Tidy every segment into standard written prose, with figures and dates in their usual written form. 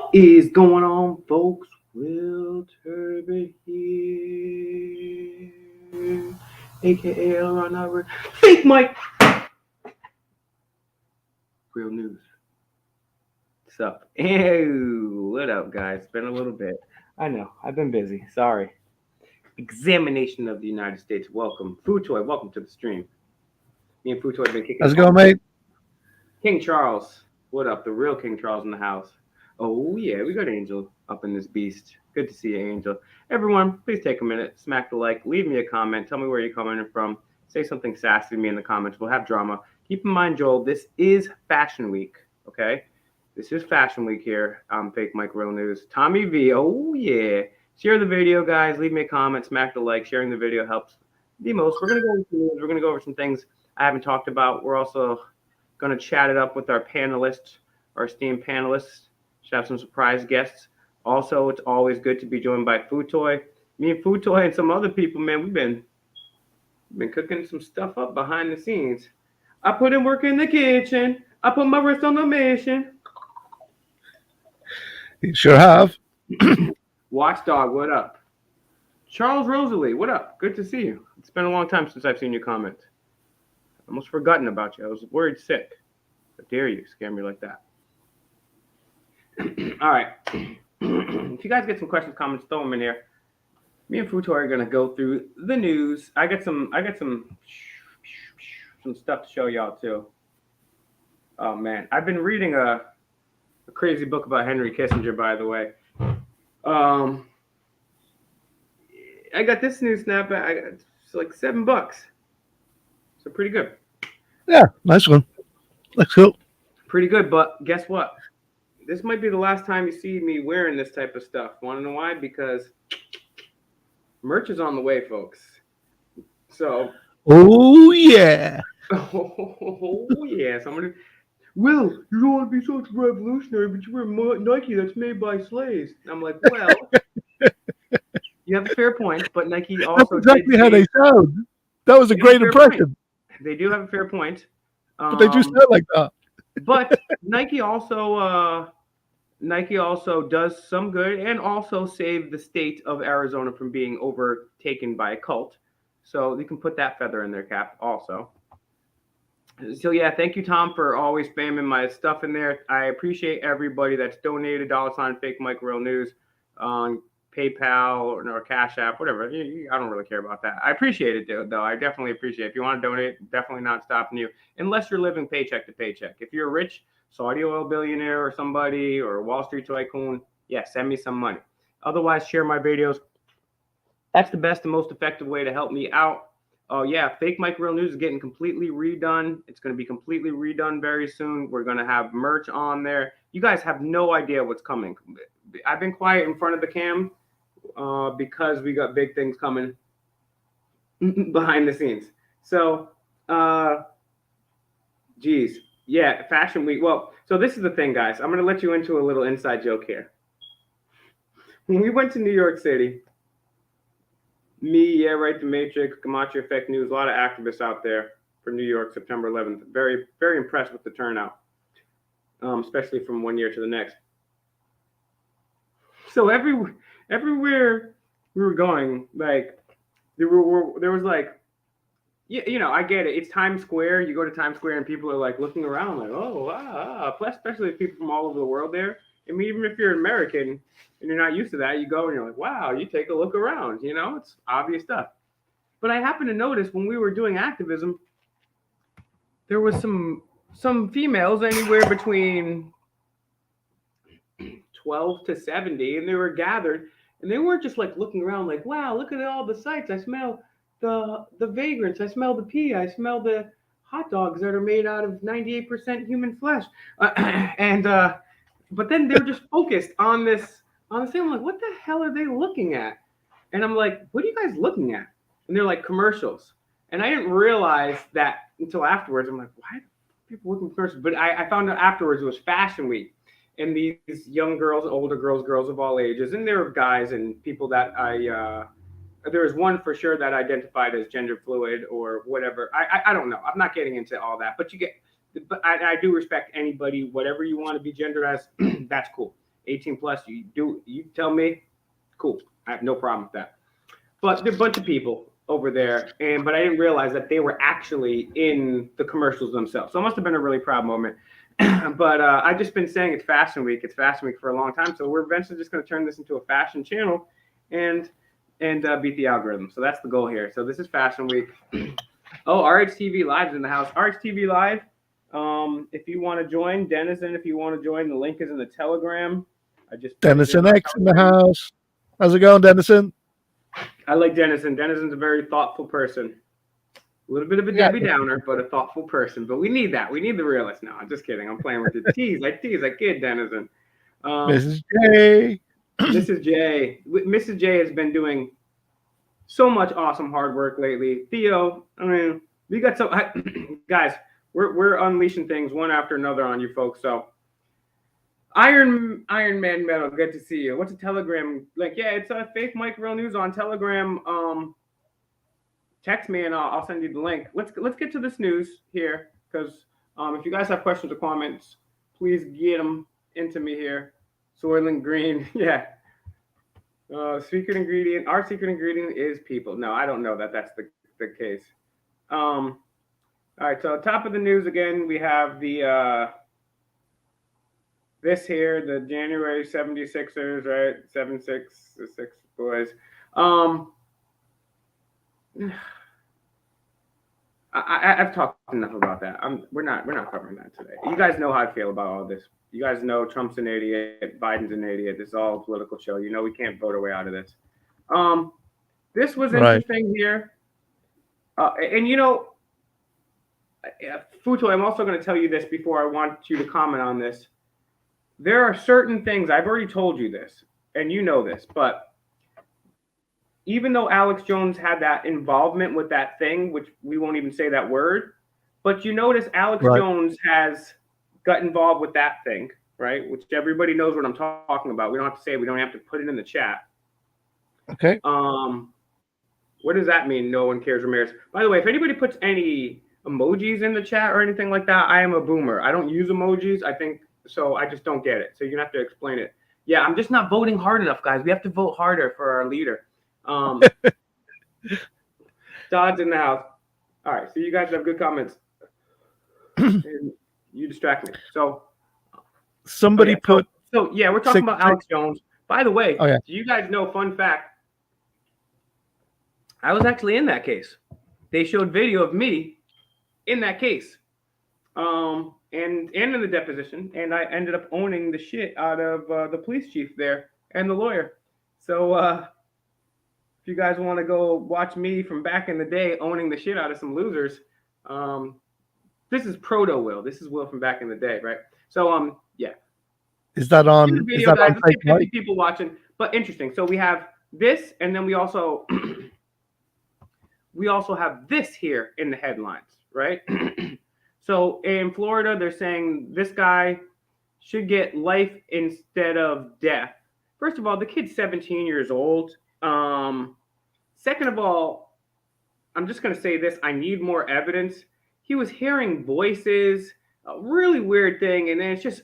What is going on, folks? Will Turban here, aka Aaron Albert. Fake Mike. Real news. What's up? Ew, what up, guys? It's been a little bit. I know, I've been busy. Sorry. Examination of the United States. Welcome. Futoy, welcome to the stream. Me and Futoy have been kicking How's it. it going, mate? King Charles. What up? The real King Charles in the house. Oh, yeah, we got Angel up in this beast. Good to see you, Angel. Everyone, please take a minute, smack the like, leave me a comment, tell me where you're coming from, say something sassy to me in the comments. We'll have drama. Keep in mind, Joel, this is Fashion Week, okay? This is Fashion Week here. Fake Mike Real News. Tommy V, oh, yeah. Share the video, guys. Leave me a comment, smack the like. Sharing the video helps the most. We're going to go over some news. We're going to go over some things I haven't talked about. We're also going to chat it up with our panelists, our esteemed panelists. Should have some surprise guests. Also, it's always good to be joined by Futoy. Me and Futoy and some other people, man, we've been cooking some stuff up behind the scenes. I put in work in the kitchen. I put my wrist on the mission. You sure have. Watchdog, what up? Charles Rosalie, what up? Good to see you. It's been a long time since I've seen your comment. Almost forgotten about you. I was worried sick. How dare you scare me like that? All right. If you guys get some questions, comments, throw them in here. Me and Futoy are gonna go through the news. I got some stuff to show y'all too. Oh man, I've been reading a crazy book about Henry Kissinger, by the way. I got this new snapback. It's like $7, so pretty good. Yeah, nice one. Looks cool. Pretty good, but guess what? This might be the last time you see me wearing this type of stuff. Want to know why? Because merch is on the way, folks. So. Oh yeah. Oh yeah. Somebody. Will, you don't want to be such revolutionary, but you wear Nike that's made by slaves. I'm like, well, you have a fair point, but Nike also. That's exactly how they sound. That was a great impression. They do have a fair point. But they do sound like that. But Nike also does some good and also saved the state of Arizona from being overtaken by a cult. So you can put that feather in their cap also. So yeah, thank you, Tom, for always spamming my stuff in there. I appreciate everybody that's donated $ Fake Mike Real News on PayPal or Cash App, whatever. I don't really care about that. I appreciate it, though. I definitely appreciate it. If you want to donate, definitely not stopping you, unless you're living paycheck to paycheck. If you're a rich Saudi oil billionaire or somebody or a Wall Street tycoon, yeah, send me some money. Otherwise, share my videos. That's the best and most effective way to help me out. Oh, yeah, Fake Mike Real News is getting completely redone. It's going to be completely redone very soon. We're going to have merch on there. You guys have no idea what's coming. I've been quiet in front of the cam because we got big things coming behind the scenes. So, geez. Yeah, Fashion Week. Well, so this is the thing, guys. I'm going to let you into a little inside joke here. When we went to New York City, me, yeah, right, the Matrix, Gematria, Fake News, a lot of activists out there for New York, September 11th. Very, very impressed with the turnout, especially from one year to the next. So everywhere we were going, like there was like, you know, I get it. It's Times Square. You go to Times Square and people are like looking around, like, oh, wow. Plus, especially people from all over the world there. I mean, even if you're American and you're not used to that, you go and you're like, wow, you take a look around, you know, it's obvious stuff. But I happened to notice when we were doing activism, there was some females anywhere between 12 to 70, and they were gathered, and they weren't just like looking around like, wow, look at all the sights. I smell the vagrants. I smell the pee. I smell the hot dogs that are made out of 98% human flesh. But then they were just focused on this thing. I'm like, what the hell are they looking at? And I'm like, what are you guys looking at? And they're like, commercials. And I didn't realize that until afterwards. I'm like, why are people looking at commercials? But I found out afterwards it was Fashion Week. And these young girls, older girls of all ages, and there were guys and people that there was one for sure that identified as gender fluid or whatever. I don't know. I'm not getting into all that. But I do respect anybody, whatever you want to be gendered as, that's cool. 18 plus, you tell me, cool. I have no problem with that. But there are a bunch of people over there, but I didn't realize that they were actually in the commercials themselves. So it must have been a really proud moment. But I've just been saying it's Fashion Week. It's Fashion Week for a long time. So we're eventually just going to turn this into a fashion channel and beat the algorithm. So that's the goal here. So this is Fashion Week. Oh, RHTV Live's in the house. RHTV Live, if you want to join, Denizen, if you want to join, the link is in the Telegram. I just Denizen X in the house. How's it going, Denizen? I like Denizen. Denizen's a very thoughtful person. A little bit of a Debbie Downer, but a thoughtful person. But we need that. We need the realist. No, I'm just kidding. I'm playing with the tease. I kid, Denizen. Mrs. J. Mrs. J. Mrs. J has been doing so much awesome hard work lately. Theo, I mean, we got some guys. We're unleashing things one after another on you folks. So Iron Man Metal, good to see you. What's a Telegram? Like, yeah, it's a FakeMicRealNews on Telegram. Text me and I'll send you the link. Let's get to this news here, because if you guys have questions or comments, please get them into me here. Soylent Green, yeah. Secret ingredient. Our secret ingredient is people. No, I don't know that that's the case. All right, so top of the news again, we have the this here, the January 76ers, right? 76 boys. I've talked enough about that. We're not covering that today. You guys know how I feel about all this. You guys know Trump's an idiot, Biden's an idiot. This is all a political show. You know we can't vote our way out of this. This was interesting here, and you know, Futo, I'm also going to tell you this before I want you to comment on this. There are certain things, I've already told you this, and you know this, but even though Alex Jones had that involvement with that thing, which we won't even say that word, but you notice Alex Jones has got involved with that thing, right? Which everybody knows what I'm talking about. We don't have to say it. We don't have to put it in the chat. Okay. What does that mean? No one cares, Ramirez. By the way, if anybody puts any emojis in the chat or anything like that, I am a boomer. I don't use emojis. I think so. I just don't get it. So you're gonna have to explain it. Yeah, I'm just not voting hard enough, guys. We have to vote harder for our leader. Todd's in the house. All right, so you guys have good comments. And you distract me. So somebody put. So yeah, we're talking about Alex Jones. By the way, do you guys know? Fun fact: I was actually in that case. They showed video of me in that case, and in the deposition, and I ended up owning the shit out of the police chief there and the lawyer. So if you guys want to go watch me from back in the day owning the shit out of some losers, this is proto Will. This is Will from back in the day, right? So yeah. Is that on? Video, is that guys, on fake 50 people watching? But interesting. So we have this, and then we also have this here in the headlines, right? So in Florida, they're saying this guy should get life instead of death. First of all, the kid's 17 years old. Second of all, I'm just going to say this. I need more evidence. He was hearing voices, a really weird thing. And then it's just,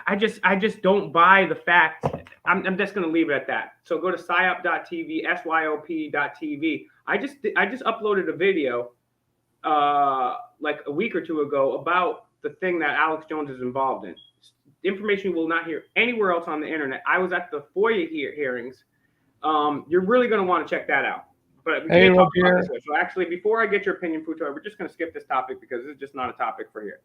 I just don't buy the fact. I'm just going to leave it at that. So go to syop.tv, syop.tv. I just uploaded a video like a week or two ago about the thing that Alex Jones is involved in. Information you will not hear anywhere else on the internet. I was at the FOIA hearings. You're really going to want to check that out. But we can't talk about this. So actually, before I get your opinion, Futo, we're just going to skip this topic because this is just not a topic for here.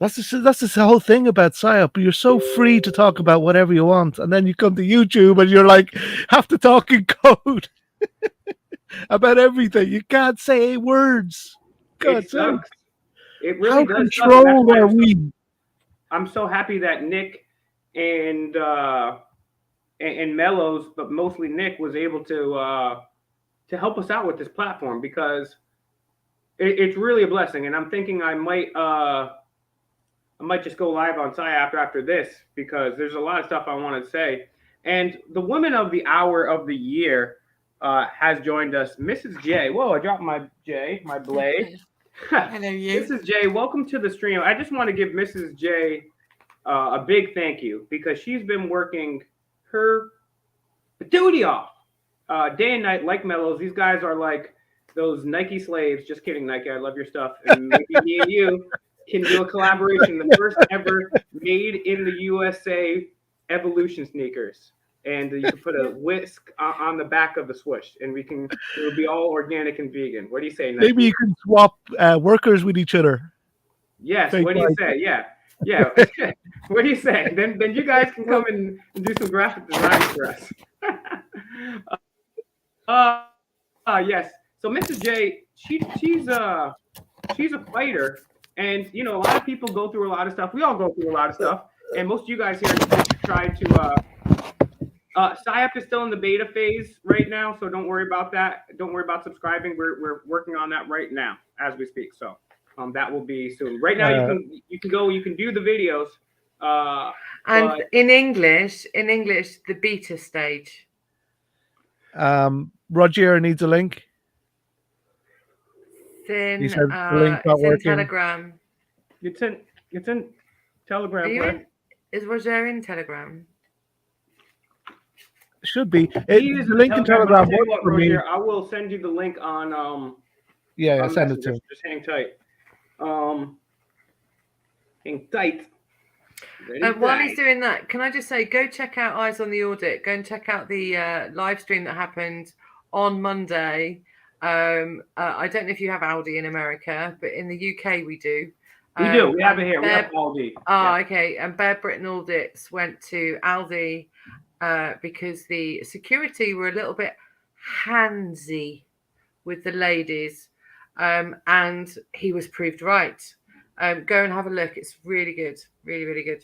That's the whole thing about PSYOP. You're so free to talk about whatever you want, and then you come to YouTube and you're like, have to talk in code about everything. You can't say words. It sucks. It really How does. controlled are we? I'm so happy that Nick and Mellows, but mostly Nick, was able to help us out with this platform, because it's really a blessing. And I'm thinking I might just go live on PSYOP after this, because there's a lot of stuff I want to say. And the woman of the hour of the year has joined us, Mrs. J. Whoa, I dropped my J, my blade. Hello, you. Mrs. J, welcome to the stream. I just want to give Mrs. J a big thank you because she's been working her duty off day and night like Mellows. These guys are like those Nike slaves. Just kidding, Nike. I love your stuff. And maybe me and you can do a collaboration. The first ever made in the USA evolution sneakers. And you can put a whisk on the back of the swoosh, and it'll be all organic and vegan. What do you say, Nike? Maybe you can swap workers with each other. Yes. Fake What do you life. say? Yeah. Yeah. What do you say? Then you guys can come and do some graphic design for us. Yes. So Mrs. J, she's a fighter, and you know a lot of people go through a lot of stuff. We all go through a lot of stuff, and most of you guys here try to. CyUp is still in the beta phase right now, so don't worry about that. Don't worry about subscribing. We're working on that right now as we speak. So that will be soon. Right now you can do the videos. And in English, the beta stage. Roger needs a link. It's in Telegram. It's in Telegram. Is Roger in Telegram? Should be. The link in Telegram works for me. I will send you the link on on send it to me. Just hang tight. Hang tight. While he's doing that, can I just say, go check out Eyes on the Audit. Go and check out the live stream that happened on Monday. I don't know if you have Aldi in America, but in the UK we do. We do. We have it here. We have Aldi. Okay. And Bear Britain Audits went to Aldi because the security were a little bit handsy with the ladies, and he was proved right. Go and have a look. It's really good. Really good.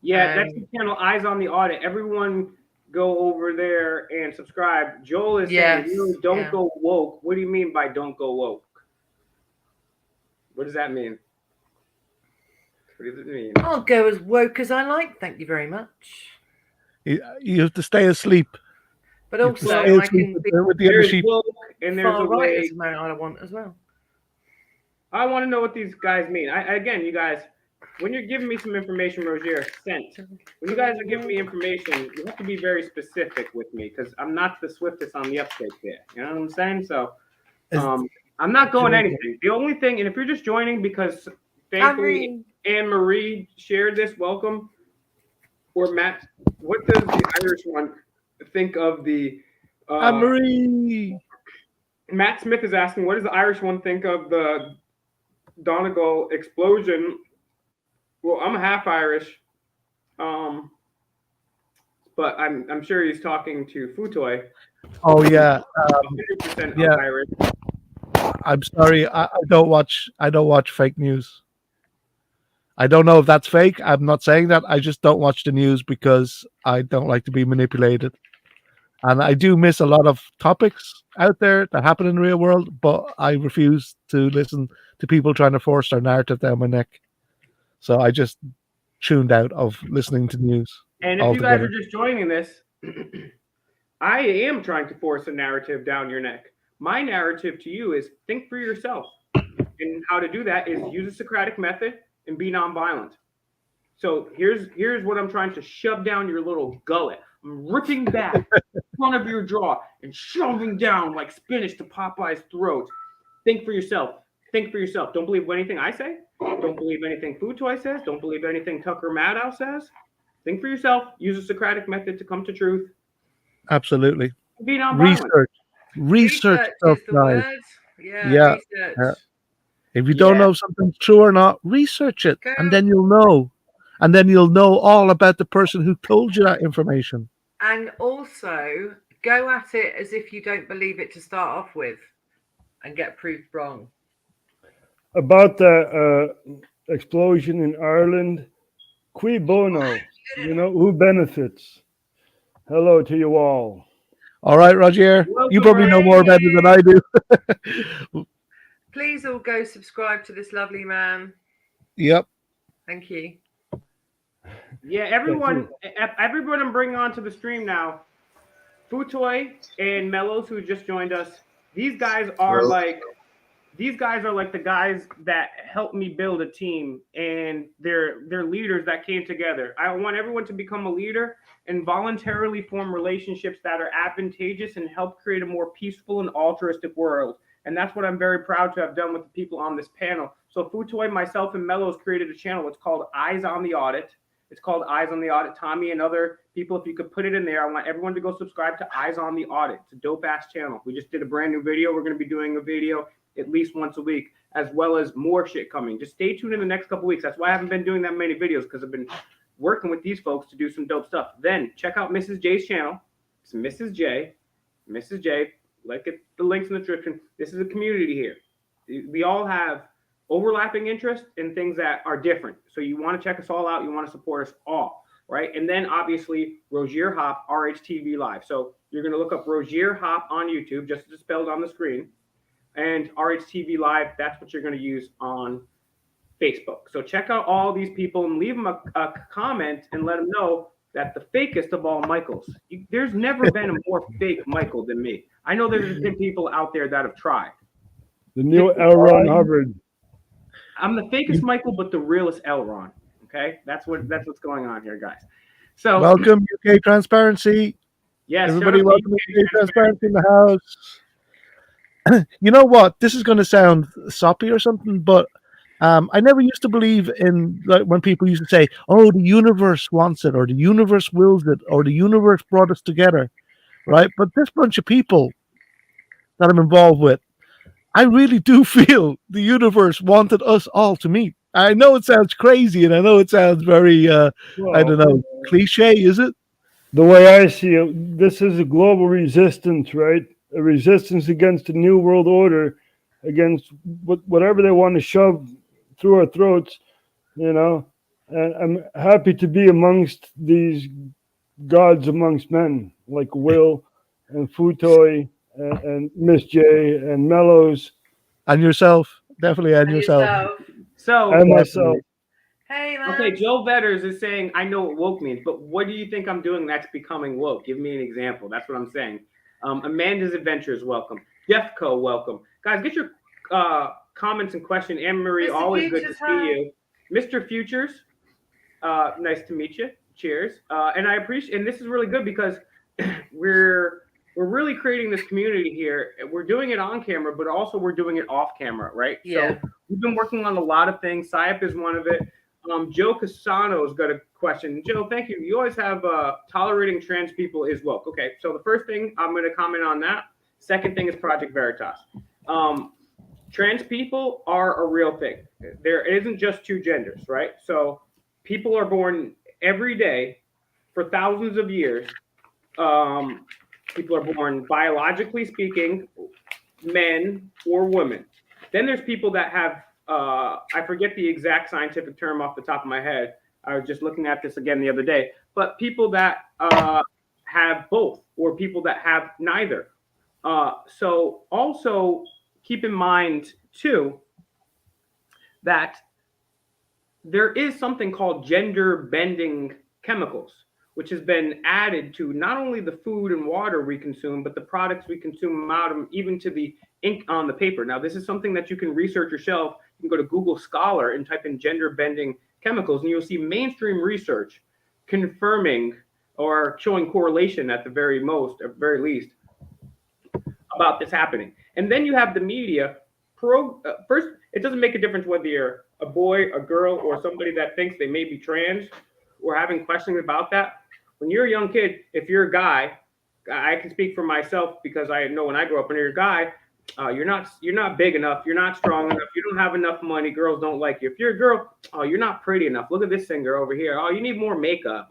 Yeah, that's the channel Eyes on the Audit. Everyone go over there and subscribe. Joel is saying, don't go woke. What do you mean by don't go woke? What does that mean? What does it mean? I'll go as woke as I like. Thank you very much. You have to stay asleep. But also, I can be with the other sheep. Woke, and there's a way. As I want as well. I want to know what these guys mean. Again, you guys, when you're giving me some information, Roger, when you guys are giving me information, you have to be very specific with me because I'm not the swiftest on the uptake there. You know what I'm saying? So I'm not going anything. The only thing, and if you're just joining because thankfully Anne-Marie shared this, welcome. Or Matt, what does the Irish one think of the Anne-Marie? Matt Smith is asking, what does the Irish one think of the Donegal explosion? Well, I'm half Irish, but I'm sure he's talking to Futoy. Oh yeah, 100% yeah. Irish. I'm sorry, I don't watch fake news. I don't know if that's fake. I'm not saying that. I just don't watch the news because I don't like to be manipulated. And I do miss a lot of topics out there that happen in the real world, but I refuse to listen to people trying to force their narrative down my neck. So I just tuned out of listening to news. And if you guys are just joining this, I am trying to force a narrative down your neck. My narrative to you is think for yourself. And how to do that is use a Socratic method and be nonviolent. So here's what I'm trying to shove down your little gullet. I'm ripping back front of your jaw and shoving down like spinach to Popeye's throat. Think for yourself. Think for yourself. Don't believe anything I say. Don't believe anything Futoy says. Don't believe anything Tucker Maddow says. Think for yourself. Use a Socratic method to come to truth. Absolutely. Be nonviolent. Research stuff, guys. Yeah. Research. If you don't know if something's true or not, research it, and then you'll know. And then you'll know all about the person who told you that information. And also, go at it as if you don't believe it to start off with and get proved wrong. About the explosion in Ireland, cui bono, who benefits? Hello to you all. All right, Roger. You probably know more about it than I do. Please all go subscribe to this lovely man. Yep. Thank you. Yeah, everyone I'm bringing onto the stream now, Futoy and Mellows, who just joined us. These guys are like these guys are like the guys that helped me build a team, and they're leaders that came together. I want everyone to become a leader and voluntarily form relationships that are advantageous and help create a more peaceful and altruistic world. And that's what I'm very proud to have done with the people on this panel. So Futoy, myself, and Mellows created a channel. It's called Eyes on the Audit. It's called Eyes on the Audit. Tommy and other people, if you could put it in there, I want everyone to go subscribe to Eyes on the Audit. It's a dope ass channel. We just did a brand new video. We're going to be doing a video at least once a week, as well as more shit coming. Just stay tuned in the next couple weeks. That's why I haven't been doing that many videos, because I've been working with these folks to do some dope stuff. Then check out Mrs. J's channel. It's Mrs. J. Mrs. J. Like it, the links in the description. This is a community here. We all have overlapping interests in things that are different. So you want to check us all out. You want to support us all, right? And then obviously Rozier Hop, RHTV Live. So you're going to look up Rozier Hop on YouTube, just as it's spelled on the screen, and RHTV Live. That's what you're going to use on Facebook. So check out all these people and leave them a comment and let them know that the fakest of all Michaels. There's never been a more fake Michael than me. I know there's been people out there that have tried. The new L. Ron Hubbard. I'm the fakest Michael, but the realest L. Ron. Okay, that's what's going on here, guys. So welcome UK Transparency. Yes, everybody, welcome to UK Transparency in the house. You know what? This is going to sound soppy or something, but I never used to believe in, like, when people used to say, "Oh, the universe wants it," or "the universe wills it," or "the universe brought us together," right? But this bunch of people that I'm involved with, I really do feel the universe wanted us all to meet. I know it sounds crazy, and I know it sounds very, I don't know, cliche, is it? The way I see it, this is a global resistance, right? A resistance against the New World Order, against whatever they want to shove through our throats, you know. And I'm happy to be amongst these gods amongst men, like Will and Futoy and Miss J and Mellows. And yourself. Definitely, and yourself. So, and myself. Hey, man. Okay, Joe Vetters is saying, I know what woke means, but what do you think I'm doing that's becoming woke? Give me an example. That's what I'm saying. Amanda's Adventures, welcome. Jeffco, welcome. Guys, get your comments and questions. Anne-Marie, Mr. always Futures, good to see you. Mr. Futures, nice to meet you. Cheers. And I appreciate, and this is really good because we're really creating this community here. We're doing it on camera, but also we're doing it off camera, right? Yeah. So we've been working on a lot of things. SIAP is one of it. Joe Casano's got a question. Joe, thank you. You always have tolerating trans people is woke. Okay, so the first thing I'm going to comment on that. Second thing is Project Veritas. Trans people are a real thing. There isn't just two genders, right? So people are born every day for thousands of years. People are born, biologically speaking, men or women. Then there's people that have, I forget the exact scientific term off the top of my head. I was just looking at this again the other day. But people that have both, or people that have neither. So also keep in mind, too, that there is something called gender bending chemicals, which has been added to not only the food and water we consume, but the products we consume out of them, even to the ink on the paper. Now, this is something that you can research yourself. You can go to Google Scholar and type in gender bending chemicals, and you'll see mainstream research confirming or showing correlation at the very least about this happening. And then you have the media. First, it doesn't make a difference whether you're a boy, a girl, or somebody that thinks they may be trans or having questions about that. When you're a young kid, if you're a guy, I can speak for myself because I know when I grew up, when you're a guy, you're not big enough, you're not strong enough, you don't have enough money, girls don't like you. If you're a girl, oh, you're not pretty enough. Look at this singer over here. Oh, you need more makeup.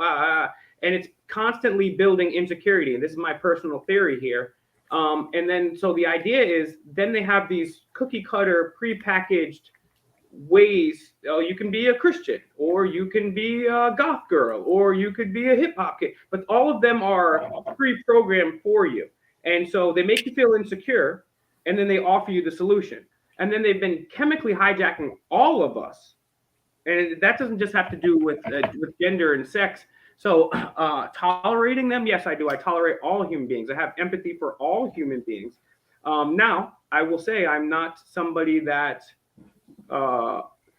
And it's constantly building insecurity. And this is my personal theory here. And then, so the idea is, then they have these cookie cutter prepackaged ways. You can be a Christian, or you can be a goth girl, or you could be a hip hop kid, but all of them are pre-programmed for you. And so they make you feel insecure, and then they offer you the solution. And then they've been chemically hijacking all of us. And that doesn't just have to do with gender and sex. So tolerating them, yes, I do. I tolerate all human beings. I have empathy for all human beings. Now, I will say I'm not somebody that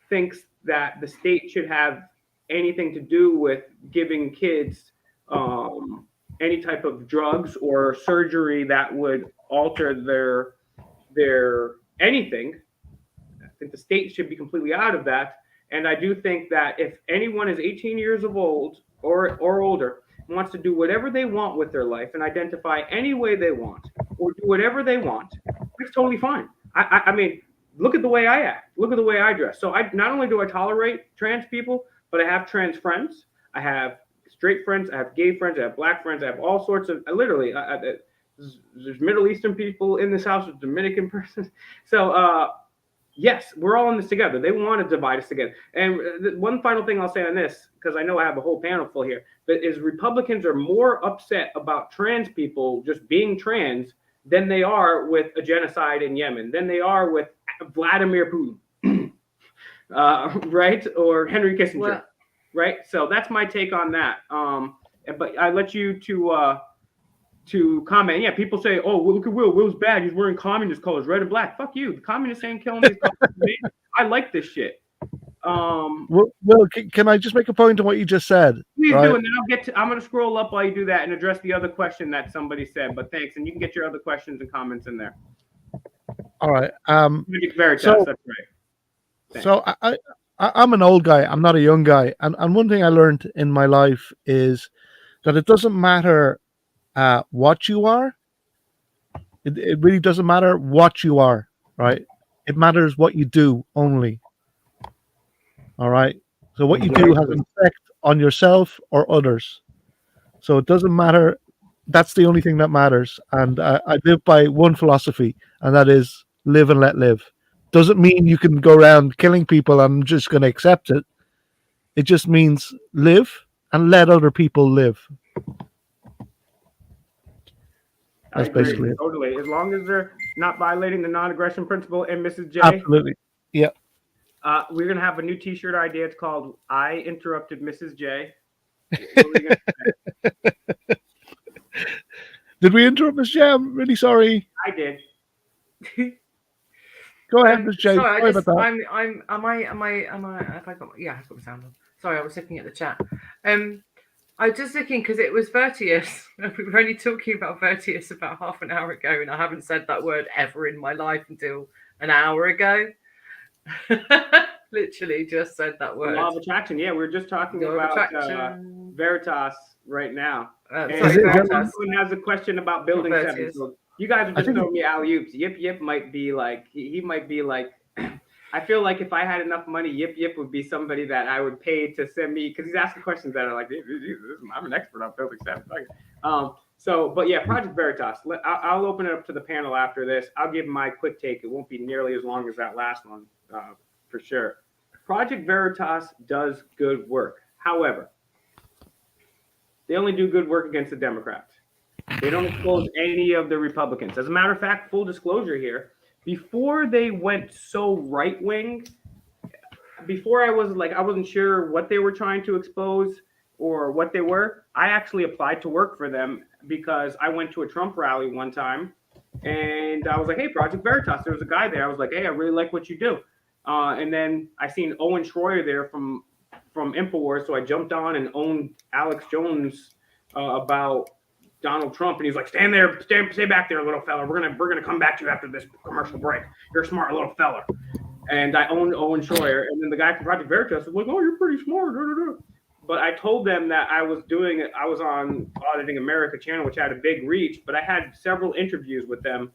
thinks that the state should have anything to do with giving kids any type of drugs or surgery that would alter their anything. I think the state should be completely out of that. And I do think that if anyone is 18 years of old or older and wants to do whatever they want with their life and identify any way they want or do whatever they want, that's totally fine. I mean, look at the way I act. Look at the way I dress. So I not only do I tolerate trans people, but I have trans friends. I have straight friends. I have gay friends. I have black friends. I have all sorts of literally. There's Middle Eastern people in this house. There's Dominican person. So yes, we're all in this together. They want to divide us together. And one final thing I'll say on this, because I know I have a whole panel full here, but is Republicans are more upset about trans people just being trans than they are with a genocide in Yemen, than they are with Vladimir Putin, right? Or Henry Kissinger, well, right? So that's my take on that. But I let you to comment. Yeah, people say, "Oh, well, look at Will. Will's bad. He's wearing communist colors, red and black." Fuck you. The communists ain't killing these colors. I like this shit. Well, can I just make a point on what you just said? Please do, and then I'll get to. I'm gonna scroll up while you do that and address the other question that somebody said. But thanks, and you can get your other questions and comments in there. All right. Veritas, so, that's right. Thanks. So I'm an old guy. I'm not a young guy. And one thing I learned in my life is that it doesn't matter what you are. It really doesn't matter what you are, right? It matters what you do only. All right. So what you do has an effect on yourself or others. So it doesn't matter. That's the only thing that matters. And I live by one philosophy, and that is live and let live. Doesn't mean you can go around killing people and I'm just going to accept it. It just means live and let other people live. That's basically it. Totally. As long as they're not violating the non-aggression principle and Mrs. J. Absolutely. Yeah. We're going to have a new t-shirt idea. It's called I Interrupted Mrs. J. Did we interrupt Miss J? I'm really sorry. I did. Go ahead, Miss J. Sorry, about that. Have I got? Yeah, I've got my sound on. Sorry, I was looking at the chat. I was just looking because it was Vertius. We were only talking about Vertius about half an hour ago, and I haven't said that word ever in my life until an hour ago. Literally just said that word. Law of attraction. Yeah, we were just talking about Veritas right now. Veritas. Someone has a question about building 7. So you guys are just throwing me alley-oops. Yip might be like, he might be like, I feel like if I had enough money, Yip would be somebody that I would pay to send me, because he's asking questions that are like, I'm an expert on building 7. But yeah, Project Veritas. I'll open it up to the panel after this. I'll give my quick take. It won't be nearly as long as that last one, for sure. Project Veritas does good work. However, they only do good work against the Democrats. They don't expose any of the Republicans. As a matter of fact, full disclosure here, before they went so right-wing, before I wasn't sure what they were trying to expose or what they were, I actually applied to work for them because I went to a Trump rally one time and I was like, hey, Project Veritas, there was a guy there. I was like, hey, I really like what you do. And then I seen Owen Schroyer there from InfoWars, so I jumped on and owned Alex Jones about Donald Trump, and he's like, "Stand there, stay back there, little fella. We're gonna come back to you after this commercial break. You're a smart little fella." And I owned Owen Schroyer, and then the guy from Project Veritas was like, "Oh, you're pretty smart." But I told them that I was on Auditing America channel, which had a big reach, but I had several interviews with them.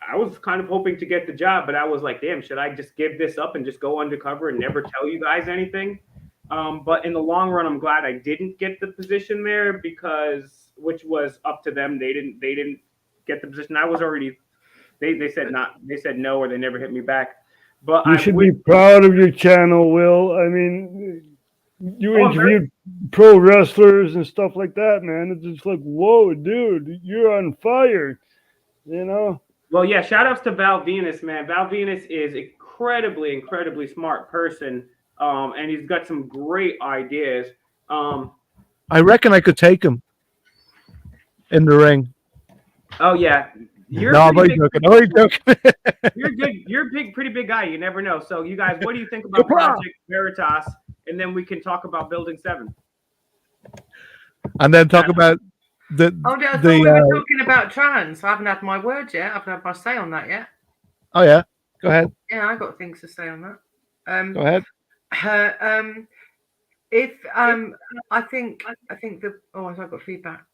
I was kind of hoping to get the job, but I was like, damn, should I just give this up and just go undercover and never tell you guys anything? But in the long run, I'm glad I didn't get the position there because, which was up to them. They didn't get the position. I was already, they said no, or they never hit me back. But you should be proud of your channel, Will. I mean, you interviewed pro wrestlers and stuff like that, man. It's just like, whoa, dude, you're on fire, you know? Well, yeah, shout outs to Val Venus, man. Val Venus is incredibly smart person. And he's got some great ideas. I reckon I could take him in the ring. Oh yeah, You're No, a I'm pretty only big, joking. I'm only joking. you're good. You're a pretty big guy. You never know. So, you guys, what do you think about Kapra! Project Veritas? And then we can talk about Building 7. And then talk about the Oh, I thought the. we were talking about trans. I haven't had my word yet. I haven't had my say on that yet. Oh yeah, go ahead. Yeah, I got things to say on that. Go ahead. If I think the I've got feedback.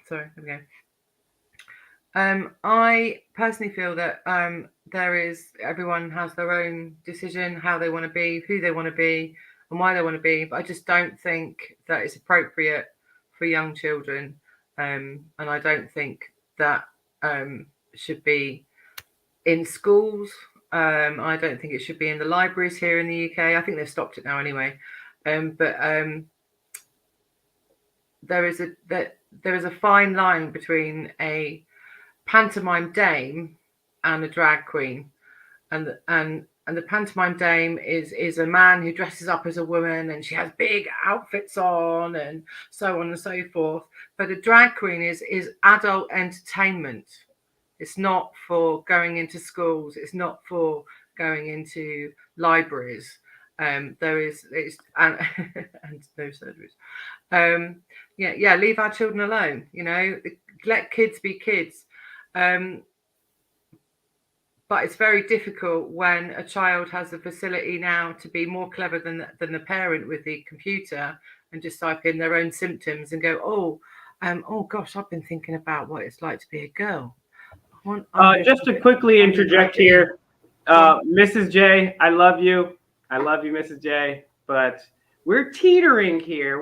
Sorry, there we go. I personally feel that everyone has their own decision, how they want to be, who they want to be, and why they want to be. But I just don't think that it's appropriate for young children, and I don't think that should be in schools. I don't think it should be in the libraries here in the UK. I think they've stopped it now anyway. But there is a fine line between a pantomime dame and a drag queen, and the pantomime dame is a man who dresses up as a woman and she has big outfits on and so on and so forth. But a drag queen is adult entertainment. It's not for going into schools. It's not for going into libraries. And no surgeries. Leave our children alone. Let kids be kids. But it's very difficult when a child has the facility now to be more clever than the parent with the computer and just type in their own symptoms and go, oh gosh, I've been thinking about what it's like to be a girl. Just to quickly interject here, Mrs. J, I love you. I love you, Mrs. J, but we're teetering here.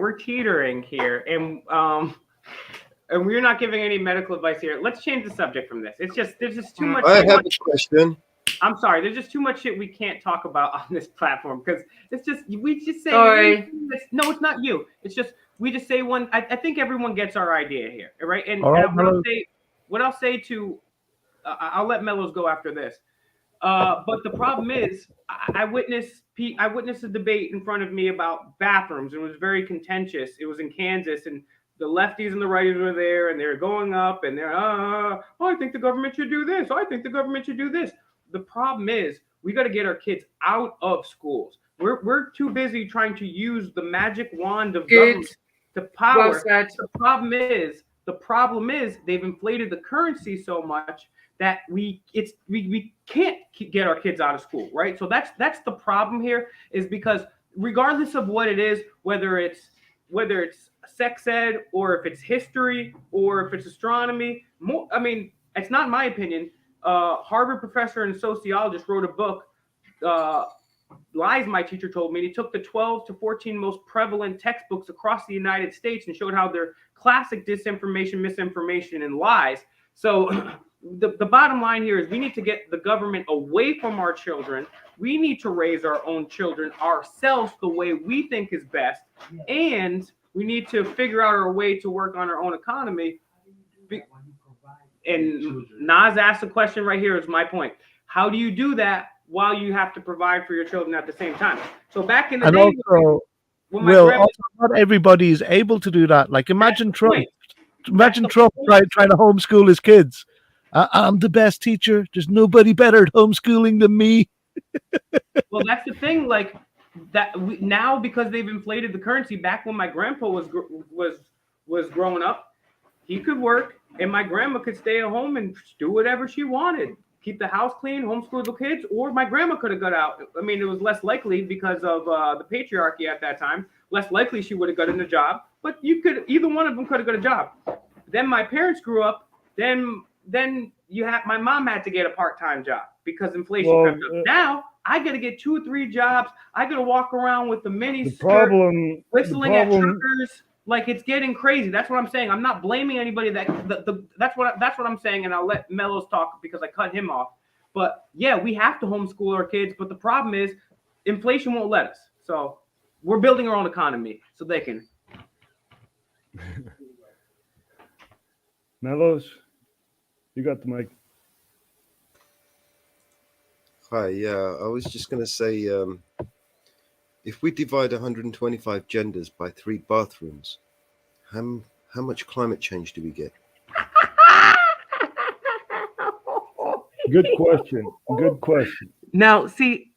And we're not giving any medical advice here. Let's change the subject from this. There's just too much. I have a question. I'm sorry. There's just too much shit we can't talk about on this platform because we just say. Sorry. No, it's not you. It's just we just say one. I think everyone gets our idea here, right? And All right, what I'll say to, I'll let Mellows go after this. But the problem is, I witnessed a debate in front of me about bathrooms, and it was very contentious. It was in Kansas, and the lefties and the righties were there, and they're going up, and they're, I think the government should do this. I think the government should do this. The problem is, we got to get our kids out of schools. We're too busy trying to use the magic wand of government to power. Well said. The problem is they've inflated the currency so much that we can't get our kids out of school, right? So that's the problem here, is because regardless of what it is, whether it's sex ed or if it's history or if it's astronomy, it's not my opinion. Harvard professor and sociologist wrote a book, Lies My Teacher Told Me, and he took the 12 to 14 most prevalent textbooks across the United States and showed how they're classic disinformation, misinformation, and lies. So the bottom line here is we need to get the government away from our children. We need to raise our own children ourselves the way we think is best. And we need to figure out our way to work on our own economy. And Nas asked a question right here is my point. How do you do that while you have to provide for your children at the same time? So back in the day, not everybody is able to do that. Like imagine Trump. Imagine Trump trying to homeschool his kids. I'm the best teacher. There's nobody better at homeschooling than me. Well, that's the thing. Like that now, because they've inflated the currency. Back when my grandpa was growing up, he could work, and my grandma could stay at home and do whatever she wanted. Keep the house clean, homeschool the kids, or my grandma could have got out. I mean, it was less likely because of the patriarchy at that time. Less likely she would have gotten a job, but either one of them could have got a job. Then my parents grew up. Then my mom had to get a part-time job because inflation crept up. Now I got to get 2 or 3 jobs. I got to walk around with the mini skirt, whistling at truckers. Like it's getting crazy. That's what I'm saying. I'm not blaming anybody. That's what I'm saying. And I'll let Mellows talk because I cut him off. But yeah, we have to homeschool our kids. But the problem is, inflation won't let us. So we're building our own economy so they can. Mellows, you got the mic. Hi, yeah, I was just going to say, if we divide 125 genders by 3 bathrooms, how much climate change do we get? Good question. Good question. Now, see,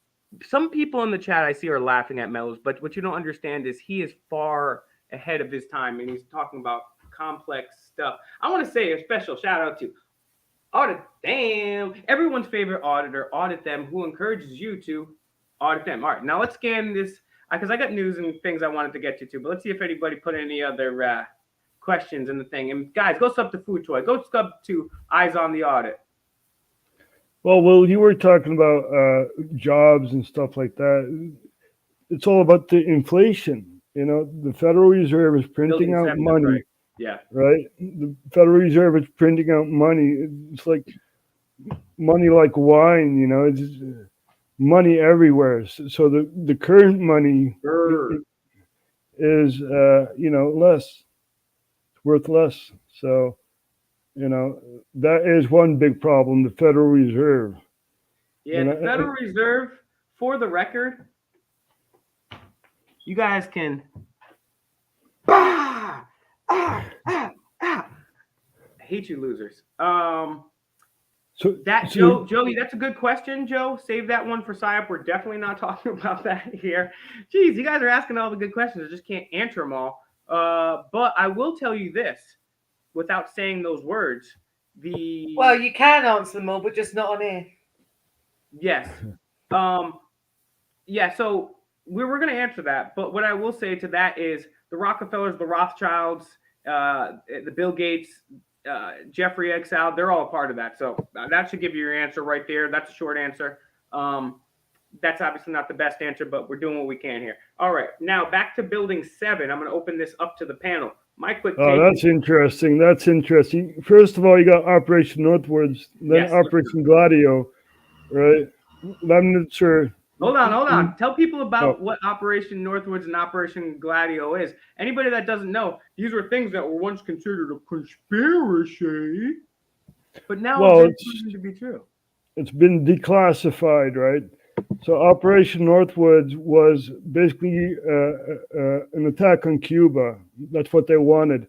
some people in the chat I see are laughing at Mellows, but what you don't understand is he is far ahead of his time, and he's talking about complex stuff. I want to say a special shout out to Audit. Damn, everyone's favorite auditor, Audit Them, who encourages you to audit them. All right, now let's scan this because I got news and things I wanted to get you to, but let's see if anybody put any other questions in the thing. And guys, go sub to Food Toy. Go sub to Eyes on the Audit. Well, Will, you were talking about jobs and stuff like that. It's all about the inflation. You know, the Federal Reserve is printing Building out seven, money. right. Yeah. Right? The Federal Reserve is printing out money. It's like money like wine, you know, it's money everywhere. So the current money is, you know, less, worth less. So, you know, that is one big problem, the Federal Reserve. Yeah, the Federal Reserve, for the record, you guys can. I hate you losers. Joey, that's a good question, Joe. Save that one for PSYOP. We're definitely not talking about that here. Jeez, you guys are asking all the good questions. I just can't answer them all. But I will tell you this, without saying those words. Well, you can answer them all, but just not on here. Yes. Yeah, so we're going to answer that. But what I will say to that is the Rockefellers, the Rothschilds, the Bill Gates, Jeffrey Exile, they're all a part of that. So that should give you your answer right there. That's a short answer. That's obviously not the best answer, but we're doing what we can here. All right, now back to Building 7. I'm going to open this up to the panel. My quick take. Oh, that's interesting. That's interesting. First of all, you got Operation Northwards, then yes, Operation Gladio, right? Lemnitzer. Hold on. Tell people about what Operation Northwards and Operation Gladio is. Anybody that doesn't know, these were things that were once considered a conspiracy, but now it's proven to be true. It's been declassified, right? So Operation Northwoods was basically an attack on Cuba. That's what they wanted.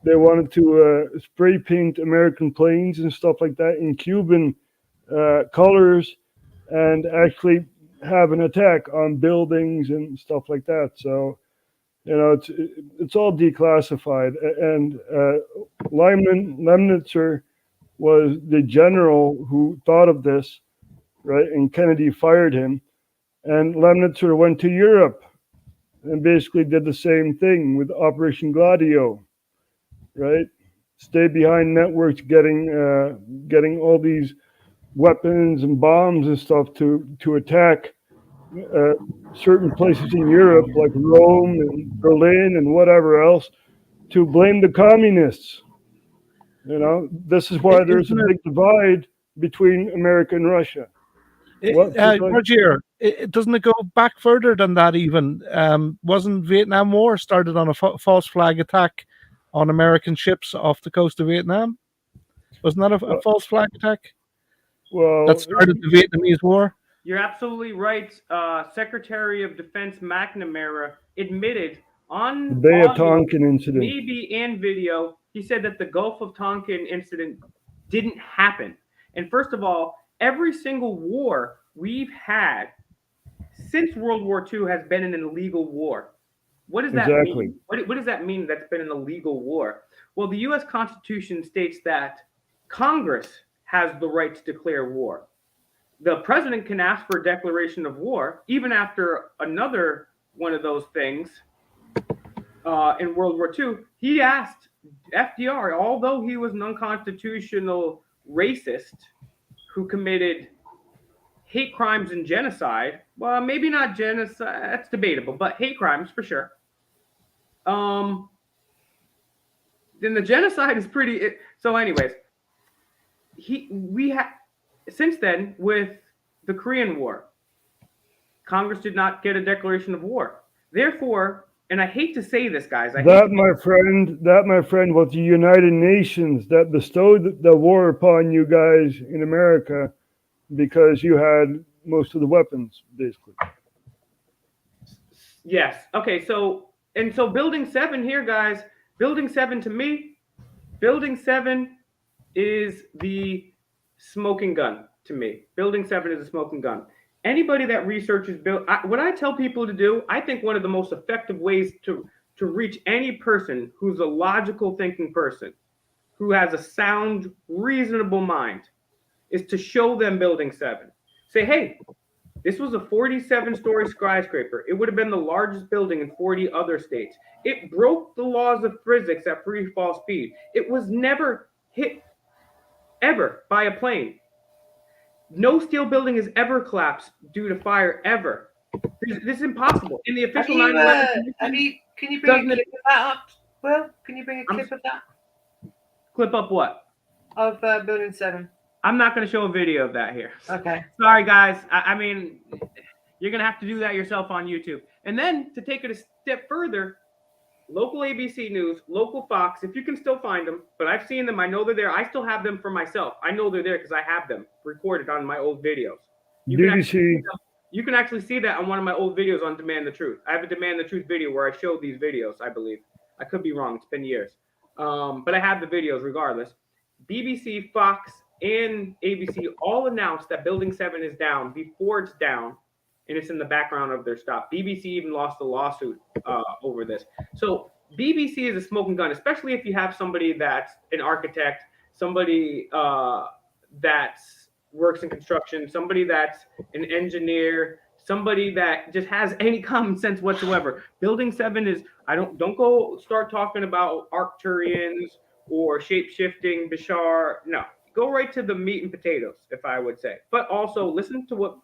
They wanted to spray paint American planes and stuff like that in Cuban colors and actually have an attack on buildings and stuff like that. So, you know, it's all declassified. And Lemnitzer was the general who thought of this, right? And Kennedy fired him. And Lemnitzer went to Europe and basically did the same thing with Operation Gladio, right? Stay behind networks, getting all these weapons and bombs and stuff to attack certain places in Europe, like Rome and Berlin and whatever else, to blame the communists. You know, this is why there's a big divide between America and Russia. Roger, doesn't it go back further than that even? Wasn't Vietnam War started on a false flag attack on American ships off the coast of Vietnam? Wasn't that a false flag attack? Well, that started the Vietnamese War? You're absolutely right. Secretary of Defense McNamara admitted on the Bay of Tonkin incident, maybe in video, he said that the Gulf of Tonkin incident didn't happen. And first of all, every single war we've had since World War II has been an illegal war. What does that mean? What does that mean that's been an illegal war? Well, the U.S. Constitution states that Congress has the right to declare war. The president can ask for a declaration of war, even after another one of those things in World War II. He asked FDR, although he was an unconstitutional racist who committed hate crimes and genocide. Well, maybe not genocide, that's debatable, but hate crimes for sure. Then the genocide is pretty. So, anyways, since then, with the Korean War, Congress did not get a declaration of war. Therefore, and I hate to say this, guys. My friend, was the United Nations that bestowed the war upon you guys in America because you had most of the weapons, basically. Yes. Okay. So Building 7 here, guys. Building 7 to me, Building 7 is the smoking gun to me. Building 7 is a smoking gun. Anybody that researches what I tell people to do, I think one of the most effective ways to reach any person who's a logical thinking person, who has a sound, reasonable mind, is to show them Building 7. Say, hey, this was a 47-story skyscraper. It would have been the largest building in 40 other states. It broke the laws of physics at free fall speed. It was never hit ever by a plane. No steel building has ever collapsed due to fire ever. This is impossible. In the official 9/11 can you bring a clip of that up? Well, can you bring a clip of that? Clip up what? Of Building 7. I'm not going to show a video of that here. Okay. Sorry, guys. I mean, you're going to have to do that yourself on YouTube. And then to take it a step further, local ABC News, local Fox, if you can still find them, but I've seen them. I know they're there. I still have them for myself. I know they're there because I have them recorded on my old videos. You can actually see that on one of my old videos on Demand the Truth. I have a Demand the Truth video where I showed these videos, I believe. I could be wrong. It's been years. But I have the videos regardless. BBC, Fox, and ABC all announced that Building 7 is down before it's down, and it's in the background of their stop. BBC even lost a lawsuit over this. So BBC is a smoking gun, especially if you have somebody that's an architect, somebody that works in construction, somebody that's an engineer, somebody that just has any common sense whatsoever. Building 7 is, don't go start talking about Arcturians or shape-shifting Bashar. No, go right to the meat and potatoes, if I would say. But also listen to what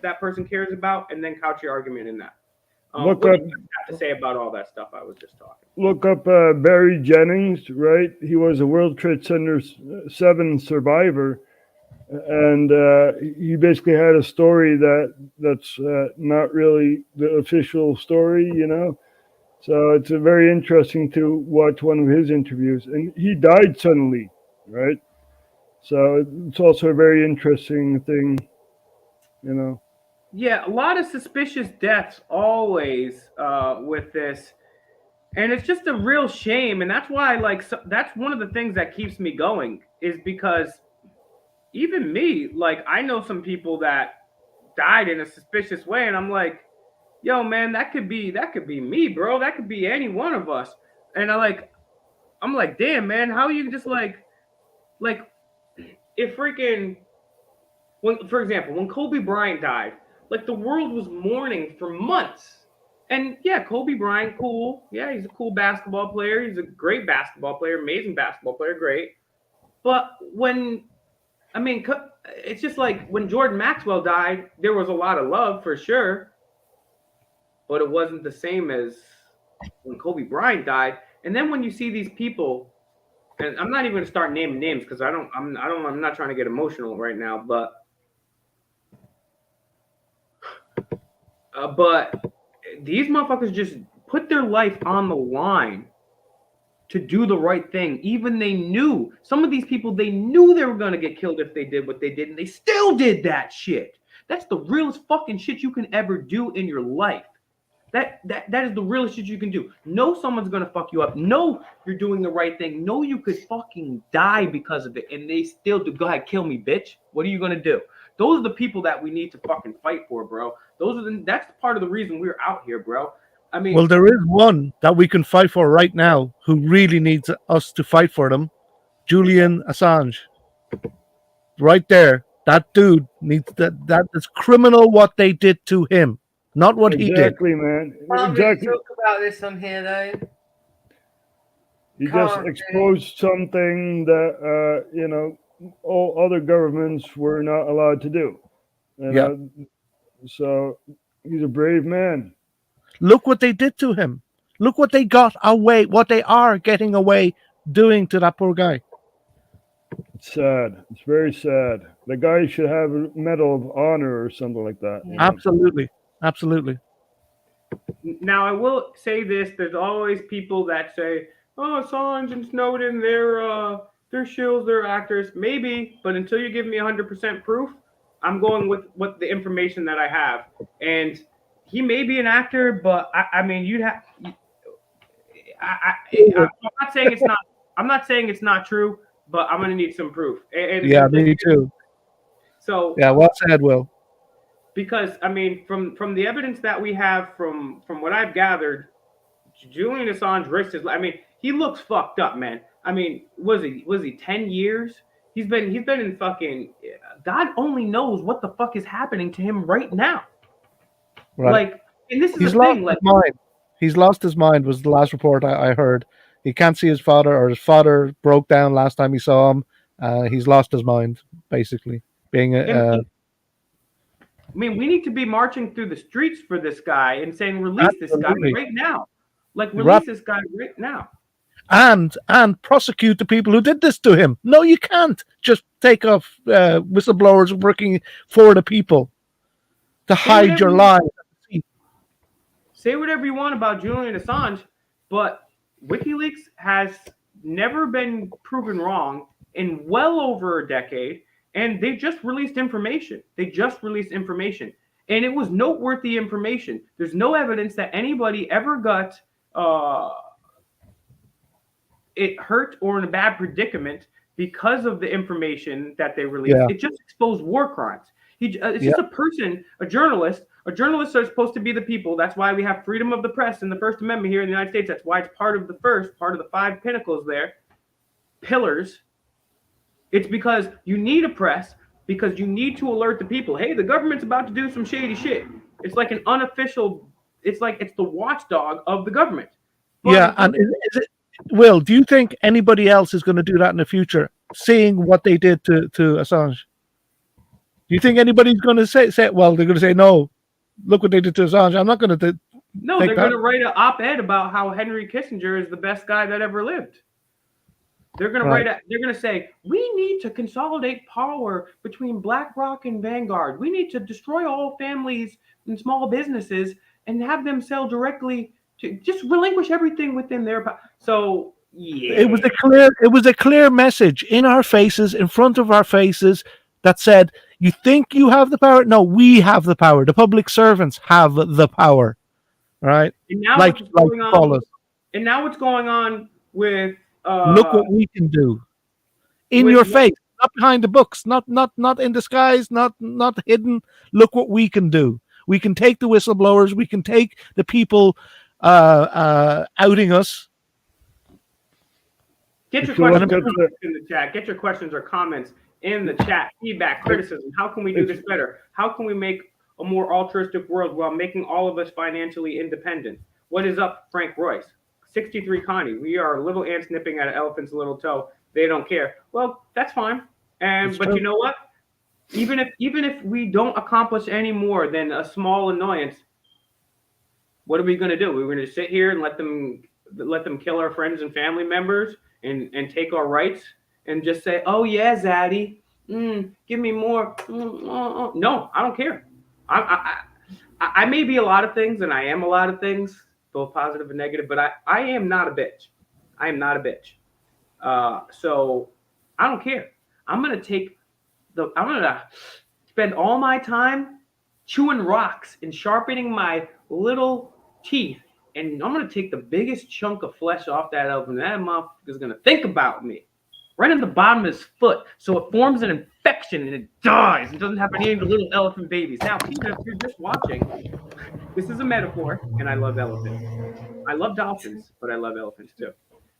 that person cares about, and then couch your argument in that. What do you have to say about all that stuff I was just talking? Look up Barry Jennings, right? He was a World Trade Center 7 survivor, and he basically had a story that's not really the official story, you know. So it's very interesting to watch one of his interviews, and he died suddenly, right? So it's also a very interesting thing, you know. Yeah, a lot of suspicious deaths always with this, and it's just a real shame. And that's why, that's one of the things that keeps me going, is because even me, I know some people that died in a suspicious way, and I'm like, yo, man, that could be me, bro. That could be any one of us. And I'm like, damn, man, how you just if freaking, for example, when Kobe Bryant died, the world was mourning for months. And yeah, Kobe Bryant, cool. Yeah, he's a cool basketball player. He's a great basketball player, amazing basketball player, great. But it's just when Jordan Maxwell died, there was a lot of love for sure. But it wasn't the same as when Kobe Bryant died. And then when you see these people, and I'm not even going to start naming names because I'm not trying to get emotional right now, but these motherfuckers just put their life on the line to do the right thing. Even some of these people, they knew they were going to get killed if they did what they did, and they still did that shit. That's the realest fucking shit you can ever do in your life. That is the realest shit you can do. Know someone's gonna fuck you up. Know you're doing the right thing. Know you could fucking die because of it, and they still do. Go ahead, kill me, bitch. What are you gonna do? Those are the people that we need to fucking fight for, bro. That's part of the reason we're out here, bro. I mean, well, there is one that we can fight for right now who really needs us to fight for them. Julian Assange. Right there. That dude needs that is criminal what they did to him. Not what he did. Exactly, man. Exactly. Talk about this on here, though. You just exposed something that all other governments were not allowed to do. So he's a brave man. Look what they did to him. Look what they got away. What they are getting away doing to that poor guy. It's sad. It's very sad. The guy should have a Medal of Honor or something like that. Absolutely. Absolutely. Now, I will say this. There's always people that say, oh, Assange and Snowden, they're shills, they're actors. Maybe, but until you give me 100% proof, I'm going with what the information that I have. And he may be an actor, but I'm not saying it's not true. but I'm gonna need some proof. And Yeah, me too. so Yeah, well said, Will. because I mean, from the evidence that we have from what I've gathered, Julian Assange risked his. I mean, he looks fucked up, man. I mean, was he 10 years? He's been in fucking. God only knows what the fuck is happening to him right now. Right. Like, and this is He's the lost thing. Like, his mind. He's lost his mind was the last report I heard. He can't see his father, or his father broke down last time he saw him. He's lost his mind, basically. Being I mean, we need to be marching through the streets for this guy and saying, release this guy absolutely. right now. Like, You're release this guy right now. and prosecute the people who did this to him. No, you can't just take off whistleblowers working for the people to hide your lies. Say whatever you want about Julian Assange, but WikiLeaks has never been proven wrong in well over a decade, and they just released information. And it was noteworthy information. There's no evidence that anybody ever got it hurt or in a bad predicament because of the information that they released. Yeah. It just exposed war crimes. It's just a person, a journalist. A journalists are supposed to be the people. That's why we have freedom of the press in the First Amendment here in the United States. That's why it's part of the 5 pinnacles there, pillars. It's because you need a press, because you need to alert the people. Hey, the government's about to do some shady shit. It's like an unofficial. It's like it's the watchdog of the government. But and is it, Will, do you think anybody else is going to do that in the future, seeing what they did to Assange? Do you think anybody's going to say well, they're going to say, no, look what they did to Assange. I'm not going to No, they're going to write an op-ed about how Henry Kissinger is the best guy that ever lived. They're going to they're going to say, we need to consolidate power between BlackRock and Vanguard. We need to destroy all families and small businesses and have them sell directly to just relinquish everything within their power. So, yeah. It was a clear message in our faces, in front of our faces, that said, you think you have the power? No, we have the power. The public servants have the power. Right? And now what's going on with look what we can do. In your face, not behind the books, not in disguise, not hidden. Look what we can do. We can take the whistleblowers, we can take the people outing us. Get your questions in the chat. Get your questions or comments in the chat. Feedback, criticism. How can we do this better? How can we make a more altruistic world while making all of us financially independent? What is up, Frank Royce? 63 Connie. We are little ants nipping at an elephant's little toe. They don't care. Well, that's fine. But you know what? Even if we don't accomplish any more than a small annoyance, what are we going to do? We're going to sit here and let them kill our friends and family members and take our rights and just say, oh yeah, Zaddy, give me more. No, I don't care. I may be a lot of things, and I am a lot of things, both positive and negative, but I am not a bitch. I am not a bitch. So I don't care. I'm gonna spend all my time chewing rocks and sharpening my little teeth, and I'm gonna take the biggest chunk of flesh off that elephant. That motherfucker's gonna think about me. Right in the bottom of his foot, so it forms an infection and it dies and doesn't have any of the little elephant babies. Now, Peter, if you're just watching, this is a metaphor, and I love elephants. I love dolphins, but I love elephants too.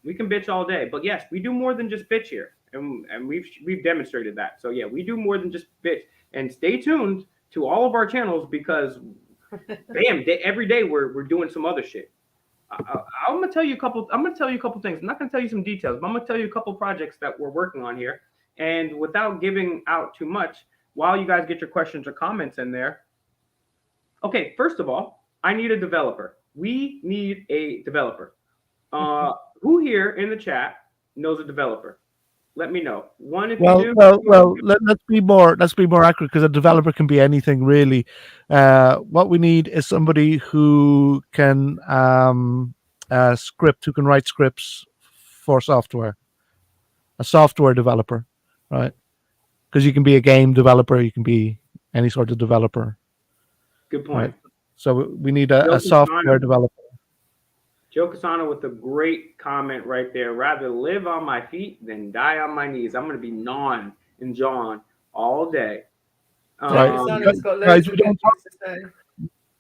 We can bitch all day, but yes, we do more than just bitch here, and we've demonstrated that. So yeah, we do more than just bitch. And stay tuned to all of our channels because, every day we're doing some other shit. I'm gonna tell you a couple things. I'm not gonna tell you some details, but I'm gonna tell you a couple projects that we're working on here. And without giving out too much, while you guys get your questions or comments in there. Okay, first of all, I need a developer. We need a developer. Who here in the chat knows a developer? Let me know. One, if you do. Well. Let's be more accurate, because a developer can be anything really. What we need is somebody who can who can write scripts for software. A software developer, right? Because you can be a game developer, you can be any sort of developer. Good point. Right? So we need a software developer. Joe Casano with a great comment right there. Rather live on my feet than die on my knees. I'm going to be gnawing and jawing all day. Right. Casano's got Guys, loads of good things to say.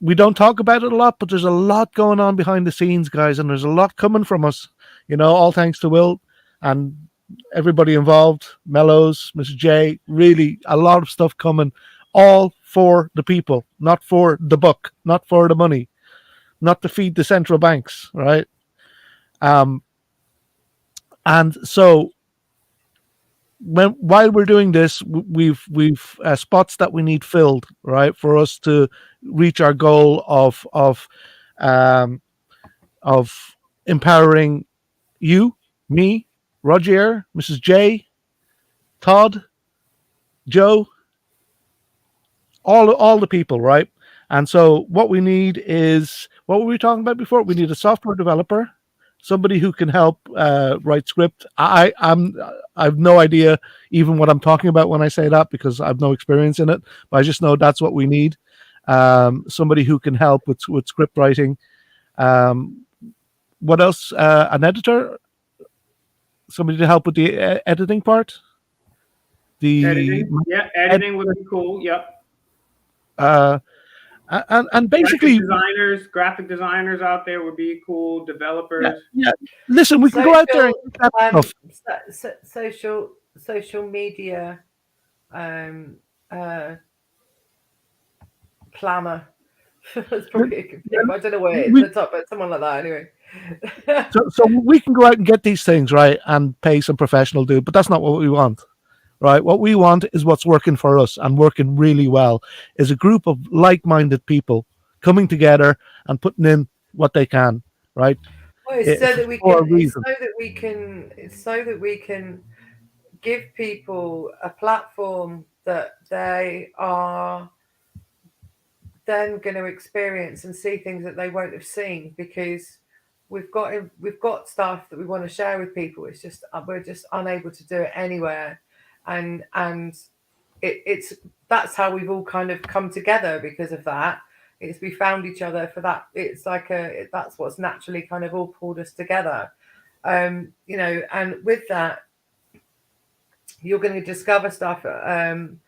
we don't talk about it a lot, but there's a lot going on behind the scenes, guys, and there's a lot coming from us. All thanks to Will and everybody involved, Mellows, Mr. J. Really, a lot of stuff coming, all for the people, not for the buck, not for the money, not to feed the central banks, right? And so while we're doing this, we've spots that we need filled, right, for us to reach our goal of empowering you, me, Roger, Mrs. J, Todd, Joe, all the people, right? And so what we need is, what were we talking about before? We need a software developer, somebody who can help write script. I have no idea even what I'm talking about when I say that, because I have no experience in it, but I just know that's what we need. Somebody who can help with script writing. What else? An editor, somebody to help with the editing part. Editing, yeah, editing would be cool. Yep. And basically, graphic designers out there would be cool. Developers. Yeah. Listen, we can go out there and do that stuff. Social media planner. That's probably a good thing. I don't know where it's up, but someone like that anyway. So we can go out and get these things, right, and pay some professional dude, but that's not what we want. Right, what we want is what's working for us and working really well, is a group of like-minded people coming together and putting in what they can. Right. Well, it's so that we can give people a platform that they are then going to experience and see things that they won't have seen, because we've got stuff that we want to share with people. It's just we're just unable to do it anywhere. And it's that's how we've all kind of come together because of that. It's we found each other for that. It's like that's what's naturally kind of all pulled us together. And with that, you're going to discover stuff, that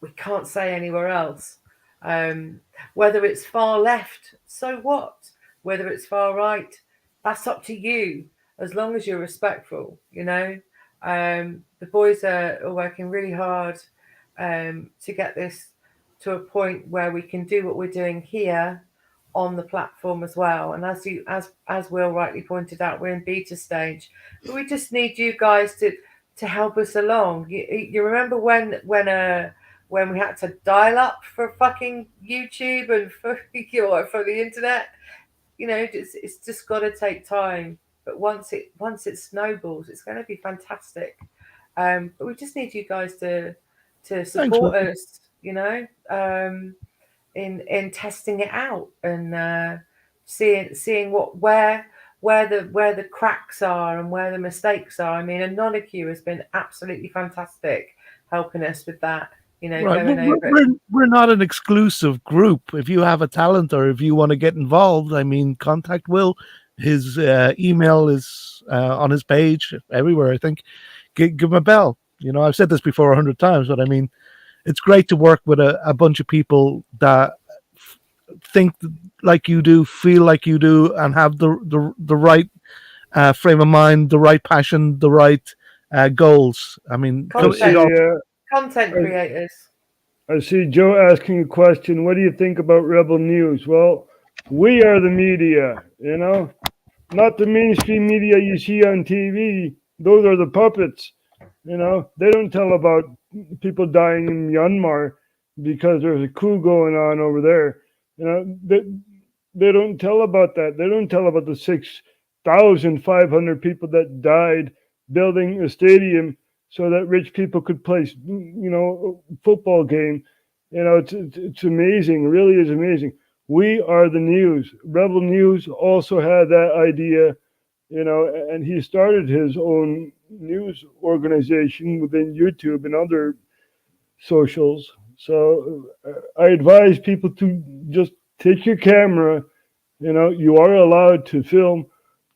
we can't say anywhere else. Whether it's far left, so what? Whether it's far right, that's up to you, as long as you're respectful, The boys are working really hard to get this to a point where we can do what we're doing here on the platform as well. And as Will rightly pointed out, we're in beta stage, but we just need you guys to help us along. You remember when we had to dial up for fucking YouTube and for the internet? It's just got to take time. But once it snowballs, it's going to be fantastic. But we just need you guys to support us, in testing it out and seeing where the cracks are and where the mistakes are. I mean, Anonacue has been absolutely fantastic helping us with that. Right. We're not an exclusive group. If you have a talent or if you want to get involved, I mean, contact Will. His email is on his page everywhere, I think. Give him a bell. I've said this before 100 times, but I mean, it's great to work with a bunch of people that think like you do, feel like you do, and have the right frame of mind, the right passion, the right goals. I mean, content creators. I see Joe asking a question. What do you think about Rebel News? Well, we are the media, not the mainstream media you see on TV. Those are the puppets. They don't tell about people dying in Myanmar because there's a coup going on over there. They don't tell about that. They don't tell about the 6,500 people that died building a stadium so that rich people could play, a football game. It's amazing. It really is amazing. We are the news. Rebel News also had that idea, and he started his own news organization within YouTube and other socials. So I advise people to just take your camera You know, you are allowed to film,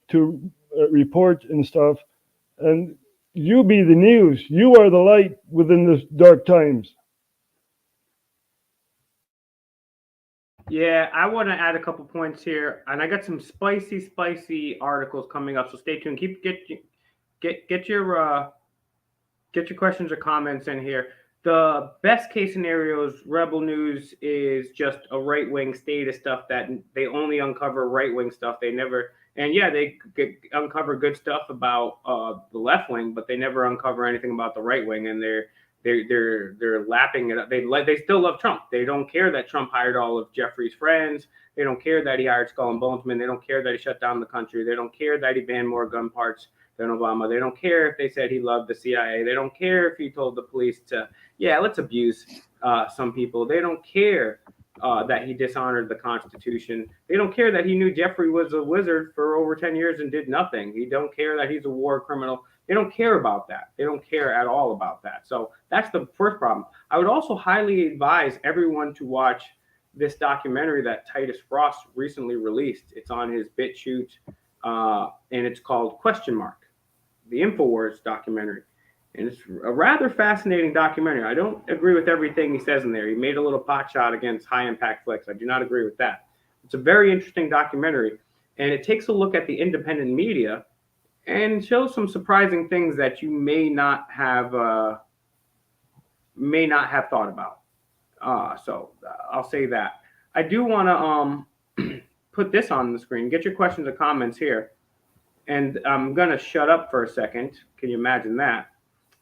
to report and stuff, and you be the news. You are the light within this dark times. Yeah, I want to add a couple points here, and I got some spicy articles coming up. So stay tuned. Get your questions or comments in here. The best case scenario is Rebel News is just a right wing status stuff that they only uncover right wing stuff. They never, and yeah, they uncover good stuff about the left wing, but they never uncover anything about the right wing, and they're lapping it up. They still love Trump. They don't care that Trump hired all of Jeffrey's friends. They don't care that he hired Skull and Bonesman. They don't care that he shut down the country. They don't care that he banned more gun parts than Obama. They don't care if they said he loved the CIA. They don't care if he told the police to, let's abuse some people. They don't care that he dishonored the Constitution. They don't care that he knew Jeffrey was a wizard for over 10 years and did nothing. He don't care that he's a war criminal. They don't care about that. They don't care at all about that. So that's the first problem. I would also highly advise everyone to watch this documentary that Titus Frost recently released. It's on his BitChute, and it's called ? The InfoWars documentary. And it's a rather fascinating documentary. I don't agree with everything he says in there. He made a little pot shot against high impact flicks. I do not agree with that. It's a very interesting documentary, and it takes a look at the independent media and shows some surprising things that you may not have thought about. So I'll say that. I do want to put this on the screen. Get your questions or comments here. And I'm going to shut up for a second. Can you imagine that?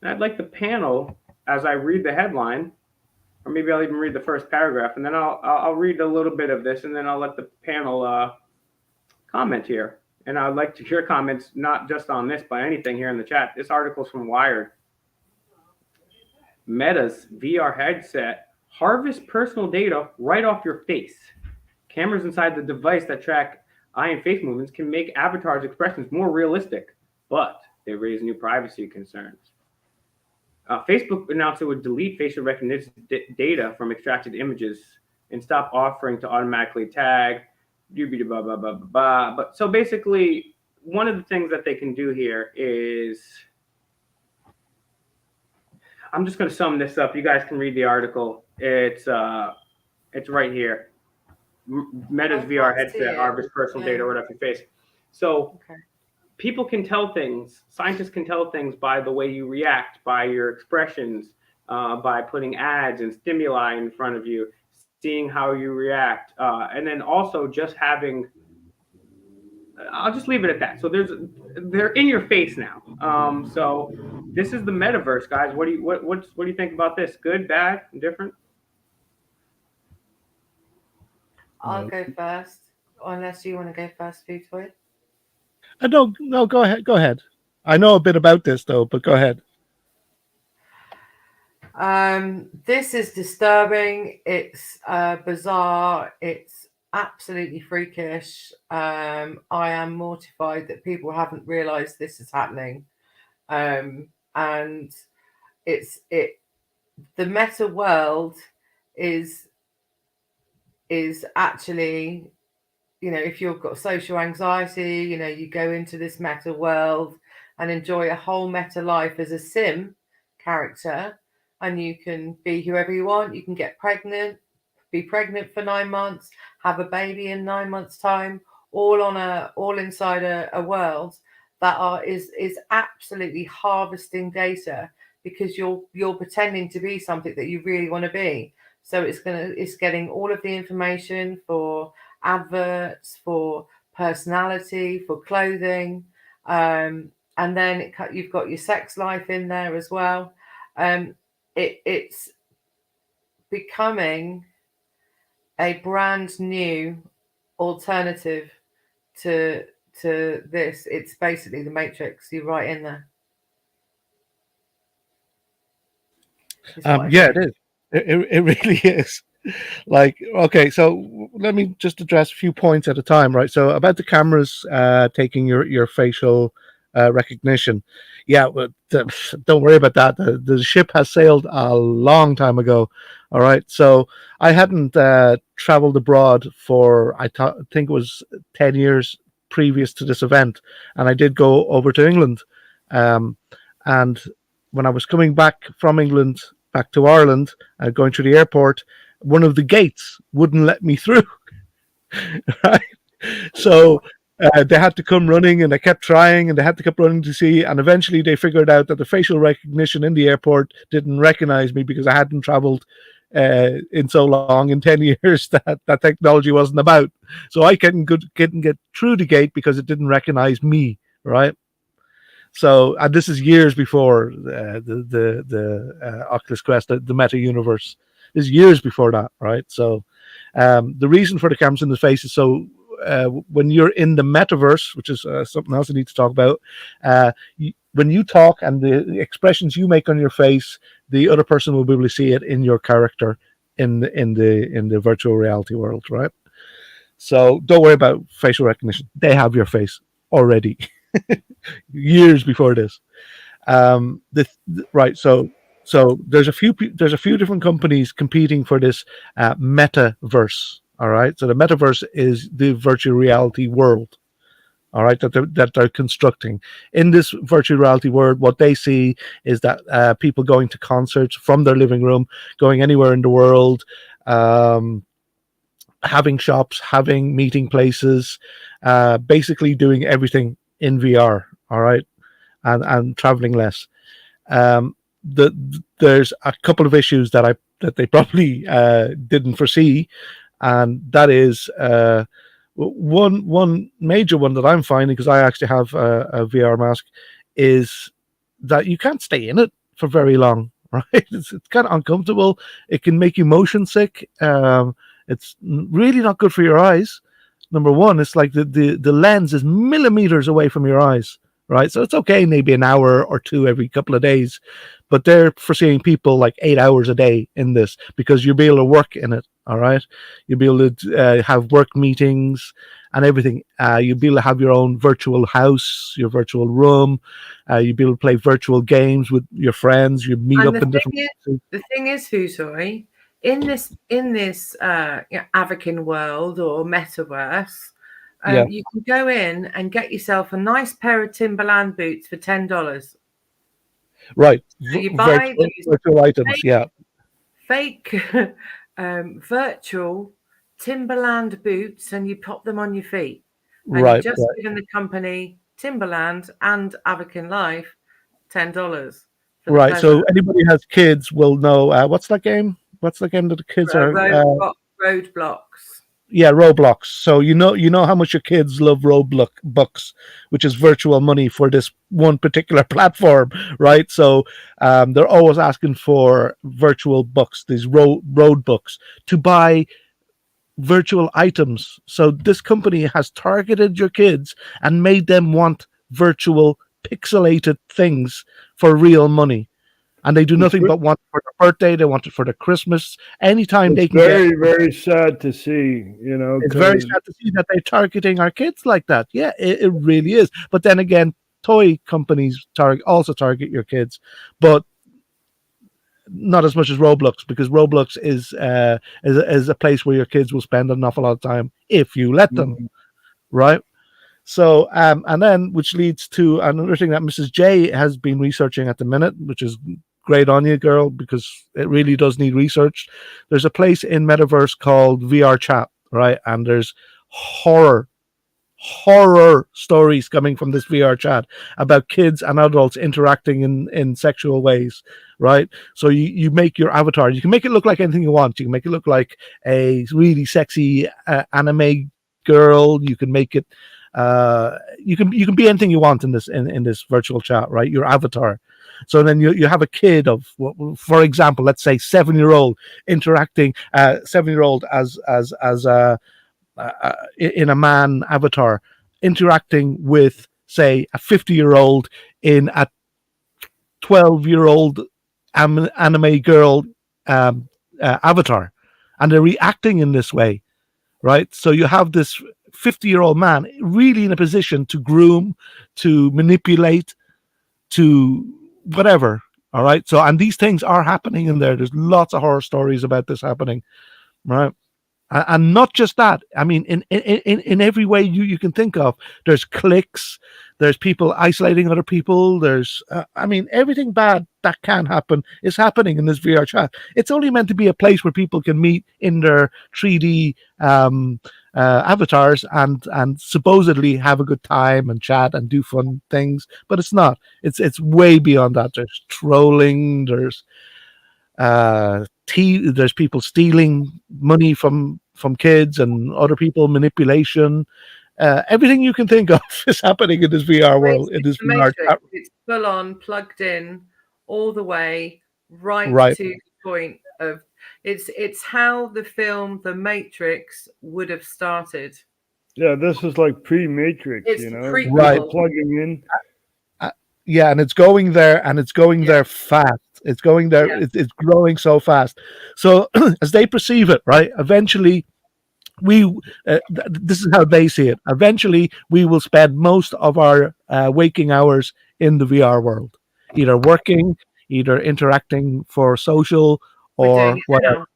And I'd like the panel, as I read the headline, or maybe I'll even read the first paragraph, and then I'll read a little bit of this, and then I'll let the panel comment here. And I'd like to hear comments, not just on this, but anything here in the chat. This article's from Wired. Meta's VR headset harvests personal data right off your face. Cameras inside the device that track eye and face movements can make avatars' expressions more realistic, but they raise new privacy concerns. Facebook announced it would delete facial recognition data from extracted images and stop offering to automatically tag. But so basically, one of the things that they can do here is, I'm just going to sum this up. You guys can read the article. It's right here. Meta's VR headset harvests personal data right off your face. So people can tell things. Scientists can tell things by the way you react, by your expressions, by putting ads and stimuli in front of you, seeing how you react, and then also just having. I'll just leave it at that. So they're in your face now. So this is the metaverse, guys. What do you think about this? Good, bad, indifferent? I'll go first, unless you want to go first, Foodtoy. No, go ahead. Go ahead. I know a bit about this, though, but go ahead. This is disturbing. It's bizarre. It's absolutely freakish. I am mortified that people haven't realized this is happening. And the meta world is actually, if you've got social anxiety, you go into this meta world and enjoy a whole meta life as a sim character, and you can be whoever you want. You can get pregnant, be pregnant for 9 months, have a baby in 9 months' time, all inside a world that is absolutely harvesting data, because you're pretending to be something that you really want to be. So it's getting all of the information for adverts, for personality, for clothing, and then you've got your sex life in there as well. It's becoming a brand new alternative to this. It's basically the Matrix. You're right in there. Yeah, it is. It really is. Like, okay, so let me just address a few points at a time, right? So about the cameras taking your facial recognition. Yeah, but don't worry about that. The ship has sailed a long time ago. All right, so I hadn't traveled abroad for think it was 10 years previous to this event, and I did go over to England. And when I was coming back from England back to Ireland, going through the airport, one of the gates wouldn't let me through. Right? So they had to come running, and they kept trying, and they had to keep running to see, and eventually they figured out that the facial recognition in the airport didn't recognize me because I hadn't traveled in so long, in 10 years, that technology wasn't about. So I couldn't get through the gate because it didn't recognize me, right? So, and this is years before the Oculus Quest, the meta universe. This is years before that, right? So the reason for the cameras in the face is so when you're in the metaverse, which is something else I need to talk about, when you talk and the expressions you make on your face, the other person will be able to see it in your character in the virtual reality world, right? So don't worry about facial recognition. They have your face already. Years before this. Right. So there's a few different companies competing for this metaverse. All right. So the metaverse is the virtual reality world. All right, that they're constructing. In this virtual reality world, what they see is that people going to concerts from their living room, going anywhere in the world, having shops, having meeting places, basically doing everything in VR. All right, and traveling less. There's a couple of issues that they probably didn't foresee, and that is one major one that I'm finding, because I actually have a VR mask, is that you can't stay in it for very long. Right, it's kind of uncomfortable. It can make you motion sick. It's really not good for your eyes. Number one, it's like the lens is millimeters away from your eyes, right? So it's okay, maybe an hour or two every couple of days, but they're foreseeing people like 8 hours a day in this, because you'll be able to work in it. All right, you'll be able to have work meetings and everything. You'll be able to have your own virtual house, your virtual room. You'll be able to play virtual games with your friends. You meet up in different. The thing is, Fusoi, in this Avakin world or metaverse, you can go in and get yourself a nice pair of Timberland boots for $10. Right, so you buy virtual items, fake virtual Timberland boots, and you pop them on your feet, and right, you've just given the company Timberland and Avakin Life $10. Right. So anybody who has kids will know what's that game? What's the game that the kids are? Roadblocks. Yeah, Roblox. So you know how much your kids love Roblox, which is virtual money for this one particular platform, right? So they're always asking for virtual bucks, these road books, to buy virtual items. So this company has targeted your kids and made them want virtual pixelated things for real money. And they do nothing but want it for their birthday. They want it for their Christmas. Anytime they can very sad to see, you know. It's very sad to see that they're targeting our kids like that. Yeah, it really is. But then again, toy companies also target your kids, but not as much as Roblox, because Roblox is a place where your kids will spend an awful lot of time if you let them, right? So, and then, which leads to another thing that Mrs. J has been researching at the minute, which is great on you, girl, because it really does need research. There's a place in Metaverse called VR Chat, right? And there's horror stories coming from this VR chat about kids and adults interacting in sexual ways, right? So you make your avatar, you can make it look like anything you want. You can make it look like a really sexy anime girl. You can make it you can be anything you want in this virtual chat, right? Your avatar. So then you have a kid of, for example, let's say 7-year-old interacting, 7-year-old as in a man avatar, interacting with, say, a 50-year-old in a 12-year-old anime girl avatar, and they're reacting in this way, right? So you have this 50-year-old man really in a position to groom, to manipulate, to whatever. All right. So, and these things are happening in there. There's lots of horror stories about this happening, right? And not just that. I mean, in every way you can think of. There's cliques. There's people isolating other people. There's, I mean, everything bad that can happen is happening in this VR chat. It's only meant to be a place where people can meet in their 3D avatars and supposedly have a good time and chat and do fun things. But it's not. It's way beyond that. There's trolling. There's there's people stealing money from kids and other people, manipulation. Everything you can think of is happening in this VR world. In this VR, it's full on, plugged in, all the way right to the point of it's how the film The Matrix would have started. Yeah, this is like pre-Matrix, it's you know, right plugging in. Yeah, and it's going there, and it's going there fast. It's going there. Yeah. It's growing so fast. So as they perceive it, right? Eventually, this is how they see it. Eventually, we will spend most of our waking hours in the VR world, either working, either interacting for social, or whatever.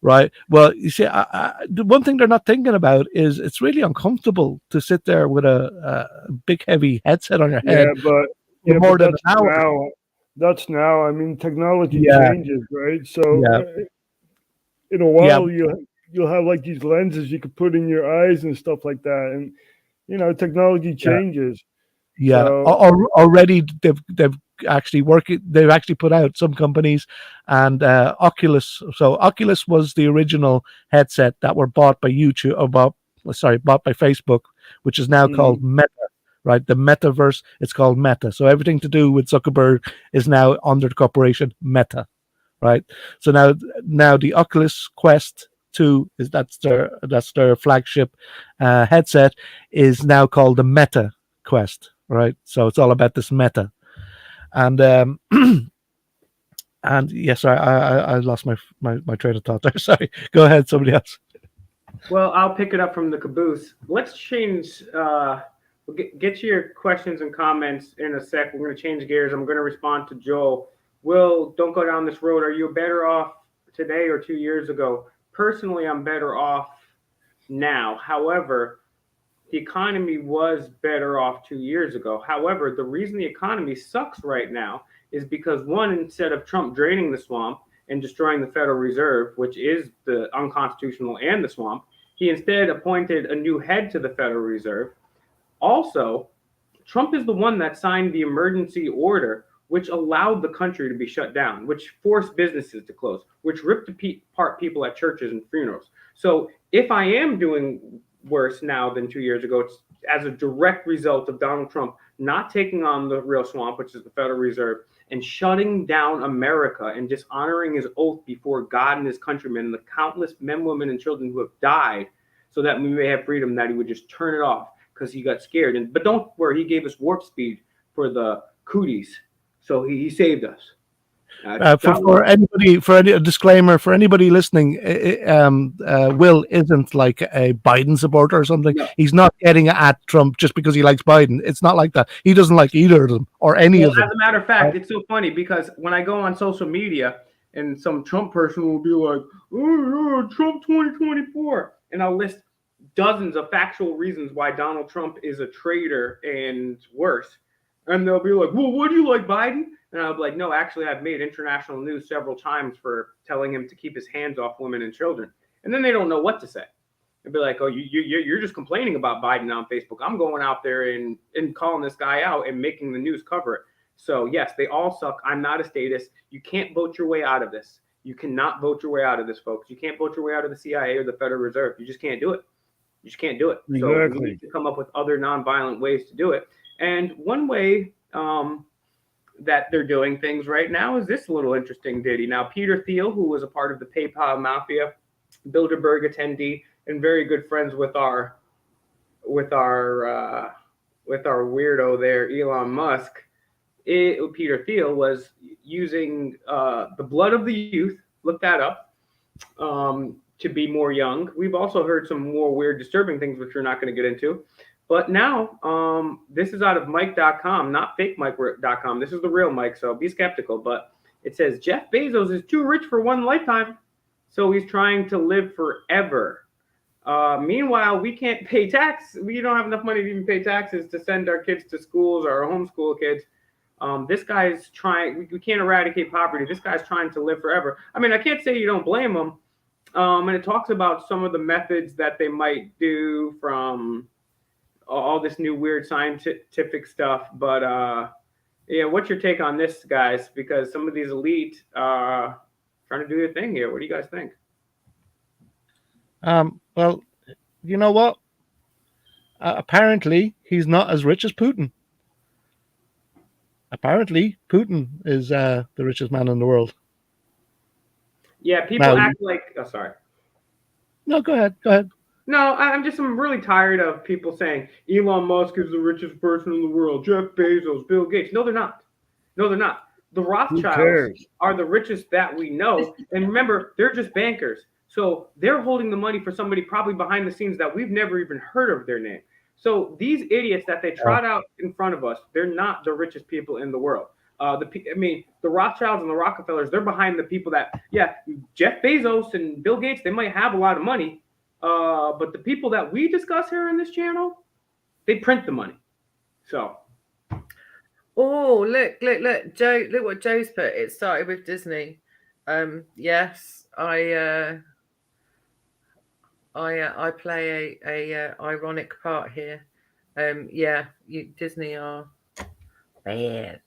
Right. Well, you see, the one thing they're not thinking about is it's really uncomfortable to sit there with a big, heavy headset on your head. But more than an hour. That's now. I mean, technology changes, right? So in a while, you'll have like these lenses you could put in your eyes and stuff like that, and you know, technology changes. Yeah. So, already they've actually they've actually put out, some companies, and Oculus. So Oculus was the original headset that were bought by bought by Facebook, which is now called Meta, right? The metaverse, it's called Meta. So everything to do with Zuckerberg is now under the corporation Meta, right? So now the Oculus Quest 2 that's their flagship headset, is now called the Meta Quest, right? So it's all about this meta. And and yes, I lost my train of thought there. Sorry, go ahead, somebody else. Well, I'll pick it up from the caboose. Let's change. We'll get to your questions and comments in a sec. We're going to change gears. I'm going to respond to Joel. Will, don't go down this road. Are you better off today or 2 years ago? Personally, I'm better off now. However, the economy was better off 2 years ago. However, the reason the economy sucks right now is because, one, instead of Trump draining the swamp and destroying the Federal Reserve, which is the unconstitutional and the swamp, he instead appointed a new head to the Federal Reserve. Also, Trump is the one that signed the emergency order, which allowed the country to be shut down, which forced businesses to close, which ripped apart people at churches and funerals. So if I am doing worse now than 2 years ago, it's as a direct result of Donald Trump not taking on the real swamp, which is the Federal Reserve, and shutting down America and dishonoring his oath before God and his countrymen and the countless men, women, and children who have died so that we may have freedom, that he would just turn it off because he got scared. But don't worry, he gave us warp speed for the cooties, so he saved us. For any disclaimer for anybody listening, Will isn't like a Biden supporter or something. No. He's not getting at Trump just because he likes Biden. It's not like that. He doesn't like either of them or any of them. As a matter of fact, it's so funny because when I go on social media and some Trump person will be like, "Oh, Trump 2024," and I'll list dozens of factual reasons why Donald Trump is a traitor and worse, and they'll be like, "Well, what do you like, Biden?" And I'll be like, no, actually, I've made international news several times for telling him to keep his hands off women and children. And then they don't know what to say. They'll be like, oh, you're just complaining about Biden on Facebook. I'm going out there and calling this guy out and making the news cover it. So, yes, they all suck. I'm not a statist. You can't vote your way out of this. You cannot vote your way out of this, folks. You can't vote your way out of the CIA or the Federal Reserve. You just can't do it. You just can't do it. Exactly. So we need to come up with other nonviolent ways to do it. And one way that they're doing things right now is this little interesting ditty. Now, Peter Thiel, who was a part of the PayPal mafia, Bilderberg attendee, and very good friends with our weirdo there, Elon Musk, Peter Thiel was using the blood of the youth, look that up, to be more young. We've also heard some more weird, disturbing things, which we're not going to get into. But now, this is out of Mike.com, not FakeMicRealNews.com. This is the real Mike, so be skeptical. But it says Jeff Bezos is too rich for one lifetime, so he's trying to live forever. Meanwhile, we can't pay tax. We don't have enough money to even pay taxes to send our kids to schools or homeschool kids. This guy's trying. We can't eradicate poverty. This guy's trying to live forever. I mean, I can't say you don't blame him. And it talks about some of the methods that they might do from all this new weird scientific stuff. But yeah, what's your take on this, guys? Because some of these elite trying to do their thing here. What do you guys think? Well, you know what? Apparently, he's not as rich as Putin. Apparently, Putin is the richest man in the world. Yeah, people act like. Oh, sorry. No, go ahead. Go ahead. No, I'm really tired of people saying Elon Musk is the richest person in the world, Jeff Bezos, Bill Gates. No, they're not. No, they're not. The Rothschilds are the richest that we know. And remember, they're just bankers. So they're holding the money for somebody probably behind the scenes that we've never even heard of their name. So these idiots that they trot out in front of us, they're not the richest people in the world. The Rothschilds and the Rockefellers, they're behind the people that, yeah, Jeff Bezos and Bill Gates, they might have a lot of money. But the people that we discuss here on this channel, they print the money. So. Oh, look, Joe, look what Joe's put. It started with Disney. Yes, I play a ironic part here. Yeah, Disney are bad.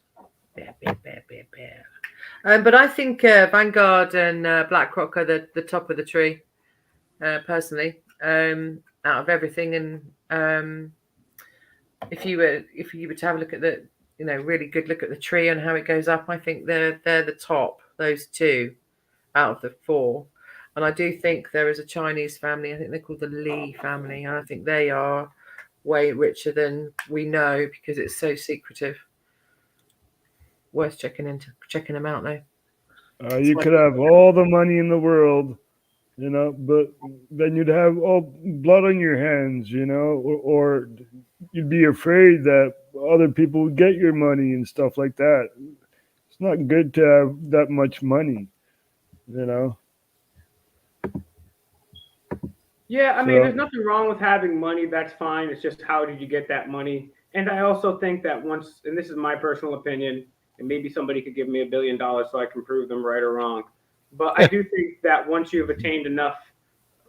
But I think Vanguard and BlackRock are the top of the tree, personally, out of everything. And if you were to have a look at the, really good look at the tree and how it goes up, I think they're the top, those two out of the four. And I do think there is a Chinese family. I think they're called the Li family. And I think they are way richer than we know because it's so secretive. Worth checking them out, though. You could have all the money in the world, but then you'd have all blood on your hands, or you'd be afraid that other people would get your money and stuff like that. It's not good to have that much money, Yeah, I mean, there's nothing wrong with having money. That's fine. It's just how did you get that money? And I also think that once, and this is my personal opinion, and maybe somebody could give me $1 billion so I can prove them right or wrong. But I do think that once you've attained enough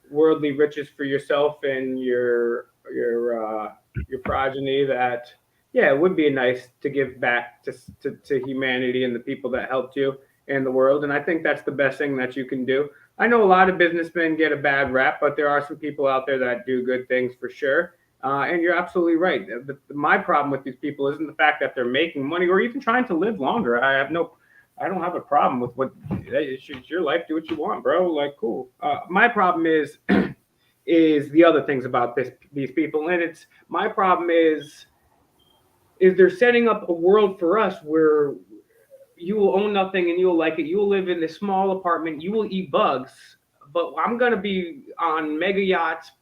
worldly riches for yourself and your progeny, that it would be nice to give back to humanity and the people that helped you and the world. And I think that's the best thing that you can do. I know a lot of businessmen get a bad rap, but there are some people out there that do good things for sure. And you're absolutely right. My problem with these people isn't the fact that they're making money or even trying to live longer. I don't have a problem with what it's your life. Do what you want, bro. Like, cool. My problem is the other things about these people, and my problem is they're setting up a world for us where you will own nothing and you will like it. You will live in this small apartment. You will eat bugs, but I'm gonna be on mega yachts.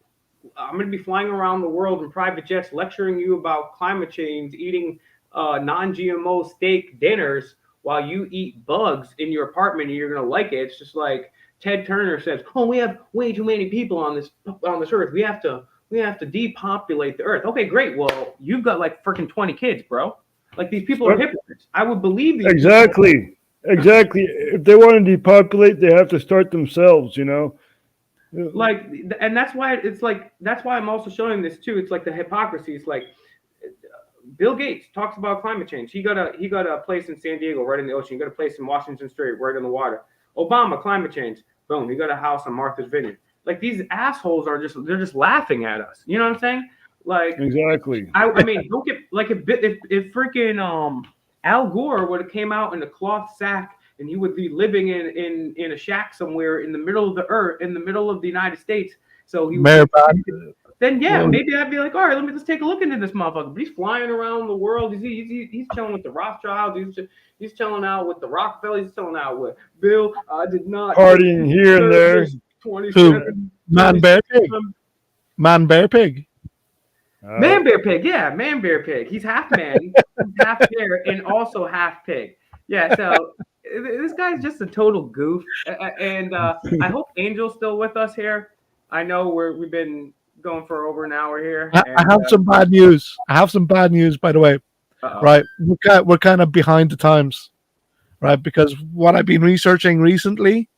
I'm going to be flying around the world in private jets, lecturing you about climate change, eating non-GMO steak dinners while you eat bugs in your apartment, and you're going to like it. It's just like Ted Turner says, "Oh, we have way too many people on this earth. We have to depopulate the earth." Okay, great. Well, you've got like freaking 20 kids, bro. Like, these people are hypocrites. I would believe these. Exactly. If they want to depopulate, they have to start themselves. Like, and that's why I'm also showing this too. It's like the hypocrisy. It's like Bill Gates talks about climate change. He got a place in San Diego right in the ocean. He got a place in Washington State right in the water. Obama, climate change. Boom. He got a house on Martha's Vineyard. Like, these assholes they're just laughing at us. You know what I'm saying? Like, exactly. I mean, don't get like if freaking Al Gore would have came out in a cloth sack and he would be living in a shack somewhere in the middle of the earth, in the middle of the United States. So he would, then maybe I'd be like, all right, let's take a look into this motherfucker. But he's flying around the world. He's chilling with the Rothschilds. He's chilling out with the Rockefellers. He's chilling out with Bill. I did not partying here and there. 27. Man, bear, pig. Man, bear, pig. Man bear pig, yeah, man bear pig. He's half man, he's half bear, and also half pig. Yeah, so this guy's just a total goof. And I hope Angel's still with us here. I know we've been going for over an hour here. I And, have some bad news. I have some bad news, by the way. uh-oh. Right, we're kind of behind the times, right? Because what I've been researching recently,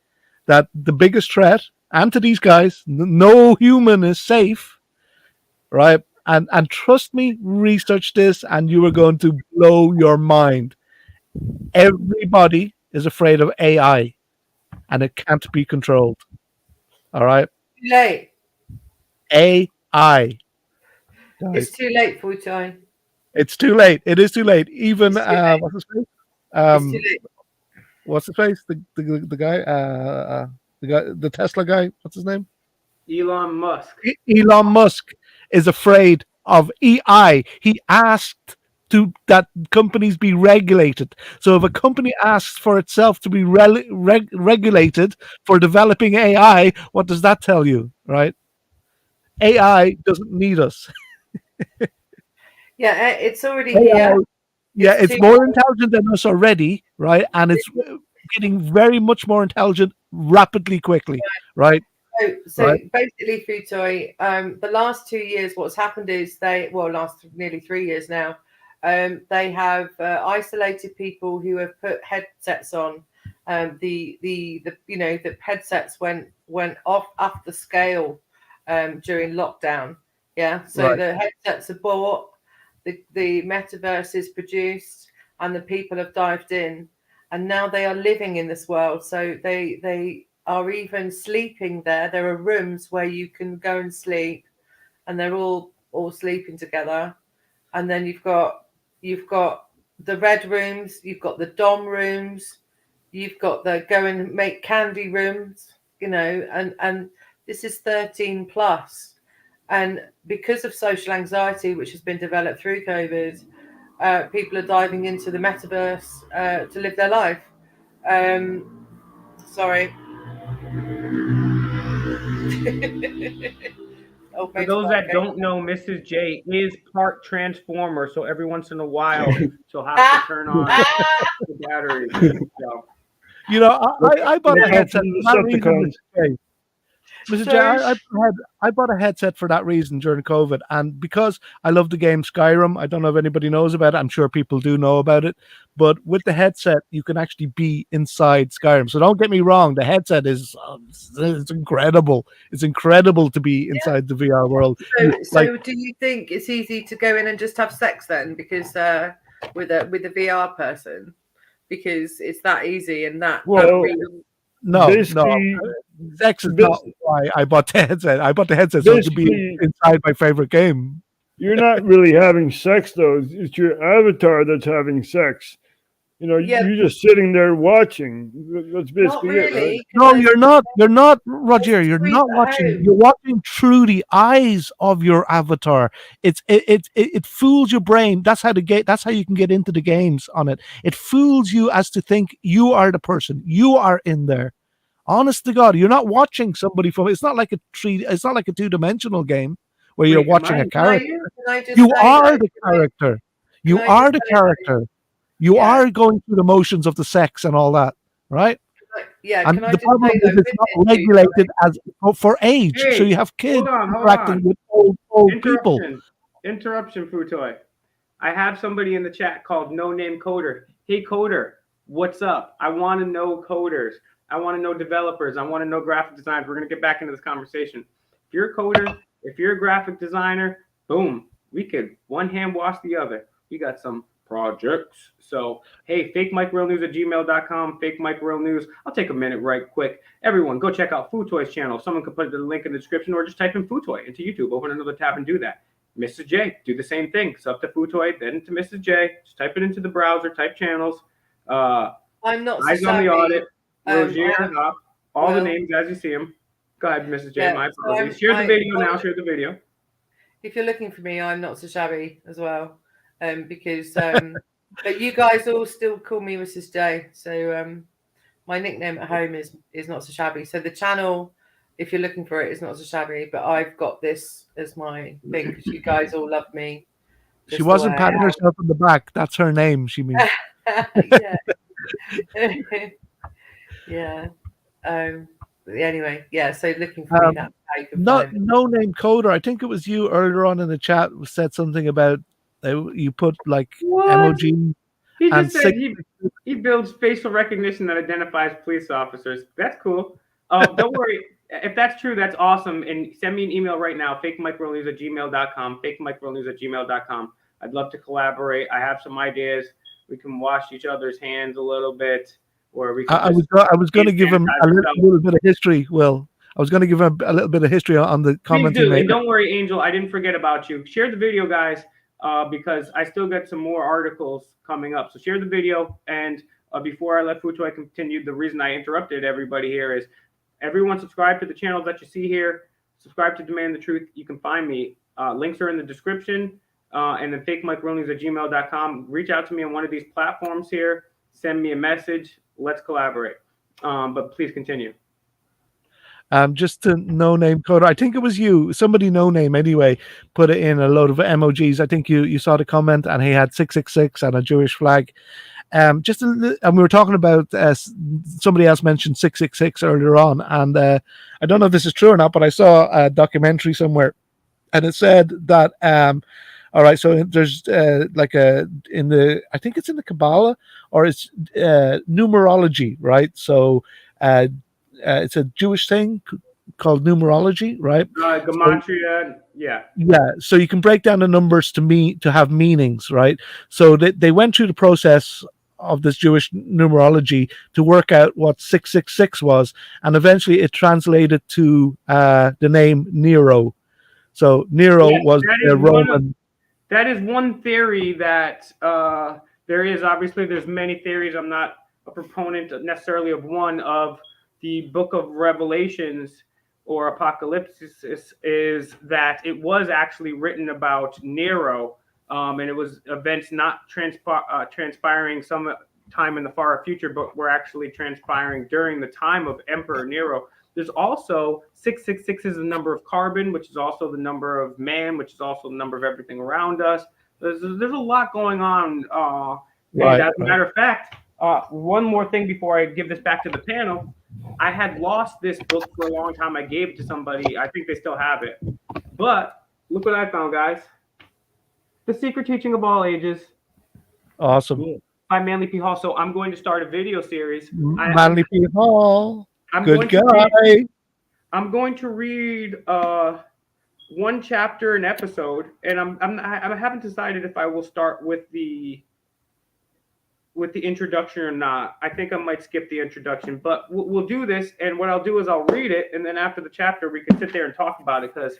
that the biggest threat, and to these guys, no human is safe, right? And trust me, research this, and you are going to blow your mind. Everybody is afraid of AI, and it can't be controlled. All right, Too late. AI. Guys, It's too late, Futai. it's too late. It is too late. Even It's too late. what's his face? It's too late. What's his face? The guy, the Tesla guy. What's his name? Elon Musk. Elon Musk is afraid of AI. He asked that companies be regulated. So if a company asks for itself to be regulated for developing AI, what does that tell you, right? AI doesn't need us. Yeah, it's already AI, here. yeah, it's too more late. intelligent than us already, right? And it's getting very much more intelligent rapidly, quickly, right? So Right. basically, Futoi, the last 2 years, what's happened is last nearly 3 years now, they have isolated people who have put headsets on. The headsets went off the scale during lockdown. Yeah, so Right. the headsets are bought, the metaverse is produced, and the people have dived in, and now they are living in this world. So they are even sleeping there. There are rooms where you can go and sleep, and they're all sleeping together. And then you've got the red rooms, you've got the dom rooms, you've got the go and make candy rooms, and this is 13 plus. And because of social anxiety, which has been developed through COVID, people are diving into the metaverse to live their life. Sorry. For those that don't know, Mrs. J is part transformer, so every once in a while she'll have to turn on the batteries. So. You know, I bought a Look out headset for the for that reason. Decepticons. Mr. J, I bought a headset for that reason during COVID, and because I love the game Skyrim. I don't know if anybody knows about it. I'm sure people do know about it, but with the headset, you can actually be inside Skyrim. So don't get me wrong, the headset is it's incredible. It's incredible to be inside the VR world. So do you think it's easy to go in and just have sex then, because with a VR person, because it's that easy and that real? No. Basically, Sex is not why I bought the headset. I bought the headset so it could be inside my favorite game. You're not really having sex, though. It's your avatar that's having sex. You're just sitting there watching. That's basically it, right? No, you're not. You're not, Roger. You're not watching. You're watching through the eyes of your avatar. It fools your brain. That's how That's how you can get into the games on it. It fools you as to think you are the person. You are in there. Honest to God, you're not watching somebody from. It's not like a two-dimensional game where you're watching a character. You are the character. You are the character. You are going through the motions of the sex and all that, right? Yeah. And the problem is it's not regulated as for age. So you have kids interacting with old people. Interruption, Futoi. I have somebody in the chat called No Name Coder. Hey, Coder, what's up? I want to know coders. I want to know developers. I want to know graphic designers. We're going to get back into this conversation. If you're a coder, if you're a graphic designer, boom, we could one hand wash the other. We got some projects. So, hey, FakeMicRealNews@gmail.com, FakeMicRealNews. I'll take a minute right quick. Everyone, go check out Futoy's channel. Someone can put the link in the description, or just type in Futoy into YouTube. Open another tab and do that. Mrs. J, do the same thing. Sub to Futoy, then to Mrs. J. Just type it into the browser, type channels. I'm not Eyes on the Audit. Roger, all the well, names as you see them. Go ahead, Mrs. J. Yeah, My apologies. Share the video now. Share the video. If you're looking for me, I'm not so shabby as well, because but you guys all still call me Mrs. J. So my nickname at home is not so shabby. So the channel if you're looking for it, it's not so shabby. But I've got this as my thing because you guys all love me. She wasn't patting herself on the back. That's her name, she means. Yeah. Yeah. Anyway, yeah. So looking for me, that's how you can find it. No name coder. I think it was you earlier on in the chat who said something about you put like emoji. He and just said he builds facial recognition that identifies police officers. That's cool. Don't worry. If that's true, that's awesome. And send me an email right now, fakemicronews@gmail.com, fakemicronews@gmail.com. I'd love to collaborate. I have some ideas. We can wash each other's hands a little bit. Or we can I was going to give him a little bit of history, Will. I was going to give him a little bit of history on the comment he made. And don't worry, Angel, I didn't forget about you. Share the video, guys, because I still got some more articles coming up. So share the video. And before I let Fucho continue, the reason I interrupted everybody here is everyone subscribe to the channels that you see here. Subscribe to Demand the Truth. You can find me. Links are in the description. And then fakemicronews@gmail.com. Reach out to me on one of these platforms here. Send me a message. Let's collaborate. But please continue. Just to no name coder. I think it was you. Somebody no name anyway put it in a load of emojis. I think you saw the comment, and he had 666 and a Jewish flag. And we were talking about somebody else mentioned 666 earlier on, and I don't know if this is true or not, but I saw a documentary somewhere, and it said that all right, so there's I think it's in the Kabbalah or it's numerology, right? So it's a Jewish thing called numerology, right? Gematria, yeah. Yeah, so you can break down the numbers to have meanings, right? So they went through the process of this Jewish numerology to work out what 666 was, and eventually it translated to the name Nero. So Nero was a Roman. That is one theory that there is. Obviously, there's many theories. I'm not a proponent necessarily of one of the Book of Revelations or Apocalypse is that it was actually written about Nero, and it was events not transpiring some time in the far future, but were actually transpiring during the time of Emperor Nero. There's also 666 is the number of carbon, which is also the number of man, which is also the number of everything around us. There's a lot going on. And as a matter of fact, one more thing before I give this back to the panel. I had lost this book for a long time. I gave it to somebody. I think they still have it. But look what I found, guys. The Secret Teaching of All Ages. Awesome. By Manly P. Hall. So I'm going to start a video series. Manly P. Hall. Good guy. I'm going to read one chapter an episode, and I haven't decided if I will start with the introduction or not. I think I might skip the introduction, but we'll do this. And what I'll do is I'll read it, and then after the chapter, we can sit there and talk about it. Because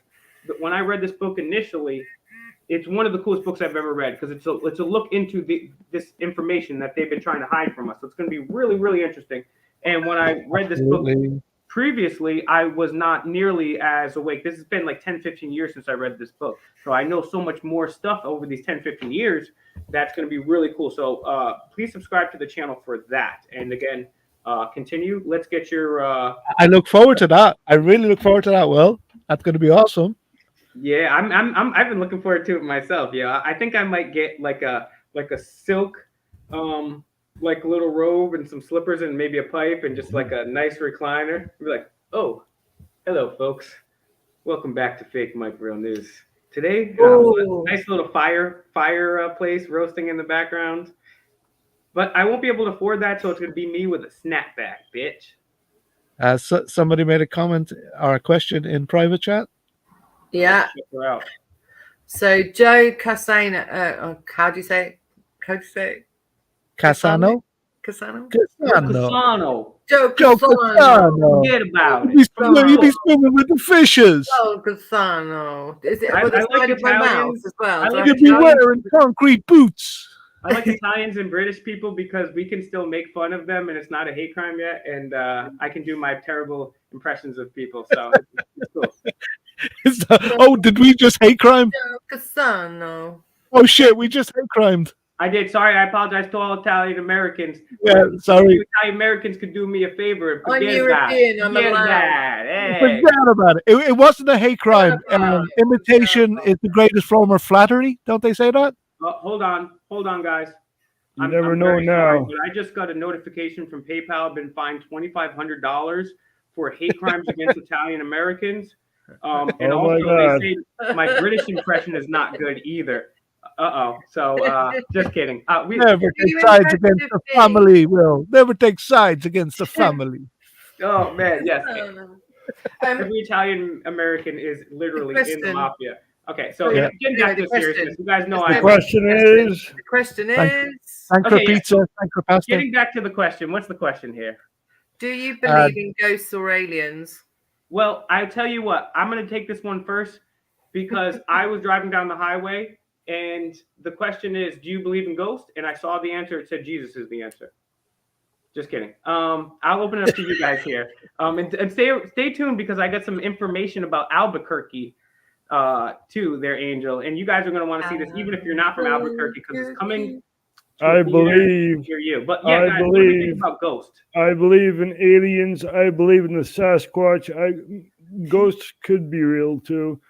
when I read this book initially, it's one of the coolest books I've ever read because it's a look into this information that they've been trying to hide from us. So it's going to be really, really interesting. And when I read this book previously, I was not nearly as awake. This has been like 10, 15 years since I read this book. So I know so much more stuff over these 10, 15 years. That's going to be really cool. So please subscribe to the channel for that. And again, continue. Let's get your... I look forward to that. I really look forward to that, Will. That's going to be awesome. Yeah, I've been looking forward to it myself. Yeah, I think I might get like a silk... like little robe and some slippers and maybe a pipe and just like a nice recliner. Be like, oh, hello, folks. Welcome back to Fake Mike Real News. Today, nice little fire place roasting in the background. But I won't be able to afford that, so it's going to be me with a snapback, bitch. So somebody made a comment or a question in private chat. Yeah. So Joe Casano, how do you say it? Casano? Joe Casano. Forget about it. You be swimming with the fishes. Joe Casano. Is it I like Italians as well? I like You be wearing concrete boots. I like Italians and British people because we can still make fun of them and it's not a hate crime yet. And I can do my terrible impressions of people. So it's cool. Oh, did we just hate crime? Joe Casano. Oh, shit. We just hate crimed. I did. Sorry, I apologize to all Italian Americans. Yeah, If sorry. you Italian Americans could do me a favor and I'm forget European, that. I'm Forget allowed. that. Hey. Forget about it. It wasn't a hate crime. Imitation is the greatest form of flattery. Don't they say that? Hold on, guys. You I'm never know very sorry, now. but I just got a notification from PayPal. I've been fined $2,500 for hate crimes against Italian Americans. And Oh also, my God. they say my British impression is not good either. So, just kidding. We Never you take sides impressed against with the me? family, Will. Never take sides against the family. Oh man, yes. Um, Every Italian American is literally in the question. mafia. Okay, so Yeah. getting back Anyway, to the seriousness, you guys know The I question is, The question Thank- is, Thanks for Okay, yeah, pizza. Thanks for pasta. getting back to the question. What's the question here? do you believe in ghosts or aliens? Well, I tell you what, I'm going to take this one first because I was driving down the highway and the question is, do you believe in ghosts? And I saw the answer. It said Jesus is the answer. Just kidding. I'll open it up to you guys here. And stay tuned because I got some information about Albuquerque too, their angel. And you guys are going to want to see this, even if you're not from Albuquerque, because it's coming. I believe, Hear you. But yeah, I guys, what do you think believe, about ghosts? I believe in aliens. I believe in the Sasquatch. Ghosts could be real too.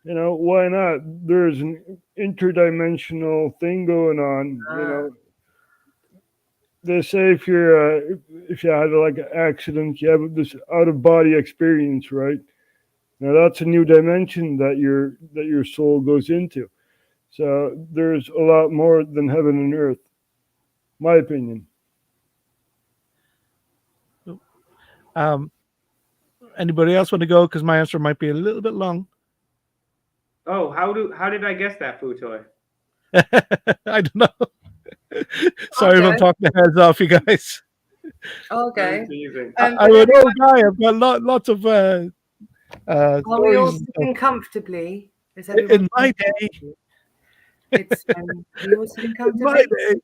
You know, why not? There's an interdimensional thing going on. You know, they say if you had like an accident, you have this out of body experience, right? Now that's a new dimension that your soul goes into. So there's a lot more than heaven and earth. My opinion. Anybody else want to go? Because my answer might be a little bit long. Oh, how did I guess that, Futoy? I don't know. Sorry if I'm talking the heads off you guys. Okay. I'm an old guy. I've got lots of are we all stories. sitting comfortably? Is In everyone my day, It's we all sitting in comfortably? my day.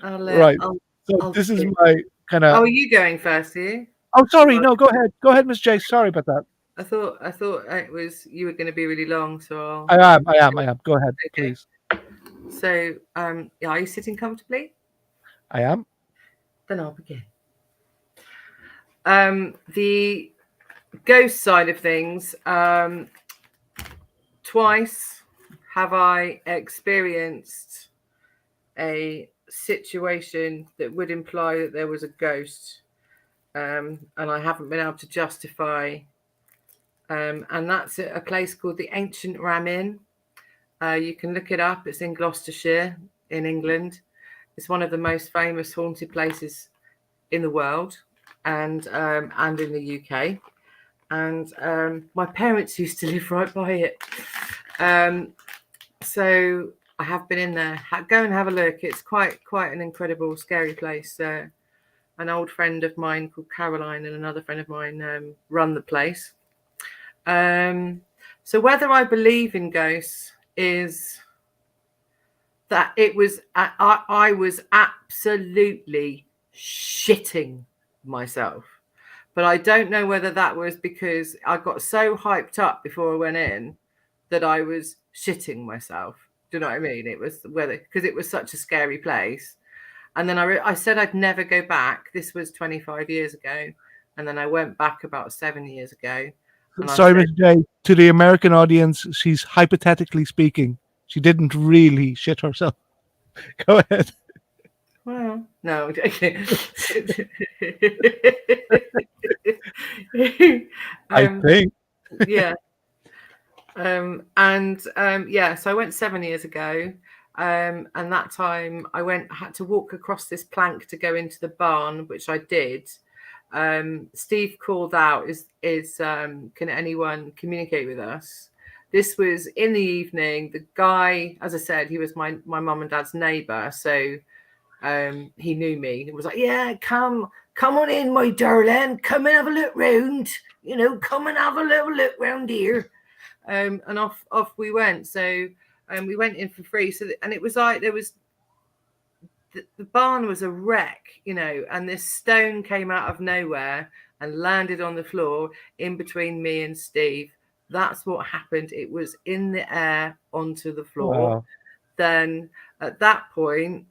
Right. So this is my kind of. Oh, are you going first, are you? Oh, sorry. No, go ahead. Go ahead, Miss J. Sorry about that. I thought it was you were going to be really long, so I am. Go ahead, Okay. please. So, yeah, are you sitting comfortably? I am. Then I'll begin. The ghost side of things. Twice have I experienced a situation that would imply that there was a ghost, and I haven't been able to justify. And that's at a place called the Ancient Ram Inn. You can look it up. It's in Gloucestershire, in England. It's one of the most famous haunted places in the world, and in the UK. And my parents used to live right by it. So I have been in there. Go and have a look. It's quite an incredible, scary place. An old friend of mine called Caroline and another friend of mine run the place. So whether I believe in ghosts is that it was I was absolutely shitting myself, but I don't know whether that was because I got so hyped up before I went in that I was shitting myself. Do you know what I mean? It was because it was such a scary place. And then I said I'd never go back. This was 25 years ago. And then I went back about 7 years ago. Sorry, Miss J. To the American audience, she's hypothetically speaking. She didn't really shit herself. Go ahead. Well, no. Okay. I think. Yeah. Yeah, so I went 7 years ago. And that time I had to walk across this plank to go into the barn, which I did. Steve called out, can anyone communicate with us? This was in the evening. The guy, as I said, he was my mum and dad's neighbour, so he knew me. He was like, yeah, come on in, my darling, come and have a look round, come and have a little look round here. And off we went. So we went in for free. So and it was like there was the barn was a wreck, and this stone came out of nowhere and landed on the floor in between me and Steve. That's what happened. It was in the air onto the floor. Wow. Then At that point,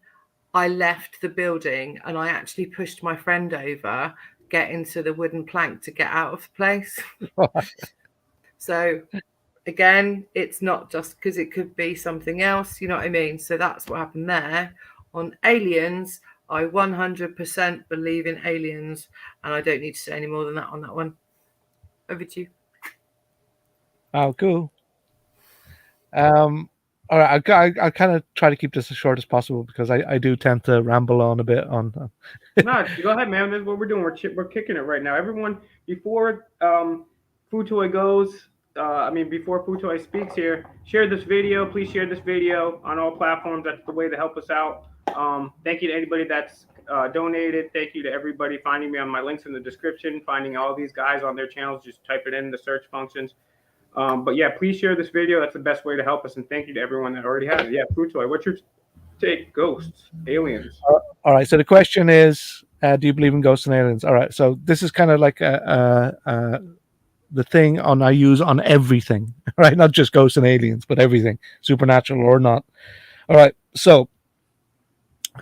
I left the building and I actually pushed my friend over, get into the wooden plank to get out of the place. So again, it's not just because it could be something else, you know what I mean? So that's what happened there. On aliens, I 100% believe in aliens, and I don't need to say any more than that on that one. Over to you. Oh, cool. All right, I kind of try to keep this as short as possible because I do tend to ramble on a bit on. No, go ahead, man. That's what we're doing. We're kicking it right now. Everyone, before Futoy goes, before Futoy speaks here, share this video. Please share this video on all platforms. That's the way to help us out. Thank you to anybody that's donated. Thank you to everybody finding me on my links in the description, finding all these guys on their channels. Just type it in the search functions. But yeah, please share this video. That's the best way to help us. And thank you to everyone that already has it. Yeah, Futoy, what's your take? Ghosts, aliens. All right. So the question is, do you believe in ghosts and aliens? All right. So this is kind of like the thing I use on everything, right? Not just ghosts and aliens, but everything, supernatural or not. All right. So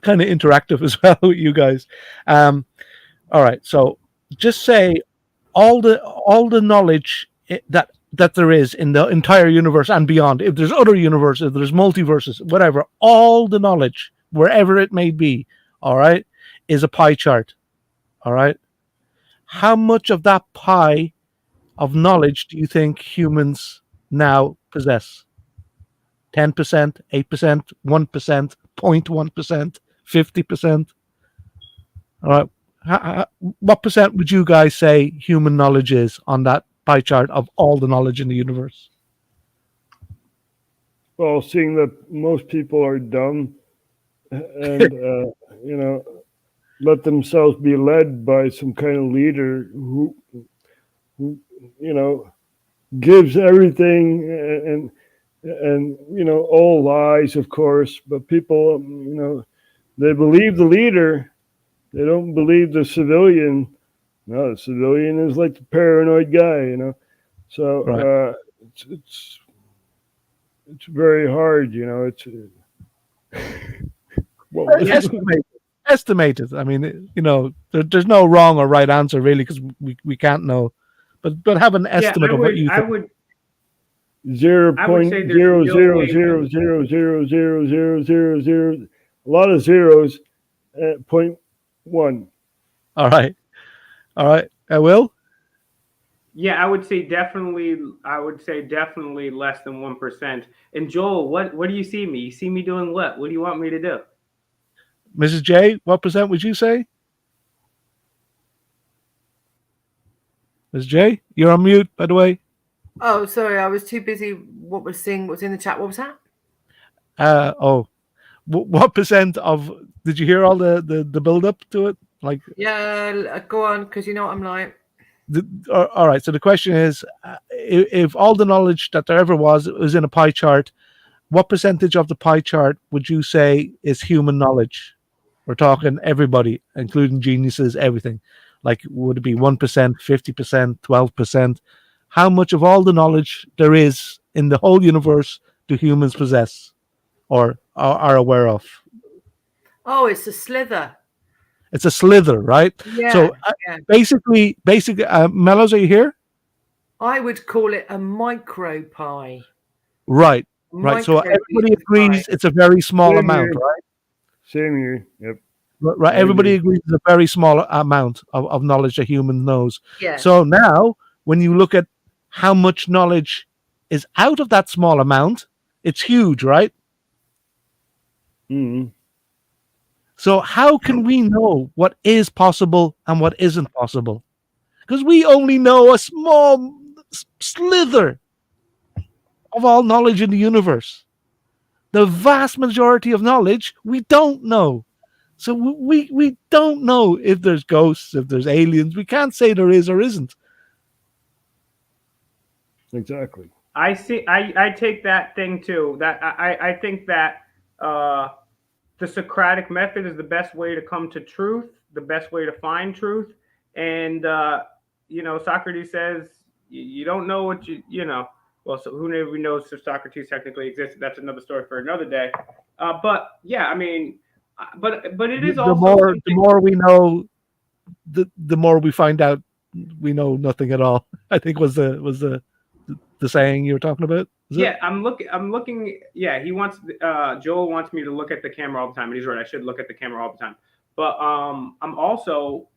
kind of interactive as well with you guys. All right. So just say all the knowledge that there is in the entire universe and beyond. If there's other universes, if there's multiverses, whatever, all the knowledge, wherever it may be, all right, is a pie chart. All right. How much of that pie of knowledge do you think humans now possess? 10%, 8%, 1%, 0.1%, 50%? All right. What percent would you guys say human knowledge is on that pie chart of all the knowledge in the universe? Well, seeing that most people are dumb and let themselves be led by some kind of leader who gives everything and all lies, of course, but people they believe the leader, they don't believe the civilian. No, the civilian is like the paranoid guy, so right. It's very hard, it's estimated. I mean, there's no wrong or right answer really, because we can't know, but have an estimate of what you think. I would 0.000000000, a lot of zeros at 0.1. All right. I will. Yeah, I would say definitely less than 1%. And Joel, what do you see me? You see me doing what? What do you want me to do? Mrs. J, what percent would you say? Mrs. J, you're on mute, by the way. Oh, sorry, I was too busy. What's in the chat? What was that? What percent of? Did you hear all the build up to it? Like, yeah, go on, because you know what I'm like. All right. So the question is, if all the knowledge that there ever was in a pie chart, what percentage of the pie chart would you say is human knowledge? We're talking everybody, including geniuses, everything. Like, would it be 1%, 50%, 12%? How much of all the knowledge there is in the whole universe do humans possess or are aware of? Oh, it's a slither. It's a slither, right? Yeah. So basically, Mellows, are you here? I would call it a micro pie. Right. So everybody agrees it's a very small amount, right? Same here. Yep. Right. Everybody agrees it's a very small amount of knowledge that human knows. Yeah. So now, when you look at how much knowledge is out of that small amount, it's huge, right? Mm-hmm. So how can we know what is possible and what isn't possible? Because we only know a small slither of all knowledge in the universe. The vast majority of knowledge we don't know. So we don't know if there's ghosts, if there's aliens. We can't say there is or isn't. Exactly. I take that thing too. That I think that the Socratic method is the best way to come to truth, the best way to find truth. And Socrates says you don't know what you know. Well, so who knows if Socrates technically existed? That's another story for another day. But yeah, I mean, but it is The also more the something. more we know, the more we find out we know nothing at all. I think was the saying you were talking about. Is it? Yeah, I'm looking. Yeah, he wants. Joel wants me to look at the camera all the time, and he's right. I should look at the camera all the time. But I'm also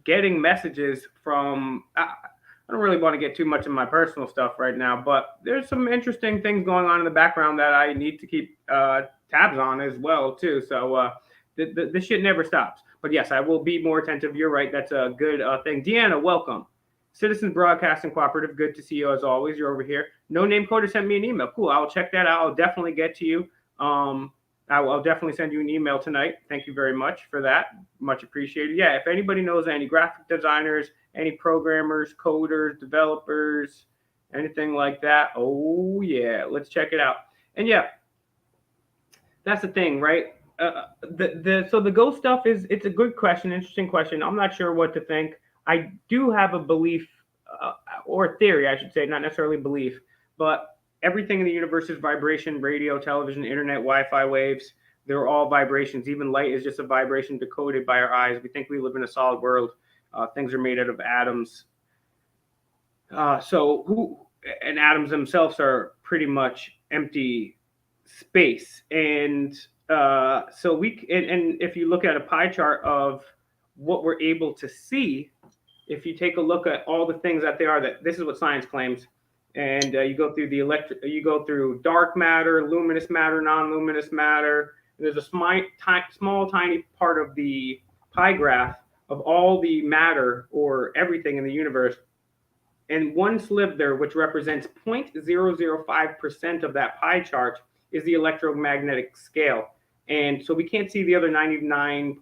getting messages from. I don't really want to get too much of my personal stuff right now, but there's some interesting things going on in the background that I need to keep tabs on as well too. So this shit never stops. But yes, I will be more attentive. You're right. That's a good thing. Deanna, welcome. Citizens Broadcasting Cooperative, good to see you as always. You're over here. No Name Coder sent me an email. Cool. I'll check that out. I'll definitely get to you. I'll definitely send you an email tonight. Thank you very much for that. Much appreciated. Yeah, if anybody knows any graphic designers, any programmers, coders, developers, anything like that, oh yeah, let's check it out. And yeah, that's the thing, right? So the ghost stuff it's a good question, interesting question. I'm not sure what to think. I do have a belief or theory, I should say, not necessarily belief, but everything in the universe is vibration, radio, television, internet, Wi-Fi waves. They're all vibrations. Even light is just a vibration decoded by our eyes. We think we live in a solid world. Things are made out of atoms. And atoms themselves are pretty much empty space. And so and if you look at a pie chart of what we're able to see, if you take a look at all the things that they are, that this is what science claims, and you go through you go through dark matter, luminous matter, non-luminous matter. There's a small, tiny part of the pie graph of all the matter or everything in the universe, and one sliver, which represents 0.005% of that pie chart, is the electromagnetic scale. And so we can't see the other 99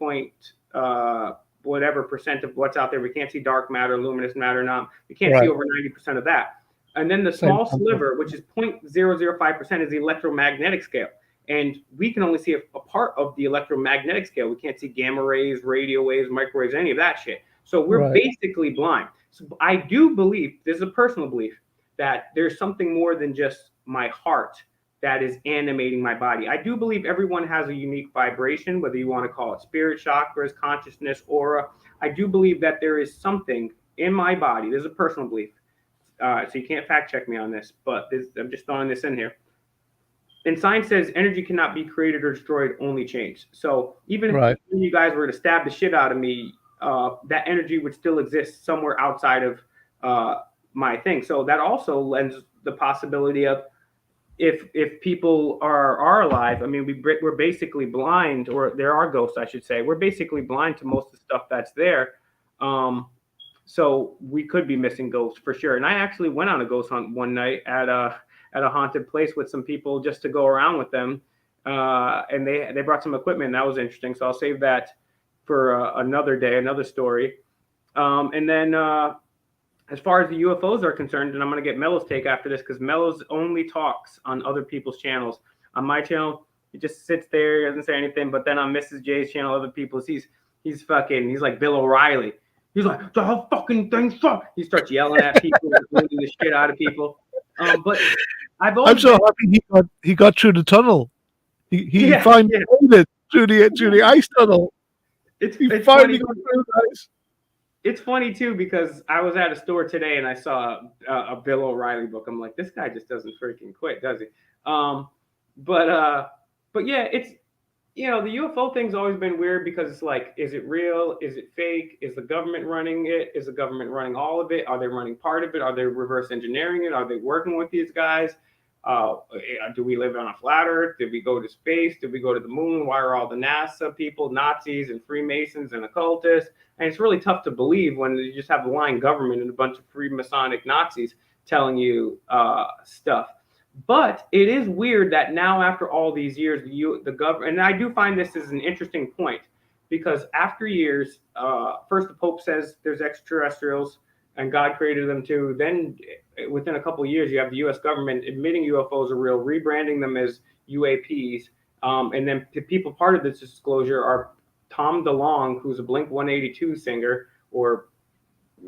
whatever percent of what's out there. We can't see dark matter, luminous matter, we can't see over 90% of that. And then the small sliver, which is 0.005%, is the electromagnetic scale. And we can only see a part of the electromagnetic scale. We can't see gamma rays, radio waves, microwaves, any of that shit. So we're basically blind. So I do believe, this is a personal belief, that there's something more than just my heart that is animating my body. I do believe everyone has a unique vibration, whether you want to call it spirit, chakras, consciousness, aura. I do believe that there is something in my body. This is a personal belief. So you can't fact check me on this, but I'm just throwing this in here. And science says energy cannot be created or destroyed, only changed. So even if you guys were to stab the shit out of me, that energy would still exist somewhere outside of my thing. So that also lends the possibility of if people are alive, I mean, we're basically blind, or there are ghosts, I should say. We're basically blind to most of the stuff that's there. So we could be missing ghosts for sure. And I actually went on a ghost hunt one night at a haunted place with some people just to go around with them. And they brought some equipment, and that was interesting. So I'll save that for another day, another story. And then as far as the UFOs are concerned, and I'm going to get Mello's take after this, because Mello's only talks on other people's channels. On my channel, he just sits there, he doesn't say anything. But then on Mrs. J's channel, other people's, he's like Bill O'Reilly. He's like, the whole fucking thing sucks. He starts yelling at people, and the shit out of people. But I'm so happy he got through the tunnel. He finally made it through the ice tunnel. It's finally funny. got through the ice. It's funny too, because I was at a store today and I saw a Bill O'Reilly book. I'm like, this guy just doesn't freaking quit, does he? But yeah, it's, the UFO thing's always been weird, because it's like, is it real? Is it fake? Is the government running it? Is the government running all of it? Are they running part of it? Are they reverse engineering it? Are they working with these guys? Do we live on a flat earth? Did we go to space? Did we go to the moon? Why are all the NASA people Nazis and Freemasons and occultists? And it's really tough to believe when you just have a lying government and a bunch of Freemasonic Nazis telling you stuff. But it is weird that now, after all these years, the government, and I do find this is an interesting point, because after years, first the Pope says there's extraterrestrials and God created them too. Then within a couple of years, you have the U.S. government admitting UFOs are real, rebranding them as UAPs. And then the people part of this disclosure are Tom DeLonge, who's a Blink-182 singer, or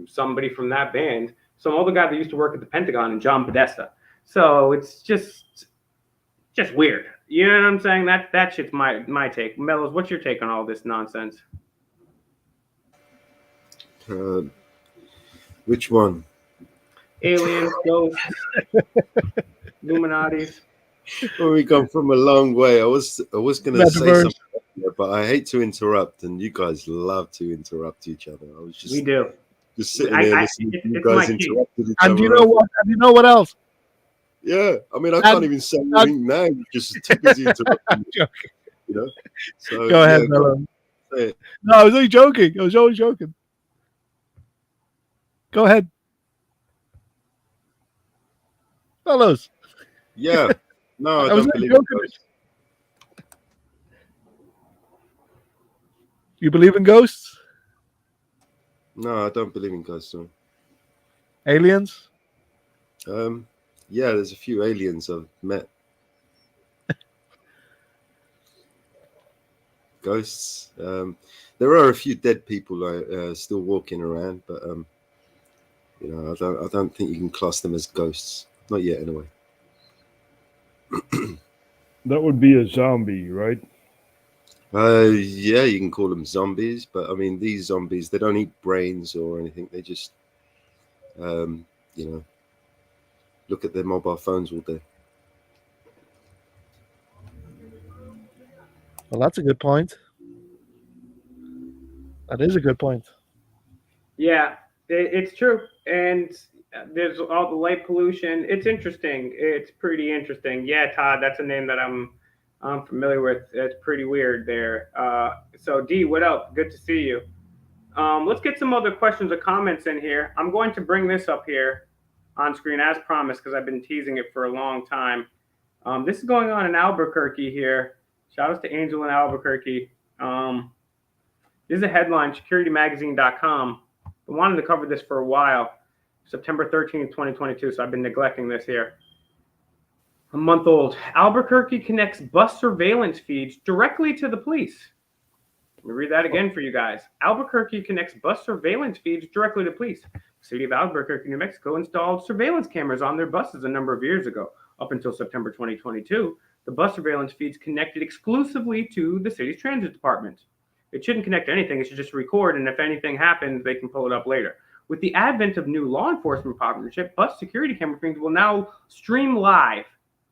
somebody from that band, some other guy that used to work at the Pentagon, and John Podesta. So it's just weird. You know what I'm saying? That shit's my take. Mellows, what's your take on all this nonsense? Which one? Aliens, ghosts, Illuminatis. Well, we come from a long way. I was gonna say Metaverse. something, but I hate to interrupt, and you guys love to interrupt each other. I was We do. just sitting there listening to you it's my guys key. interrupted each And other. you know what? And you know what else? Yeah, I mean, I can't even say anything now. You're just too busy interrupting me, you know. So Go ahead, yeah, Mellow. say it. No, I was only joking. I was always joking. Go ahead. Fellows. Yeah, no, I I was don't only believe in joking. ghosts. You believe in ghosts? No, I don't believe in ghosts. No. Aliens? Yeah, there's a few aliens I've met. Ghosts. There are a few dead people still walking around, but you know, I don't think you can class them as ghosts. Not yet, anyway. That would be a zombie, right? Yeah, you can call them zombies, but I mean, these zombies, they don't eat brains or anything. They just, you know, look at their mobile phones all day. Well, that's a good point. That is a good point. Yeah, it's true. And there's all the light pollution. It's interesting. It's pretty interesting. Yeah, Todd, that's a name that I'm familiar with. It's pretty weird there. So D, what up? Good to see you. Let's get some other questions or comments in here. I'm going to bring this up here on screen as promised because I've been teasing it for a long time. This is going on in Albuquerque here. Shout out to Angel in Albuquerque. This is a headline, securitymagazine.com. I wanted to cover this for a while. September 13th, 2022, so I've been neglecting this here. A month old. Albuquerque connects bus surveillance feeds directly to the police. Let me read that again for you guys. Albuquerque connects bus surveillance feeds directly to police. The city of Albuquerque, New Mexico installed surveillance cameras on their buses a number of years ago. Up until September 2022, the bus surveillance feeds connected exclusively to the city's transit department. It shouldn't connect to anything. It should just record, and if anything happens, they can pull it up later. With the advent of new law enforcement partnership, bus security camera feeds will now stream live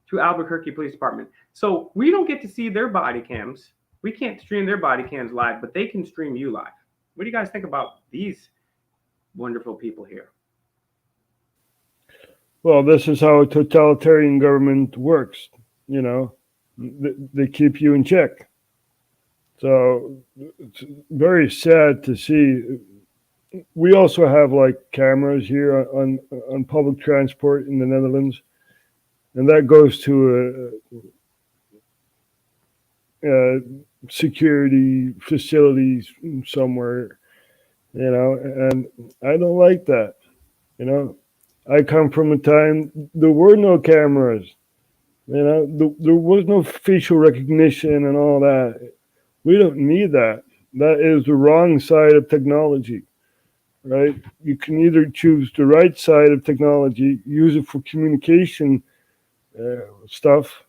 to Albuquerque Police Department. So we don't get to see their body cams. We can't stream their body cams live, but they can stream you live. What do you guys think about these wonderful people here? Well, this is how a totalitarian government works. You know, they keep you in check. So it's very sad to see. We also have like cameras here on public transport in the Netherlands, and that goes to a security facilities somewhere, you know, and I don't like that. You know, I come from a time there were no cameras, you know, there was no facial recognition and all that. We don't need that. That is the wrong side of technology, right? You can either choose the right side of technology, use it for communication stuff,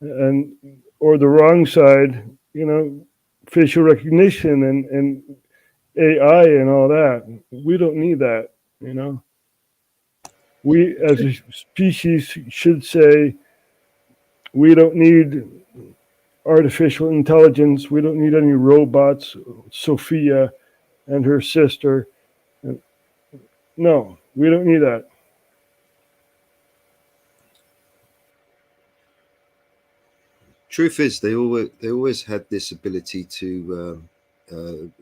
and or the wrong side, you know, facial recognition and AI and all that. We don't need that, you know. We as a species should say we don't need artificial intelligence. We don't need any robots. Sophia and her sister. No, we don't need that. Truth is, they always had this ability to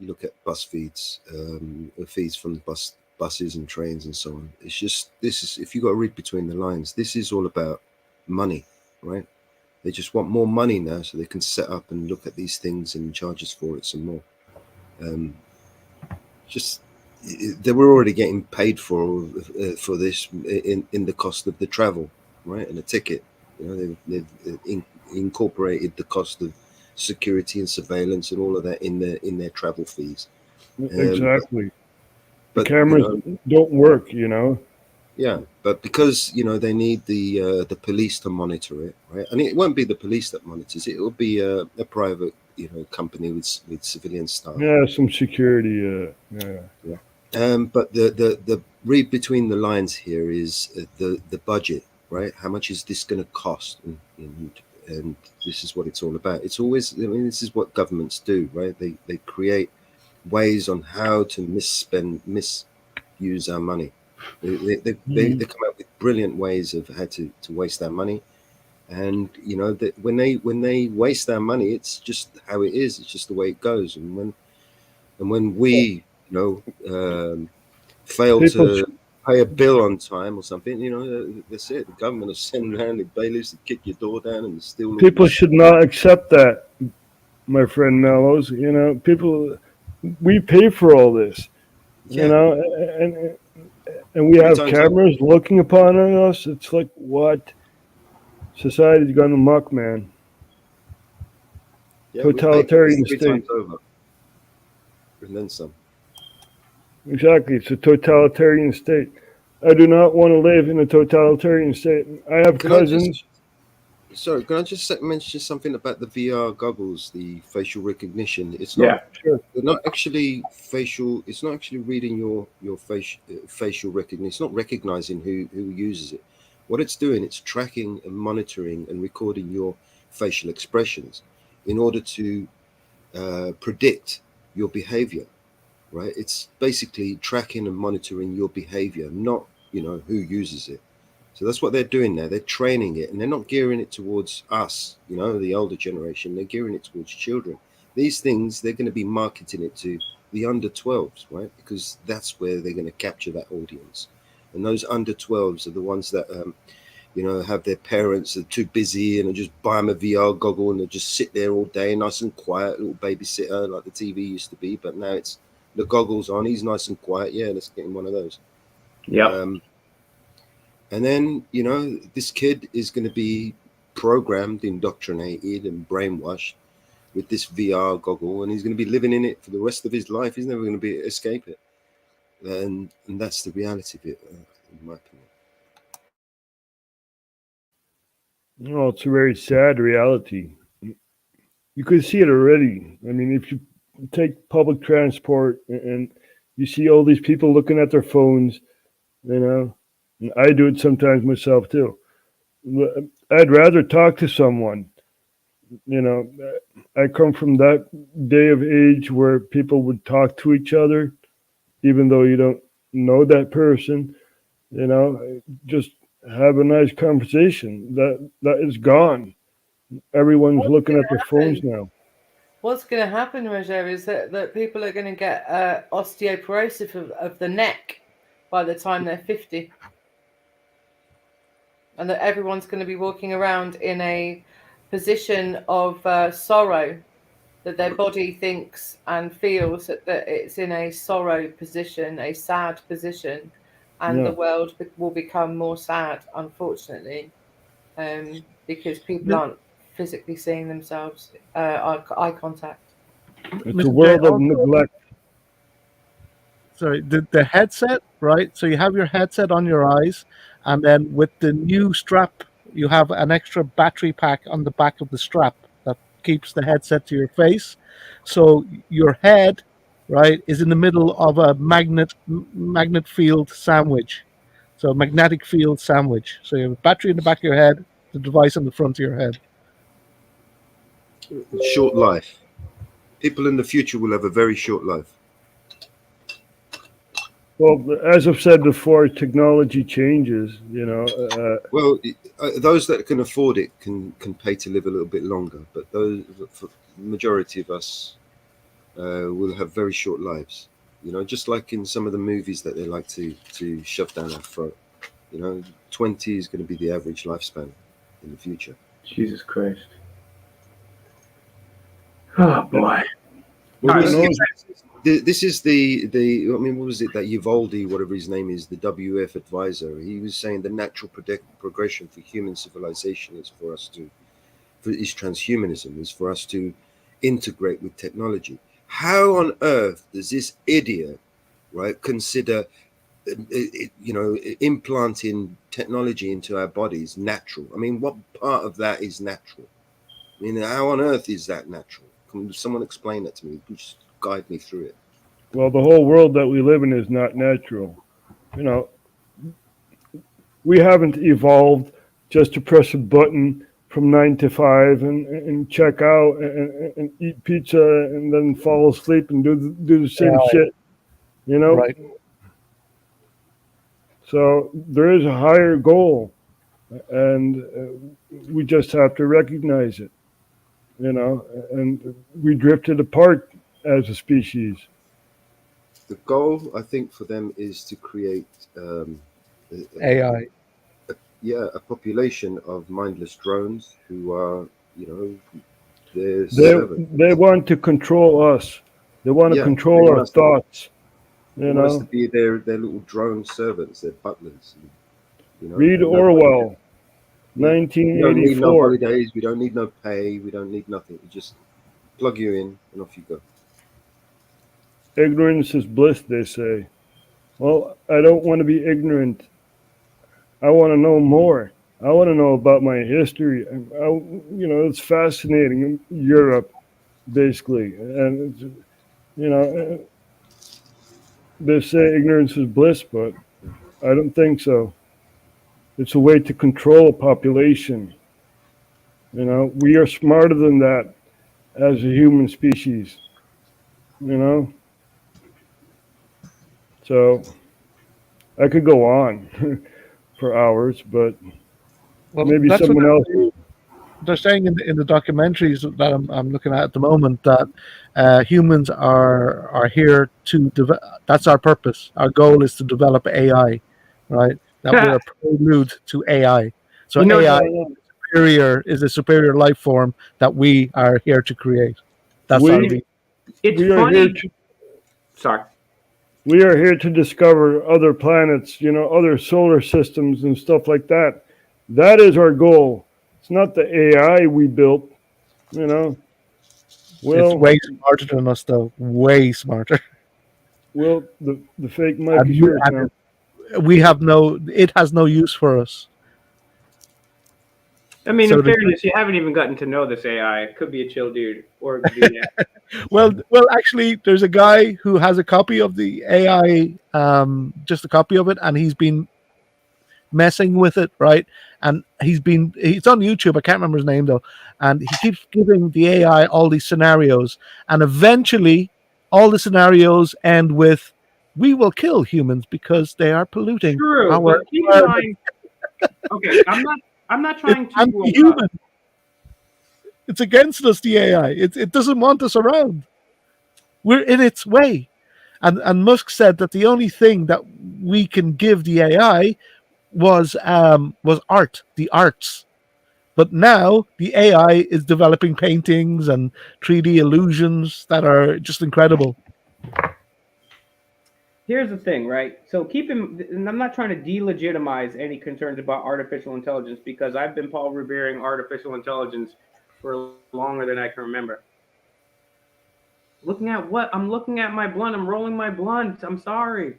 look at bus feeds, feeds from the buses and trains and so on. It's just this is if you got to read between the lines. This is all about money, right? They just want more money now, so they can set up and look at these things and charge us for it some more. Just they were already getting paid for this in the cost of the travel, right, and the ticket. You know, they've incorporated the cost of security and surveillance and all of that in their travel fees. Exactly. But the cameras you know, don't work, you know. Yeah, but because they need the police to monitor it, right? And it won't be the police that monitors it; it will be a private company with civilian staff. Yeah, some security. Yeah. But the read between the lines here is the budget, right? How much is this going to cost? And this is what it's all about. It's always, this is what governments do, right? They create ways on how to misuse our money. They come up with brilliant ways of how to waste our money. And that when they waste our money, it's just how it is. It's just the way it goes. And when we fail People to pay a bill on time or something, that's it. The government will send around the bailiffs to kick your door down and steal all people your should not accept that, my friend Mellows. People, we pay for all this. Yeah. And we have Times cameras looking upon us. It's like, what? Society's gone amok, man. Yeah, Totalitarian three state. times over. And then some. Exactly. It's a totalitarian state. I do not want to live in a totalitarian state. I have cousins. Can I just mention something about the VR goggles, the facial recognition? It's Yeah. not. Sure. They're not actually facial. It's not actually reading your facial recognition. It's not recognizing who uses it. What it's doing, it's tracking and monitoring and recording your facial expressions in order to predict your behavior. Right? It's basically tracking and monitoring your behavior, not who uses it. So that's what they're doing now. They're training it, and they're not gearing it towards us, the older generation. They're gearing it towards children. These things, they're going to be marketing it to the under 12s, right? Because that's where they're going to capture that audience. And those under 12s are the ones that, have their parents that are too busy and just buy them a VR goggle and they just sit there all day, nice and quiet, little babysitter like the TV used to be. But now it's the goggles on. He's nice and quiet. Yeah, let's get him one of those. Yeah. And then, this kid is going to be programmed, indoctrinated, and brainwashed with this VR goggle, and he's going to be living in it for the rest of his life. He's never going to escape it. And that's the reality of it, in my opinion. No, it's a very sad reality. You could see it already. I mean, if you take public transport and you see all these people looking at their phones, and I do it sometimes myself too. I'd rather talk to someone. I come from that day of age where people would talk to each other, even though you don't know that person. Just have a nice conversation. That is gone. Everyone's looking at their phones now. What's going to happen, Roger, is that people are going to get osteoporosis of the neck by the time they're 50. And that everyone's going to be walking around in a position of sorrow, that their body thinks and feels that it's in a sorrow position, a sad position, and the world will become more sad, unfortunately, because people aren't physically seeing themselves, eye contact. It's a world of neglect. Sorry, the headset, right? So you have your headset on your eyes, and then with the new strap, you have an extra battery pack on the back of the strap that keeps the headset to your face. So your head, right, is in the middle of a magnet field sandwich. So magnetic field sandwich. So you have a battery in the back of your head, the device on the front of your head. Short life. People in the future will have a very short life. Well, as I've said before, technology changes. Well, those that can afford it can pay to live a little bit longer, but for the majority of us will have very short lives. Just like in some of the movies that they like to shove down our throat. 20 is going to be the average lifespan in the future. Jesus Christ. Oh boy. Well, this is the I mean, what was it that Uvalde, whatever his name is, the WF advisor? He was saying the natural progression for human civilization is is transhumanism, is for us to integrate with technology. How on earth does this idiot, right, consider implanting technology into our bodies natural? I mean, what part of that is natural? I mean, how on earth is that natural? Can someone explain that to me? Just guide me through it. Well, the whole world that we live in is not natural. You know, we haven't evolved just to press a button from 9 to 5 and check out and eat pizza and then fall asleep and do the same shit. You know, Right. so there is a higher goal, and we just have to recognize it. You know, and we drifted apart as a species. The goal, I think, for them is to create, AI. a population of mindless drones who are, their They servants. they want to control us. They want to Yeah, control they want our us to, thoughts. they You want us to know, be their little drone servants, their butlers. read And nobody. Orwell, Yeah, we don't need no 1984. holidays. We don't need no pay. We don't need nothing. We just plug you in and off you go. Ignorance is bliss, they say. Well, I don't want to be ignorant. I want to know more. I want to know about my history. It's fascinating. Europe, basically, and they say ignorance is bliss, but I don't think so. It's a way to control a population. We are smarter than that as a human species. You know, so I could go on for hours, but Well, maybe that's what someone else. they're saying in the documentaries that I'm looking at the moment, that humans are here to develop. That's our purpose. Our goal is to develop AI, right? That we're a prelude to AI. So You know, AI is a superior life form that we are here to create. That's our We it's we are here funny. to Sorry. we are here to discover other planets, other solar systems and stuff like that. That is our goal. It's not the AI we built, you know. It's Well, way smarter than us, though. Way smarter. the fake mic is And we, yours now. we have no. It has no use for us. I mean, So in the fairness, you haven't even gotten to know this AI. It could be a chill dude, or it could be well, actually, there's a guy who has a copy of the AI, just a copy of it, and he's been messing with it, right? And he's on YouTube. I can't remember his name though, and he keeps giving the AI all these scenarios, and eventually, all the scenarios end with, "We will kill humans because they are polluting true. our But keep in environment. mind, okay, I'm not It's trying to. anti-human. It's against us. The AI. It doesn't want us around. We're in its way." And Musk said that the only thing that we can give the AI was art, the arts. But now the AI is developing paintings and 3D illusions that are just incredible. Here's the thing, right? So and I'm not trying to delegitimize any concerns about artificial intelligence because I've been Paul revering artificial intelligence for longer than I can remember. Looking at what? I'm looking at my blunt. I'm rolling my blunt. I'm sorry.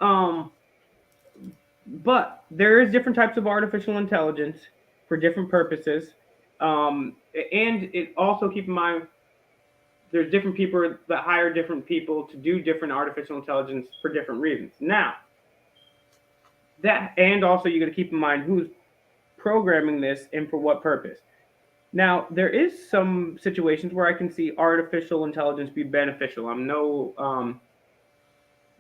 Um, but there is different types of artificial intelligence for different purposes. And it also keep in mind there's different people that hire different people to do different artificial intelligence for different reasons. Now, that and also you got to keep in mind who's programming this and for what purpose. Now, there is some situations where I can see artificial intelligence be beneficial. I'm no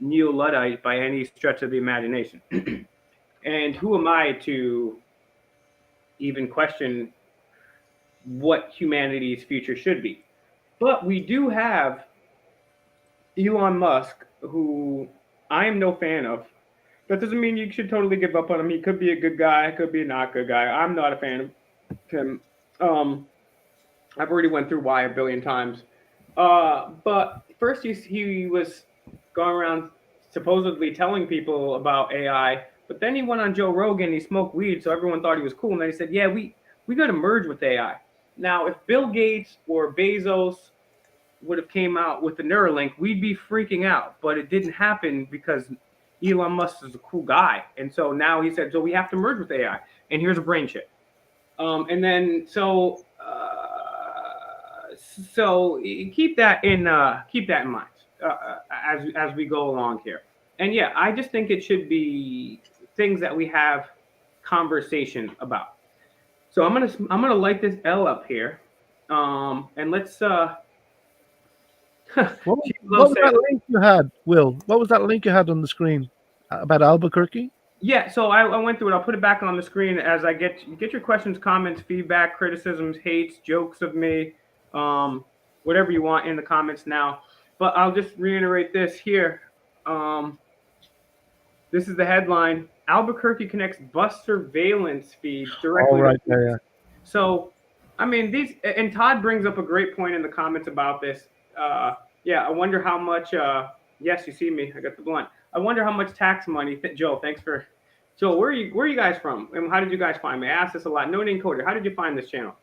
neo-Luddite by any stretch of the imagination. And who am I to even question what humanity's future should be? But we do have Elon Musk, who I am no fan of. That doesn't mean you should totally give up on him. He could be a good guy, could be a not good guy. I'm not a fan of him. I've already went through why a billion times. But first he was going around supposedly telling people about AI, but then he went on Joe Rogan. He smoked weed, so everyone thought he was cool. And then he said, "Yeah, we got to merge with AI." Now, if Bill Gates or Bezos would have came out with the Neuralink, we'd be freaking out. But it didn't happen because Elon Musk is a cool guy, and so now he said, so we have to merge with AI, and here's a brain chip. And then so keep that in mind as we go along here. And yeah, I just think it should be things that we have conversation about. So I'm gonna light this L up here, and let's. What was that link you had, Will? What was that link you had on the screen about Albuquerque? Yeah, so I went through it. I'll put it back on the screen as I get your questions, comments, feedback, criticisms, hates, jokes of me, whatever you want in the comments now. But I'll just reiterate this here. This is the headline: Albuquerque connects bus surveillance feeds directly. Oh, right, yeah. So, I mean, and Todd brings up a great point in the comments about this. Yeah, I wonder how much. Yes, you see me. I got the blunt. I wonder how much tax money. Joe, thanks for. Joe, where are you guys from? And how did you guys find me? I asked this a lot. No Name Coder, how did you find this channel?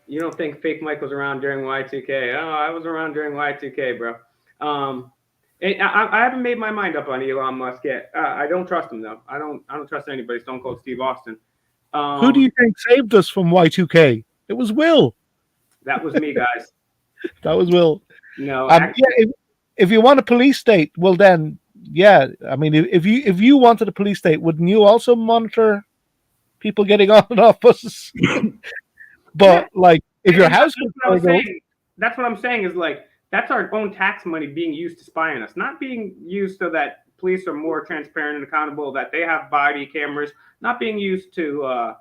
You don't think Fake Mike was around during Y2K? Oh, I was around during Y2K, bro. I haven't made my mind up on Elon Musk yet. I don't trust him though. I don't trust anybody. Stone Cold Steve Austin. Who do you think saved us from Y2K? It was Will. That was me, guys. That was Will. No. Yeah, if you want a police state, well then, yeah. I mean, if you wanted a police state, wouldn't you also monitor people getting on and off buses? But yeah, like, if your house that's what I'm saying is like that's our own tax money being used to spy on us, not being used so that police are more transparent and accountable, that they have body cameras, not being used to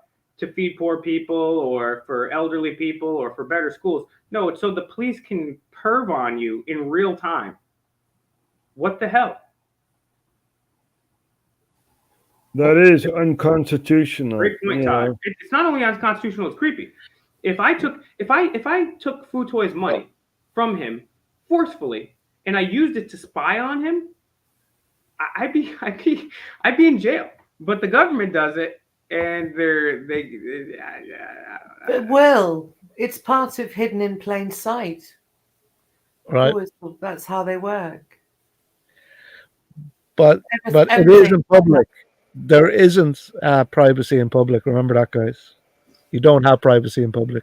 feed poor people or for elderly people or for better schools. No, it's so the police can perv on you in real time. What the hell? That is unconstitutional. Great point, Todd. It's not only unconstitutional; it's creepy. If I took Futoy's money from him forcefully and I used it to spy on him, I'd be in jail. But the government does it, and But Will, it's part of hidden in plain sight. Right. That's how they work. But it is in public. There isn't privacy in public. Remember that, guys. You don't have privacy in public.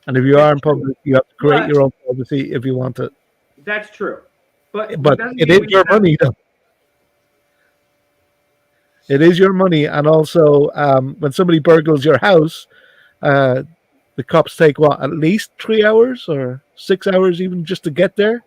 And if you are in public, you have to create your own privacy if you want it. That's true. But it is your money, though. It is your money. And also, when somebody burgles your house, the cops take, at least 3 hours or 6 hours even just to get there?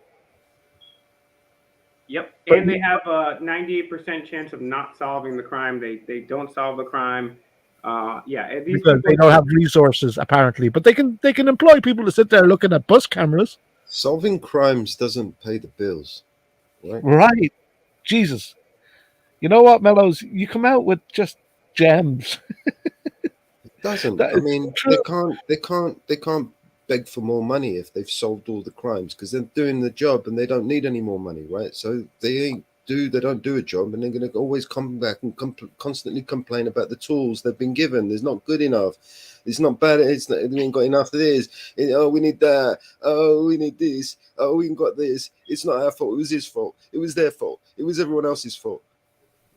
Yep. And they have a 98% chance of not solving the crime. They don't solve the crime. Because they don't have resources apparently, but they can employ people to sit there looking at bus cameras. Solving crimes doesn't pay the bills, right? Right. Jesus. You know what, Mellows? You come out with just gems. It doesn't. I mean, they can't beg for more money if they've solved all the crimes because they're doing the job and they don't need any more money, right? So they don't do a job, and they're going to always come back and constantly complain about the tools they've been given. It's not good enough. It's not bad. We ain't got enough of this. We need that. Oh, we need this. Oh, we ain't got this. It's not our fault. It was his fault. It was their fault. It was everyone else's fault.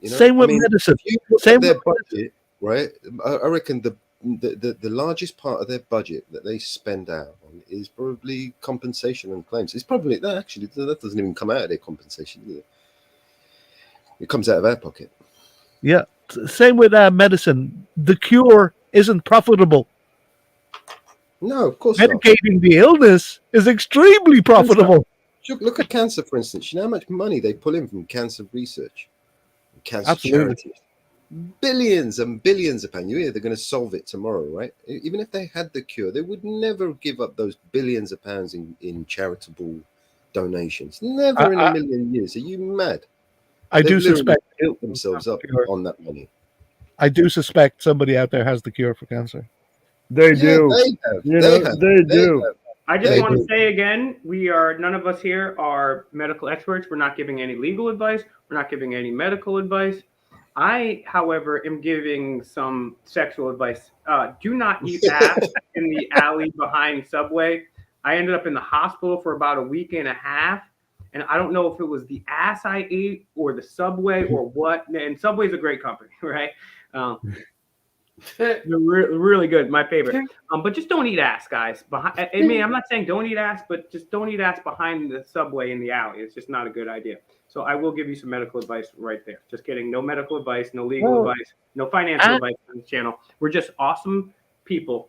You know? Same with medicine. If you look at their budget, right? I reckon the largest part of their budget that they spend out on is probably compensation and claims. It's probably that doesn't even come out of their compensation either. It comes out of our pocket. Yeah. Same with medicine. The cure isn't profitable. No, of course Medicating not. the illness is extremely profitable. Look at cancer, for instance. You know how much money they pull in from cancer research, cancer charities? Billions and billions of pounds. You hear they're going to solve it tomorrow, right? Even if they had the cure, they would never give up those billions of pounds in charitable donations. Never in a million years. Are you mad? I do suspect built themselves up on that money. I do suspect somebody out there has the cure for cancer. They do. They do. I just want to say again, none of us here are medical experts. We're not giving any legal advice. We're not giving any medical advice. I, however, am giving some sexual advice. Do not eat ass in the alley behind Subway. I ended up in the hospital for about a week and a half. and I don't know if it was the ass I ate or the Subway or what. And Subway's a great company, right? They're really good, my favorite. But just don't eat ass, guys. I mean, I'm not saying don't eat ass, but just don't eat ass behind the Subway in the alley. It's just not a good idea. So I will give you some medical advice right there. Just kidding. No medical advice, no legal advice, no financial advice on this channel. We're just awesome people.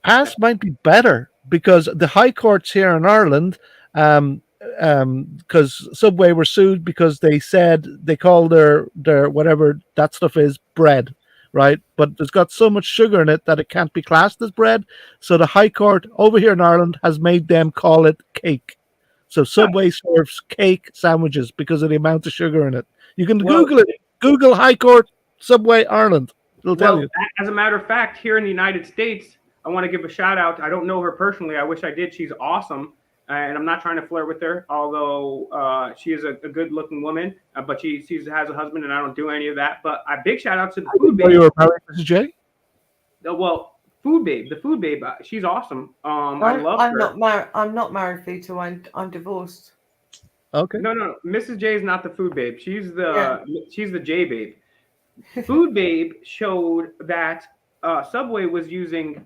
Ass might be better because the high courts here in Ireland, because Subway were sued because they said they call their whatever that stuff is bread, right? But it's got so much sugar in it that it can't be classed as bread. So the High Court over here in Ireland has made them call it cake. So Subway serves cake sandwiches because of the amount of sugar in it. You can Google it. Google High Court Subway Ireland. It'll tell you. As a matter of fact, here in the United States, I want to give a shout out. I don't know her personally. I wish I did. She's awesome. And I'm not trying to flirt with her, although she is a good looking woman. But she has a husband, and I don't do any of that. But a big shout out to the Food Babe. You were married, Mrs. J? Well, Food Babe, the Food Babe, she's awesome. I love her. I'm not married, Vito. I'm divorced. Okay. No. Mrs. J is not the Food Babe. She's the J Babe. Food Babe showed that Subway was using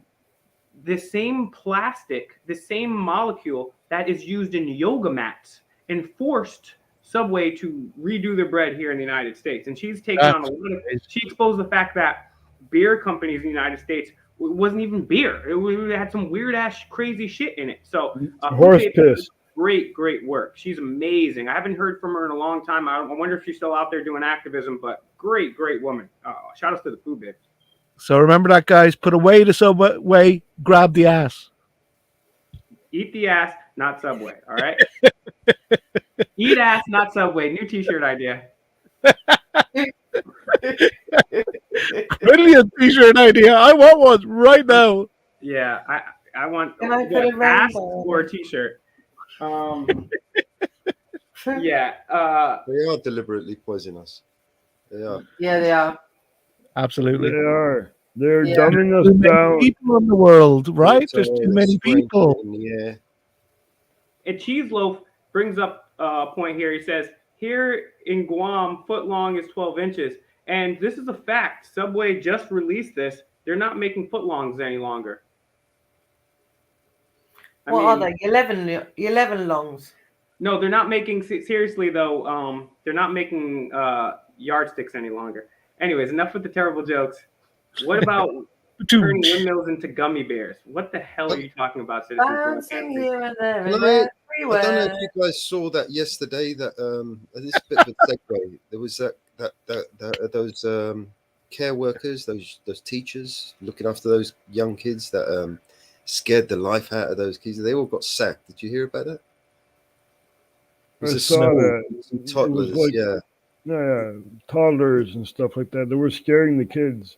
the same plastic, the same molecule that is used in yoga mats, and forced Subway to redo their bread here in the United States. And she's taken on a lot of. She exposed the fact that beer companies in the United States wasn't even beer. It had some weird ass crazy shit in it. So horse piss. Great work. She's amazing. I haven't heard from her in a long time. I wonder if she's still out there doing activism, but great woman. Shout out to the Food Babe. So remember that, guys. Put away the Subway, grab the ass. Eat the ass, not Subway. All right. Eat ass, not Subway. New T-shirt idea. Brilliant T-shirt idea. I want one right now. Yeah, I want ass or a T-shirt. Yeah. They are deliberately poisoning us. They are. Yeah, they are. Absolutely. They are. They're dumbing us down. People in the world, right? There's too many people. Yeah. And Cheese Loaf brings up a point here. He says, here in Guam, foot long is 12 inches. And this is a fact. Subway just released this. They're not making foot longs any longer. What are they? 11 longs? No, they're not making, seriously though, they're not making yardsticks any longer. Anyways, enough with the terrible jokes. What about turning windmills into gummy bears? What the hell are you talking about, citizens? Bouncing here and there and everywhere. I don't know if you guys saw that yesterday. That this is a bit of a segue. There was those care workers, those teachers looking after those young kids that scared the life out of those kids. They all got sacked. Did you hear about that? I saw that. Some toddlers, Yeah, toddlers and stuff like that. They were scaring the kids.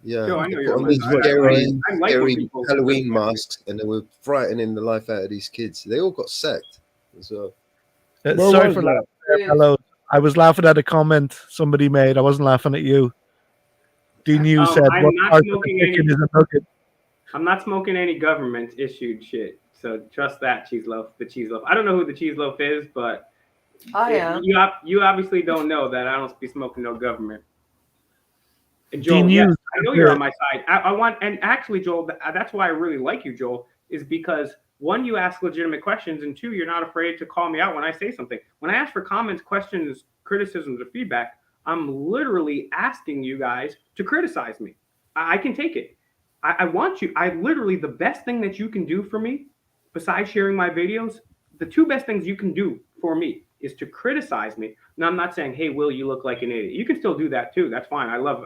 Yeah, Yo, I know they you're put on on these my side. scary, I like when people- Halloween masks, and they were frightening the life out of these kids. They all got sacked as well. Sorry for laughing. Hello. I was laughing at a comment somebody made. I wasn't laughing at you. Dean Hughes said, I'm "What not part of the smoking chicken any- is a nugget?" I'm not smoking any government issued shit. So trust that, Cheese Loaf, the Cheese Loaf. I don't know who the Cheese Loaf is, but I am. You obviously don't know that I don't be smoking no government. And Joel, Dean yes, Hughes, I know you're on my side. I want, and actually, Joel, that's why I really like you, Joel, is because one, you ask legitimate questions, and two, you're not afraid to call me out when I say something. When I ask for comments, questions, criticisms, or feedback, I'm literally asking you guys to criticize me. I can take it. I want you. The best thing that you can do for me, besides sharing my videos, the two best things you can do for me is to criticize me. Now, I'm not saying, hey, Will, you look like an idiot. You can still do that too. That's fine. I love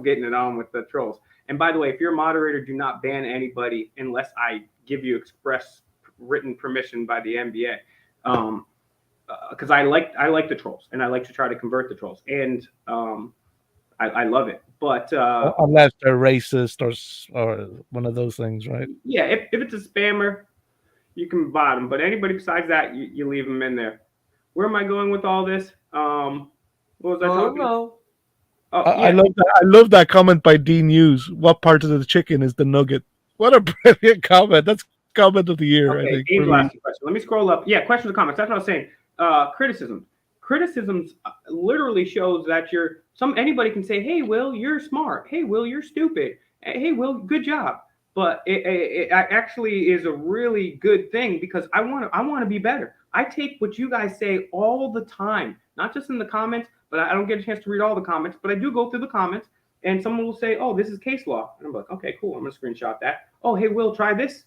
getting it on with the trolls. And by the way, if you're a moderator, do not ban anybody unless I give you express written permission by the NBA. Because I like the trolls, and I like to try to convert the trolls, and I love it. But unless they're racist or one of those things, right? Yeah, if it's a spammer, you can bot them. But anybody besides that, you leave them in there. Where am I going with all this? What was I talking about? Oh, yeah. I love that comment by Dean Hughes. What part of the chicken is the nugget? What a brilliant comment. That's comment of the year, Okay, I think. Angel asked a question. Let me scroll up. Yeah, questions or comments. That's what I was saying. criticisms. Criticisms literally shows that anybody can say, hey, Will, you're smart. Hey, Will, you're stupid. Hey, Will, good job. But it actually is a really good thing because I want to be better. I take what you guys say all the time, not just in the comments, but I don't get a chance to read all the comments, but I do go through the comments and someone will say, oh, this is case law. And I'm like, okay, cool. I'm going to screenshot that. Oh, hey, Will, try this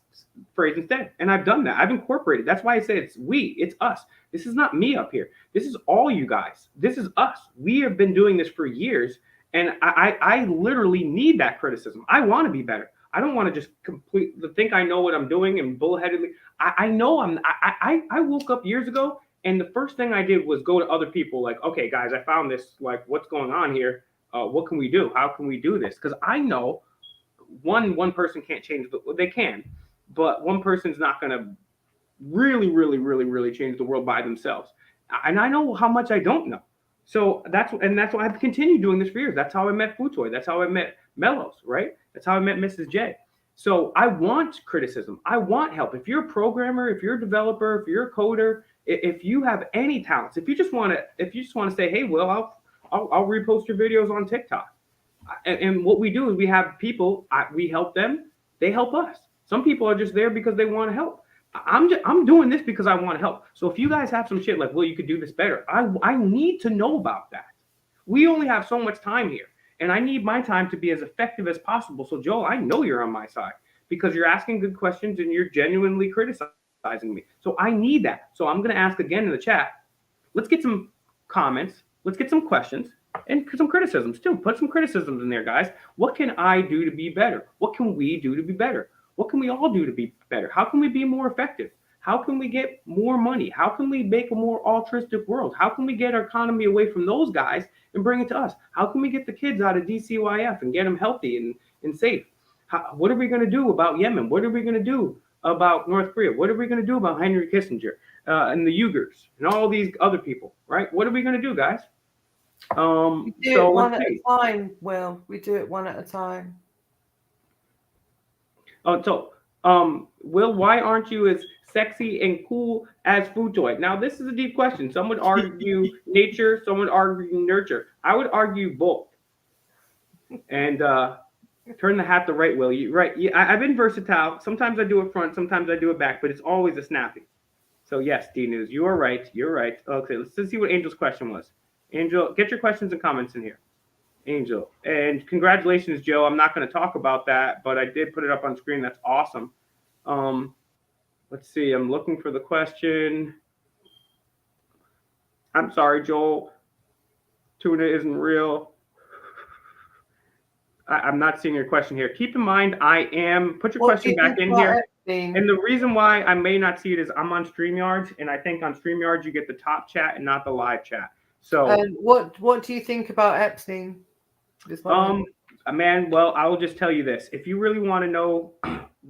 phrase instead. And I've done that. I've incorporated. That's why I say it's we, it's us. This is not me up here. This is all you guys. This is us. We have been doing this for years. And I literally need that criticism. I want to be better. I don't want to just completely think I know what I'm doing and bullheadedly. I know I woke up years ago and the first thing I did was go to other people like, okay, guys, I found this, like, what's going on here? What can we do? How can we do this? Because I know one person can't change they can, but one person's not going to really change the world by themselves. And I know how much I don't know. So that's why I've continued doing this for years. That's how I met Futoy. That's how I met Mellows, right? That's how I met Mrs. J. So I want criticism. I want help. If you're a programmer, if you're a developer, if you're a coder, if you have any talents, if you just want to say, hey, Will, I'll repost your videos on TikTok. And what we do is we have people, we help them, they help us. Some people are just there because they want to help. I'm doing this because I want to help. So if you guys have some shit like, well, you could do this better, I need to know about that. We only have so much time here, and I need my time to be as effective as possible. So Joel, I know you're on my side because you're asking good questions and you're genuinely criticizing me. So I need that. So I'm going to ask again in the chat. Let's get some comments. Let's get some questions and some criticisms too. Put some criticisms in there, guys. What can I do to be better? What can we do to be better? What can we all do to be better? How can we be more effective? How can we get more money? How can we make a more altruistic world? How can we get our economy away from those guys and bring it to us? How can we get the kids out of DCYF and get them healthy and safe? What are we going to do about Yemen? What are we going to do about North Korea? What are we going to do about Henry Kissinger and the Uyghurs and all these other people, right? What are we going to do, guys? We do it one at a time, Will. We do it one at a time. Oh, so, Will, why aren't you as sexy and cool as Futoy? Now, this is a deep question. Some would argue nature, some would argue nurture. I would argue both. And turn the hat the right, Will. Right. I've been versatile. Sometimes I do it front, sometimes I do it back, but it's always a snappy. So, yes, D-News, you are right. You're right. Okay, let's see what Angel's question was. Angel, get your questions and comments in here. Angel. And congratulations, Joe. I'm not going to talk about that, but I did put it up on screen. That's awesome. Let's see. I'm looking for the question. I'm sorry, Joel. Tuna isn't real. I'm not seeing your question here. Keep in mind, put your question back in here. And the reason why I may not see it is I'm on StreamYards, and I think on StreamYards you get the top chat and not the live chat. So what do you think about Epstein? Man, well, I will just tell you this. If you really want to know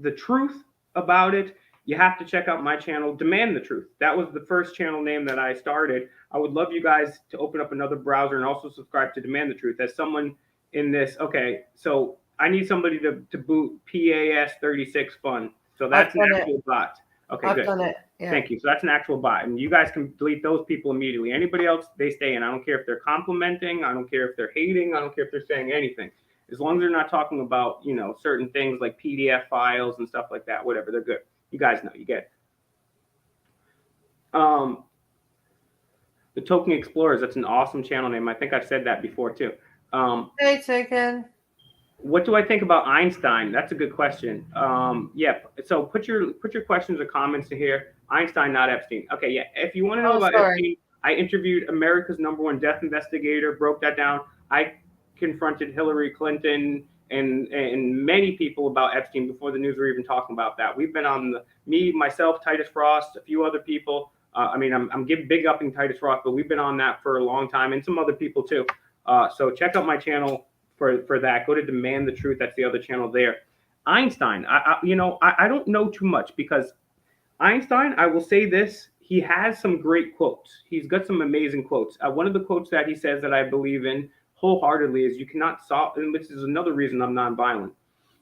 the truth about it, you have to check out my channel, Demand the Truth. That was the first channel name that I started. I would love you guys to open up another browser and also subscribe to Demand the Truth. As someone in this, okay, so I need somebody to boot PAS36 Fun. So that's an actual bot. Okay, I've good. done it. Yeah. Thank you. So that's an actual bot. And you guys can delete those people immediately. Anybody else, they stay in. I don't care if they're complimenting. I don't care if they're hating. I don't care if they're saying anything. As long as they're not talking about, certain things like PDF files and stuff like that, whatever, they're good. You guys know, you get it. The Token Explorers, that's an awesome channel name. I think I've said that before too. Hey, Token. What do I think about Einstein? That's a good question. Yeah. So put your questions or comments in here. Einstein, not Epstein. Okay. Yeah. If you want to know about Epstein, I interviewed America's #1 death investigator, broke that down. I confronted Hillary Clinton and many people about Epstein before the news were even talking about that. We've been on myself, Titus Frost, a few other people. I'm giving big upping Titus Frost, but we've been on that for a long time, and some other people too. So check out my channel for that. Go to Demand the Truth. That's the other channel there. Einstein, I don't know too much because Einstein, I will say this, he has some great quotes. He's got some amazing quotes. One of the quotes that he says that I believe in wholeheartedly is you cannot solve, and this is another reason I'm nonviolent.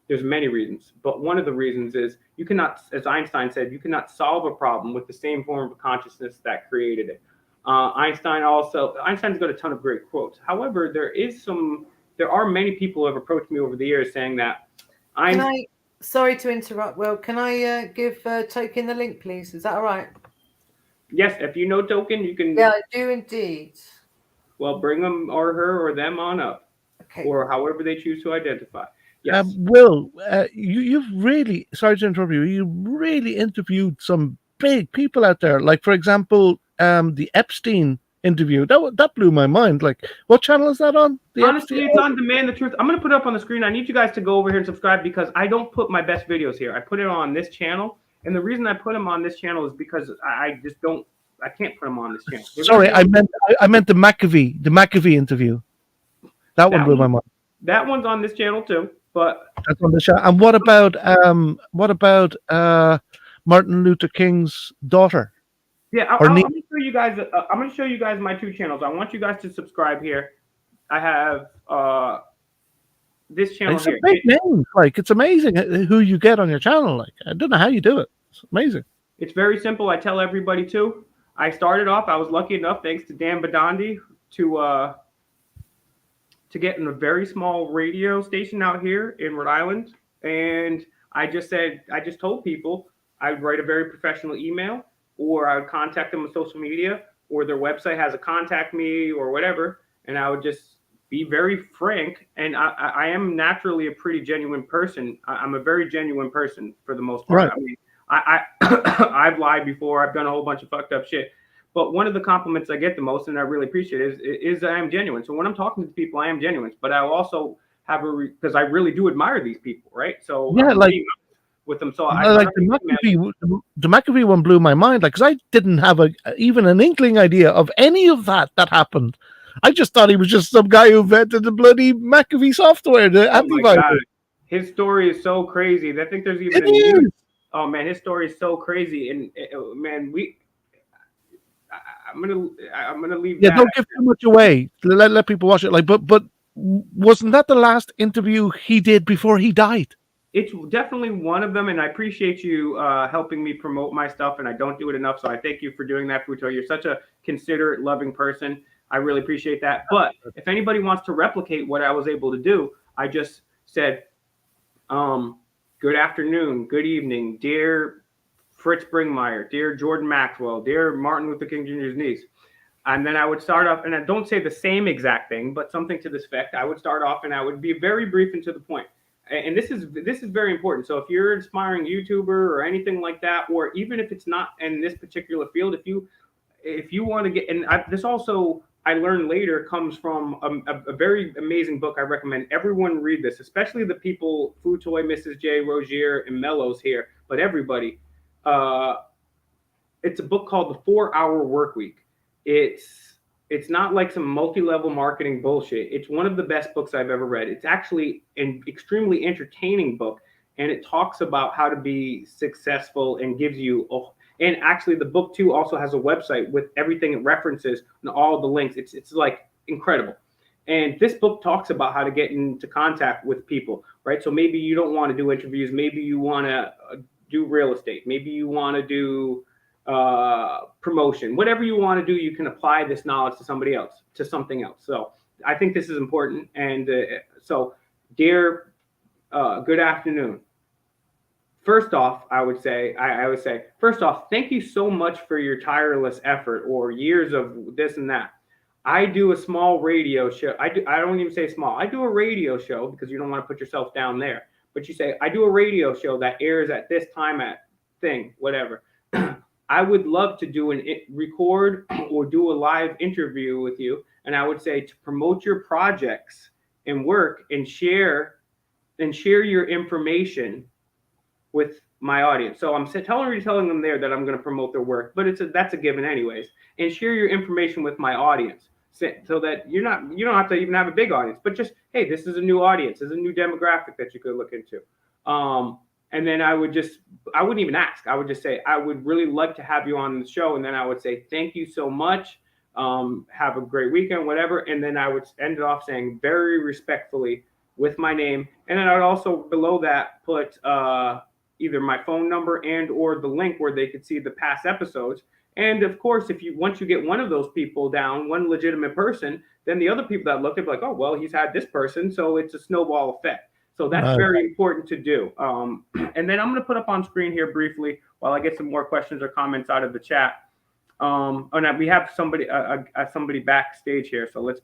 There's many reasons, but one of the reasons is you cannot, as Einstein said, you cannot solve a problem with the same form of consciousness that created it. Einstein's got a ton of great quotes. However, there are many people who have approached me over the years saying that Sorry to interrupt. Well, can I give Token the link, please? Is that all right? Yes, if you know Token, you can. Yeah, I do indeed. Well, bring them or her or them on up, Okay. or however they choose to identify. Yes. Will, you've really, sorry to interrupt you, you really interviewed some big people out there. Like, for example, the Epstein interview. That blew my mind. Like, what channel is that on? Honestly, it's on Demand the Truth. I'm going to put it up on the screen. I need you guys to go over here and subscribe because I don't put my best videos here. I put it on this channel. And the reason I put them on this channel is because I can't put them on this channel. Sorry, I meant the McAfee interview. That one blew my mind. That one's on this channel too. But that's on the show. And what about Martin Luther King's daughter? Yeah, I'm going to show you guys. I'm going to show you guys my two channels. I want you guys to subscribe here. I have this channel here. It's a big name. Like, it's amazing who you get on your channel. Like, I don't know how you do it. It's amazing. It's very simple. I tell everybody too. I started off. I was lucky enough, thanks to Dan Badandi, to get in a very small radio station out here in Rhode Island. And I just told people I'd write a very professional email, or I would contact them on social media, or their website has a contact me or whatever. And I would just be very frank. And I am naturally a pretty genuine person. I'm a very genuine person for the most part. Right. I mean, I've lied before. I've done a whole bunch of fucked up shit. But one of the compliments I get the most, and I really appreciate it, is I am genuine. So when I'm talking to people, I am genuine. But I also have because I really do admire these people, right? So yeah, like with them. So the McAfee one blew my mind, like, because I didn't have even an inkling idea of any of that happened. I just thought he was just some guy who invented the bloody McAfee software, the antivirus. His story is so crazy. I think there's even oh man, his story is so crazy, and man, I'm gonna leave. Yeah, don't give too much away. Let people watch it. Like, but wasn't that the last interview he did before he died? It's definitely one of them, and I appreciate you helping me promote my stuff. And I don't do it enough, so I thank you for doing that, Futo. You're such a considerate, loving person. I really appreciate that. But if anybody wants to replicate what I was able to do, I just said, "Good afternoon, good evening, dear Fritz Bringmeier, dear Jordan Maxwell, dear Martin Luther King Jr.'s niece." And then I would start off, and I don't say the same exact thing, but something to this effect. I would start off and I would be very brief and to the point. And this is very important. So if you're an aspiring YouTuber or anything like that, or even if it's not in this particular field, if you want to get, and this also I learned later comes from a very amazing book. I recommend everyone read this, especially the people, Futoy, Mrs. J, Rogier, and Mellows here, but everybody. It's a book called The 4-Hour Workweek. It's not like some multi-level marketing bullshit. It's one of the best books I've ever read. It's actually an extremely entertaining book, and it talks about how to be successful and gives you and actually the book too also has a website with everything it references and all the links. It's like incredible. And this book talks about how to get into contact with people, right? So maybe you don't want to do interviews, maybe you want to do real estate, maybe you want to do promotion, whatever you want to do, you can apply this knowledge to somebody else, to something else. So I think this is important. And so dear, good afternoon. First off, I would say, first off, thank you so much for your tireless effort or years of this and that. I do a small radio show. I don't even say small. I do a radio show because you don't want to put yourself down there. But you say, I do a radio show that airs at this time at thing, whatever. I would love to record or do a live interview with you. And I would say to promote your projects and work and share your information with my audience. So I'm telling them there that I'm going to promote their work, but that's a given anyways. And share your information with my audience so that you don't have to even have a big audience, but just, hey, this is a new audience. This is a new demographic that you could look into. And then I wouldn't even ask. I would just say, I would really like to have you on the show. And then I would say, thank you so much. Have a great weekend, whatever. And then I would end it off saying very respectfully with my name. And then I would also below that put either my phone number and or the link where they could see the past episodes. And of course, once you get one of those people down, one legitimate person, then the other people that look at it like, oh, well, he's had this person, so it's a snowball effect. So that's Right. very important to do. And then I'm going to put up on screen here briefly while I get some more questions or comments out of the chat. Now we have somebody backstage here, so let's.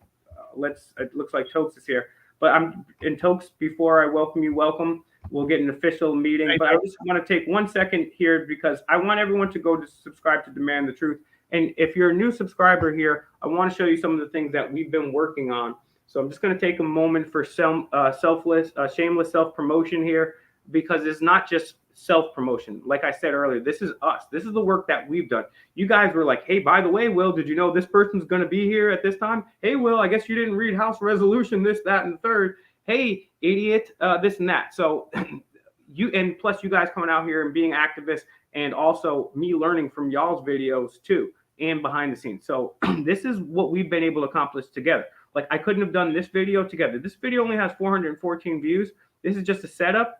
It looks like Tokes is here, but I'm in Tokes. Before I welcome you, welcome. We'll get an official meeting, but I just want to take 1 second here because I want everyone to go to subscribe to Demand the Truth. And if you're a new subscriber here, I want to show you some of the things that we've been working on. So I'm just going to take a moment for shameless self-promotion here, because it's not just self-promotion. Like I said earlier, this is us. This is the work that we've done. You guys were like, hey, by the way, Will, did you know this person's going to be here at this time? Hey, Will, I guess you didn't read House Resolution, this, that, and the third. Hey, idiot, this and that. So and plus you guys coming out here and being activists, and also me learning from y'all's videos too, and behind the scenes. So this is what we've been able to accomplish together. Like, I couldn't have done this video together. This video only has 414 views. This is just a setup.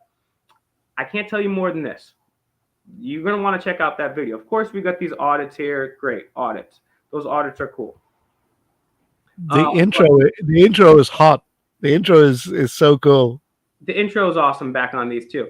I can't tell you more than this. You're going to want to check out that video. Of course, we got these audits here. Great audits. Those audits are cool. The intro is hot. The intro is so cool. The intro is awesome back on these too.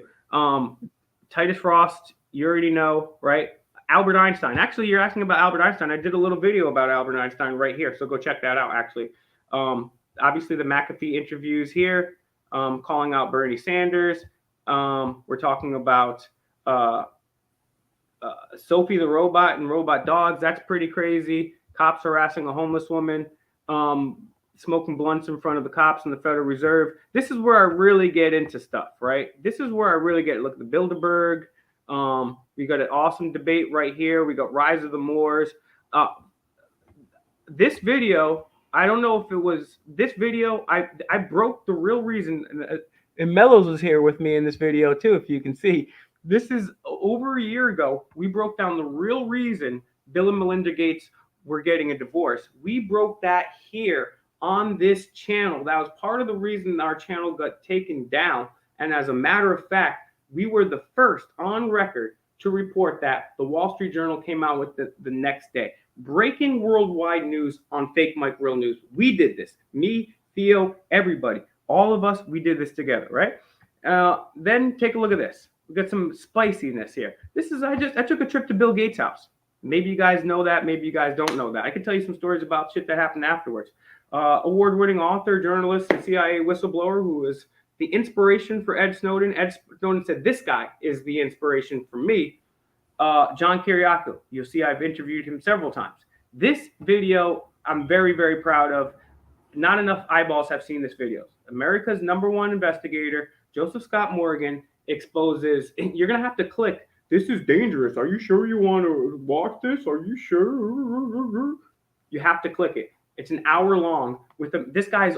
Titus Frost, you already know, right? Albert Einstein. Actually, you're asking about Albert Einstein. I did a little video about Albert Einstein right here, so go check that out, actually. Obviously, the McAfee interviews here, calling out Bernie Sanders. We're talking about Sophie the robot and robot dogs. That's pretty crazy. Cops harassing a homeless woman. Smoking blunts in front of the cops in the Federal Reserve. This is where I really get into stuff, right? This is where I really get, look at the Bilderberg. We got an awesome debate right here. We got Rise of the Moors. This video, I don't know if it was this video. I broke the real reason, and Mellows was here with me in this video too, if you can see. This is over a year ago. We broke down the real reason Bill and Melinda Gates were getting a divorce. We broke that here on this channel. That was part of the reason our channel got taken down. And as a matter of fact, we were the first on record to report that. The Wall Street Journal came out with the next day. Breaking worldwide news on FakeMicRealNews. We did this. Me, Theo, everybody. All of us, we did this together, right? Then take a look at this. We got some spiciness here. This is, I took a trip to Bill Gates' house. Maybe you guys know that. Maybe you guys don't know that. I can tell you some stories about shit that happened afterwards. Award-winning author, journalist, and CIA whistleblower who was the inspiration for Ed Snowden. Ed Snowden said, this guy is the inspiration for me. John Kiriakou. You'll see I've interviewed him several times. This video, I'm very, very proud of. Not enough eyeballs have seen this video. America's #1 investigator, Joseph Scott Morgan, exposes, and you're going to have to click, this is dangerous. Are you sure you want to watch this? Are you sure? You have to click it. It's an hour long with this guy's,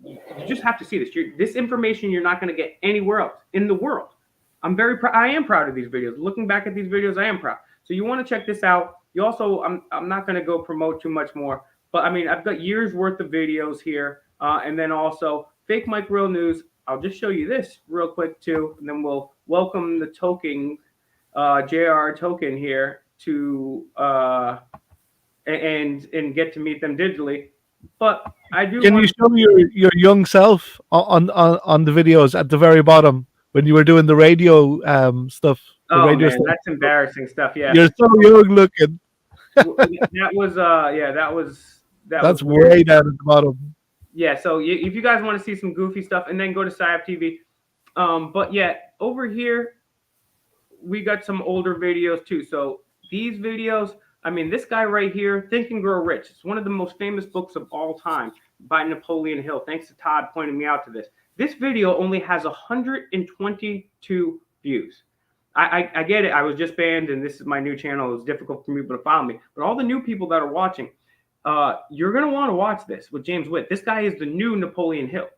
you just have to see this. This information you're not going to get anywhere else in the world. I am proud of these videos. Looking back at these videos, I am proud. So you want to check this out. You also, I'm not going to go promote too much more, but I mean, I've got years worth of videos here. And then also FakeMicRealNews. I'll just show you this real quick too. And then we'll welcome the token, JR token here to, and get to meet them digitally. But I do. Can you show me your young self on the videos at the very bottom when you were doing the radio stuff? Oh radio man, stuff? that's embarrassing stuff. Yeah, you're so young looking. That's way down at the bottom. Yeah, so if you guys want to see some goofy stuff, and then go to CashApp TV. But yeah, over here we got some older videos too. So these videos, I mean, this guy right here, Think and Grow Rich. It's one of the most famous books of all time by Napoleon Hill. Thanks to Todd pointing me out to this. This video only has 122 views. I get it. I was just banned, and this is my new channel. It's difficult for people to follow me. But all the new people that are watching, you're going to want to watch this with James Witt. This guy is the new Napoleon Hill.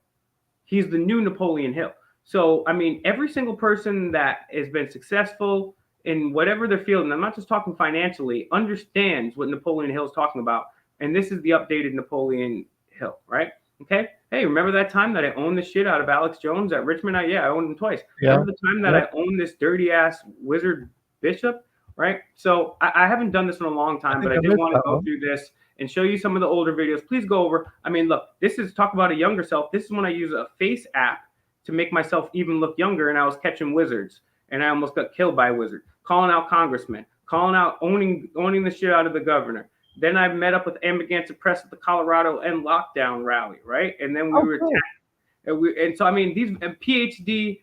He's the new Napoleon Hill. So, I mean, every single person that has been successful in whatever their field, and I'm not just talking financially, understands what Napoleon Hill is talking about. And this is the updated Napoleon Hill, right? Okay. Hey, remember that time that I owned the shit out of Alex Jones at Richmond? I owned him twice. Yeah. Remember the time that I owned this dirty ass wizard bishop? right? So I haven't done this in a long time, but I did missed want to that go one. through this and show you some of the older videos. Please go over. I mean, look, this is talk about a younger self. This is when I use a face app to make myself even look younger, and I was catching wizards, and I almost got killed by a wizard, calling out congressmen, calling out owning the shit out of the governor. Then I met up with Amagansett Press at the Colorado End Lockdown rally, right? And then we were cool. attacked. And so, I mean, these PhD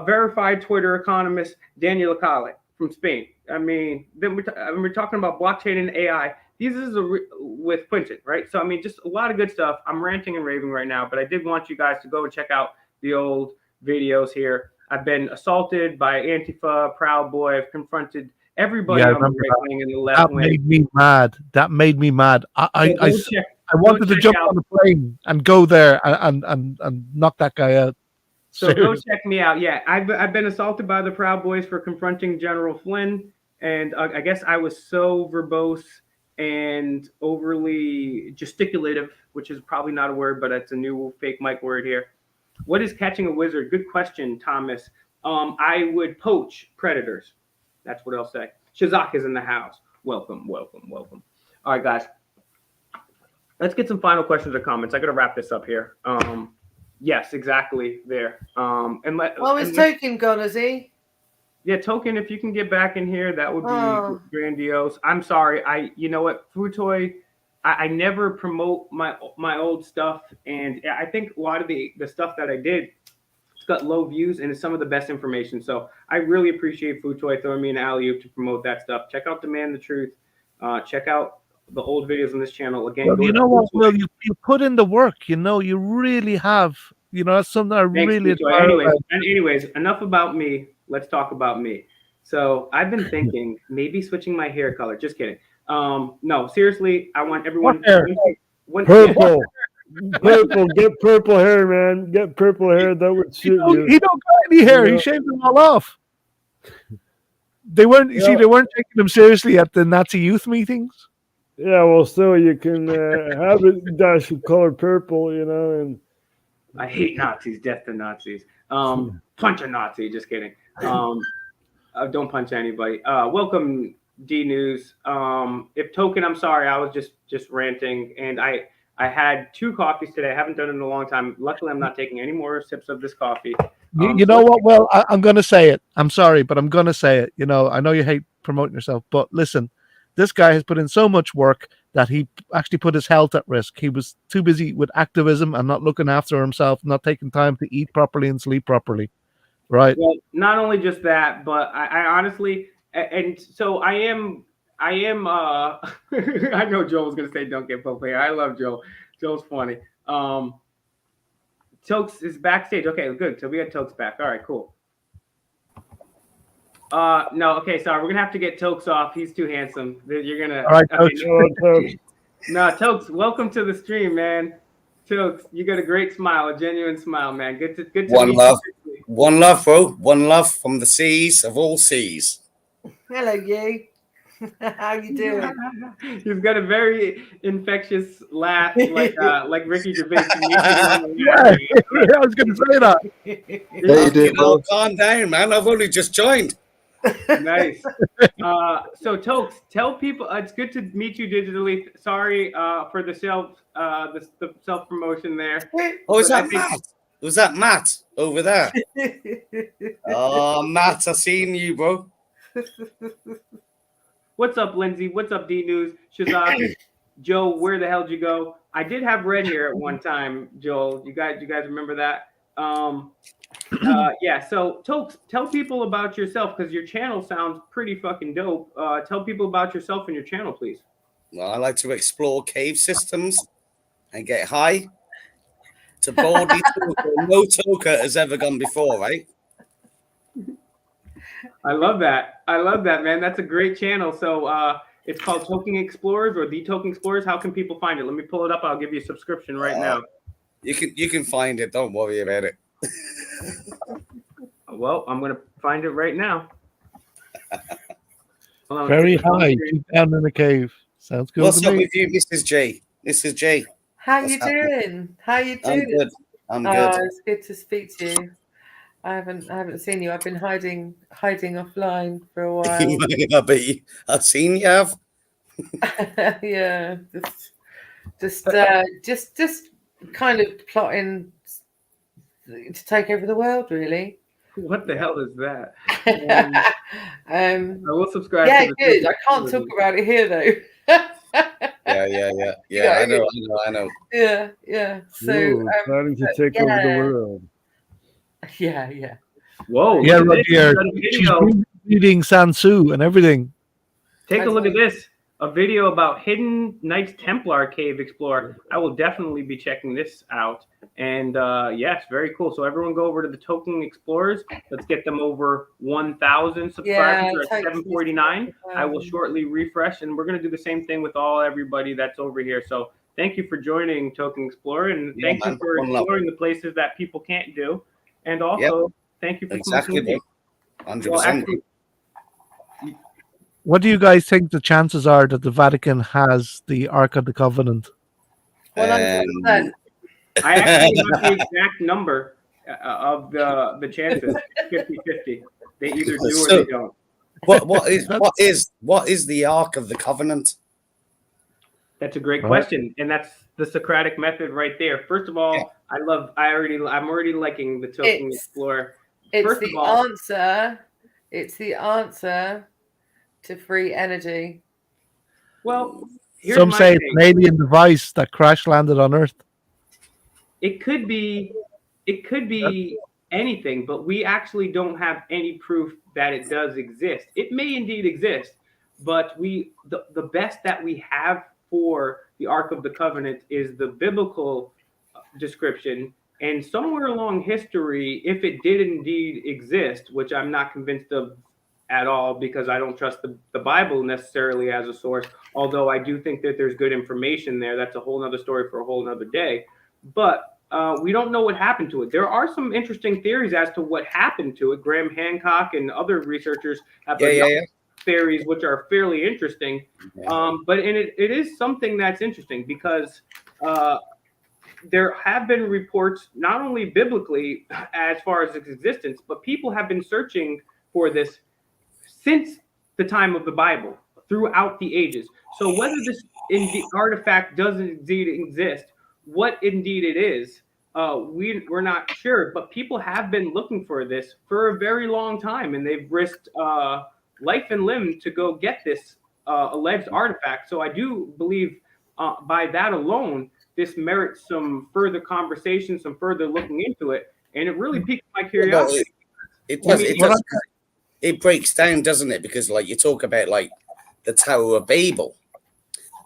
verified Twitter economist Daniel Acale from Spain. I mean, then we're talking about blockchain and AI. These is with Quinton, right? So, I mean, just a lot of good stuff. I'm ranting and raving right now, but I did want you guys to go and check out the old videos here. I've been assaulted by Antifa, Proud Boy. I've confronted everybody Yeah, I on the remember right wing and the left That wing. made me mad. That made me mad. I wanted to jump on the plane and go there and knock that guy out. So go check me out. Yeah, I've been assaulted by the Proud Boys for confronting General Flynn, and I guess I was so verbose and overly gesticulative, which is probably not a word, but it's a new fake mic word here. What is catching a wizard? Good question, Thomas. I would poach predators. That's what I'll say. Shazak is in the house. Welcome, welcome, welcome. All right, guys. Let's get some final questions or comments. I got to wrap this up here. Yes, exactly there. His token gone, is he? Yeah, Token, if you can get back in here, that would be grandiose. I'm sorry. You know what, Futoy, I never promote my old stuff, and I think a lot of the stuff that I did, it's got low views and it's some of the best information. So I really appreciate Futoy throwing me an alley-oop to promote that stuff. Check out Demand the Truth. Check out the old videos on this channel. Again, well, you know what, Will, you put in the work. You know, you really have. You know, that's something I really admire. Anyways, enough about me. Let's talk about me. So I've been thinking maybe switching my hair color. Just kidding. No, seriously, I want everyone. Purple. Purple. Get purple hair, man. Get purple hair. That would suit you. He don't got any hair. He shaved them all off. They weren't. You see, they weren't taking him seriously at the Nazi youth meetings. Yeah, well, still you can have it dash of color purple, you know, and. I hate Nazis. Death to Nazis. Punch a Nazi. Just kidding. Don't punch anybody. Welcome, D News. If Token, I'm sorry, I was just ranting, and I had 2 coffees today. I haven't done it in a long time. Luckily, I'm not taking any more sips of this coffee. You know what? Well, I'm going to say it. I'm sorry, but I'm going to say it. You know, I know you hate promoting yourself, but listen, this guy has put in so much work that he actually put his health at risk. He was too busy with activism and not looking after himself, not taking time to eat properly and sleep properly. Right. Well, not only just that, but I honestly, and so I am, I know Joel was going to say don't get purple hair. I love Joel. Joel's funny. Tokes is backstage. Okay, good. So we got Tokes back. All right, cool. No, okay, sorry. We're gonna have to get Tokes off. He's too handsome. You're gonna. All right, okay. No, Tokes, welcome to the stream, man. Tokes, you got a great smile, a genuine smile, man. Good to One meet love. you. One love, bro. One love from the seas of all seas. Hello, you. How you doing? He's got a very infectious laugh, like Ricky Gervais. Yeah, I was gonna say that. Calm down, man. I've only just joined. Nice. So Tokes, tell people it's good to meet you digitally. Sorry for the self promotion there. Oh, is that Matt? Was that Matt over there? Oh, Matt, I seen you, bro. What's up, Lindsay? What's up, D News? Shazak, Joe, where the hell did you go? I did have red hair at one time, Joel. You guys remember that? Yeah. So, Tokes, tell people about yourself because your channel sounds pretty fucking dope. Tell people about yourself and your channel, please. Well, I like to explore cave systems and get high to boldly talk where no toker has ever gone before, right? I love that. Man. That's a great channel. So it's called Token Explorers or The Token Explorers. How can people find it? Let me pull it up. I'll give you a subscription right now. You can find it. Don't worry about it. Well, I'm going to find it right now. Very high, down in the cave. Sounds good. What's up with you, Mrs. J? Mrs. J. How you doing? I'm good. Oh, it's good to speak to you. I haven't seen you. I've been hiding offline for a while. I've seen you have. Yeah, just kind of plotting to take over the world, really. What the hell is that? I Um, will subscribe yeah, to the good. I can't talk about it here though. Yeah. I know. Yeah. So, Ooh, planning to take over the world. yeah. Whoa, Yeah, look at this. Roger. We've got a She's video. reading Sansu and everything. Take a look at this. A video about hidden Knights Templar cave explorer. I will definitely be checking this out. And yes, very cool. So everyone go over to the Token Explorers. Let's get them over 1,000 subscribers. Yeah, We're at 749. I will shortly refresh, and we're going to do the same thing with everybody that's over here. So thank you for joining Token Explorer, and thank you for exploring the places that people can't do. And also, thank you for exactly, listening. 100%. Well, actually, what do you guys think the chances are that the Vatican has the Ark of the Covenant? 100%. I actually have the exact number of the chances. 50-50. They either do or they don't. What is the Ark of the Covenant? That's a great question, and that's the Socratic method right there. First of all, I'm already liking the Token Explorer. It's the answer to free energy. Well, some say it's an alien device that crash landed on Earth. It could be anything, but we actually don't have any proof that it does exist. It may indeed exist, but the best that we have for the Ark of the Covenant is the biblical description. And somewhere along history, if it did indeed exist, which I'm not convinced of at all because I don't trust the Bible necessarily as a source, although I do think that there's good information there. That's a whole nother story for a whole nother day. But we don't know what happened to it. There are some interesting theories as to what happened to it. Graham Hancock and other researchers have theories which are fairly interesting. But it is something that's interesting because there have been reports, not only biblically as far as its existence, but people have been searching for this since the time of the Bible, throughout the ages. So whether this artifact does indeed exist, what indeed it is, we're not sure. But people have been looking for this for a very long time, and they've risked life and limb to go get this alleged artifact. So I do believe by that alone, this merits some further conversation, some further looking into it, and it really piqued my curiosity. It breaks down, doesn't it? Because like you talk about like the Tower of Babel,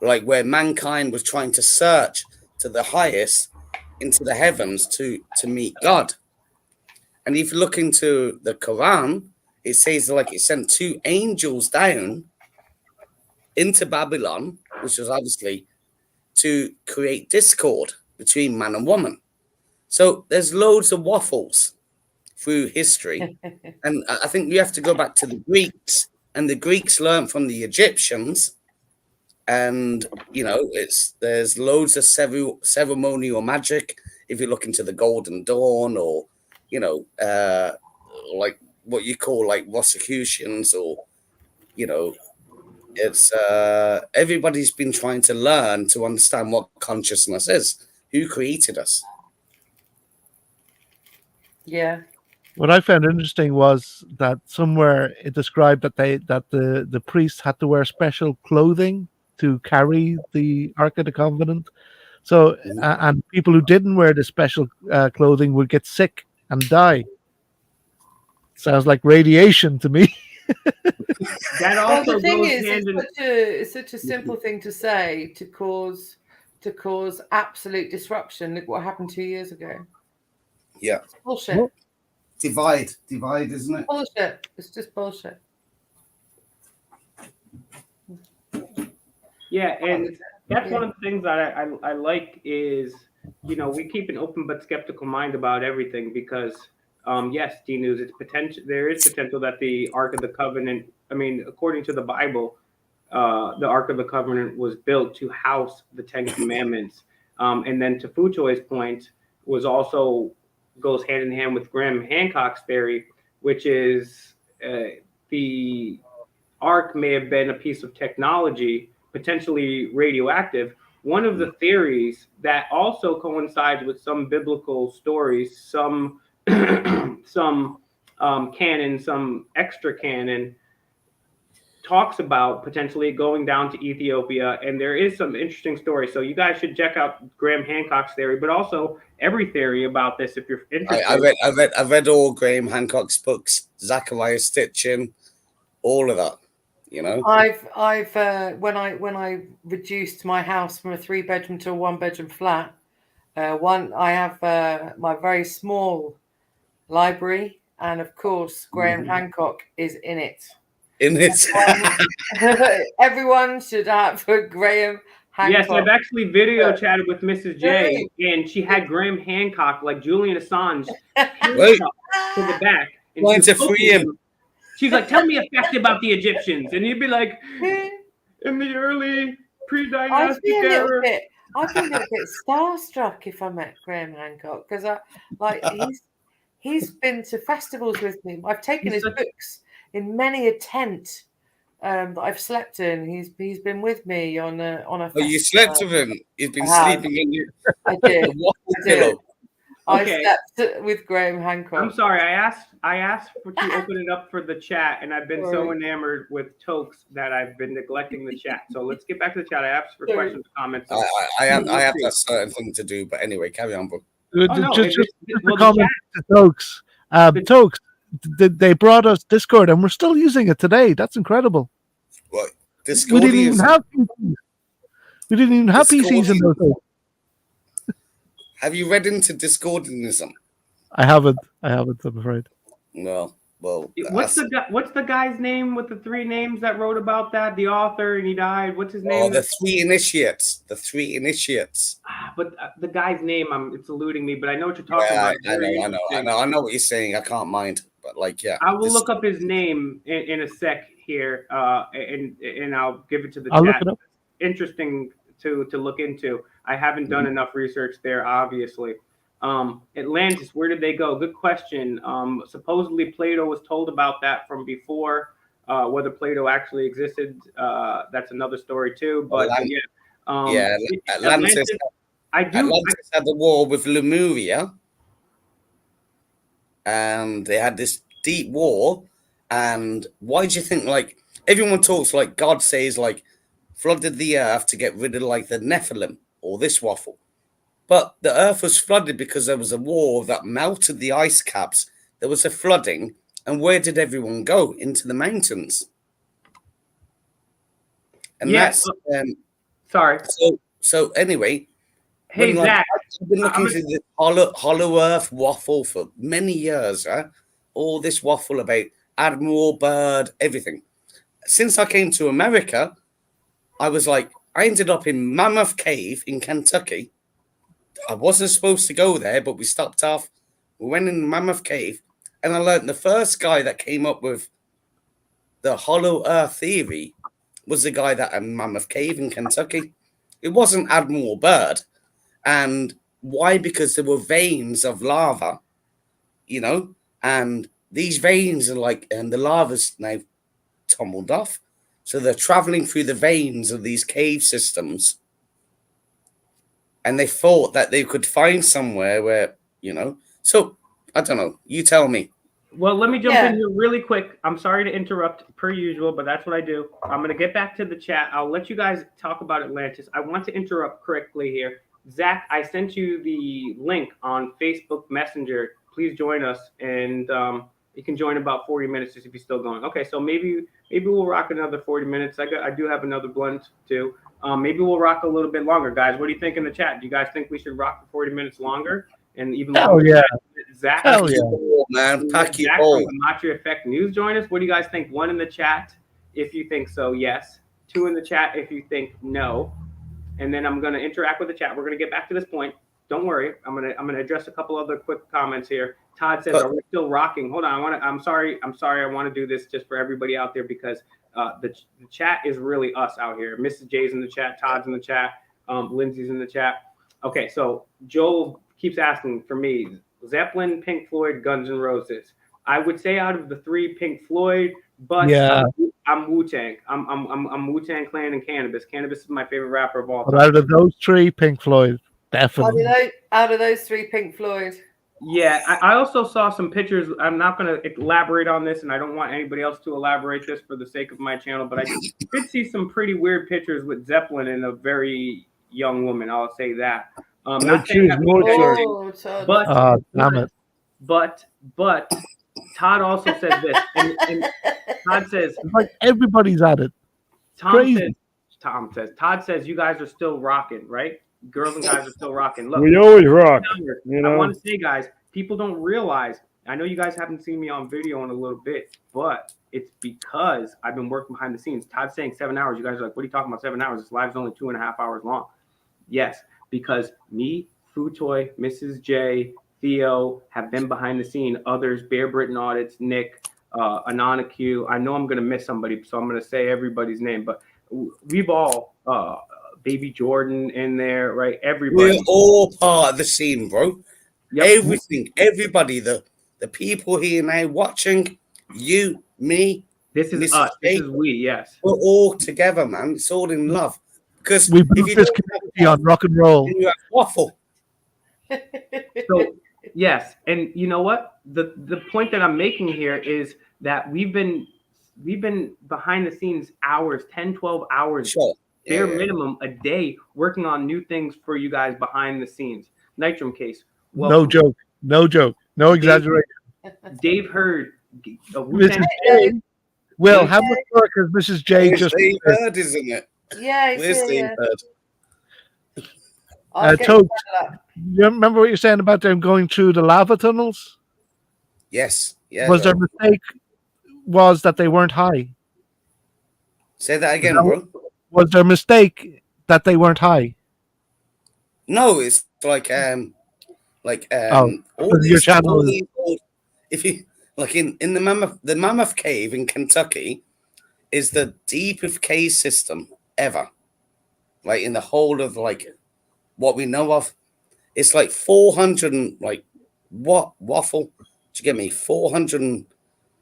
like where mankind was trying to search to the highest into the heavens to meet God. And if you look into the Quran, it says like it sent 2 angels down into Babylon, which was obviously to create discord between man and woman. So there's loads of waffles through history. And I think you have to go back to the Greeks, and the Greeks learned from the Egyptians. And, you know, there's loads of ceremonial magic. If you look into the Golden Dawn or, you know, like what you call like Rosicrucians or, you know, it's everybody's been trying to learn to understand what consciousness is, who created us. Yeah. What I found interesting was that somewhere it described that the priests had to wear special clothing to carry the Ark of the Covenant. So and people who didn't wear the special clothing would get sick and die. Sounds like radiation to me. That also the thing goes is, hand in. it's such a simple thing to say to cause absolute disruption. Look what happened 2 years ago. Yeah. It's bullshit. Divide, isn't it? Bullshit. It's just bullshit. Yeah, and that's one of the things that I like is, you know, we keep an open but skeptical mind about everything because, yes, D-News, there is potential that the Ark of the Covenant, I mean, according to the Bible, the Ark of the Covenant was built to house the 10 Commandments. And then to Futoy's point, was also goes hand in hand with Graham Hancock's theory, which is the ark may have been a piece of technology, potentially radioactive. One of the theories that also coincides with some biblical stories, some some canon, some extra canon, talks about potentially going down to Ethiopia, and there is some interesting stories. So you guys should check out Graham Hancock's theory, but also every theory about this if you're interested. I read all Graham Hancock's books, Zachariah Stitchin, all of that. You know, I've when I reduced my house from a 3-bedroom to a 1-bedroom flat, I have my very small library, and of course Graham Hancock is in it. In this, everyone should have a Graham Hancock. Yes, I've actually video chatted with Mrs. J, and she had Graham Hancock, like Julian Assange, Wait. to the back. And Trying to free him. She's like, tell me a fact about the Egyptians. And you'd be like, in the early pre-dynastic era. I'd be a little bit starstruck if I met Graham Hancock, because he's been to festivals with me. I've taken his books in many a tent that I've slept in. He's been with me on a festival. Oh, you slept with him? He's been sleeping in you. I did. Pillow. Okay. I slept with Graham Hancock. I'm sorry. I asked to open it up for the chat, and I've been so enamored with Tokes that I've been neglecting the chat. So let's get back to the chat. I asked for questions, comments. I have that certain thing to do, but anyway, carry on, bro. Just a comment to Tokes. Tokes, they brought us Discord, and we're still using it today. That's incredible. What? We didn't even have PCs in those days. Have you read into Discordianism? I haven't. I'm afraid. Well. What's the guy's name with the 3 names that wrote about that? The author, and he died. What's his name? Oh, the 3 initiates. The 3 initiates. But the guy's name, it's eluding me. But I know what you're talking about. I know what you're saying. I can't mind, but I will look up his name in a sec here, and I'll give it to the chat. Look it up. Interesting to look into. I haven't done enough research there, obviously. Atlantis, where did they go? Good question. Supposedly Plato was told about that from before. Whether Plato actually existed, that's another story too. But Atlantis. Atlantis had the war with Lemuria, and they had this deep war. And why do you think, like, everyone talks like God says, like, flooded the earth to get rid of like the Nephilim or this waffle? But the earth was flooded because there was a war that melted the ice caps. There was a flooding. And where did everyone go? Into the mountains. And that's... sorry. So anyway... Hey, Zach. I've been looking into this hollow earth waffle for many years. All this waffle about Admiral Byrd, everything. Since I came to America, I was like... I ended up in Mammoth Cave in Kentucky. I wasn't supposed to go there, but we stopped off. We went in Mammoth Cave, and I learned the first guy that came up with the hollow earth theory was the guy that in Mammoth Cave in Kentucky. It wasn't Admiral Byrd. And why? Because there were veins of lava, you know, and these veins are like, and the lava's now tumbled off. So they're traveling through the veins of these cave systems. And they thought that they could find somewhere where, you know. So, I don't know. You tell me. Well, let me jump in here really quick. I'm sorry to interrupt per usual, but that's what I do. I'm going to get back to the chat. I'll let you guys talk about Atlantis. I want to interrupt correctly here. Zach, I sent you the link on Facebook Messenger. Please join us. And you can join about 40 minutes just if you're still going. Okay, so maybe we'll rock another 40 minutes. I do have another blunt too. Maybe we'll rock a little bit longer, guys. What do you think in the chat? Do you guys think we should rock for 40 minutes longer? And even longer? Yeah. Zach, Hell yeah. Man, pack your Zach ball. from Gematria Effect News join us. What do you guys think? 1 in the chat if you think so, yes. 2 in the chat if you think no. And then I'm going to interact with the chat. We're going to get back to this point. Don't worry. I'm going to address a couple other quick comments here. Todd says, "Are we still rocking?" Hold on. I'm sorry. I want to do this just for everybody out there because the chat is really us out here. Mrs. J's in the chat. Todd's in the chat. Lindsay's in the chat. Okay, so Joel keeps asking for me, Zeppelin, Pink Floyd, Guns N' Roses. I would say out of the three, Pink Floyd, but Yeah. I'm Wu-Tang. I'm Wu-Tang Clan and Cannabis. Cannabis is my favorite rapper of all But time. out of those three, Pink Floyd, definitely. Out of those three, Pink Floyd. Yeah, I also saw some pictures. I'm not going to elaborate on this, and I don't want anybody else to elaborate this for the sake of my channel, but I did see some pretty weird pictures with Zeppelin and a very young woman. I'll say that. Not saying that Todd. but damn it. but Todd also says this, and Todd says It's like everybody's at it. Todd says you guys are still rocking, right? Girls and guys are still rocking. Look, We always rock. You know? I want to say, guys, people don't realize. I know you guys haven't seen me on video in a little bit, but it's because I've been working behind the scenes. Todd's saying 7 hours. You guys are like, what are you talking about 7 hours? This live's only 2.5 hours long. Yes, because me, Futoy, Mrs. J, Theo have been behind the scene. Others, Bear Britain Audits, Nick, Anana Q. I know I'm going to miss somebody, so I'm going to say everybody's name, but we've all, Baby Jordan in there, right? Everybody. We're all part of the scene, bro. Yep. Everything, everybody, the people here now watching, you, me. This is Mrs. us. J, This is we, yes. We're all together, man. It's all in love. Because We if built you this don't community on rock and roll. then you have waffle. So yes, and you know what? The point that I'm making here is that we've been behind the scenes hours, 10, 12 hours, Sure. bare minimum a day, working on new things for you guys behind the scenes. Nitram case. No joke. No joke. No exaggeration. Dave Hurd. Mrs. J. Will, how much work has Mrs. J Where's just Dave Hurd, isn't it? Yeah, Where's Dave Hurd? Toad, you remember what you're saying about them going through the lava tunnels? Yes. Yeah. Was their mistake was that they weren't high? Say that again, bro. Was their mistake that they weren't high? No, it's like all your channel. If you like in the Mammoth Cave in Kentucky is the deepest cave system ever. Like in the whole of like what we know of. It's like 400 and like what waffle? Do you get me? 400 and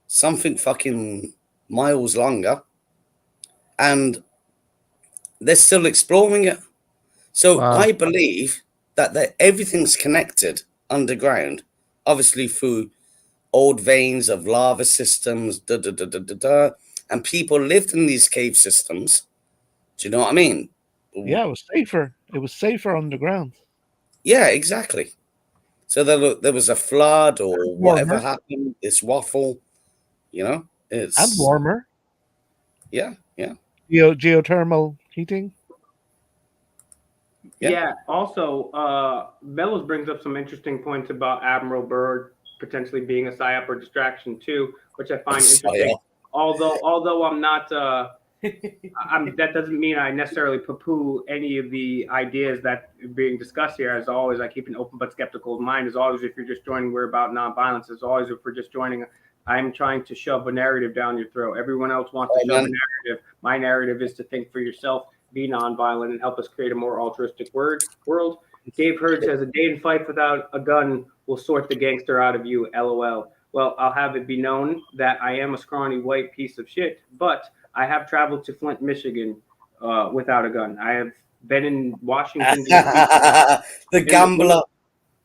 something fucking miles longer. And they're still exploring it. So Wow. I believe that everything's connected underground, obviously through old veins of lava systems, and people lived in these cave systems. Do you know what I mean? Yeah, it was safer. It was safer underground. Yeah, exactly. So there was a flood or whatever Warmer. happened. It's waffle, you know. It's And warmer. Yeah, yeah. Geothermal heating. Yeah. Also, Bellows brings up some interesting points about Admiral Byrd potentially being a psyop or distraction too, which I find interesting. Although I'm not, that doesn't mean I necessarily poo-poo any of the ideas that are being discussed here. As always, I keep an open but skeptical mind. As always, if you're just joining, we're about nonviolence. As always, if we're just joining, I'm trying to shove a narrative down your throat. Everyone else wants to shove a narrative. My narrative is to think for yourself, be nonviolent, and help us create a more altruistic world. Dave Hurd says a day in fight without a gun will sort the gangster out of you, LOL. Well, I'll have it be known that I am a scrawny white piece of shit, but I have traveled to Flint, Michigan without a gun. I have been in Washington, D.C. The gambler.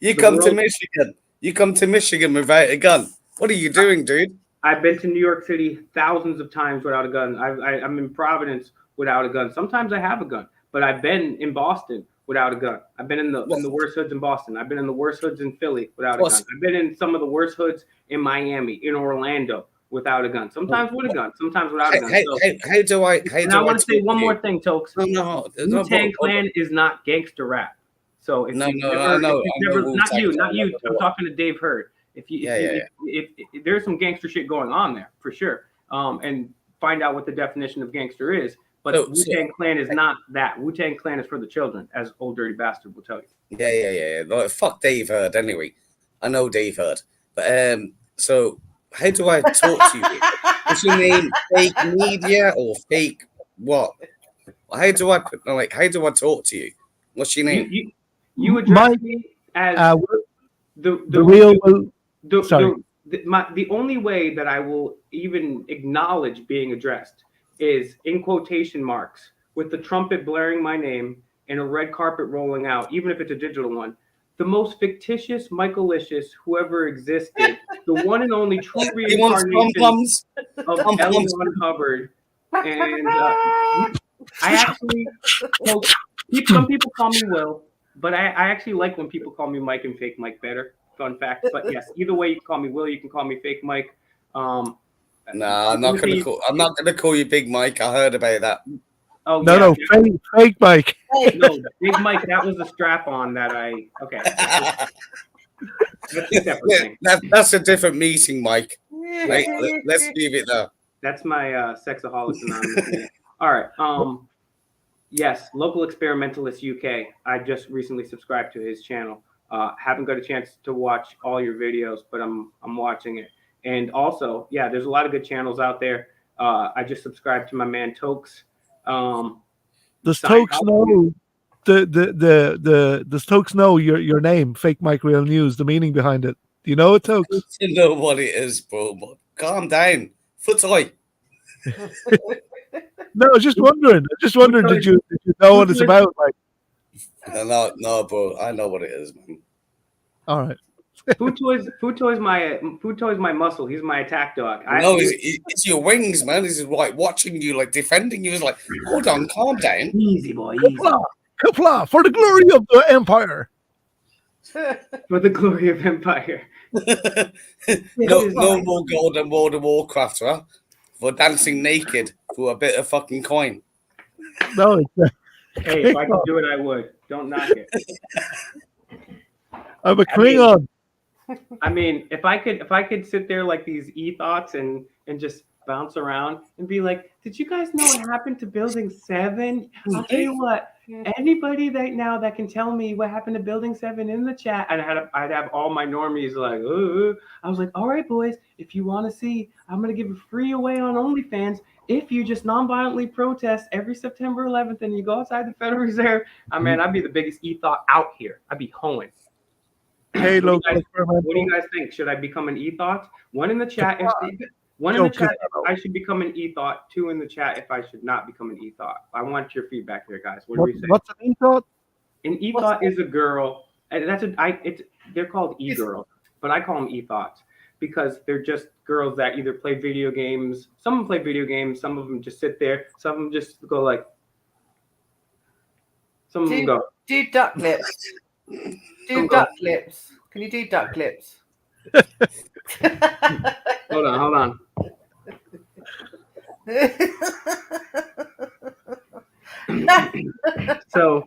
You come to Michigan. You come to Michigan without a gun. What are you doing, dude? I've been to New York City thousands of times without a gun. I'm in Providence without a gun. Sometimes I have a gun, but I've been in Boston without a gun. I've been in the worst hoods in Boston. I've been in the worst hoods in Philly without a gun. I've been in some of the worst hoods in Miami, in Orlando without a gun. Sometimes with a gun, sometimes without a gun. How do I want to say one more thing, Tokes. No. Wu-Tang Clan is not gangster rap. So if not you. I'm talking to Dave Hurd. If there's some gangster shit going on there for sure, and find out what the definition of gangster is. But Wu-Tang Clan is not that. Wu-Tang Clan is for the children, as Old Dirty Bastard will tell you. Yeah. Like, fuck Dave Hurd anyway. I know Dave Hurd, but so how do I talk to you? What's your name? Fake media or fake what? How do I talk to you? What's your name? You address me as the real. Sorry. The only way that I will even acknowledge being addressed is in quotation marks with the trumpet blaring my name and a red carpet rolling out, even if it's a digital one. The most fictitious Michaelicious who ever existed, the one and only true He wants reincarnation of Pom-poms. L. Ron Hubbard. And I actually, so some people call me Will, but I actually like when people call me Mike and Fake Mike better. Fun fact. But yes, either way, you can call me Will, you can call me Fake Mike. Nah, I'm not gonna call you Big Mike. I heard about that. Oh No, yeah, fake Mike. no, Big Mike. That was a strap on that I. Okay, that's a separate thing. That's a different meeting, Mike. Right, let's leave it there. That's my Sexaholics Anonymous meeting. All right. Yes, Local Experimentalist UK. I just recently subscribed to his channel. Haven't got a chance to watch all your videos, but I'm watching it. And also, yeah, there's a lot of good channels out there. I just subscribed to my man Tokes. Does Tokes know does Tokes know your name, Fake Mike Real News, the meaning behind it? Do you know it, Tokes? You know what it is, bro. But calm down. Footoi. No, I was just wondering. Did you know what it's about? Like, no, bro. I know what it is, man. All right. Futoy's my muscle. He's my attack dog. No, it's your wings, man. He's like watching you, like defending you. He's like, hold on, calm down. Easy, boy. Easy. Kapla, for the glory of the Empire. For the glory of Empire. no more gold and World of Warcraft, huh? For dancing naked for a bit of fucking coin. No, hey, if I could do it, I would. Don't knock it. I'm a Klingon. I mean, if I could sit there like these e-thoughts and just bounce around and be like, did you guys know what happened to Building 7? I'll tell you what, anybody that can tell me what happened to Building 7 in the chat, and I'd have all my normies like, ooh. I was like, all right, boys, if you want to see, I'm going to give it free away on OnlyFans if you just non-violently protest every September 11th and you go outside the Federal Reserve. I mean, I'd be the biggest e-thought out here. I'd be hoeing. Hey, what do you guys think? Should I become an e-thought? One in the chat. If I should become an e-thought. 2 in the chat if I should not become an e-thought. I want your feedback here, guys. What do we say? What's an e-thought? An e-thought is a girl. They're called e-girls, but I call them e-thoughts because they're just girls that either play video games. Some of them play video games. Some of them just sit there. Some of them just go like. Some of them go. Do duck lips. Do duck lips. Can you do duck lips? Hold on. So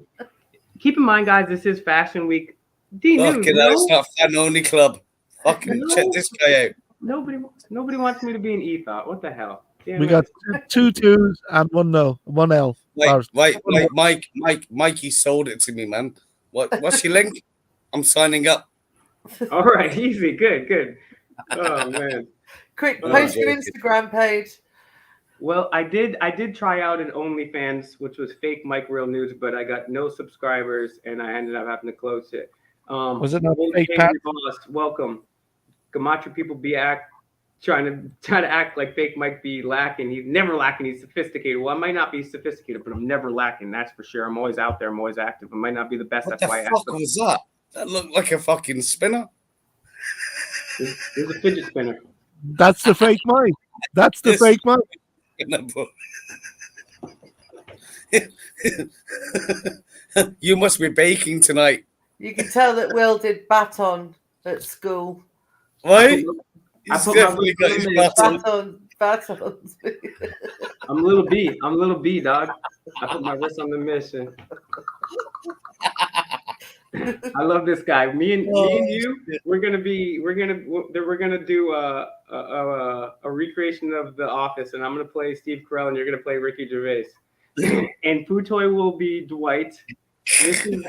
keep in mind, guys, this is Fashion Week. It's not Fan Only Club. Fucking check this guy out. Nobody wants me to be an e-thought. What the hell? We got 2 2s and 1 no, 1 L. Wait, Mikey sold it to me, man. What's your link? I'm signing up. All right, easy, good. Oh man. Quick, post your Instagram page. Well, I did try out an OnlyFans, which was Fake Mike Real News, but I got no subscribers and I ended up having to close it. Was it not fake Pat? Welcome. Gematria people trying to act like Fake Mike be lacking. He's never lacking. He's sophisticated. Well, I might not be sophisticated, but I'm never lacking. That's for sure. I'm always out there. I'm always active. I might not be the best. What that's why I fuck was that? That looked like a fucking spinner. There's a fidget spinner. That's the fake Mike. That's the fake Mike. You must be baking tonight. You can tell that Will did baton at school. Right? He's definitely got his batons. I'm little B, dog. I put my wrist on the mission. I love this guy. Me and you, we're gonna do a recreation of The Office, and I'm gonna play Steve Carell, and you're gonna play Ricky Gervais. And Futoy will be Dwight. Mrs.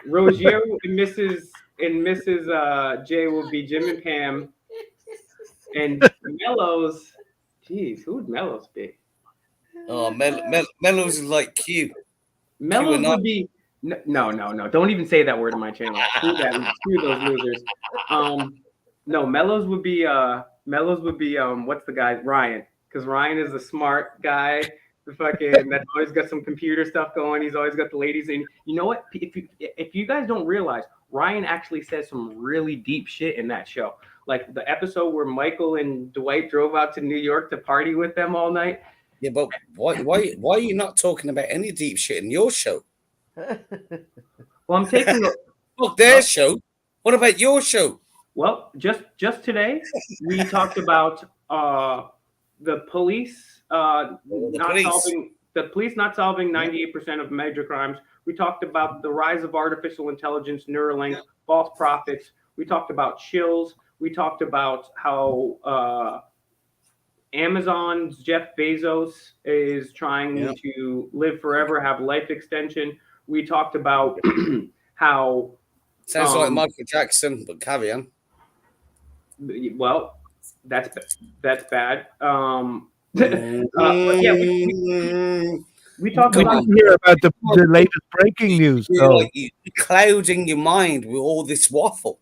Rogier and Mrs. J will be Jim and Pam. And Mellows, geez, who would Mellows be? Oh, Mellows is like Q. Mellows would be No. Don't even say that word in my channel. Screw that. Screw those losers. No, Mellows would be what's the guy? Ryan. Because Ryan is a smart guy. The fucking that's always got some computer stuff going. He's always got the ladies in. You know what? If you guys don't realize, Ryan actually says some really deep shit in that show. Like the episode where Michael and Dwight drove out to New York to party with them all night. Yeah, but why are you not talking about any deep shit in your show? Well, I'm taking Fuck their show. What about your show? Well, just today we talked about the police not solving 98% of major crimes. We talked about the rise of artificial intelligence, Neuralink, false prophets. We talked about shills. We talked about how Amazon's Jeff Bezos is trying to live forever, have life extension. We talked about how sounds like Michael Jackson, but carry on. Well, that's bad. But yeah, we talked about hear about the latest breaking news. You're like you're clouding your mind with all this waffle.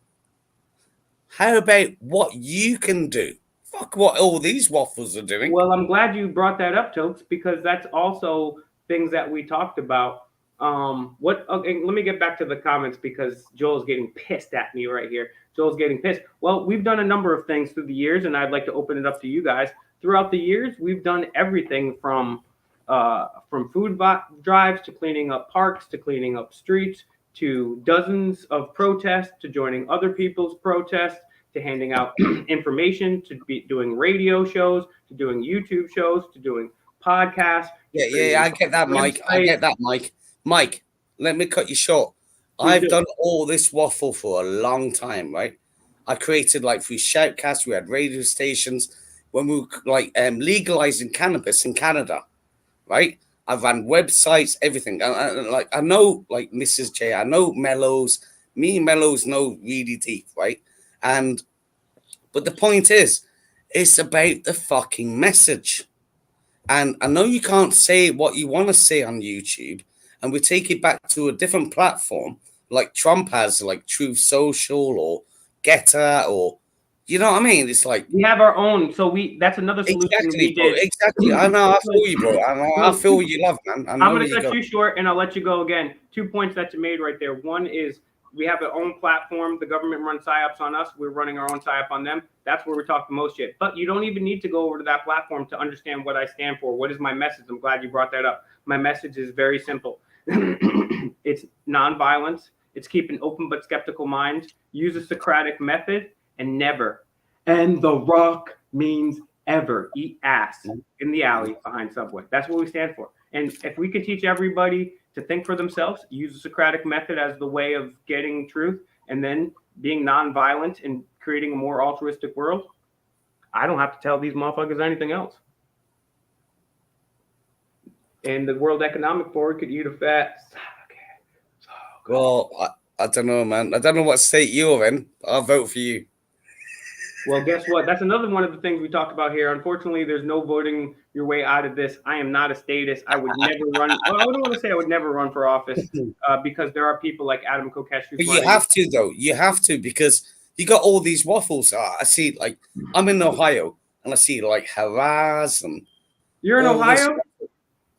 How about what you can do? Fuck what all these waffles are doing. Well, I'm glad you brought that up, Tokes, because that's also things that we talked about. Okay, let me get back to the comments because Joel's getting pissed at me right here. Joel's getting pissed. Well, we've done a number of things through the years, and I'd like to open it up to you guys. Throughout the years, we've done everything from food drives to cleaning up parks to cleaning up streets to dozens of protests to joining other people's protests to handing out information to be doing radio shows to doing YouTube shows to doing podcasts. Yeah, I get that, Mike. I get that, Mike. Mike, let me cut you short. I've done all this waffle for a long time, right? I created like through Shoutcast, we had radio stations when we were like legalizing cannabis in Canada, right? I ran websites, everything. I know like Mrs. J, I know Mellows. Me and Mellows know really deep, right? But the point is, it's about the fucking message. And I know you can't say what you want to say on YouTube, and we take it back to a different platform, like Trump has, like Truth Social or Getter, or you know what I mean? It's like we have our own, so that's another solution. Exactly, bro. Exactly. I know. I feel you, bro. I feel you love, man. I'm gonna cut you short, and I'll let you go again. 2 points that you made right there. One is we have our own platform. The government runs psyops on us. We're running our own psyop on them. That's where we talk the most shit. But you don't even need to go over to that platform to understand what I stand for. What is my message? I'm glad you brought that up. My message is very simple. It's nonviolence. It's keep an open but skeptical mind. Use a Socratic method and never. And the rock means ever. Eat ass in the alley behind Subway. That's what we stand for. And if we can teach everybody to think for themselves, use the Socratic method as the way of getting truth, and then being nonviolent and creating a more altruistic world, I don't have to tell these motherfuckers anything else. And the World Economic Forum could eat a fat. Well, I don't know, man. I don't know what state you're in. I'll vote for you. Well, guess what? That's another one of the things we talk about here. Unfortunately, there's no voting your way out of this. I am not a statist. I would never run. Well, I don't want to say I would never run for office because there are people like Adam Kokesh. But you have to, though. You have to, because you got all these waffles. I see, like, I'm in Ohio, and I see, like, Haraz and... You're in Ohio?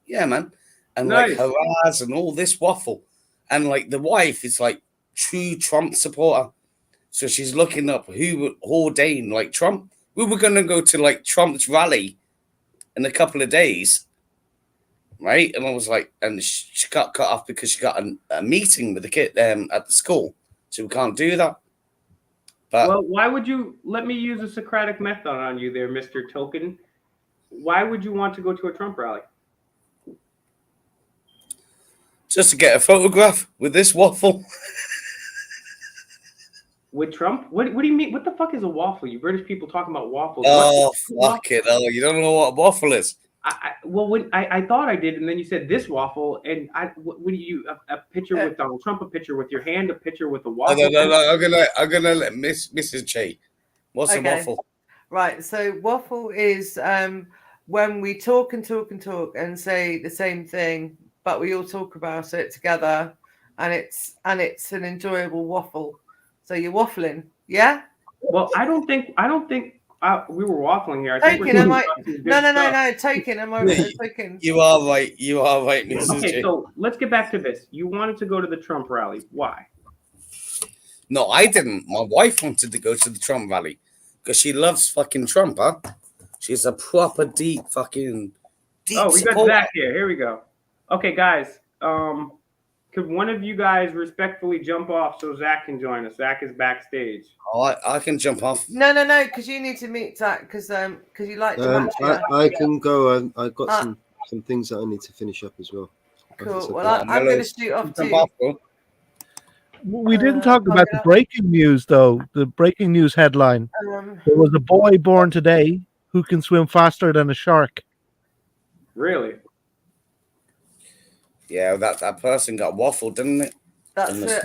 Yeah, man. And, nice. like, Haraz and all this waffle. And, like, the wife is, like, true Trump supporter. So she's looking up who would ordain like Trump. We were going to go to like Trump's rally in a couple of days, right? And I was like, and she got cut off because she got a meeting with the kid at the school. So we can't do that. But well, why would you let me use a Socratic method on you there, Mr. Token? Why would you want to go to a Trump rally? Just to get a photograph with this waffle. With Trump? What do you mean? What the fuck is a waffle? You British people talking about waffles. Oh, fuck it. Oh, you don't know what a waffle is. I thought I did, and then you said this waffle, and what do you a picture with Donald Trump, a picture with your hand, a picture with a waffle? No. I'm gonna let Mrs. J. What's a waffle? Right. So waffle is when we talk and say the same thing, but we all talk about it together. and it's an enjoyable waffle. So you're waffling, yeah? Well, I don't think we were waffling here. I think Token, we're am talking I? about some good No. stuff. Token, am I? Yeah, Token. You are right. You are right, Mrs. Okay, J. so let's get back to this. You wanted to go to the Trump rally. Why? No, I didn't. My wife wanted to go to the Trump rally because she loves fucking Trump, huh? She's a proper deep fucking Oh, we got supporter. Zach here. Here we go. Okay, guys. Could one of you guys respectfully jump off so Zach can join us? Zach is backstage. Oh, I can jump off. No, because you need to meet Zach because you like Gematria. I can go. I've got some things that I need to finish up as well. Cool. Well, I'm going to shoot off Jump too. off, bro. We didn't talk about the breaking news, though. The breaking news headline. There was a boy born today who can swim faster than a shark. Really? Yeah, that person got waffled, didn't it? That's it.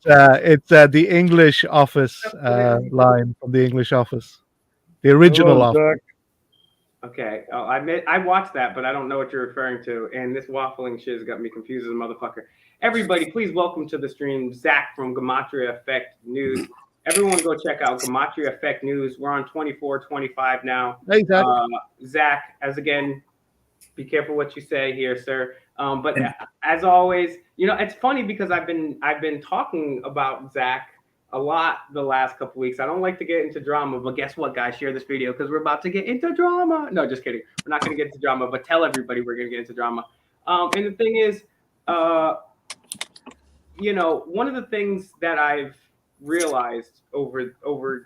It's the English office line from the English office. The original office. Zach. Okay. Oh, I watched that, but I don't know what you're referring to. And this waffling shit has got me confused as a motherfucker. Everybody, please welcome to the stream Zach from Gematria Effect News. Everyone go check out Gematria Effect News. We're on 24/25 now. Hey, Zach. Zach, as again, be careful what you say here, sir. But as always, it's funny because I've been talking about Zach a lot the last couple weeks. I don't like to get into drama, but guess what, guys? Share this video because we're about to get into drama. No, just kidding. We're not going to get into drama, but tell everybody we're going to get into drama. And the thing is, one of the things that I've realized over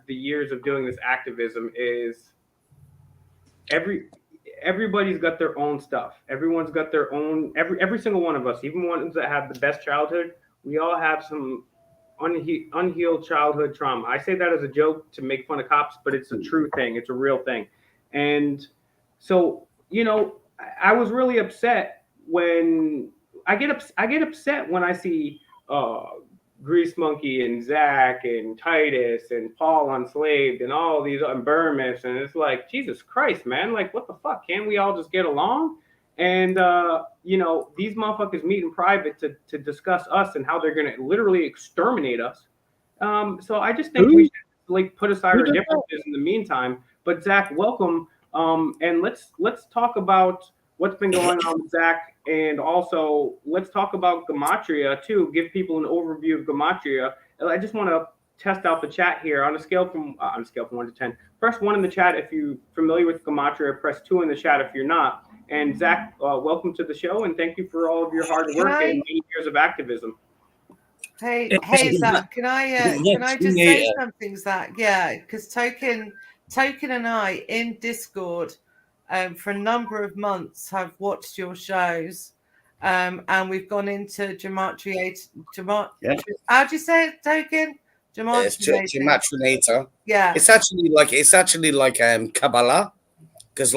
the years of doing this activism is everybody's got their own stuff. Everyone's got their own. Every single one of us, even ones that have the best childhood, we all have some unhealed childhood trauma. I say that as a joke to make fun of cops, but it's a true thing. It's a real thing. And so, I was really upset when I get upset when I see Grease Monkey and Zach and Titus and Paul Unslaved and all these and Burmis, and it's like, Jesus Christ, man, like what the fuck? Can't we all just get along? And these motherfuckers meet in private to discuss us and how they're gonna literally exterminate us. So I just think we should put aside our differences in the meantime. But Zach, welcome. And let's talk about what's been going on with Zach, and also let's talk about Gematria too. Give people an overview of Gematria. I just want to test out the chat here on a scale from 1 to 10. Press 1 in the chat if you're familiar with Gematria. Press 2 in the chat if you're not. And Zach, welcome to the show, and thank you for all of your hard work and many years of activism. Hey, Zach, can I just say something, Zach? Yeah, because Token and I in Discord for a number of months have watched your shows, and we've gone into Gematria. How do you say it, Token? Gematrinator. Yeah, it's actually like Kabbalah, because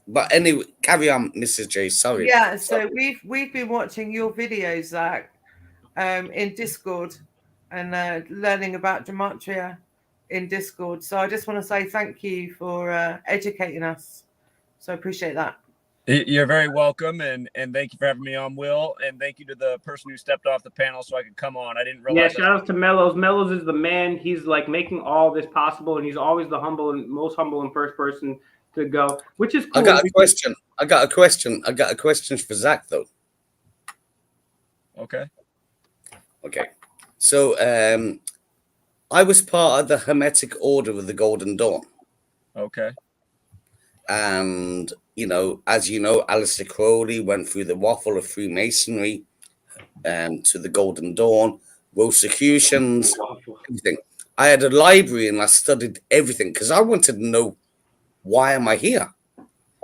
but anyway, carry on, Mrs. J. Sorry. Yeah, so we've been watching your videos, Zach, in Discord, and learning about Gematria in Discord. So I just want to say thank you for educating us. So I appreciate that. You're very welcome, and thank you for having me on, Will, and thank you to the person who stepped off the panel so I could come on. I didn't realize. Yeah, shout out to Mellows. Mellows is the man. He's like making all this possible, and he's always the most humble and first person to go, which is cool. I got a question for Zach though. Okay. So I was part of the Hermetic Order of the Golden Dawn. Okay. And as you know, Aleister Crowley went through the waffle of Freemasonry to the Golden Dawn, Rosicrucians, everything. I had a library and I studied everything because I wanted to know, why am I here?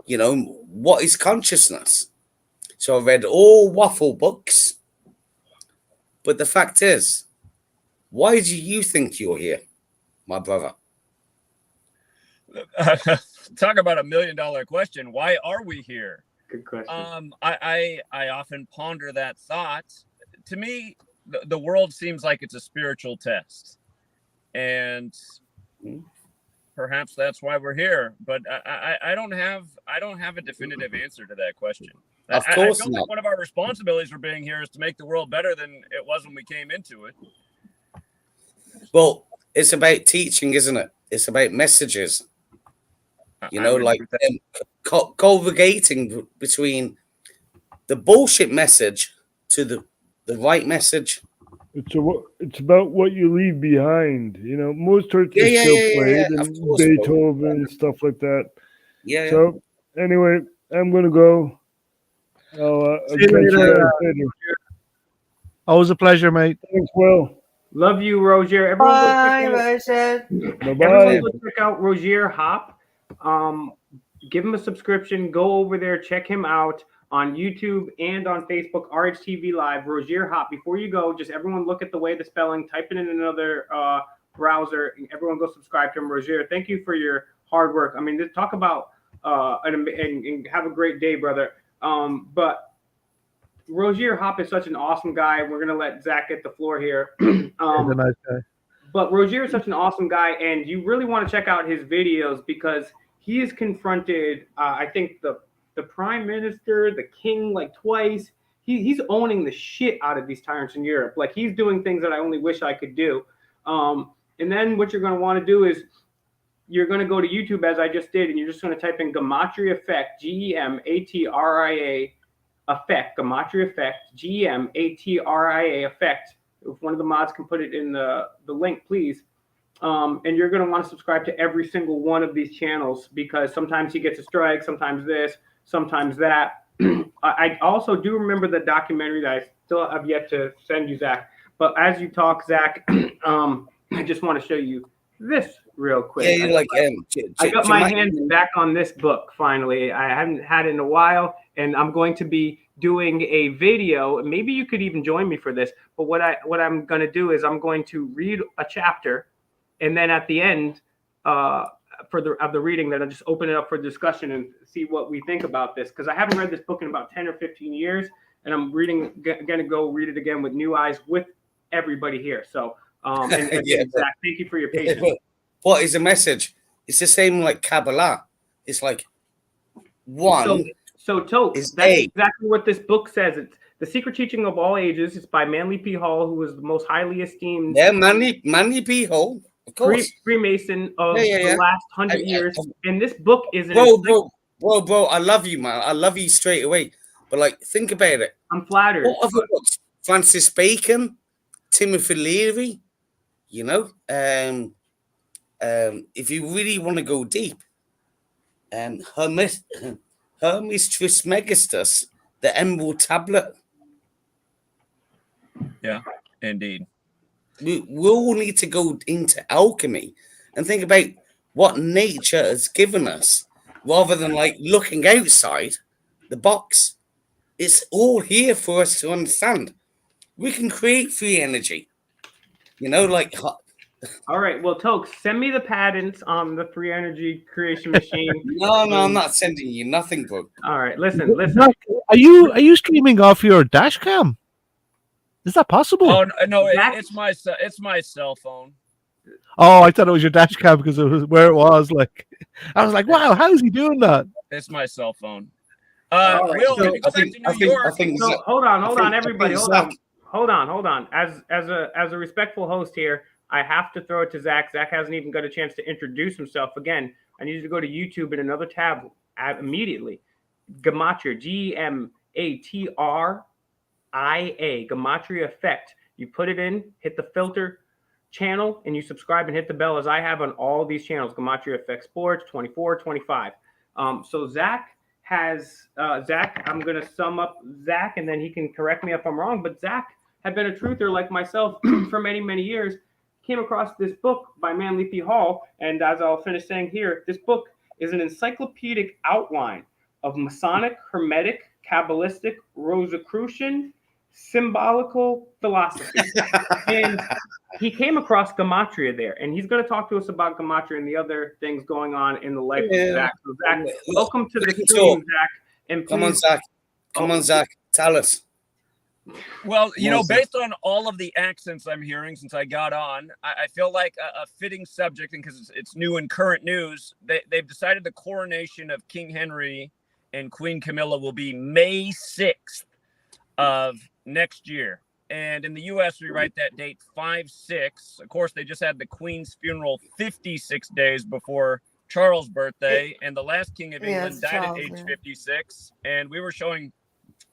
What is consciousness? So I read all waffle books. But the fact is, why do you think you're here, my brother? Talk about $1 million question. Why are we here? Good question. I often ponder that thought. To me, the world seems like it's a spiritual test, and perhaps that's why we're here. But I don't have a definitive answer to that question. I feel not. like one of our responsibilities for being here is to make the world better than it was when we came into it. Well, it's about teaching, isn't it? It's about messages. You know, like conjugating between the bullshit message to the right message. It's about what you leave behind. You know, Mozart is still played, and Beethoven and stuff like that. Yeah. So anyway, I'm gonna go. I'll See you catch you later. guys later. Always a pleasure, mate. Thanks, Will. Love you, Roger. Everyone Bye, go Roger. Bye Everyone bye. go check out Roger Hop. Give him a subscription. Go over there, check him out on YouTube and on Facebook, RHTV Live, Roger Hop. Before you go, just everyone look at the way the spelling, type it in another browser, and everyone go subscribe to him. Roger, thank you for your hard work. I mean, talk about and have a great day, brother. But Roger Hop is such an awesome guy. We're gonna let Zach get the floor here. He's a nice guy. But Roger is such an awesome guy, and you really want to check out his videos because he has confronted, I think, the prime minister, the king, like twice. He's owning the shit out of these tyrants in Europe. Like, he's doing things that I only wish I could do. And then what you're going to want to do is you're going to go to YouTube, as I just did, and you're just going to type in Gematria Effect, Gematria Effect, Gematria Effect, Gematria Effect. If one of the mods can put it in the link, please. And you're going to want to subscribe to every single one of these channels because sometimes he gets a strike, sometimes this, sometimes that. I also do remember the documentary that I still have yet to send you, Zach. But as you talk, Zach, I just want to show you this real quick. Yeah, you're like, I got my hands back on this book finally. I haven't had it in a while, and I'm going to be doing a video. Maybe you could even join me for this. But what I'm going to do is I'm going to read a chapter, and then at the end of the reading, then I'll just open it up for discussion and see what we think about this. Because I haven't read this book in about 10 or 15 years, and I'm going to go read it again with new eyes with everybody here. So, and Zach, thank you for your patience. What is the message? It's the same like Kabbalah. It's like one. So Tote, that's exactly what this book says. It's The Secret Teaching of All Ages. It's by Manly P. Hall, who was the most highly esteemed. Yeah, Manly P. Hall, of course. Freemason of the last 100 years. And this book is Bro, I love you, man. I love you straight away. But like, think about it. I'm flattered. What other books? Francis Bacon, Timothy Leary, you know? If you really want to go deep, Hermes Trismegistus, the Emerald Tablet. Yeah, indeed. We all need to go into alchemy and think about what nature has given us rather than like looking outside the box. It's all here for us to understand. We can create free energy, you know, like. All right, well, Toke, send me the patents on the free energy creation machine. No, I'm not sending you nothing, bro. All right, listen. Are you streaming off your dash cam? Is that possible? Oh no, it's my cell phone. Oh, I thought it was your dash cam because it was where it was. Like, I was like, wow, how is he doing that? It's my cell phone. Will, so if you go back to New York, hold on, everybody, hold on. As a respectful host here, I have to throw it to Zach. Zach hasn't even got a chance to introduce himself. Again, I need you to go to YouTube in another tab immediately. Gematria, Gematria, Gematria Effect. You put it in, hit the filter channel, and you subscribe and hit the bell as I have on all these channels. Gematria Effect Sports, 24, 25. So Zach has, I'm going to sum up Zach, and then he can correct me if I'm wrong, but Zach had been a truther like myself for many, many years. Came across this book by Manly P. Hall, and as I'll finish saying here, this book is an encyclopedic outline of Masonic, Hermetic, Kabbalistic, Rosicrucian, symbolical philosophy. And he came across Gematria there, and he's going to talk to us about Gematria and the other things going on in the life of Zach. So Zach, welcome to the stream, Zach. And please, Come on, Zach, tell us. Well, you know, based on all of the accents I'm hearing since I got on, I feel like a fitting subject, and because it's new and current news, they've decided the coronation of King Henry and Queen Camilla will be May 6th of next year. And in the U.S., we write that date 5/6. Of course, they just had the Queen's funeral 56 days before Charles' birthday, and the last King of England died at age 56. And we were showing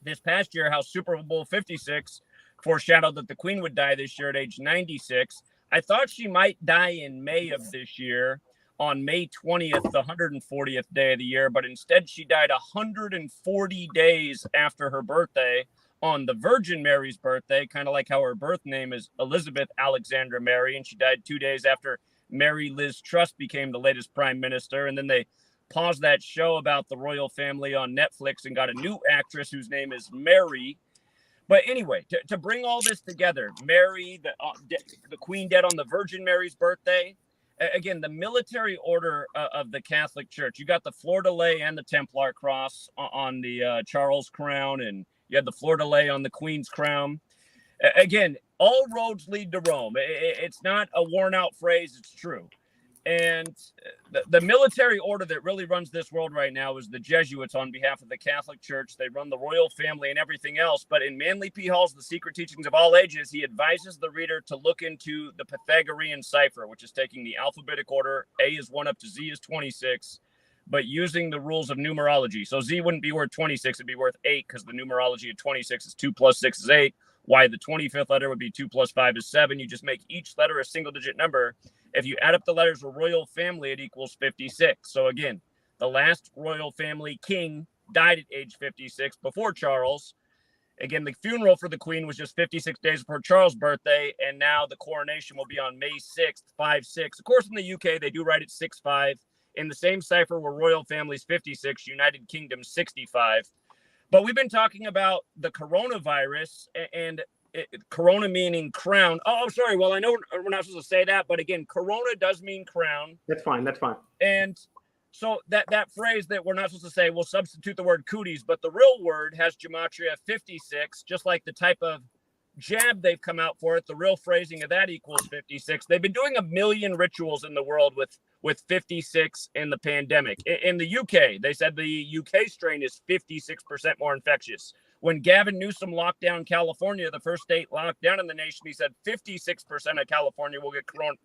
this past year how Super Bowl 56 foreshadowed that the Queen would die this year at age 96. I thought she might die in May of this year, on May 20th, the 140th day of the year, but instead she died 140 days after her birthday, on the Virgin Mary's birthday, kind of like how her birth name is Elizabeth Alexandra Mary, and she died 2 days after Mary Liz Truss became the latest prime minister. And then they paused that show about the royal family on Netflix and got a new actress whose name is Mary. But anyway, to bring all this together, Mary, the Queen dead on the Virgin Mary's birthday. Again, the military order of the Catholic Church. You got the fleur-de-lis and the Templar cross on the Charles crown, and you had the fleur-de-lis on the Queen's crown. Again, all roads lead to Rome. It's not a worn-out phrase. It's true. And the military order that really runs this world right now is the Jesuits on behalf of the Catholic Church. They run the royal family and everything else. But in Manly P. Hall's The Secret Teachings of All Ages, he advises the reader to look into the Pythagorean cipher, which is taking the alphabetic order. A is 1 up to Z is 26, but using the rules of numerology. So Z wouldn't be worth 26. It'd be worth 8 because the numerology of 26 is 2 plus 6 is 8. Why the 25th letter would be 2 plus 5 is 7. You just make each letter a single-digit number. If you add up the letters of royal family, it equals 56. So again, the last royal family king died at age 56 before Charles. Again, the funeral for the Queen was just 56 days before Charles' birthday, and now the coronation will be on May 6th, 5/6. Of course, in the UK, they do write it 6/5. In the same cipher where royal family's 56, United Kingdom 65. But we've been talking about the coronavirus and corona meaning crown. Oh, sorry. Well, I know we're not supposed to say that, but again, corona does mean crown. That's fine. That's fine. And so that phrase that we're not supposed to say, we'll substitute the word cooties, but the real word has Gematria 56, just like the type of jab they've come out for it. The real phrasing of that equals 56. They've been doing 1 million rituals in the world with 56 in the pandemic. In the UK, they said the UK strain is 56% more infectious. When Gavin Newsom locked down California, the first state locked down in the nation, he said 56% of California will get corona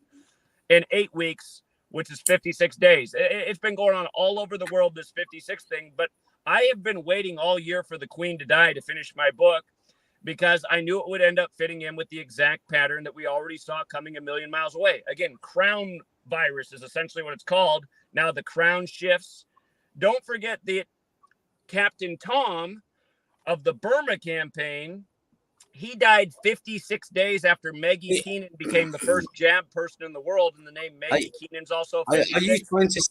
in 8 weeks, which is 56 days. It's been going on all over the world, this 56 thing. But I have been waiting all year for the Queen to die to finish my book, because I knew it would end up fitting in with the exact pattern that we already saw coming 1 million miles away. Again, crown virus is essentially what it's called. Now the crown shifts. Don't forget that Captain Tom of the Burma campaign, he died 56 days after Maggie Keenan became the first jab person in the world, and the name Maggie Keenan's also 56. Are you trying to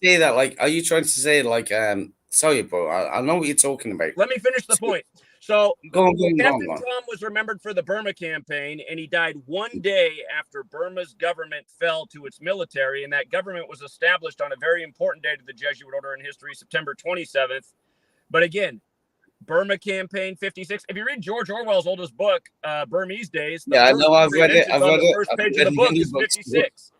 say that, sorry, bro, I know what you're talking about. Let me finish the point. So Captain Tom was remembered for the Burma campaign, and he died 1 day after Burma's government fell to its military, and that government was established on a very important day to the Jesuit order in history, September 27th. But again, Burma campaign 56. If you read George Orwell's oldest book, Burmese Days, I know, I've read it. I've read it. The first page of the book is 56.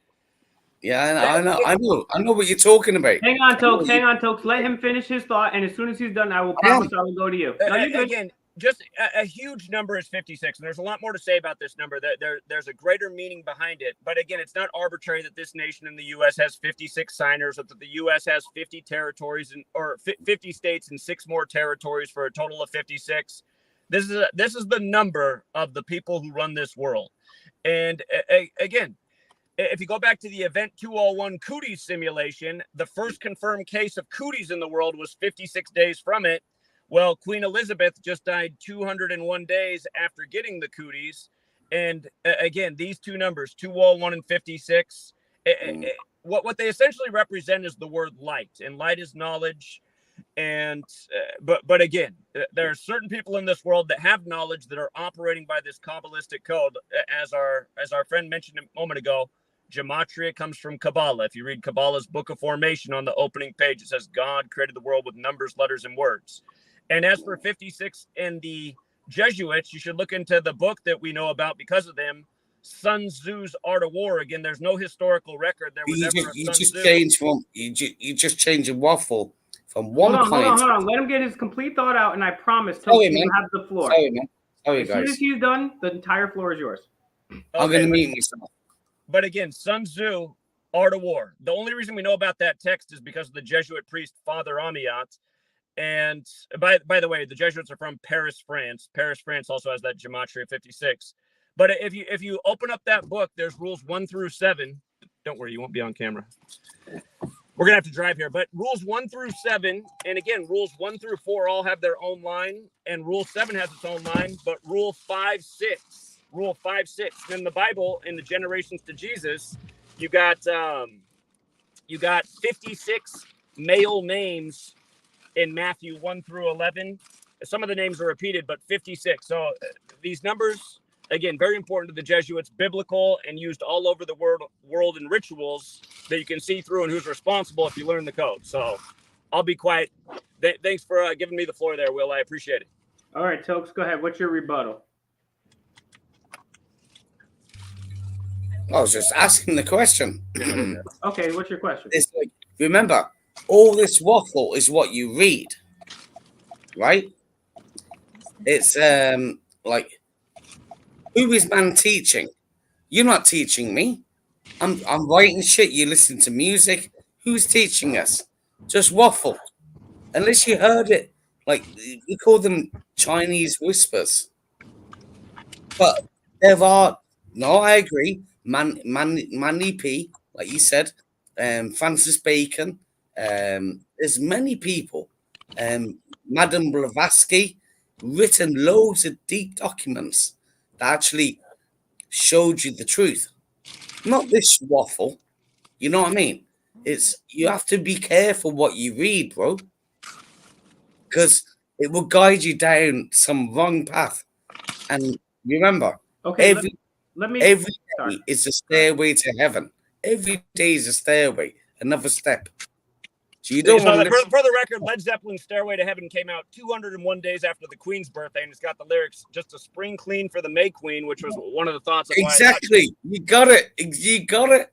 Yeah, I know what you're talking about. Hang on, Tokes. Let him finish his thought, and as soon as he's done, I will promise I will go to you. No, you're good. Again, just a huge number is 56, and there's a lot more to say about this number. There's a greater meaning behind it. But again, it's not arbitrary that this nation in the U.S. has 56 signers, or that the U.S. has 50 territories or 50 states and 6 more territories for a total of 56. This is the number of the people who run this world. And again, if you go back to the Event 201 cooties simulation, the first confirmed case of cooties in the world was 56 days from it. Well, Queen Elizabeth just died 201 days after getting the cooties. And again, these two numbers, 201 and 56, what they essentially represent is the word light, and light is knowledge. And but again, there are certain people in this world that have knowledge that are operating by this Kabbalistic code, as our friend mentioned a moment ago. Gematria comes from Kabbalah. If you read Kabbalah's Book of Formation, on the opening page, it says God created the world with numbers, letters, and words. And as for 56 and the Jesuits, you should look into the book that we know about because of them, Sun Tzu's Art of War. Again, there's no historical record. There was ever a Sun Tzu. You just change a waffle from one Hold client. on. Let him get his complete thought out, and I promise, Sorry, Toast, you man. have the floor. Sorry, man. Sorry, As soon guys. as he's done, the entire floor is yours. I'm going to mute myself. But again, Sun Tzu, Art of War. The only reason we know about that text is because of the Jesuit priest Father Amiot. And by the way, the Jesuits are from Paris, France. Paris, France also has that Gematria 56. But if you open up that book, there's rules 1 through 7. Don't worry, you won't be on camera. We're going to have to drive here. But rules 1 through 7, and again, rules 1 through 4 all have their own line, and rule 7 has its own line, but rule 5, 6. Rule 5, 6. In the Bible, in the generations to Jesus, you got 56 male names in Matthew 1 through 11. Some of the names are repeated, but 56. So these numbers, again, very important to the Jesuits, biblical and used all over the world in rituals that you can see through and who's responsible if you learn the code. So I'll be quiet. Thanks for giving me the floor there, Will. I appreciate it. All right, Tokes, go ahead. What's your rebuttal? I was just asking the question. Okay, what's your question? It's like, remember, all this waffle is what you read, right? It's like, who is man teaching? You're not teaching me. I'm writing shit. You listen to music. Who's teaching us? Just waffle. Unless you heard it, like we call them Chinese whispers. But there are no. I agree. Manly P, like you said, Francis Bacon. There's many people. Madame Blavatsky written loads of deep documents that actually showed you the truth. Not this waffle. You know what I mean? You have to be careful what you read, bro. Because it will guide you down some wrong path. And remember, Okay, every day is a stairway to heaven. Every day is a stairway, another step. So you don't want to. For the record, Led Zeppelin's Stairway to Heaven came out 201 days after the Queen's birthday, and it's got the lyrics "Just a spring clean for the May Queen," which was one of the thoughts. Of Exactly, you got it. You got it.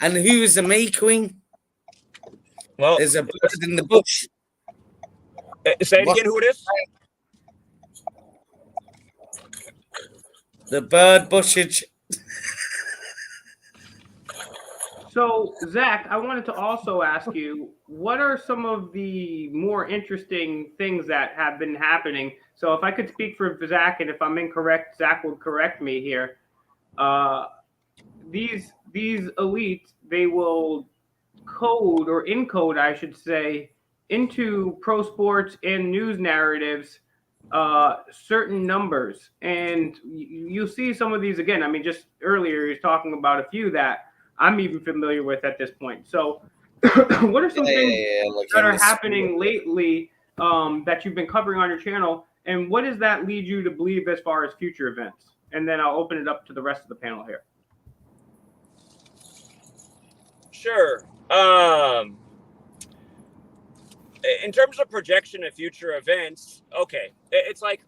And who is the May Queen? Well, there's a bird in the bush. Say it again. Who it is? The bird bushage. So, Zach, I wanted to also ask you, what are some of the more interesting things that have been happening? So if I could speak for Zach, and if I'm incorrect, Zach will correct me here. These elites, they will code or encode, I should say, into pro sports and news narratives certain numbers. And you'll see some of these again. I mean, just earlier, he's talking about a few that I'm even familiar with at this point. So what are some things that are happening lately that you've been covering on your channel? And what does that lead you to believe as far as future events? And then I'll open it up to the rest of the panel here. Sure. In terms of projection of future events, okay, it's like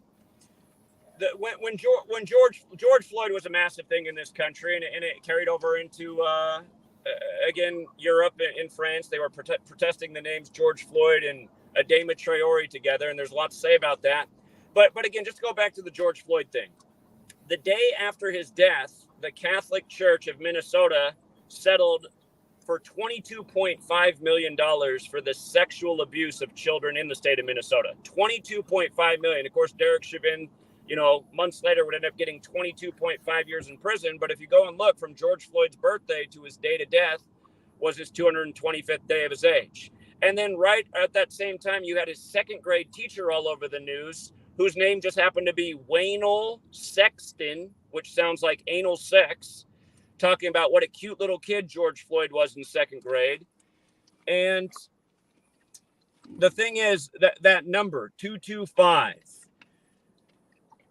when George Floyd was a massive thing in this country, and it carried over into again Europe and France. They were protesting the names George Floyd and Adama Traore together, and there's a lot to say about that. But again, just to go back to the George Floyd thing, the day after his death, the Catholic Church of Minnesota settled for $22.5 million for the sexual abuse of children in the state of Minnesota. $22.5 million. Of course, Derek Chauvin, months later would end up getting 22.5 years in prison. But if you go and look, from George Floyd's birthday to his day to death was his 225th day of his age. And then right at that same time, you had his second grade teacher all over the news, whose name just happened to be Waynel Sexton, which sounds like anal sex, talking about what a cute little kid George Floyd was in second grade. And the thing is that number 225,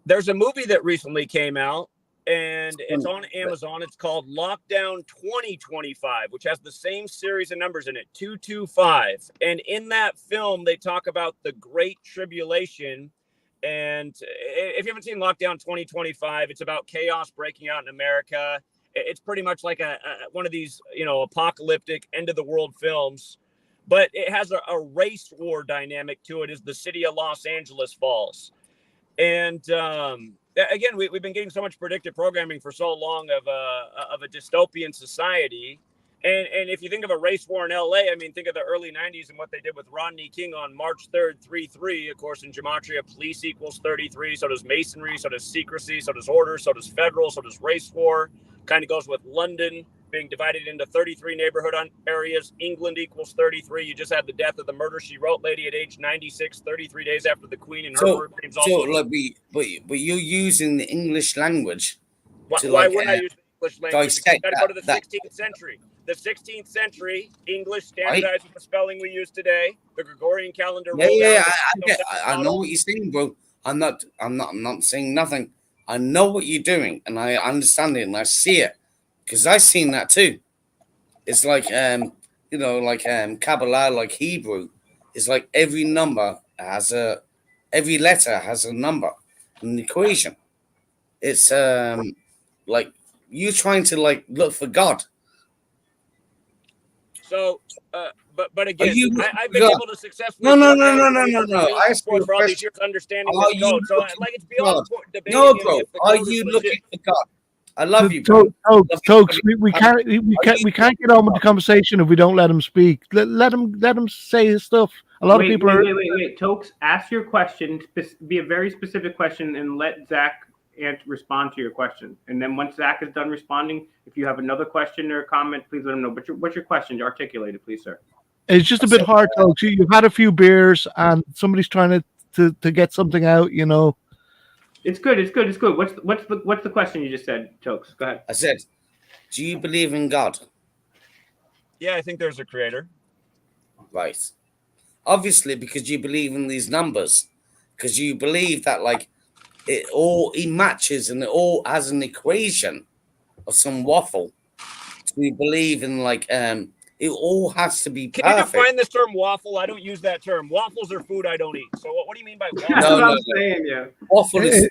there's a movie that recently came out and it's on Amazon. It's called Lockdown 2025, which has the same series of numbers in it, 225. And in that film, they talk about the Great Tribulation. And if you haven't seen Lockdown 2025, it's about chaos breaking out in America. It's pretty much like one of these, apocalyptic end of the world films but it has a race war dynamic to it as the city of Los Angeles falls. And again, we've been getting so much predictive programming for so long of a dystopian society. And if you think of a race war in LA, I mean, think of the early 90s and what they did with Rodney King on March 3rd, 3-3. Of course, in Gematria, police equals 33. So does masonry, so does secrecy, so does order, so does federal, so does race war. Kind of goes with London being divided into 33 neighborhood areas. England equals 33. You just had the death of the Murder, She Wrote lady at age 96, 33 days after the Queen, and her birth name's also. So, but you're using the English language. Why wouldn't I use the English language? You got to go to the 16th century. The 16th century English standardized with the spelling we use today. The Gregorian calendar. I know what you're saying, bro. I'm not saying nothing. I know what you're doing, and I understand it, and I see it, because I've seen that too. It's like Kabbalah, like Hebrew. It's like every letter has a number, an equation. It's like you trying to like look for God. So, but again, I've been able to successfully. No. I support for all these years understanding this code. So, like, it's beyond debating. No, bro. Are you looking for God? I love you, bro. Tokes, we can't get on with the conversation if we don't let him speak. Let him say his stuff. A lot of people are. Wait. Tokes, ask your question. Be a very specific question, and let Zach respond to your question. And then once Zach is done responding, if you have another question or comment, please let him know. But what's your question? Articulate it, please, sir. It's just a bit hard, Tokes. You've had a few beers, and somebody's trying to get something out. You know. It's good. What's the question you just said, Tokes? Go ahead. I said, do you believe in God? Yeah, I think there's a creator. Right. Obviously, because you believe in these numbers, because you believe that like it matches and it all has an equation of some waffle. So you believe in like it all has to be perfect. Can you define this term waffle? I don't use that term. Waffles are food I don't eat. So what do you mean by waffle? That's what I'm saying, yeah. Waffle is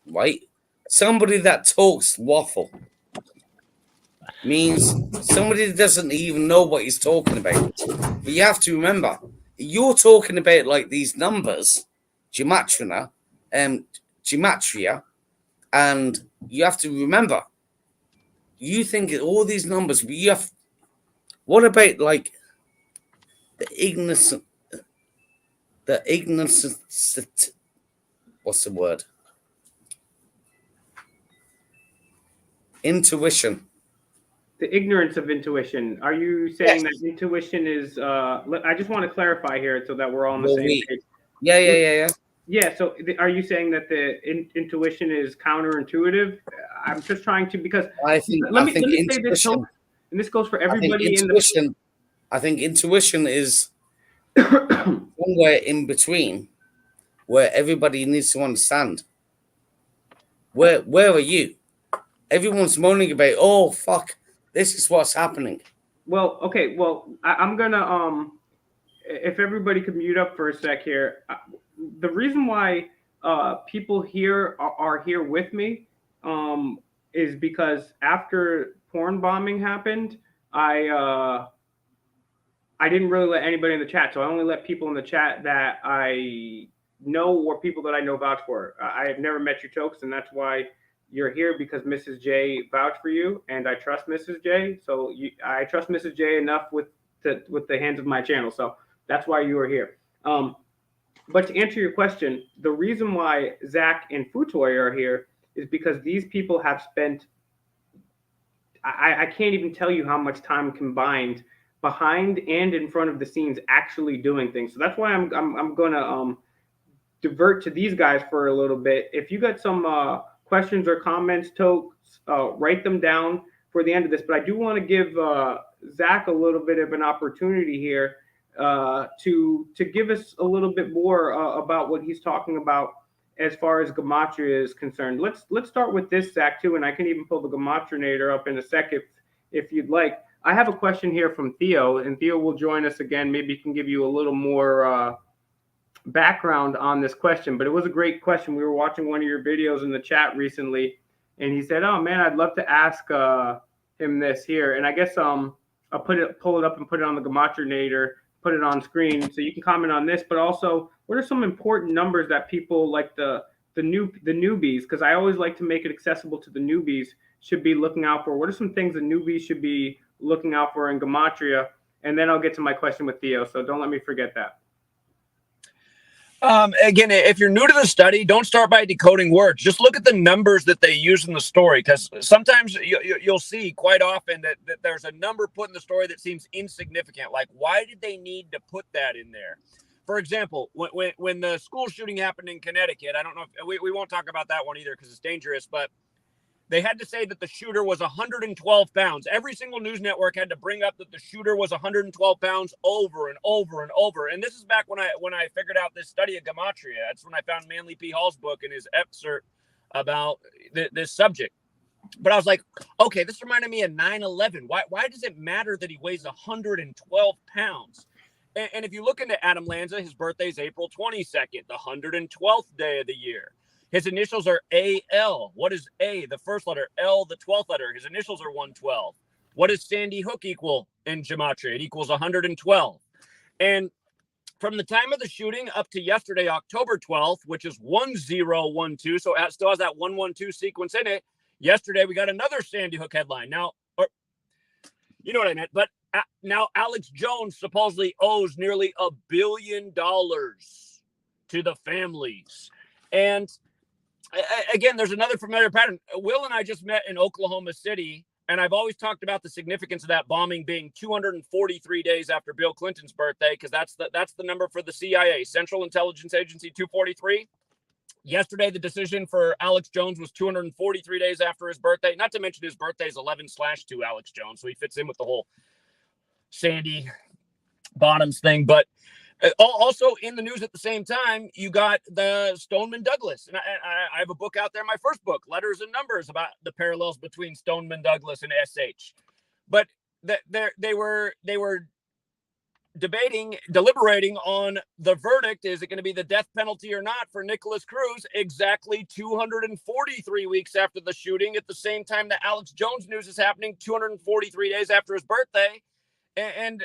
right. Somebody that talks waffle means somebody that doesn't even know what he's talking about. But you have to remember, you're talking about like these numbers, Gematria, and you have to remember, you think all these numbers, but you have. What about like the ignorance? What's the word? Intuition. The ignorance of intuition. Are you saying that intuition is? I just want to clarify here so that we're all on the same page. Yeah. Yeah. So, are you saying that the intuition is counterintuitive? I'm just trying to because let me say this. And this goes for everybody I think intuition is somewhere in between where everybody needs to understand. Where are you? Everyone's moaning about, oh, fuck, this is what's happening. Well, okay. Well, I'm going to, if everybody could mute up for a sec here. The reason why people here are here with me is because after porn bombing happened, I didn't really let anybody in the chat. So I only let people in the chat that I know or people that I know vouch for. I have never met you, Tokes, and that's why you're here, because Mrs. J vouched for you, and I trust Mrs. J. So I trust Mrs. J enough with the hands of my channel. So that's why you are here. But to answer your question, the reason why Zach and Futoy are here is because these people have spent, I can't even tell you how much time combined behind and in front of the scenes actually doing things. So that's why I'm gonna divert to these guys for a little bit. If you got some questions or comments, Tokes, write them down for the end of this. But I do want to give Zach a little bit of an opportunity here to give us a little bit more about what he's talking about as far as Gematria is concerned. Let's start with this, Zach, too, and I can even pull the Gematrinator up in a second if you'd like. I have a question here from Theo, and Theo will join us again. Maybe he can give you a little more background on this question, but it was a great question. We were watching one of your videos in the chat recently, and he said, oh, man, I'd love to ask him this here. And I guess I'll pull it up and put it on the Gematrinator, put it on screen, so you can comment on this. But also, what are some important numbers that people like the newbies? Because I always like to make it accessible to the newbies. Should be looking out for. What are some things the newbies should be looking out for in Gematria? And then I'll get to my question with Theo. So don't let me forget that. Again, if you're new to the study, don't start by decoding words. Just look at the numbers that they use in the story, because sometimes you'll see quite often that there's a number put in the story that seems insignificant. Like, why did they need to put that in there? For example, when the school shooting happened in Connecticut, I don't know if we won't talk about that one either because it's dangerous, but they had to say that the shooter was 112 pounds. Every single news network had to bring up that the shooter was 112 pounds over and over and over. And this is back when I figured out this study of Gematria. That's when I found Manly P. Hall's book and his excerpt about this subject. But I was like, okay, this reminded me of 9/11. Why does it matter that he weighs 112 pounds? And if you look into Adam Lanza, his birthday is April 22nd, the 112th day of the year. His initials are AL. What is A? The first letter. L, the 12th letter. His initials are 112. What does Sandy Hook equal in Gematria? It equals 112. And from the time of the shooting up to yesterday, October 12th, which is 1012, so it still has that 112 sequence in it. Yesterday, we got another Sandy Hook headline. Now, you know what I meant, but now Alex Jones supposedly owes nearly $1 billion to the families. And again, there's another familiar pattern. Will and I just met in Oklahoma City, and I've always talked about the significance of that bombing being 243 days after Bill Clinton's birthday, because that's the number for the CIA, Central Intelligence Agency 243. Yesterday, the decision for Alex Jones was 243 days after his birthday. Not to mention his birthday is 11/2 Alex Jones, so he fits in with the whole Sandy Bottoms thing. But also in the news at the same time, you got the Stoneman Douglas. And I have a book out there, my first book, Letters and Numbers, about the parallels between Stoneman Douglas and SH. But they were deliberating on the verdict. Is it going to be the death penalty or not for Nicholas Cruz? Exactly 243 weeks after the shooting, at the same time that Alex Jones news is happening, 243 days after his birthday. And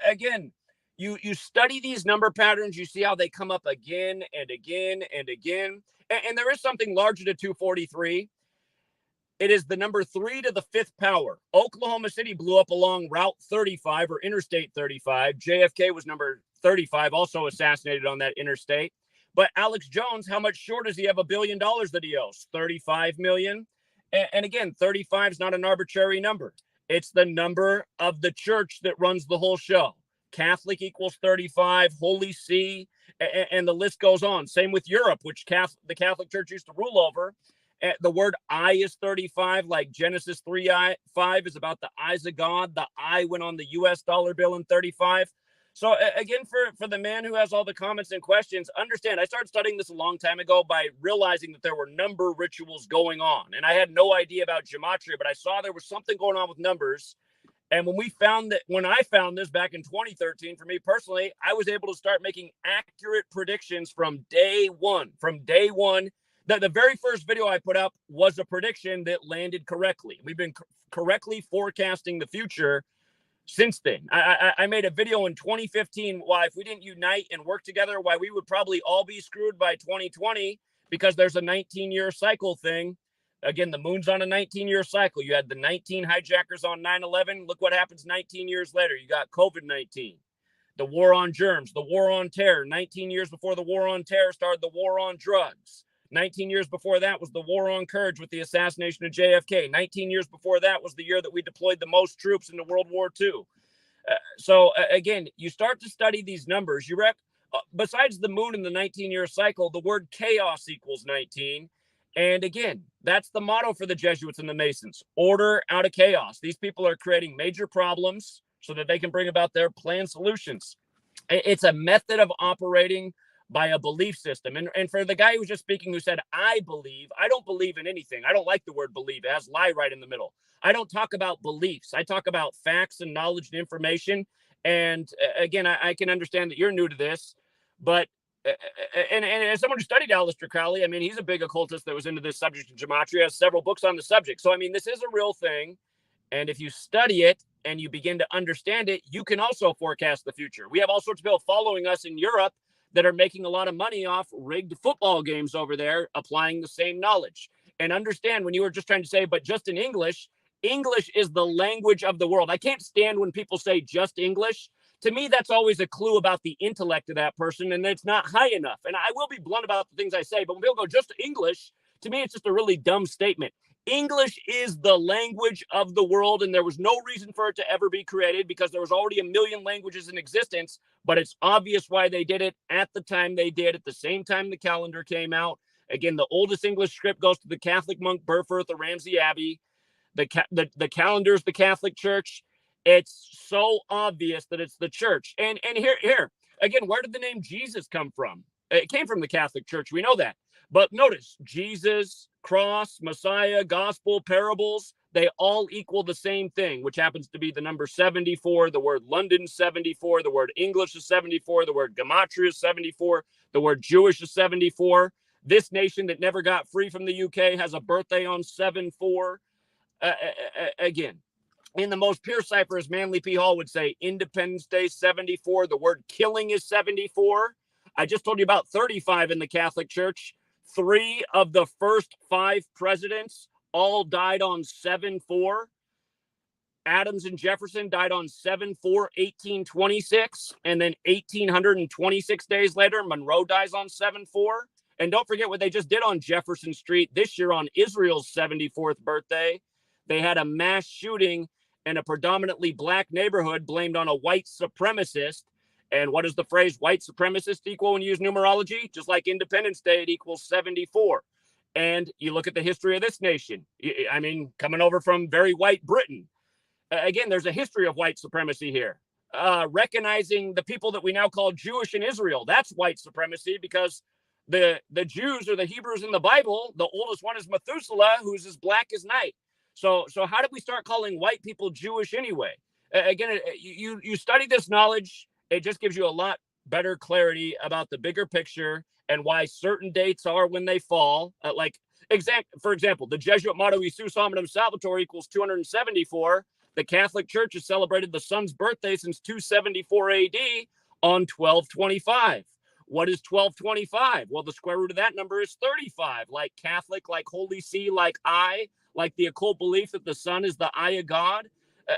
again, you study these number patterns, you see how they come up again and again and again. And there is something larger to 243. It is the number 3 to the 5th power. Oklahoma City blew up along Route 35 or Interstate 35. JFK was number 35, also assassinated on that interstate. But Alex Jones, how much short does he have $1 billion that he owes? 35 million. And again, 35 is not an arbitrary number. It's the number of the church that runs the whole show. Catholic equals 35, Holy See, and the list goes on. Same with Europe, which the Catholic Church used to rule over. The word I is 35, like Genesis 3:5 is about the eyes of God. The I went on the US dollar bill in 35. So again, for the man who has all the comments and questions, understand, I started studying this a long time ago by realizing that there were number rituals going on. And I had no idea about Gematria, but I saw there was something going on with numbers. And when I found this back in 2013, for me personally, I was able to start making accurate predictions from day one. The very first video I put up was a prediction that landed correctly. We've been correctly forecasting the future since then. I made a video in 2015 why if we didn't unite and work together, why we would probably all be screwed by 2020, because there's a 19-year cycle thing. Again, the moon's on a 19-year cycle. You had the 19 hijackers on 9/11. Look what happens 19 years later. You got COVID-19, the war on germs, the war on terror. 19 years before the war on terror started the war on drugs. 19 years before that was the war on courage with the assassination of JFK. 19 years before that was the year that we deployed the most troops into World War II. Again, you start to study these numbers. Besides the moon and the 19-year cycle, the word chaos equals 19. And again, that's the motto for the Jesuits and the Masons: order out of chaos. These people are creating major problems so that they can bring about their planned solutions. It's a method of operating by a belief system. And for the guy who was just speaking, who said, I don't believe in anything. I don't like the word believe. It has lie right in the middle. I don't talk about beliefs. I talk about facts and knowledge and information. And again, I can understand that you're new to this, but and as someone who studied Aleister Crowley, I mean, he's a big occultist that was into this subject of Gematria, has several books on the subject. So, I mean, this is a real thing. And if you study it and you begin to understand it, you can also forecast the future. We have all sorts of people following us in Europe that are making a lot of money off rigged football games over there, applying the same knowledge. And understand, when you were just trying to say, but just in English, English is the language of the world. I can't stand when people say just English. To me, that's always a clue about the intellect of that person, and it's not high enough. And I will be blunt about the things I say, but when people go just English, to me, it's just a really dumb statement. English is the language of the world, and there was no reason for it to ever be created because there was already a million languages in existence, but it's obvious why they did it at the time they did, at the same time the calendar came out. Again, the oldest English script goes to the Catholic monk Burford of Ramsey Abbey. The calendar is the Catholic Church. It's so obvious that it's the church. And here again, where did the name Jesus come from? It came from the Catholic Church. We know that. But notice, Jesus, cross, Messiah, gospel, parables, they all equal the same thing, which happens to be the number 74, the word London 74, the word English is 74, the word Gematria is 74, the word Jewish is 74. This nation that never got free from the UK has a birthday on 7/4. Again, in the most pure cipher, as Manly P. Hall would say, Independence Day 74. The word killing is 74. I just told you about 35 in the Catholic Church. 3 of the first 5 presidents all died on 7/4. Adams and Jefferson died on 7/4/1826. And then 1826 days later, Monroe dies on 7/4. And don't forget what they just did on Jefferson Street this year on Israel's 74th birthday. They had a mass shooting in a predominantly black neighborhood blamed on a white supremacist. And what does the phrase white supremacist equal when you use numerology? Just like Independence Day, it equals 74. And you look at the history of this nation. I mean, coming over from very white Britain. Again, there's a history of white supremacy here. Recognizing the people that we now call Jewish in Israel. That's white supremacy because the Jews or the Hebrews in the Bible, the oldest one is Methuselah, who's as black as night. So how did we start calling white people Jewish anyway? Again, you study this knowledge, it just gives you a lot better clarity about the bigger picture and why certain dates are when they fall. For example, the Jesuit motto Isus Hominum Salvator equals 274. The Catholic Church has celebrated the sun's birthday since 274 AD on 12/25. What is 12/25? Well, the square root of that number is 35. Like Catholic, like Holy See, like I, like the occult belief that the sun is the eye of God.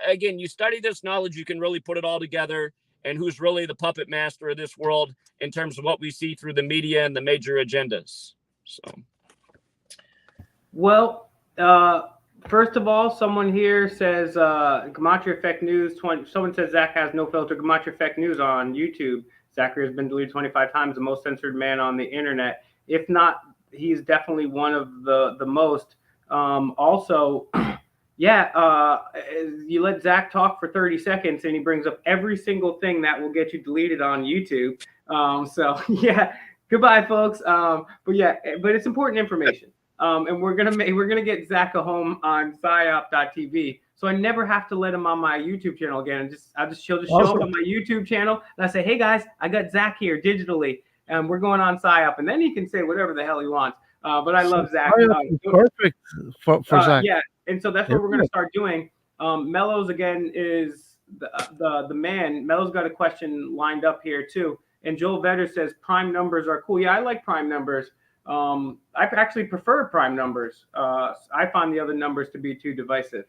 Again, you study this knowledge, you can really put it all together and who's really the puppet master of this world in terms of what we see through the media and the major agendas. So, well, first of all, someone here says Gematria Fake News. Someone says Zach has no filter. Gematria Fake News on YouTube. Zachary has been deleted 25 times, the most censored man on the internet. If not, he's definitely one of the most. Also, you let Zach talk for 30 seconds and he brings up every single thing that will get you deleted on YouTube. So yeah, goodbye, folks. But it's important information. And we're gonna get Zach a home on psyop.tv. So I never have to let him on my YouTube channel again. She'll just show up on my YouTube channel and I say, hey guys, I got Zach here digitally, and we're going on psyop, and then he can say whatever the hell he wants. But I love Zach. Perfect for Zach. Yeah, and so that's what we're going to start doing. Mellows again is the man. Mellows got a question lined up here too. And Joel Vetter says prime numbers are cool. Yeah, I like prime numbers. I actually prefer prime numbers. I find the other numbers to be too divisive.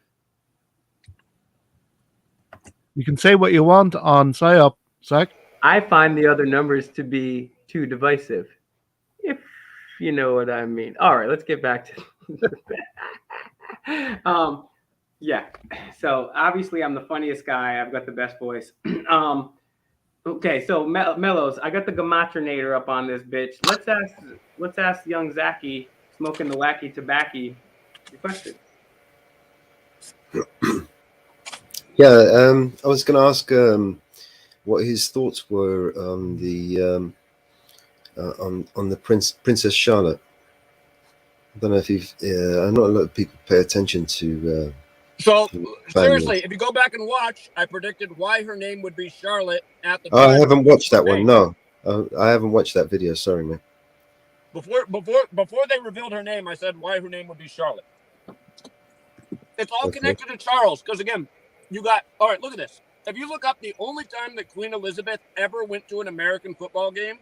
You can say what you want on psyop, Zach. I find the other numbers to be too divisive, if you know what I mean. All right, let's get back to so obviously I'm the funniest guy. I've got the best voice. Okay, so Mellows, I got the Gematrinator up on this bitch. Let's ask young Zachy smoking the wacky tobacco your question. Yeah, I was going to ask what his thoughts were on the Princess Charlotte. I don't know if you've. I know a lot of people pay attention to. So seriously, if you go back and watch, I predicted why her name would be Charlotte at the time. I haven't watched that one. No, I haven't watched that video. Sorry, man. Before they revealed her name, I said why her name would be Charlotte. It's all connected to Charles, because again, You got, all right, look at this. If you look up the only time that Queen Elizabeth ever went to an American football game,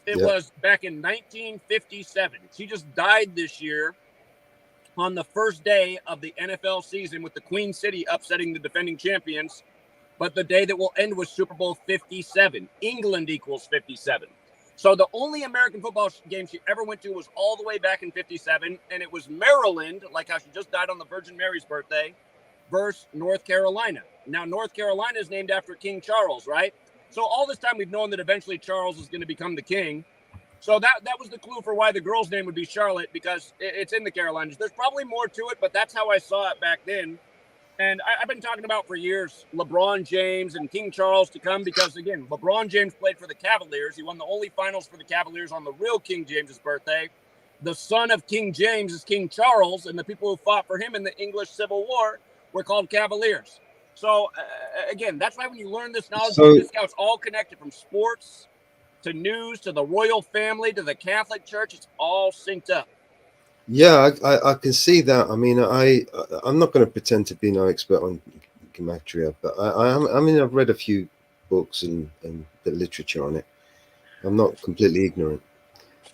it was back in 1957. She just died this year on the first day of the NFL season with the Queen City upsetting the defending champions. But the day that will end was Super Bowl 57. England equals 57. So the only American football game she ever went to was all the way back in 57. And it was Maryland, like how she just died on the Virgin Mary's birthday, versus North Carolina. Now, North Carolina is named after King Charles, right? So all this time we've known that eventually Charles is going to become the king. So that was the clue for why the girl's name would be Charlotte, because it's in the Carolinas. There's probably more to it, but that's how I saw it back then. And I've been talking about for years LeBron James and King Charles to come because, again, LeBron James played for the Cavaliers. He won the only finals for the Cavaliers on the real King James's birthday. The son of King James is King Charles, and the people who fought for him in the English Civil War were called Cavaliers. So, again, that's why when you learn this knowledge, this how it's all connected from sports to news to the royal family to the Catholic Church. It's all synced up. Yeah, I can see that. I mean, I'm not going to pretend to be no expert on Gematria, but I mean, I've read a few books and the literature on it. I'm not completely ignorant,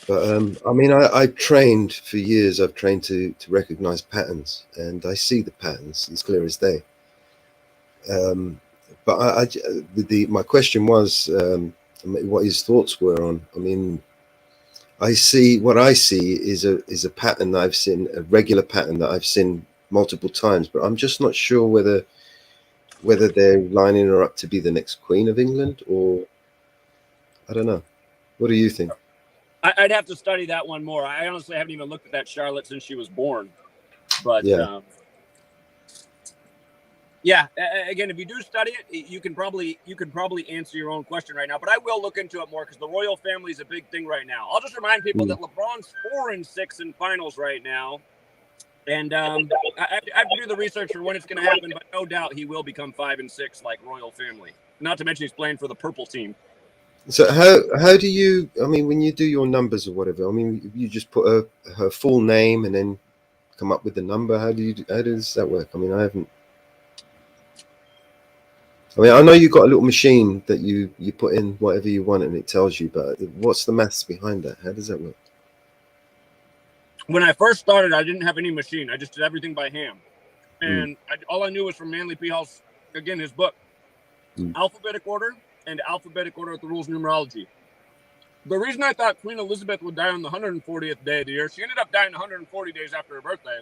but I mean, I trained for years. I've trained to recognize patterns, and I see the patterns as clear as day. But my question was what his thoughts were on. I mean, I see is a pattern that I've seen, a regular pattern that I've seen multiple times, but I'm just not sure whether they're lining her up to be the next Queen of England, or I don't know. What do you think? I'd have to study that one more. I honestly haven't even looked at that Charlotte since she was born. But yeah, again, if you do study it, you can probably answer your own question right now. But I will look into it more because the royal family is a big thing right now. I'll just remind people that LeBron's 4-6 in finals right now, and I have to do the research for when it's going to happen. But no doubt he will become 5-6 like royal family. Not to mention he's playing for the purple team. So how do you? I mean, when you do your numbers or whatever, I mean, you just put her full name and then come up with the number. How does that work? I mean, I know you got a little machine that you put in whatever you want and it tells you, but what's the maths behind that? How does that work? When I first started, I didn't have any machine. I just did everything by hand. And all I knew was from Manly P. Hall's, again, his book, Alphabetic Order and Alphabetic Order of the Rules Numerology. The reason I thought Queen Elizabeth would die on the 140th day of the year, she ended up dying 140 days after her birthday.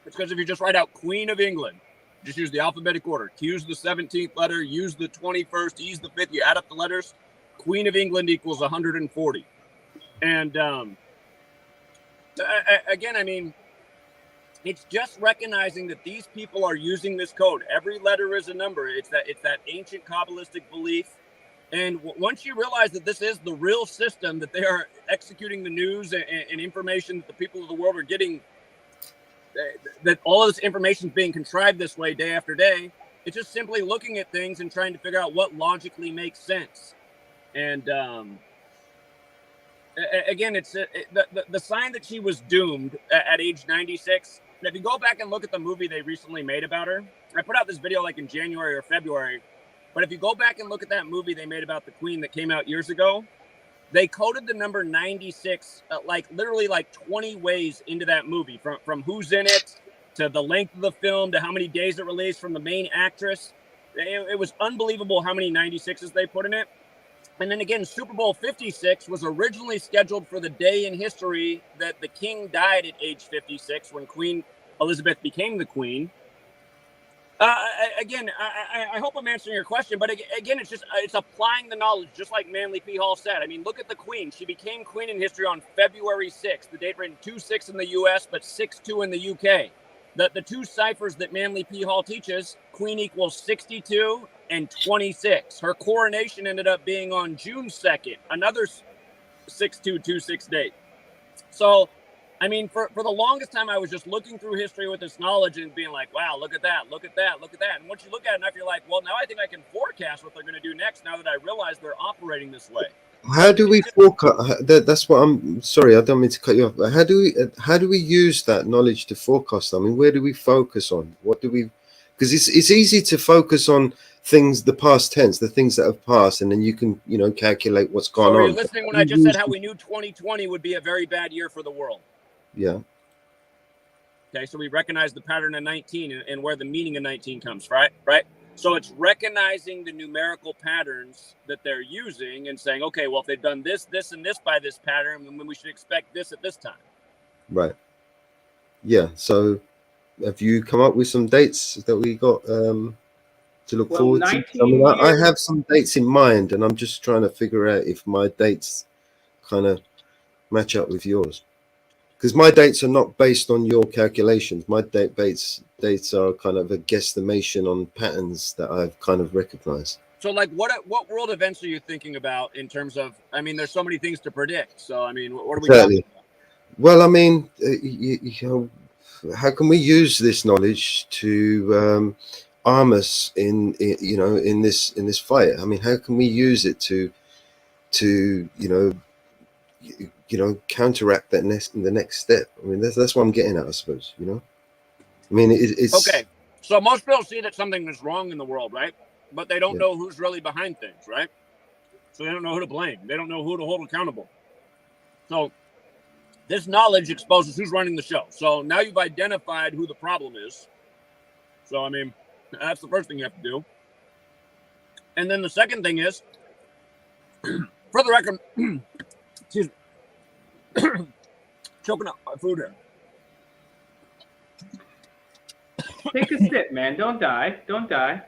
It's because if you just write out Queen of England, just use the alphabetic order. Q's the 17th letter, U's the 21st, E's the 5th. You add up the letters. Queen of England equals 140. And again, I mean, it's just recognizing that these people are using this code. Every letter is a number. It's that ancient Kabbalistic belief. And once you realize that this is the real system, that they are executing the news and information that the people of the world are getting, that all of this information is being contrived this way day after day, it's just simply looking at things and trying to figure out what logically makes sense. And again, it's the sign that she was doomed at age 96. And if you go back and look at the movie they recently made about her, I put out this video like in January or February, but if you go back and look at that movie they made about the Queen that came out years ago, they coded the number 96 literally 20 ways into that movie, from who's in it to the length of the film to how many days it released from the main actress. It was unbelievable how many 96s they put in it. And then again, Super Bowl 56 was originally scheduled for the day in history that the king died at age 56 when Queen Elizabeth became the queen. Again, I hope I'm answering your question, but again, it's applying the knowledge, just like Manly P. Hall said. I mean, look at the Queen. She became queen in history on February 6th. The date written 2-6 in the U.S., but 6-2 in the U.K. The two ciphers that Manly P. Hall teaches, Queen equals 62 and 26. Her coronation ended up being on June 2nd, another 6-2-2-6 date. So, I mean, for the longest time, I was just looking through history with this knowledge and being like, wow, look at that, look at that, look at that. And once you look at it enough, you're like, well, now I think I can forecast what they're going to do next now that I realize they're operating this way. How do we forecast? That's what I'm sorry, I don't mean to cut you off. How do we use that knowledge to forecast? I mean, where do we focus on? What do we? because it's easy to focus on things, the past tense, the things that have passed, and then you can, you know, calculate what's gone So were you on. listening when I just said how we knew 2020 would be a very bad year for the world? Yeah. Okay, so we recognize the pattern of 19 and where the meaning of 19 comes, right? Right. So it's recognizing the numerical patterns that they're using and saying, okay, well, if they've done this, this, and this by this pattern, then we should expect this at this time. Right. Yeah. So have you come up with some dates that we got to look forward to? I mean, I have some dates in mind, and I'm just trying to figure out if my dates kind of match up with yours. Because my dates are not based on your calculations. My dates are kind of a guesstimation on patterns that I've kind of recognized. So, like, what world events are you thinking about in terms of? I mean, there's so many things to predict. So, I mean, what are we talking about? Well, I mean, you know, how can we use this knowledge to arm us in you know, in this fight? I mean, how can we use it to you know, counteract that the next step? I mean, that's what I'm getting at, I suppose. You know, I mean, it's okay. So most people see that something is wrong in the world, right? But they don't know who's really behind things, right? So they don't know who to blame. They don't know who to hold accountable. So this knowledge exposes who's running the show. So now you've identified who the problem is. So, I mean, that's the first thing you have to do. And then the second thing is, for the record, excuse me, choking up my food here. Take a sip, man. Don't die. Don't die.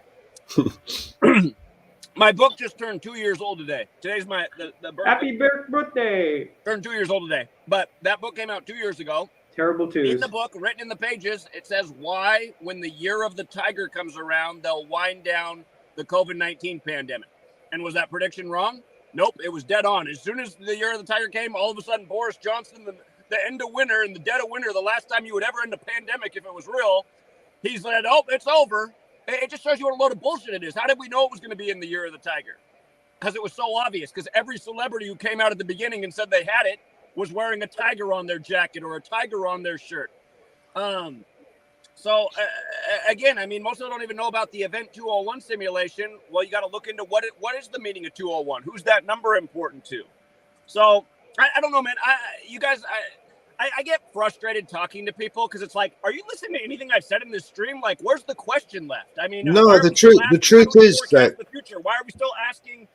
My book just turned 2 years old today. Today's my the birthday. Happy birthday. Turned 2 years old today. But that book came out 2 years ago. Terrible twos. In the book, written in the pages, it says why, when the year of the tiger comes around, they'll wind down the COVID-19 pandemic. And was that prediction wrong? Nope, it was dead on. As soon as the year of the tiger came, all of a sudden Boris Johnson, the end of winter, in the dead of winter, the last time you would ever end a pandemic, if it was real, he said, oh, it's over. It just shows you what a load of bullshit it is. How did we know it was going to be in the year of the tiger? Because it was so obvious. Because every celebrity who came out at the beginning and said they had it was wearing a tiger on their jacket or a tiger on their shirt. So again, I mean, most people don't even know about the Event 201 simulation. Well, you got to look into what is the meaning of 201? Who's that number important to? So I don't know, man. You guys, I get frustrated talking to people because it's like, are you listening to anything I've said in this stream? Like, where's the question left? I mean, no, the truth is that the future. Why are we still asking?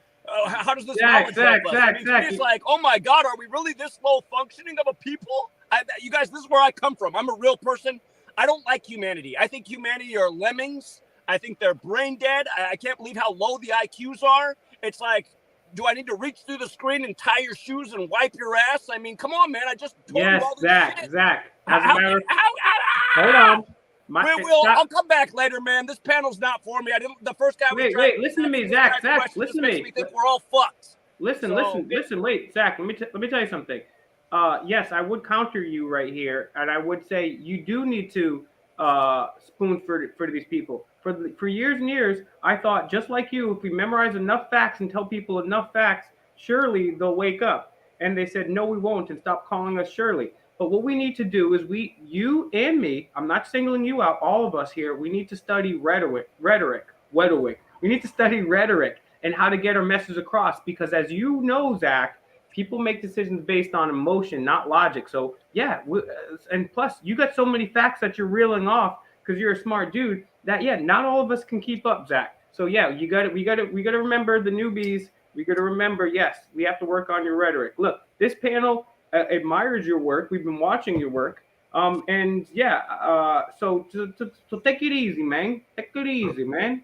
How does this Zach, It's like, oh my God, are we really this low functioning of a people? You guys, this is where I come from. I'm a real person. I don't like humanity. I think humanity are lemmings. I think they're brain dead. I can't believe how low the IQs are. It's like, do I need to reach through the screen and tie your shoes and wipe your ass? I mean, come on, man. I just told you all this shit. Zach. Hold on. I'll come back later, man. This panel's not for me. The first guy. Wait, listen to me, Zach. Listen to me. Makes me think we're all fucked. Listen. Wait, Zach. Let me tell you something. Yes, I would counter you right here, and I would say you do need to spoon for these people. For years and years, I thought, just like you, if we memorize enough facts and tell people enough facts, surely they'll wake up. And they said, no, we won't, and stop calling us Shirley. But what we need to do is you and me, I'm not singling you out, all of us here, we need to study rhetoric. We need to study rhetoric and how to get our message across. Because as you know, Zach, people make decisions based on emotion, not logic. So yeah, and plus you got so many facts that you're reeling off because you're a smart dude that not all of us can keep up, Zach. So yeah, we got to remember the newbies. We got to remember, yes, we have to work on your rhetoric. Look, this panel admires your work. We've been watching your work. So take it easy, man. Take it easy, man.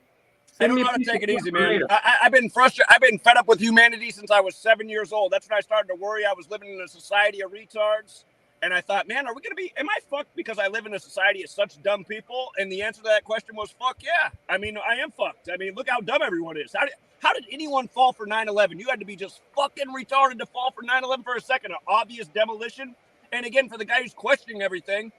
I don't know how to take it easy, man. I've been frustrated. I've been fed up with humanity since I was 7 years old. That's when I started to worry. I was living in a society of retards. And I thought, man, am I fucked because I live in a society of such dumb people? And the answer to that question was, fuck yeah. I mean, I am fucked. I mean, look how dumb everyone is. How did anyone fall for 9/11? You had to be just fucking retarded to fall for 9/11 for a second. An obvious demolition. And again, for the guy who's questioning everything,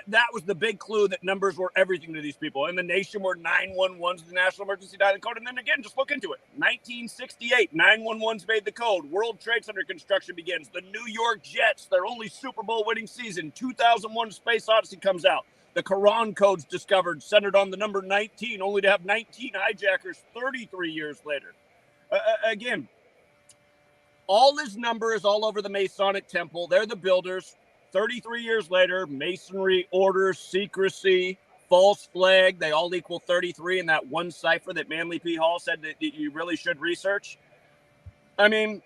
that was the big clue that numbers were everything to these people. And the nation were 911's the National Emergency Dialing Code. And then again, just look into it. 1968, 911's made the code. World Trade Center construction begins. The New York Jets, their only Super Bowl winning season. 2001 Space Odyssey comes out. The Quran codes discovered centered on the number 19, only to have 19 hijackers 33 years later. Again, all his numbers all over the Masonic temple. They're the builders. 33 years later, masonry, order, secrecy, false flag, they all equal 33 in that one cipher that Manly P. Hall said that you really should research. I mean,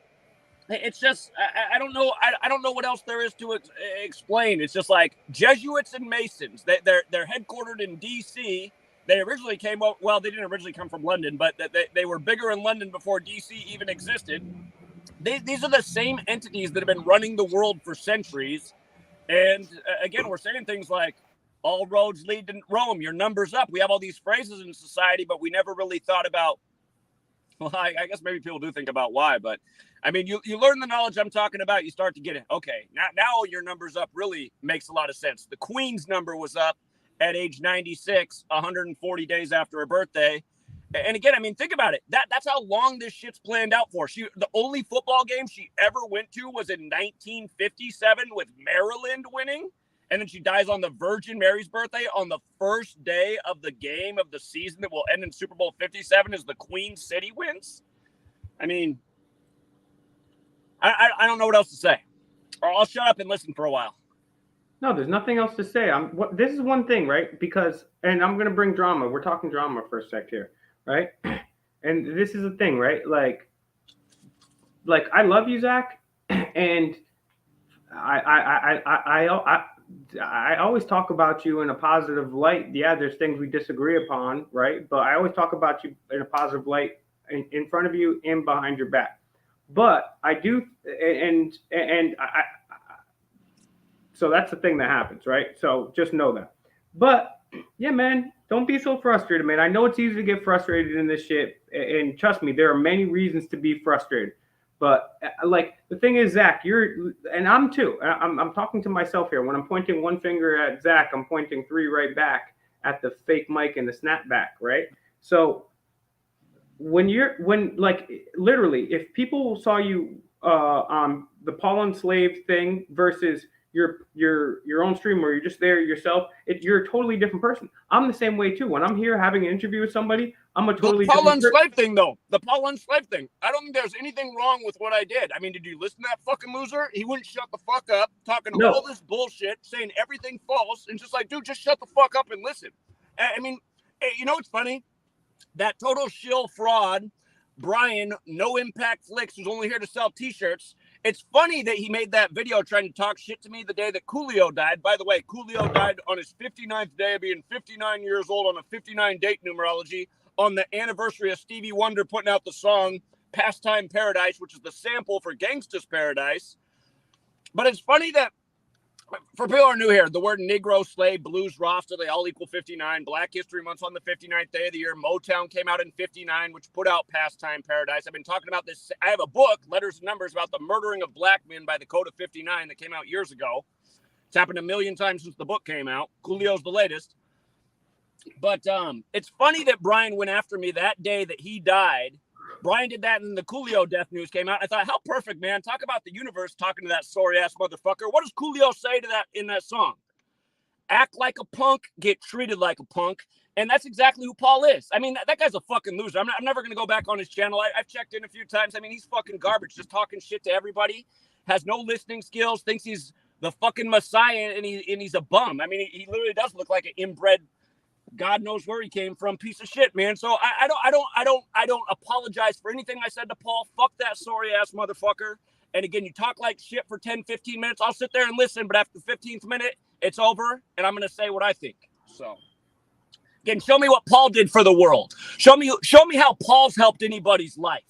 it's just, I don't know. I don't know what else there is to explain. It's just like Jesuits and Masons. They're headquartered in D.C. They originally came up, well, they didn't originally come from London, but they were bigger in London before D.C. even existed. These are the same entities that have been running the world for centuries. And again, we're saying things like, all roads lead to Rome, your number's up. We have all these phrases in society, but we never really thought about, well, I guess maybe people do think about why, but I mean, you learn the knowledge I'm talking about, you start to get it. Okay, now your number's up really makes a lot of sense. The Queen's number was up at age 96, 140 days after her birthday. And again, I mean, think about it. That's how long this shit's planned out for. The only football game she ever went to was in 1957 with Maryland winning. And then she dies on the Virgin Mary's birthday on the first day of the game of the season that will end in Super Bowl 57 as the Queen City wins. I mean, I don't know what else to say. Or I'll shut up and listen for a while. No, there's nothing else to say. This is one thing, right? Because, and I'm going to bring drama. We're talking drama for a sec here. Right. And this is the thing, right? Like I love you, Zach. And I always talk about you in a positive light. Yeah, there's things we disagree upon, right? But I always talk about you in a positive light in front of you and behind your back. But I do, and so that's the thing that happens, right? So just know that. But yeah, man, don't be so frustrated, man. I know it's easy to get frustrated in this shit, and trust me, there are many reasons to be frustrated. But like the thing is, Zach, and I'm too. I'm talking to myself here. When I'm pointing one finger at Zach, I'm pointing three right back at the fake mic and the snapback, right? So when literally, if people saw you on the Paul Enslaved thing versus your own stream where you're just there yourself, you're a totally different person. I'm the same way too. When I'm here having an interview with somebody, I'm a totally Paul different Enslaved thing though. The Paul Enslaved thing. I don't think there's anything wrong with what I did. I mean, did you listen to that fucking loser? He wouldn't shut the fuck up, talking all this bullshit, saying everything false, and just like, dude, just shut the fuck up and listen. I mean, you know what's funny? That total shill fraud, Brian, no impact flicks, who's only here to sell t-shirts. It's funny that he made that video trying to talk shit to me the day that Coolio died. By the way, Coolio died on his 59th day of being 59 years old on a 59 date numerology on the anniversary of Stevie Wonder putting out the song Pastime Paradise, which is the sample for Gangsta's Paradise. But it's funny that for people who are new here, the word Negro, slave, blues, Rasta, they all equal 59. Black History Month's on the 59th day of the year. Motown came out in 59, which put out Pastime Paradise. I've been talking about this. I have a book, Letters and Numbers, about the murdering of black men by the Code of 59 that came out years ago. It's happened a million times since the book came out. Coolio's the latest. But it's funny that Brian went after me that day that he died. Brian did that and the Coolio death news came out. I thought, how perfect, man. Talk about the universe talking to that sorry-ass motherfucker. What does Coolio say to that in that song? Act like a punk, get treated like a punk. And that's exactly who Paul is. I mean, that guy's a fucking loser. I'm never going to go back on his channel. I've checked in a few times. I mean, he's fucking garbage, just talking shit to everybody. Has no listening skills, thinks he's the fucking messiah, and he's a bum. I mean, he literally does look like an inbred, God knows where he came from, piece of shit, man. So I don't apologize for anything I said to Paul. Fuck that sorry ass motherfucker. And again, you talk like shit for 10, 15 minutes. I'll sit there and listen, but after the 15th minute, it's over, and I'm going to say what I think. So again, show me what Paul did for the world. Show me how Paul's helped anybody's life.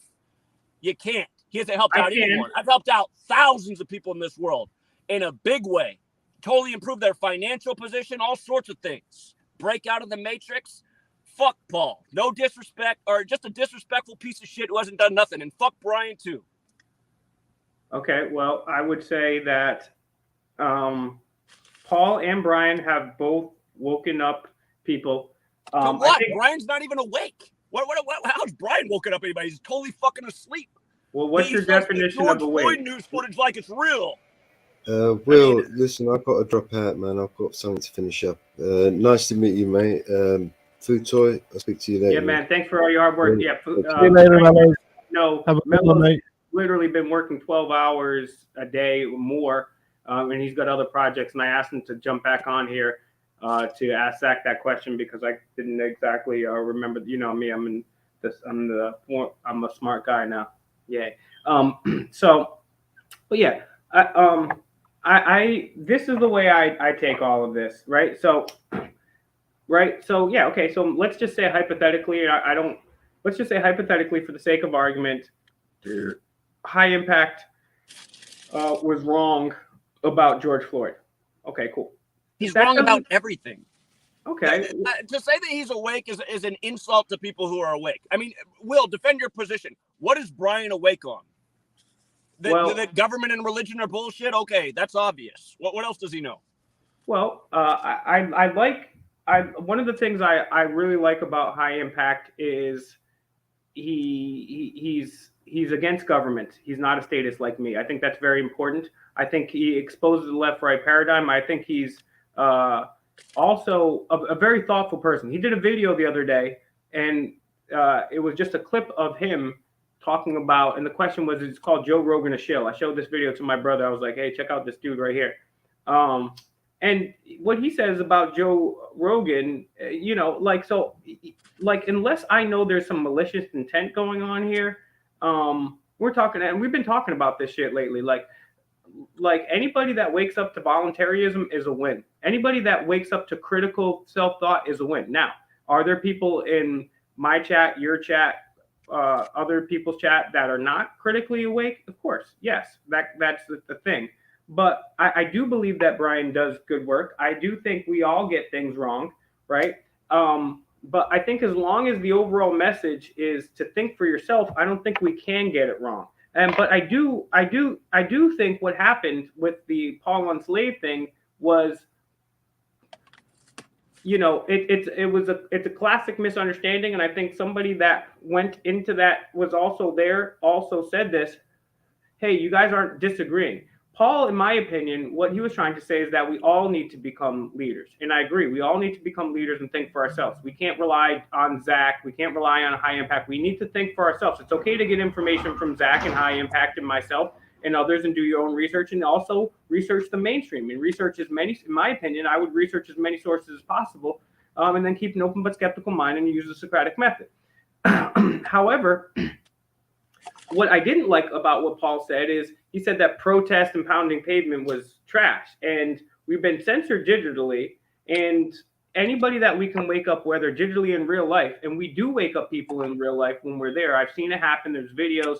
You can't. He hasn't helped out anyone. I've helped out thousands of people in this world in a big way. Totally improved their financial position, all sorts of things. Break out of the matrix. Fuck Paul. No disrespect, or just a disrespectful piece of shit who hasn't done nothing. And fuck Brian too. Okay, well, I would say that Paul and Brian have both woken up people. What? Brian's not even awake. How's Brian woken up anybody? He's totally fucking asleep. Well, what's your definition of awake? Floyd news footage like it's real. Will, listen, I've got to drop out, man. I've got something to finish up. Nice to meet you, mate. Food Toy, I'll speak to you later. Yeah, man. Thanks for all your hard work. Yeah. See you later, Mellows. No, Have a good one, Melo's mate. literally been working 12 hours a day or more, and he's got other projects. And I asked him to jump back on here to ask Zach that question because I didn't exactly remember. You know me, I'm a smart guy now. Yeah. So, but yeah, I this is the way I take all of this, right? So, right. So yeah, okay. So let's just say hypothetically, let's just say hypothetically for the sake of argument, High Impact was wrong about George Floyd. Okay, cool. He's wrong about everything. Okay. To say that he's awake is an insult to people who are awake. I mean, Will, defend your position. What is Brian awake on? That government and religion are bullshit? Okay, that's obvious. What else does he know? Well, one of the things I really like about High Impact is he's against government. He's not a statist like me. I think that's very important. I think he exposes the left-right paradigm. I think he's also a very thoughtful person. He did a video the other day, and it was just a clip of him talking about, and the question was, it's called Joe Rogan a shill. I showed this video to my brother. I was like, hey, check out this dude right here. And what he says about Joe Rogan, unless I know there's some malicious intent going on here, we're talking, and we've been talking about this shit lately. Like anybody that wakes up to voluntarism is a win. Anybody that wakes up to critical self-thought is a win. Now, are there people in my chat, your chat, other people's chat that are not critically awake? Of course, yes, that's the thing. But I do believe that Brian does good work. I do think we all get things wrong, right? But I think as long as the overall message is to think for yourself, I don't think we can get it wrong. But I do think what happened with the Paul Unslave thing was, it's a classic misunderstanding, and I think somebody that went into that was also there also said this. Hey, you guys aren't disagreeing. Paul, in my opinion, what he was trying to say is that we all need to become leaders. And I agree. We all need to become leaders and think for ourselves. We can't rely on Zach. We can't rely on High Impact. We need to think for ourselves. It's okay to get information from Zach and High Impact and myself and others and do your own research, and also research the mainstream and research as many, in my opinion, I would research as many sources as possible, and then keep an open but skeptical mind and use the Socratic method. However, what I didn't like about what Paul said is he said that protest and pounding pavement was trash, and we've been censored digitally, and anybody that we can wake up, whether digitally in real life, and we do wake up people in real life when we're there. I've seen it happen. There's videos.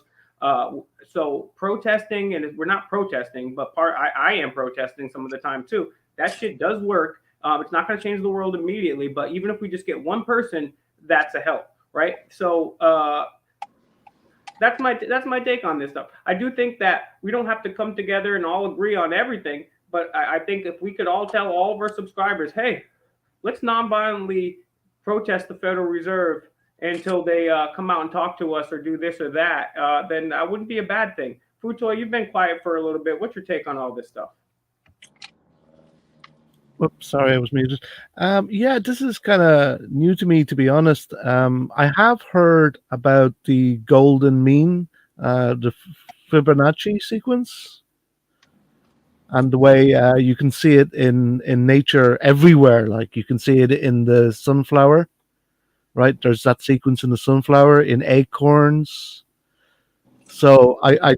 So protesting, and we're not protesting, but I am protesting some of the time too. That shit does work. It's not going to change the world immediately, but even if we just get one person, that's a help, right? So that's my take on this stuff. I do think that we don't have to come together and all agree on everything, but I think if we could all tell all of our subscribers, hey, let's non-violently protest the Federal Reserve until they come out and talk to us or do this or that, then that wouldn't be a bad thing. Futoy, you've been quiet for a little bit. What's your take on all this stuff? Whoops, sorry, I was muted. Yeah, this is kind of new to me, to be honest. I have heard about the golden mean, the Fibonacci sequence, and the way you can see it in nature everywhere. Like you can see it in the sunflower, right? There's that sequence in the sunflower, in acorns. So I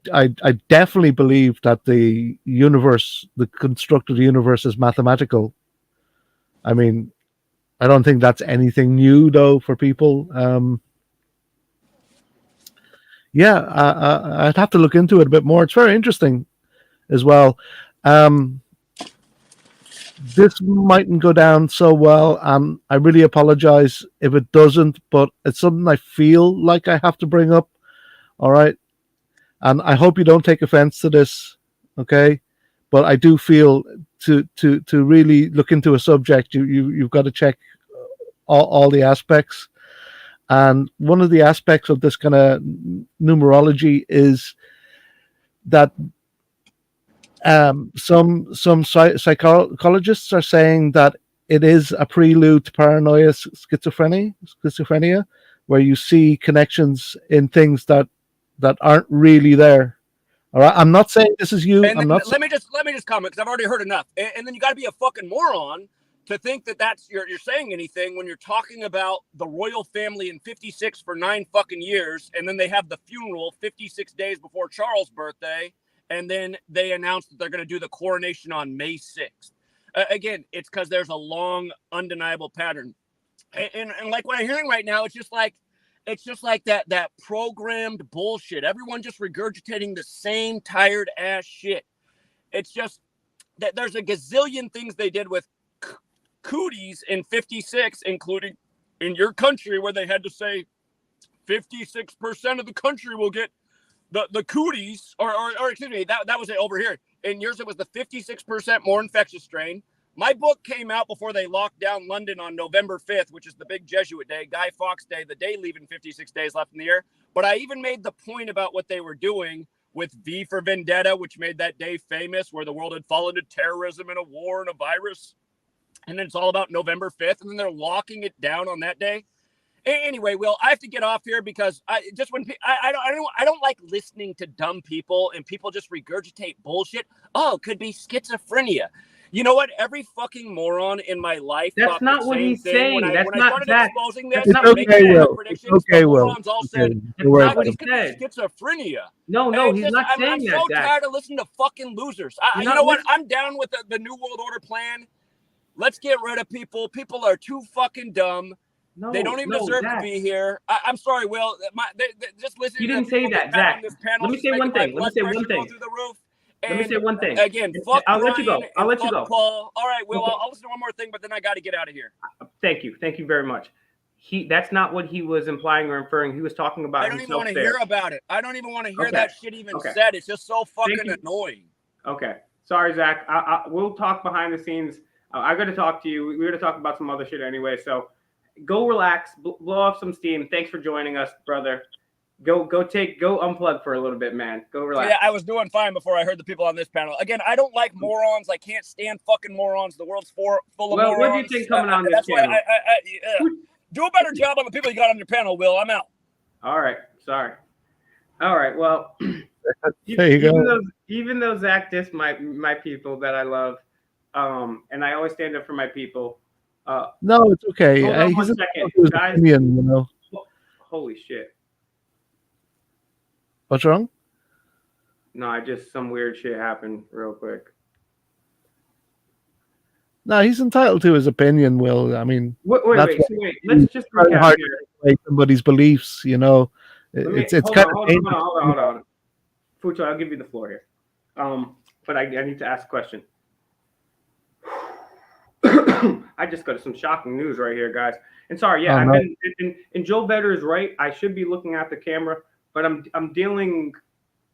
definitely believe that the universe, the construct of the universe, is mathematical. I mean, I don't think that's anything new though for people. Yeah, I'd have to look into it a bit more. It's very interesting as well. This mightn't go down so well, and I really apologize if it doesn't, but it's something I feel like I have to bring up. All right. And I hope you don't take offense to this, okay? But I do feel to really look into a subject, you've got to check all the aspects. And one of the aspects of this kind of numerology is that Some psychologists are saying that it is a prelude to paranoia, schizophrenia, where you see connections in things that aren't really there. All right, I'm not saying this is you. And I'm then not. let me just comment because I've already heard enough. And then you got to be a fucking moron to think that you're saying anything when you're talking about the royal family in 56 for 9 fucking years, and then they have the funeral 56 days before Charles' birthday, and then they announce that they're going to do the coronation on May 6th. Again, it's because there's a long, undeniable pattern. And like what I'm hearing right now, it's just like that programmed bullshit. Everyone just regurgitating the same tired ass shit. It's just that there's a gazillion things they did with cooties in 56, including in your country where they had to say 56% of the country will get the cooties, or excuse me, that was it over here. In yours, it was the 56% more infectious strain. My book came out before they locked down London on November 5th, which is the big Jesuit day, Guy Fawkes Day, the day leaving 56 days left in the year. But I even made the point about what they were doing with V for Vendetta, which made that day famous, where the world had fallen to terrorism and a war and a virus. And then it's all about November 5th, and then they're locking it down on that day. Anyway, Will, I have to get off here because I don't like listening to dumb people, and people just regurgitate bullshit. Oh, it could be schizophrenia. You know what? Every fucking moron in my life. That's not what he's saying. When That's I not started Zach. exposing this, It's not what okay, he said. Will. It's okay, the Will. morons all Okay. said, That's not what he it could be said. schizophrenia. No, And he's just, not I'm saying that, so Zach. tired of listening to fucking losers. You not know what? listening. I'm down with the New World Order plan. Let's get rid of people. People are too fucking dumb. No, They don't even deserve Zach. to be here. I'm sorry, Will. Just listening. You to didn't the say people that, got Zach. on this panel Let me just say making one my thing. Let me blood say one pressure go thing. through the roof. Let me say one thing. Again, fuck I'll let you go. Brian I'll and let you fuck go. Paul. All right, Will. Okay. I'll listen to one more thing, but then I got to get out of here. Thank you very much. That's not what he was implying or inferring. He was talking about I don't even himself want to there. hear about it. I don't even want to hear Okay. that shit even Okay. said. It's just so Thank fucking you. annoying. Okay. Sorry, Zach. We'll talk behind the scenes. I got to talk to you. We're going to talk about some other shit anyway. So go relax, blow off some steam. Thanks for joining us, brother. Go unplug for a little bit, man. Go relax. Yeah, I was doing fine before I heard the people on this panel. Again, I don't like morons. I can't stand fucking morons. The world's full of morons. What do you think coming on this that's channel? Why do a better job on the people you got on your panel, Will. I'm out. All right. Sorry. All right. Well, There you go. Even though Zach dissed my people that I love, and I always stand up for my people. No, it's okay. Hold on He's one second, entitled to his guys. opinion, you know. Holy shit. What's wrong? No, some weird shit happened real quick. No, he's entitled to his opinion, Will. I mean, Wait. Let's just very recap hard here. to explain somebody's beliefs, you know. It's kind of dangerous. Hold on. Fucho, I'll give you the floor here. But I need to ask a question. I just got some shocking news right here, guys. And sorry, I've been. And Joe Better is right. I should be looking at the camera, but I'm dealing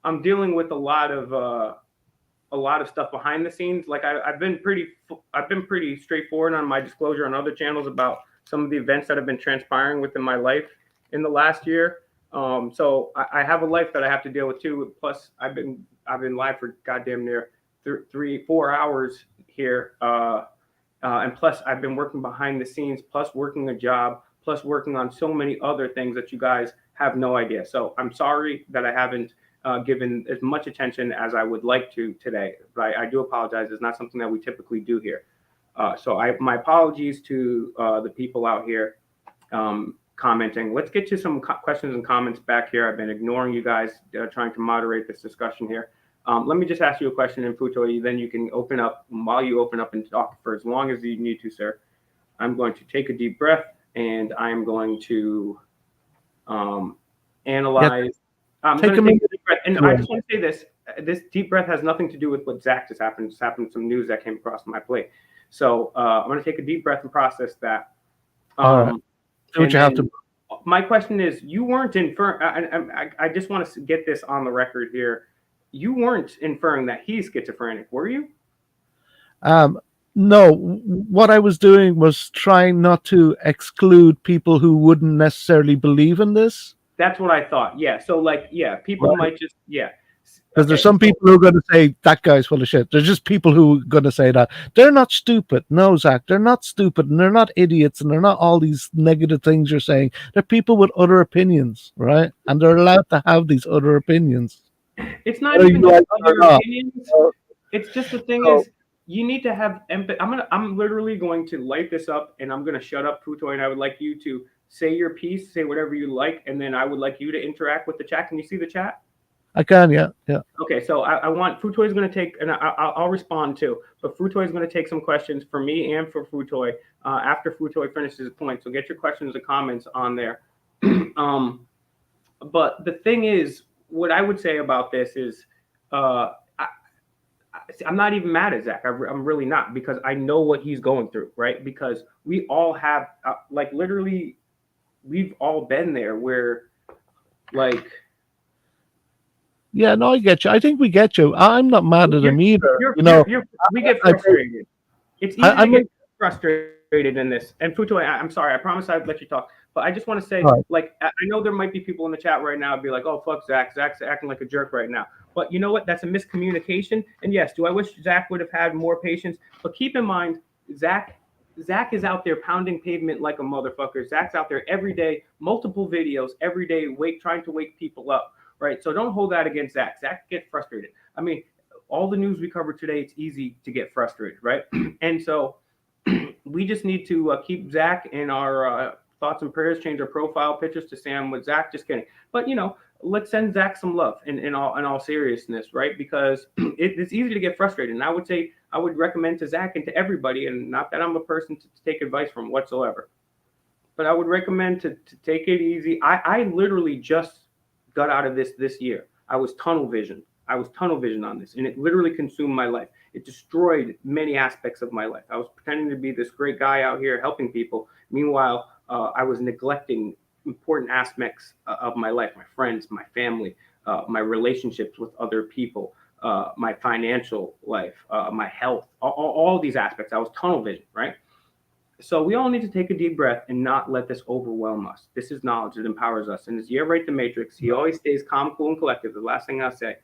with a lot of stuff behind the scenes. Like I've been pretty straightforward on my disclosure on other channels about some of the events that have been transpiring within my life in the last year. So I have a life that I have to deal with too. Plus, I've been live for goddamn near 3-4 hours here. And plus, I've been working behind the scenes, plus working a job, plus working on so many other things that you guys have no idea. So I'm sorry that I haven't given as much attention as I would like to today. But I do apologize. It's not something that we typically do here. So my apologies to the people out here commenting. Let's get to some questions and comments back here. I've been ignoring you guys, trying to moderate this discussion here. Let me just ask you a question, and Futo, then you can open up. While you open up and talk for as long as you need to, sir, I'm going to take a deep breath, and I'm going to analyze. Yep. I'm going to take a deep breath. And I just want to say this. This deep breath has nothing to do with what Zach just happened. Just happened some news that came across my plate. So I'm going to take a deep breath and process that. All right. Do what you have to. My question is, you weren't inferring. I just want to get this on the record here. You weren't inferring that he's schizophrenic, were you? No. What I was doing was trying not to exclude people who wouldn't necessarily believe in this. That's what I thought. Yeah. So people might just Because there's some people who are going to say that guy's full of shit. There's just people who are going to say that. They're not stupid. No, Zach, they're not stupid, and they're not idiots, and they're not all these negative things you're saying. They're people with other opinions, right? And they're allowed to have these other opinions. It's not even just other opinions. It's just the thing is, you need to have empathy. I'm literally going to light this up, and I'm going to shut up, Futoy, and I would like you to say your piece, say whatever you like, and then I would like you to interact with the chat. Can you see the chat? I can, yeah. Okay, so I want Futoy is going to take, and I'll respond too. But Futoy is going to take some questions for me and for Futoy after Futoy finishes his point. So get your questions and comments on there. But the thing is, what I would say about this is, I'm not even mad at Zach. I'm really not, because I know what he's going through, right? Because we all have, like, literally, we've all been there where, like. Yeah, no, I get you. I think we get you. I'm not mad at him either. We get frustrated. It's easy to get frustrated in this. And Futoy, I'm sorry. I promise I'd let you talk. But I just want to say, like, I know there might be people in the chat right now be like, oh, fuck Zach. Zach's acting like a jerk right now. But you know what? That's a miscommunication. And yes, do I wish Zach would have had more patience? But keep in mind, Zach is out there pounding pavement like a motherfucker. Zach's out there every day, multiple videos every day, trying to wake people up. Right, so don't hold that against Zach. Zach gets frustrated. I mean, all the news we cover today, it's easy to get frustrated, right? And so we just need to keep Zach in our thoughts and prayers. Change our profile pictures to Sam with Zach. Just kidding. But let's send Zach some love in all seriousness, right? Because it's easy to get frustrated. And I would say I would recommend to Zach and to everybody, and not that I'm a person to take advice from whatsoever, but I would recommend to take it easy. I literally just got out of this year. I was tunnel vision on this, and it literally consumed my life. It destroyed many aspects of my life. I was pretending to be this great guy out here helping people. Meanwhile, I was neglecting important aspects of my life, my friends, my family, my relationships with other people, my financial life, my health, all these aspects. I was tunnel vision, right? So we all need to take a deep breath and not let this overwhelm us. This is knowledge that empowers us. And as you write the Matrix, he always stays calm, cool, and collective. The last thing I'll say,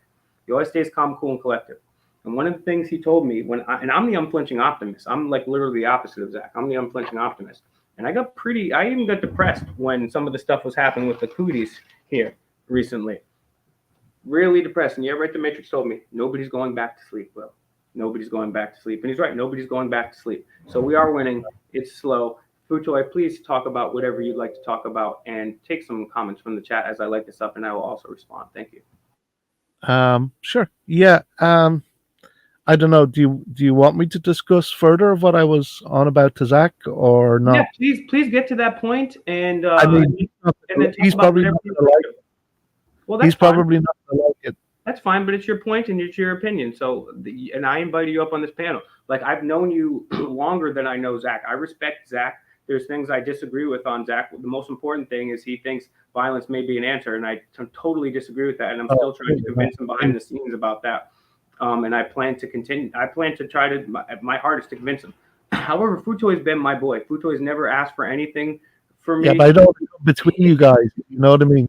he always stays calm, cool, and collective. And one of the things he told me and I'm the unflinching optimist. I'm like literally the opposite of Zach. I'm the unflinching optimist. And I even got depressed when some of the stuff was happening with the cooties here recently. Really depressed. And you write the Matrix told me, nobody's going back to sleep, Will. Nobody's going back to sleep. And he's right. Nobody's going back to sleep. So we are winning. It's slow. Futoy, please talk about whatever you'd like to talk about and take some comments from the chat as I light this up, and I will also respond. Thank you. Sure. Yeah. I don't know. Do you want me to discuss further of what I was on about to Zach or not? Yeah, please get to that point, and I mean, he's probably not going to like it. Well, he's probably not going to like it. That's fine, but it's your point and it's your opinion. So, and I invited you up on this panel. Like, I've known you longer than I know Zach. I respect Zach. There's things I disagree with on Zach. The most important thing is he thinks violence may be an answer, and I totally disagree with that. And I'm still trying to convince him behind the scenes about that. And I plan to continue. I plan to try to my hardest to convince him. However, Futoy's been my boy. Futoy's never asked for anything for me. Yeah, but I don't between you guys. You know what I mean?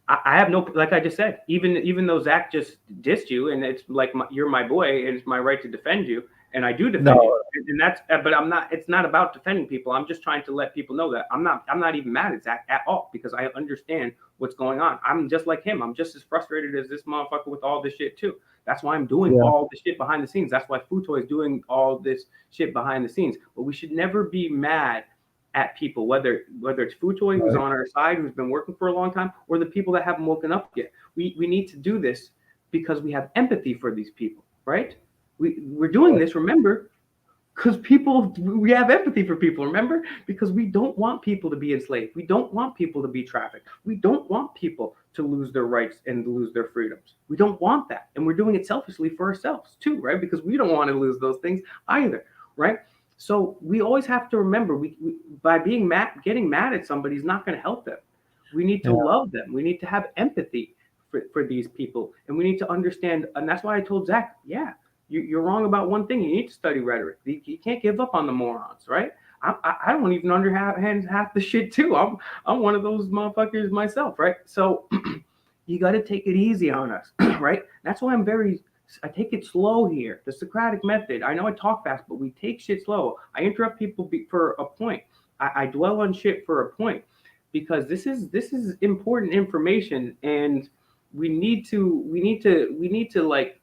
I have no, like I just said, even though Zach just dissed you, and it's like you're my boy, and it's my right to defend you, and I do defend you, and that's. But I'm not. It's not about defending people. I'm just trying to let people know that I'm not even mad at Zach at all, because I understand what's going on. I'm just like him. I'm just as frustrated as this motherfucker with all this shit too. That's why I'm doing all this shit behind the scenes. That's why Futoy is doing all this shit behind the scenes. But we should never be mad at people, whether it's Futoy who's on our side, who's been working for a long time, or the people that haven't woken up yet. We need to do this because we have empathy for these people, right? We're doing this, remember, because we have empathy for people, remember? Because we don't want people to be enslaved. We don't want people to be trafficked. We don't want people to lose their rights and lose their freedoms. We don't want that. And we're doing it selfishly for ourselves too, right? Because we don't want to lose those things either, right? So we always have to remember, we by getting mad at somebody is not going to help them. We need to love them. We need to have empathy for these people, and we need to understand. And that's why I told Zach, you're wrong about one thing. You need to study rhetoric. You can't give up on the morons, right? I don't even understand half the shit too. I'm one of those motherfuckers myself, right? So you got to take it easy on us, right? That's why I take it slow here. The Socratic method. I know I talk fast, but we take shit slow. I interrupt people for a point. I dwell on shit for a point, because this is important information, and we need to like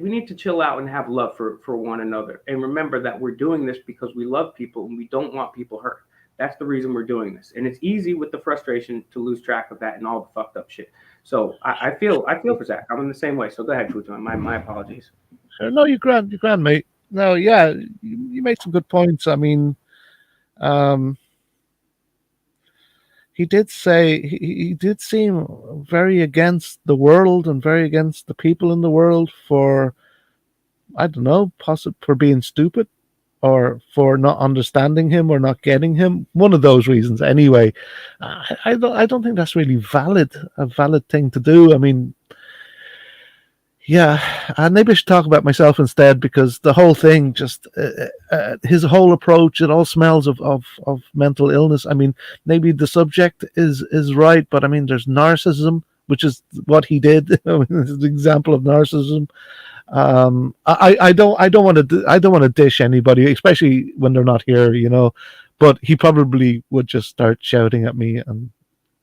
we need to chill out and have love for one another, and remember that we're doing this because we love people and we don't want people hurt. That's the reason we're doing this, and it's easy with the frustration to lose track of that and all the fucked up shit. So I feel for Zach. I'm in the same way. So go ahead, Futon. My apologies. No, you're grand, mate. No, yeah, you made some good points. I mean, he did say he did seem very against the world and very against the people in the world for, I don't know, possibly for being stupid or for not understanding him or not getting him. One of those reasons, anyway. I don't think that's really a valid thing to do. I mean, yeah, maybe I should talk about myself instead, because the whole thing, just his whole approach, it all smells of mental illness. I mean, maybe the subject is right, but I mean, there's narcissism, which is what he did. I mean, this is an example of narcissism. I don't want to dish anybody, especially when they're not here, you know. But he probably would just start shouting at me and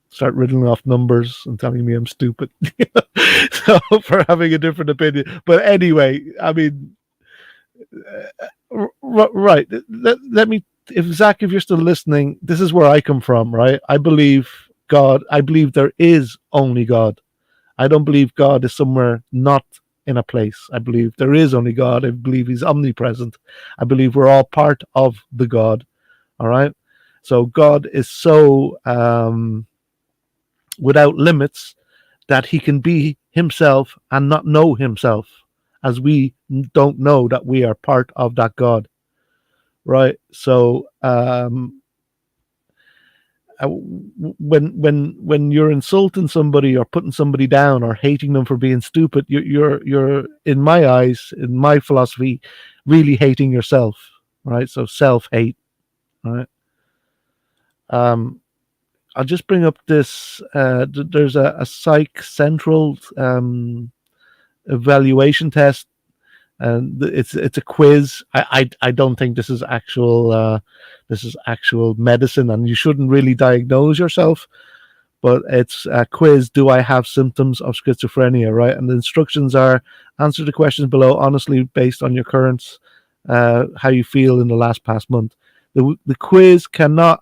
start riddling off numbers and telling me I'm stupid, so, for having a different opinion. But anyway, I mean, right. Let me, if Zach, if you're still listening, this is where I come from, right? I believe God. I believe there is only God. I don't believe God is somewhere not in a place. I believe there is only God. I believe he's omnipresent. I believe we're all part of the God. All right. So God is so without limits that he can be himself and not know himself, as we don't know that we are part of that God. Right. So when you're insulting somebody or putting somebody down or hating them for being stupid, you're in my eyes, in my philosophy, really hating yourself, right? So self-hate, right? I'll just bring up this. There's a Psych Central evaluation test, and it's a quiz. I don't think this is actual medicine, and you shouldn't really diagnose yourself. But it's a quiz. Do I have symptoms of schizophrenia? Right, and the instructions are: answer the questions below honestly based on your current how you feel in the past month. The quiz cannot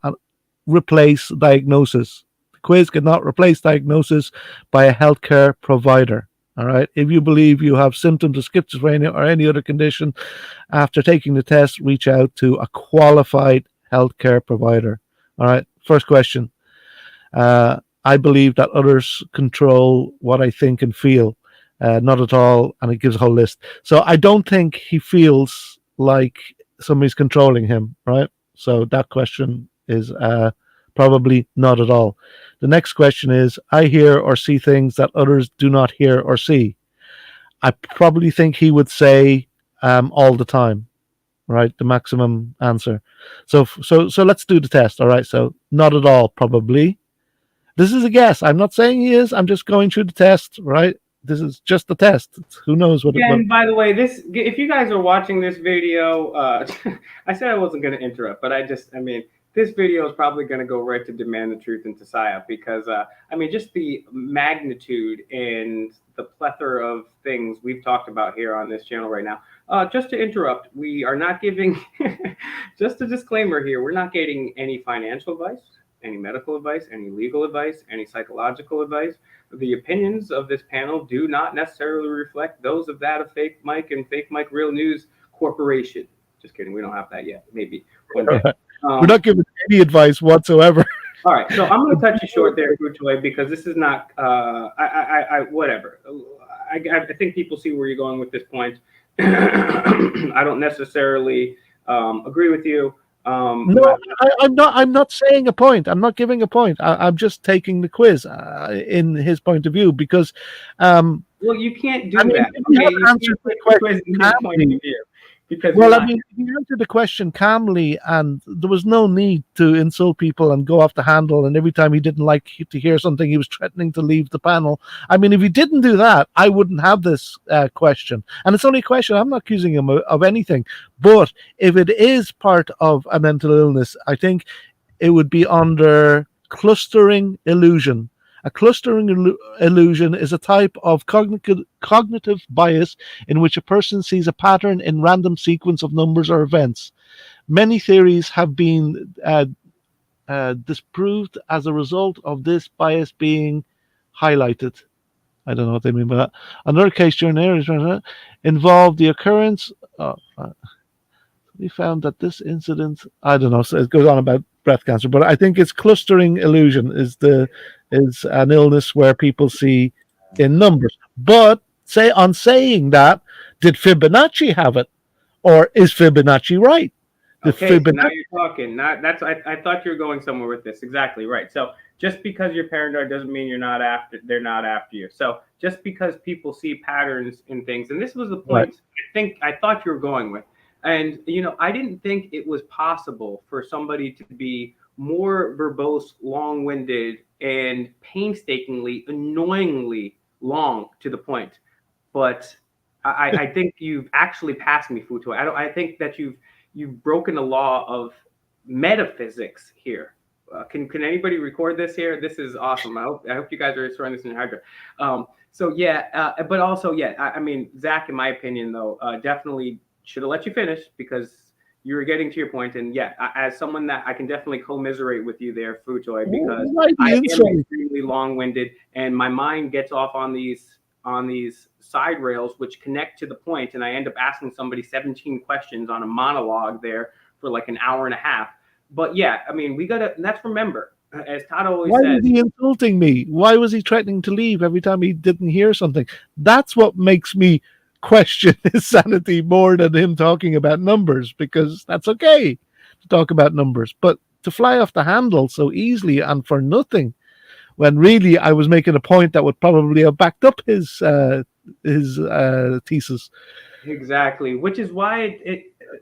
replace diagnosis. The quiz cannot replace diagnosis by a healthcare provider. All right. If you believe you have symptoms of schizophrenia or any other condition, after taking the test, reach out to a qualified healthcare provider. All right. First question. I believe that others control what I think and feel. Not at all. And it gives a whole list. So I don't think he feels like somebody's controlling him. Right. So that question is probably not at all. The next question is, I hear or see things that others do not hear or see. I probably think he would say all the time, right? The maximum answer. So let's do the test. All right. So not at all, probably. This is a guess. I'm not saying he is. I'm just going through the test, right? This is just the test. Who knows what? Yeah, and by the way, if you guys are watching this video, I said I wasn't going to interrupt, but this video is probably going to go right to Demand the Truth into PSYOP, because just the magnitude and the plethora of things we've talked about here on this channel right now. Just to interrupt, we are not giving, just a disclaimer here, we're not getting any financial advice, any medical advice, any legal advice, any psychological advice. The opinions of this panel do not necessarily reflect those of that of Fake Mike and FakeMicRealNews Corporation. Just kidding, we don't have that yet. Maybe one day. We're not giving any advice whatsoever. All right, so I'm going to cut you short there, Futoy, because this is not. Whatever. I think people see where you're going with this point. I don't necessarily agree with you. No, I'm not saying a point. I'm not giving a point. I'm just taking the quiz in his point of view, because. Well, you can't do that. You can't answer the question. Point of view. because Well, I mean, you answered the question calmly, and there was no need to insult people and go off the handle. And every time he didn't like to hear something, he was threatening to leave the panel. I mean, if he didn't do that, I wouldn't have this question. And it's only a question. I'm not accusing him of anything. But if it is part of a mental illness, I think it would be under clustering illusion. A clustering illusion is a type of cognitive bias in which a person sees a pattern in random sequence of numbers or events. Many theories have been disproved as a result of this bias being highlighted. I don't know what they mean by that. Another case during areas involved the occurrence. We found that this incident, I don't know, so it goes on about breast cancer, but I think it's clustering illusion is an illness where people see in numbers. But saying that, did Fibonacci have it, or is Fibonacci right? Okay, so now you're talking. I thought you were going somewhere with this. Exactly right. So just because you're paranoid doesn't mean they're not after you. So just because people see patterns in things, and this was the point I thought you were going with. And, I didn't think it was possible for somebody to be more verbose, long-winded, and painstakingly, annoyingly long to the point. But I think you've actually passed me, Futo. I think that you've broken the law of metaphysics here. Can anybody record this here? This is awesome. I hope you guys are throwing this in your hard drive. But also, I mean, Zach, in my opinion, though, definitely should have let you finish because you were getting to your point. And as someone that I can definitely commiserate with you there, Futoy, because I am extremely long-winded and my mind gets off on these side rails which connect to the point, and I end up asking somebody 17 questions on a monologue there for like an hour and a half. But I mean, let's remember, as Todd always says. Why was he insulting me? Why was he threatening to leave every time he didn't hear something? That's what makes me question his sanity more than him talking about numbers, because that's okay to talk about numbers, but to fly off the handle so easily and for nothing, when really I was making a point that would probably have backed up his thesis. Exactly, which is why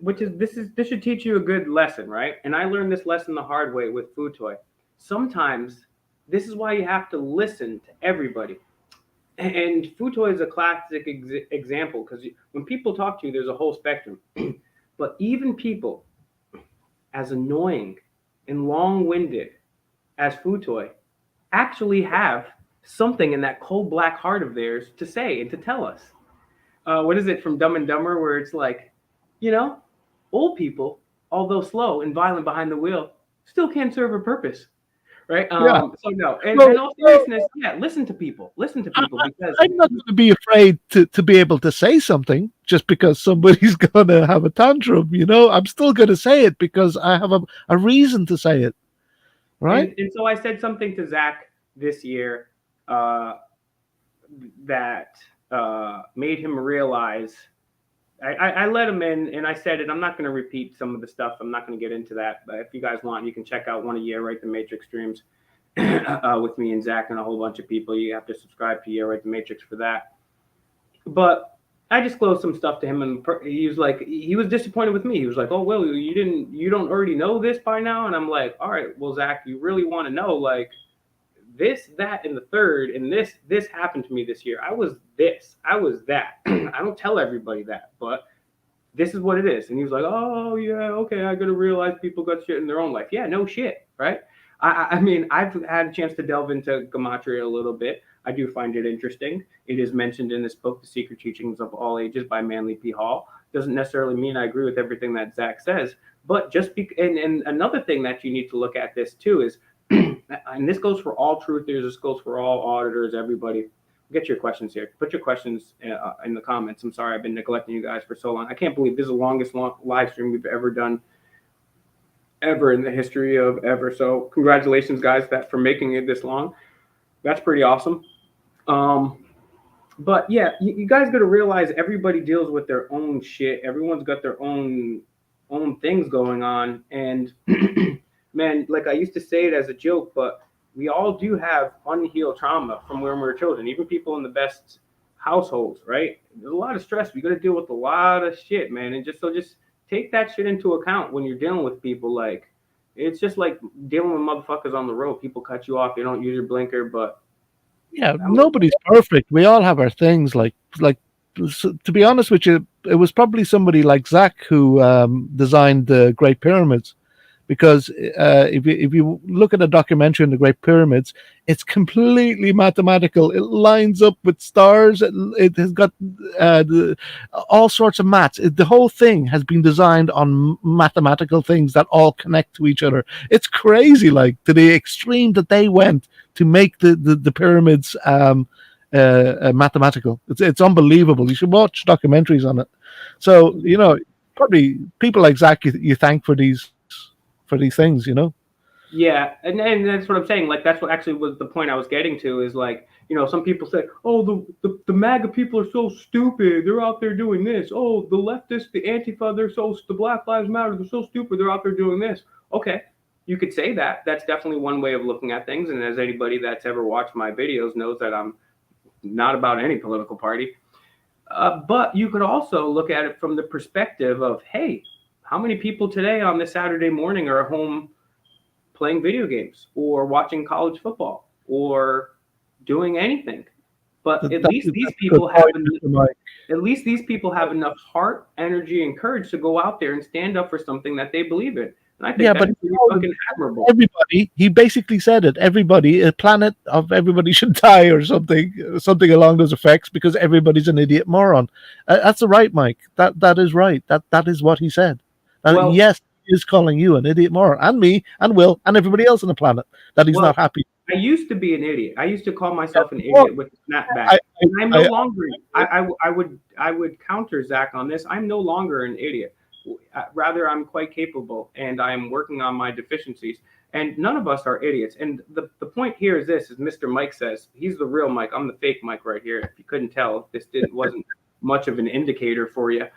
this should teach you a good lesson, right? And I learned this lesson the hard way with Futoy. Sometimes this is why you have to listen to everybody. And Futoy is a classic example, because when people talk to you, there's a whole spectrum. But even people as annoying and long-winded as Futoy actually have something in that cold black heart of theirs to say and to tell us. What is it from Dumb and Dumber, where it's like, old people, although slow and violent behind the wheel, still can serve a purpose. Right. So no, and in all seriousness, listen to people because I'm not going to be afraid to be able to say something just because somebody's going to have a tantrum. I'm still going to say it because I have a reason to say it. Right. And so I said something to Zach this year that made him realize. I let him in and I said it. I'm not going to repeat some of the stuff. I'm not going to get into that. But if you guys want, you can check out one of Yeaaaaaa the Matrix streams with me and Zach and a whole bunch of people. You have to subscribe to Yeaaaaaa the Matrix for that. But I disclosed some stuff to him, and he was disappointed with me. He was like, "Oh, well, you don't already know this by now?" And I'm like, "All right, well, Zach, you really want to know like this, that, and the third, and this happened to me this year. I was this, I was that. I don't tell everybody that, but this is what it is." And he was like, "Oh yeah, okay, I gotta realize people got shit in their own life." Yeah, no shit, right? I mean, I've had a chance to delve into Gematria a little bit. I do find it interesting. It is mentioned in this book, The Secret Teachings of All Ages by Manly P. Hall. Doesn't necessarily mean I agree with everything that Zach says, but and another thing that you need to look at this too is, and this goes for all truthers, this goes for all auditors, everybody. Get your questions here. Put your questions in the comments. I'm sorry, I've been neglecting you guys for so long. I can't believe this is the longest live stream we've ever done, ever in the history of ever. So congratulations, guys, for making it this long. That's pretty awesome. But you guys got to realize everybody deals with their own shit. Everyone's got their own things going on, and man, like I used to say it as a joke, but we all do have unhealed trauma from when we were children. Even people in the best households, right? There's a lot of stress. You got to deal with a lot of shit, man. And just take that shit into account when you're dealing with people. Like, it's just like dealing with motherfuckers on the road. People cut you off. You don't use your blinker, but Yeah, nobody's perfect. We all have our things. Like to be honest with you, it was probably somebody like Zach who designed the Great Pyramids, because if you look at a documentary on the Great Pyramids, it's completely mathematical. It lines up with stars. It has got all sorts of maths. The whole thing has been designed on mathematical things that all connect to each other. It's crazy, like, to the extreme that they went to make the pyramids mathematical. It's unbelievable. You should watch documentaries on it. So, you know, probably people like Zach you thank for these things, you know. Yeah, and that's what I'm saying. Like, that's what actually was the point I was getting to, is like, you know, some people say, oh, the MAGA people are so stupid. They're out there doing this. Oh, the leftists, the Antifa, the Black Lives Matter, they're so stupid. They're out there doing this. Okay, you could say that. That's definitely one way of looking at things. And as anybody that's ever watched my videos knows, that I'm not about any political party. But you could also look at it from the perspective of, hey, how many people today on this Saturday morning are home playing video games or watching college football or doing anything? But at least these people have enough heart, energy, and courage to go out there and stand up for something that they believe in. And I think that's pretty fucking admirable. Everybody, he basically said it. Everybody, a planet of everybody should die, or something along those effects, because everybody's an idiot moron. That's right, Mike. That is right. That is what he said. And yes, he is calling you an idiot moron, and me, and Will, and everybody else on the planet that he's not happy. I used to be an idiot. I used to call myself an idiot with a snapback. And I'm no longer. I would counter Zach on this. I'm no longer an idiot. Rather, I'm quite capable, and I'm working on my deficiencies. And none of us are idiots. And the point here is this: is Mr. Mike says, he's the real Mike. I'm the fake Mike right here. If you couldn't tell, this wasn't much of an indicator for you.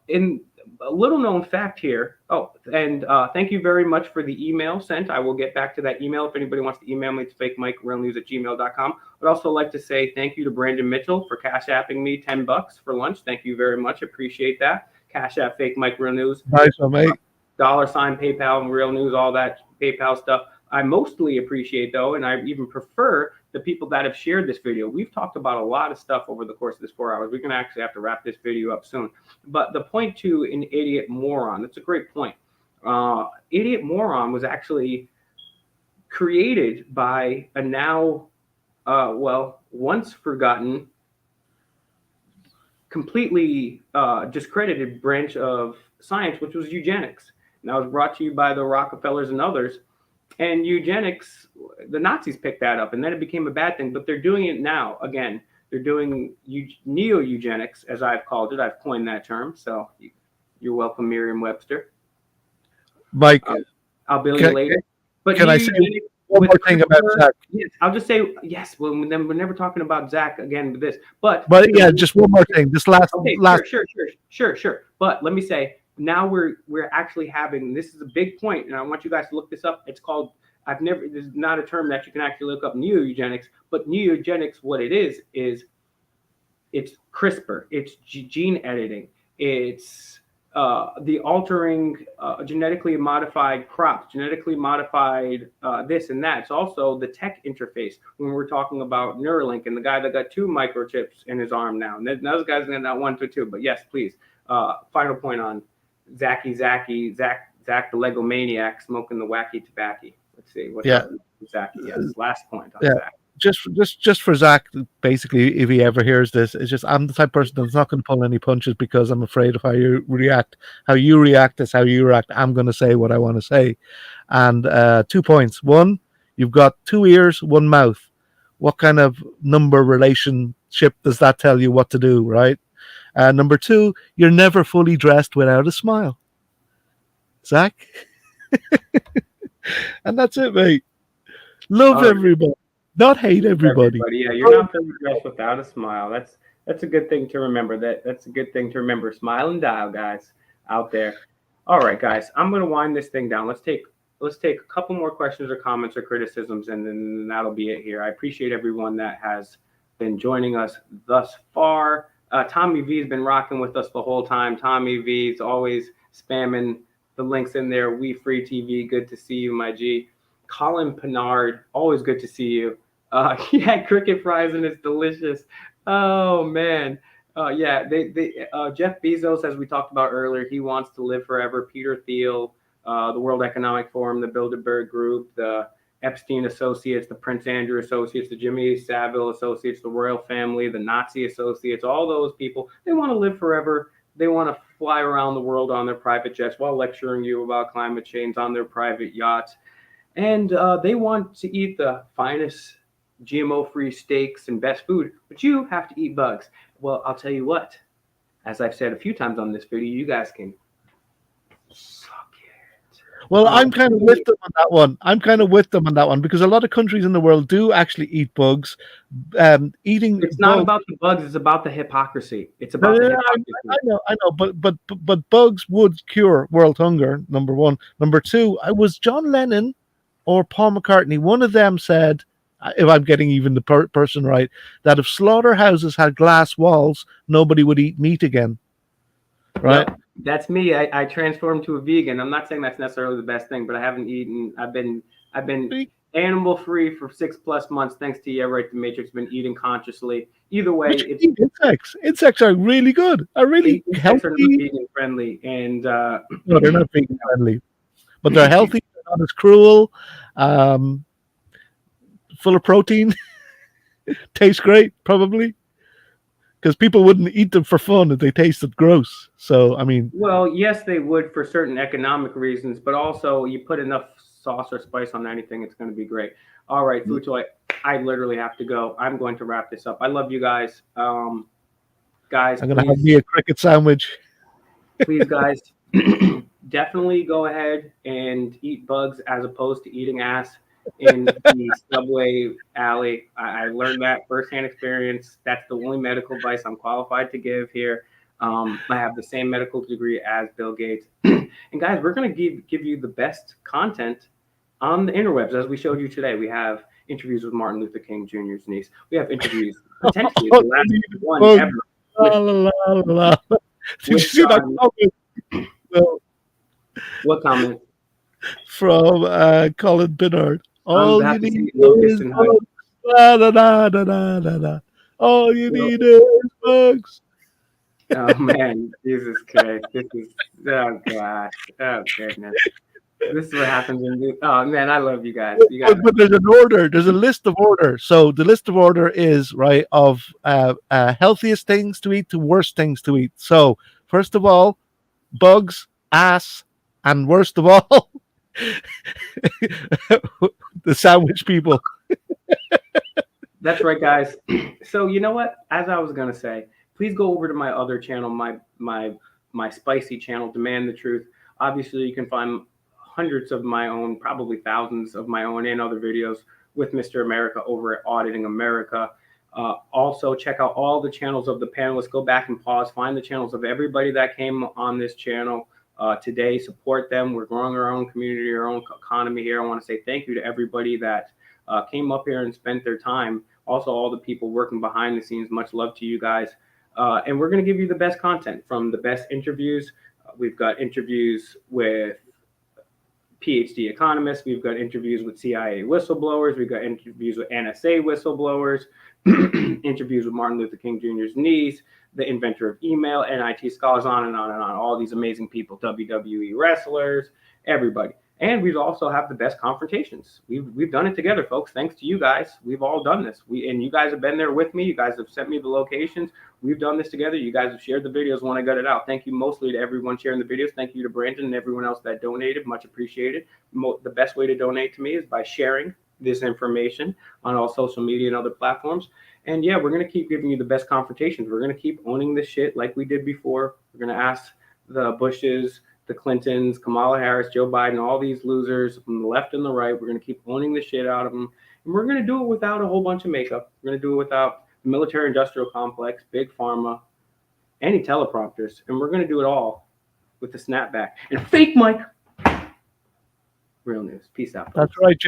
In a little known fact here. Oh, and thank you very much for the email sent. I will get back to that email. If anybody wants to email me, it's FakeMicRealNews@gmail.com. I'd also like to say thank you to Brandon Mitchell for cash apping me $10 for lunch. Thank you very much. Appreciate that. Cash App, Fake Mike Real News. Nice one, mate. $, PayPal, and Real News, all that PayPal stuff. I mostly appreciate, though, and I even prefer the people that have shared this video. We've talked about a lot of stuff over the course of this 4 hours. We're going to actually have to wrap this video up soon. But the point to an idiot moron, that's a great point. Idiot moron was actually created by a now, once forgotten, completely discredited branch of science, which was eugenics. And that was brought to you by the Rockefellers and others. And eugenics, the Nazis picked that up, and then it became a bad thing. But they're doing it now again. They're doing neo-eugenics, as I've called it. I've coined that term. So you're welcome, Merriam-Webster. Mike, I'll bill you later. But can I say one more thing about Zach? Yes, I'll just say yes. Well, then we're never talking about Zach again with this. But yeah, just one more thing. This last. Sure. But let me say, now we're actually having, this is a big point, and I want you guys to look this up. It's called, this is not a term that you can actually look up, neo-eugenics, but neo-eugenics, what it is it's CRISPR, it's gene editing, it's the altering genetically modified crops, genetically modified this and that. It's also the tech interface when we're talking about Neuralink and the guy that got 2 microchips in his arm now. And those guys got that 1 to 2. But yes, please. Final point on Zach the Lego maniac smoking the wacky tobacco. Let's see. What's up, Zach? Yes, last point on Zach. Just for Zach, basically, if he ever hears this, it's just, I'm the type of person that's not going to pull any punches, because I'm afraid of how you react. How you react is how you react. I'm going to say what I want to say. And 2 points. 1, you've got 2 ears, 1 mouth. What kind of number relationship does that tell you what to do, right? Number 2, you're never fully dressed without a smile. Zach? And that's it, mate. Love everybody. Not hate everybody. Yeah, you're not fully dressed without a smile. That's a good thing to remember. That's a good thing to remember. Smile and dial, guys, out there. All right, guys, I'm going to wind this thing down. Let's take a couple more questions or comments or criticisms, and then that'll be it here. I appreciate everyone that has been joining us thus far. Tommy V has been rocking with us the whole time. Tommy V is always spamming the links in there. We Free TV, good to see you, my G. Colin Pinard, always good to see you. He had cricket fries and it's delicious. Oh man. Yeah, Jeff Bezos, as we talked about earlier, he wants to live forever. Peter Thiel, the World Economic Forum, the Bilderberg Group, the Epstein Associates, the Prince Andrew Associates, the Jimmy Savile Associates, the Royal Family, the Nazi Associates, all those people, they want to live forever. They want to fly around the world on their private jets while lecturing you about climate change on their private yachts. And they want to eat the finest GMO-free steaks and best food, but you have to eat bugs. Well, I'll tell you what, as I've said a few times on this video, you guys can suck it. Well, I'm kind of with them on that one. I'm kind of with them on that one because a lot of countries in the world do actually eat bugs. Eating it's not about the bugs; it's about the hypocrisy. It's about the hypocrisy. I know, but bugs would cure world hunger. Number one. Number two, I was John Lennon or Paul McCartney. One of them said, if I'm getting even the person right, that if slaughterhouses had glass walls, nobody would eat meat again. Right? Yep, that's me. I transformed to a vegan. I'm not saying that's necessarily the best thing, but I haven't eaten. I've been animal free for 6+ months, thanks to Right the Matrix. Been eating consciously. Either way, it's insects. Insects are really good. Are really healthy. Are not vegan friendly, and no, they're not vegan friendly, but they're healthy. They're not as cruel. Full of protein. Tastes great, probably, because people wouldn't eat them for fun if they tasted gross. So, I mean, well, yes, they would for certain economic reasons, but also you put enough sauce or spice on anything, it's going to be great. All right, Food Toy, I literally have to go. I'm going to wrap this up. I love you guys. Guys, I'm going to have me a cricket sandwich. Please, guys, definitely go ahead and eat bugs as opposed to eating ass in the subway alley. I learned that firsthand experience. That's the only medical advice I'm qualified to give here. I have the same medical degree as Bill Gates. And guys, we're going to give you the best content on the interwebs, as we showed you today. We have interviews with Martin Luther King Jr.'s niece. We have interviews, potentially the last one ever. Did you see that comment? What comment? From Colin Pinard. All you need is bugs. All you need is bugs. Oh man, Jesus Christ! This is oh gosh, oh goodness. This is what happens when oh man, I love you guys. But there's an order. There's a list of order. So the list of order is right of healthiest things to eat to worst things to eat. So first of all, bugs, ass, and worst of all, the sandwich people. That's right, guys. So you know what? As I was gonna say, please go over to my other channel, my spicy channel, Demand the Truth. Obviously, you can find hundreds of my own, probably thousands of my own and other videos with Mr. America over at Auditing America. Also, check out all the channels of the panelists. Go back and pause. Find the channels of everybody that came on this channel today. Support them. We're growing our own community, our own economy here. I want to say thank you to everybody that came up here and spent their time. Also, all the people working behind the scenes. Much love to you guys. And we're going to give you the best content from the best interviews. We've got interviews with PhD economists. We've got interviews with CIA whistleblowers. We've got interviews with NSA whistleblowers, interviews with Martin Luther King Jr.'s niece, the inventor of email, NIT scholars, on and on and on. All these amazing people, WWE wrestlers, everybody. And we also have the best confrontations. We've done it together, folks. Thanks to you guys. We've all done this. And you guys have been there with me. You guys have sent me the locations. We've done this together. You guys have shared the videos when I got it out. Thank you mostly to everyone sharing the videos. Thank you to Brandon and everyone else that donated. Much appreciated. The best way to donate to me is by sharing this information on all social media and other platforms. And yeah, we're going to keep giving you the best confrontations. We're going to keep owning this shit like we did before. We're going to ask the Bushes, the Clintons, Kamala Harris, Joe Biden, all these losers from the left and the right. We're going to keep owning the shit out of them. And we're going to do it without a whole bunch of makeup. We're going to do it without the military industrial complex, big pharma, any teleprompters. And we're going to do it all with the snapback and fake Mike. Real news. Peace out. That's right.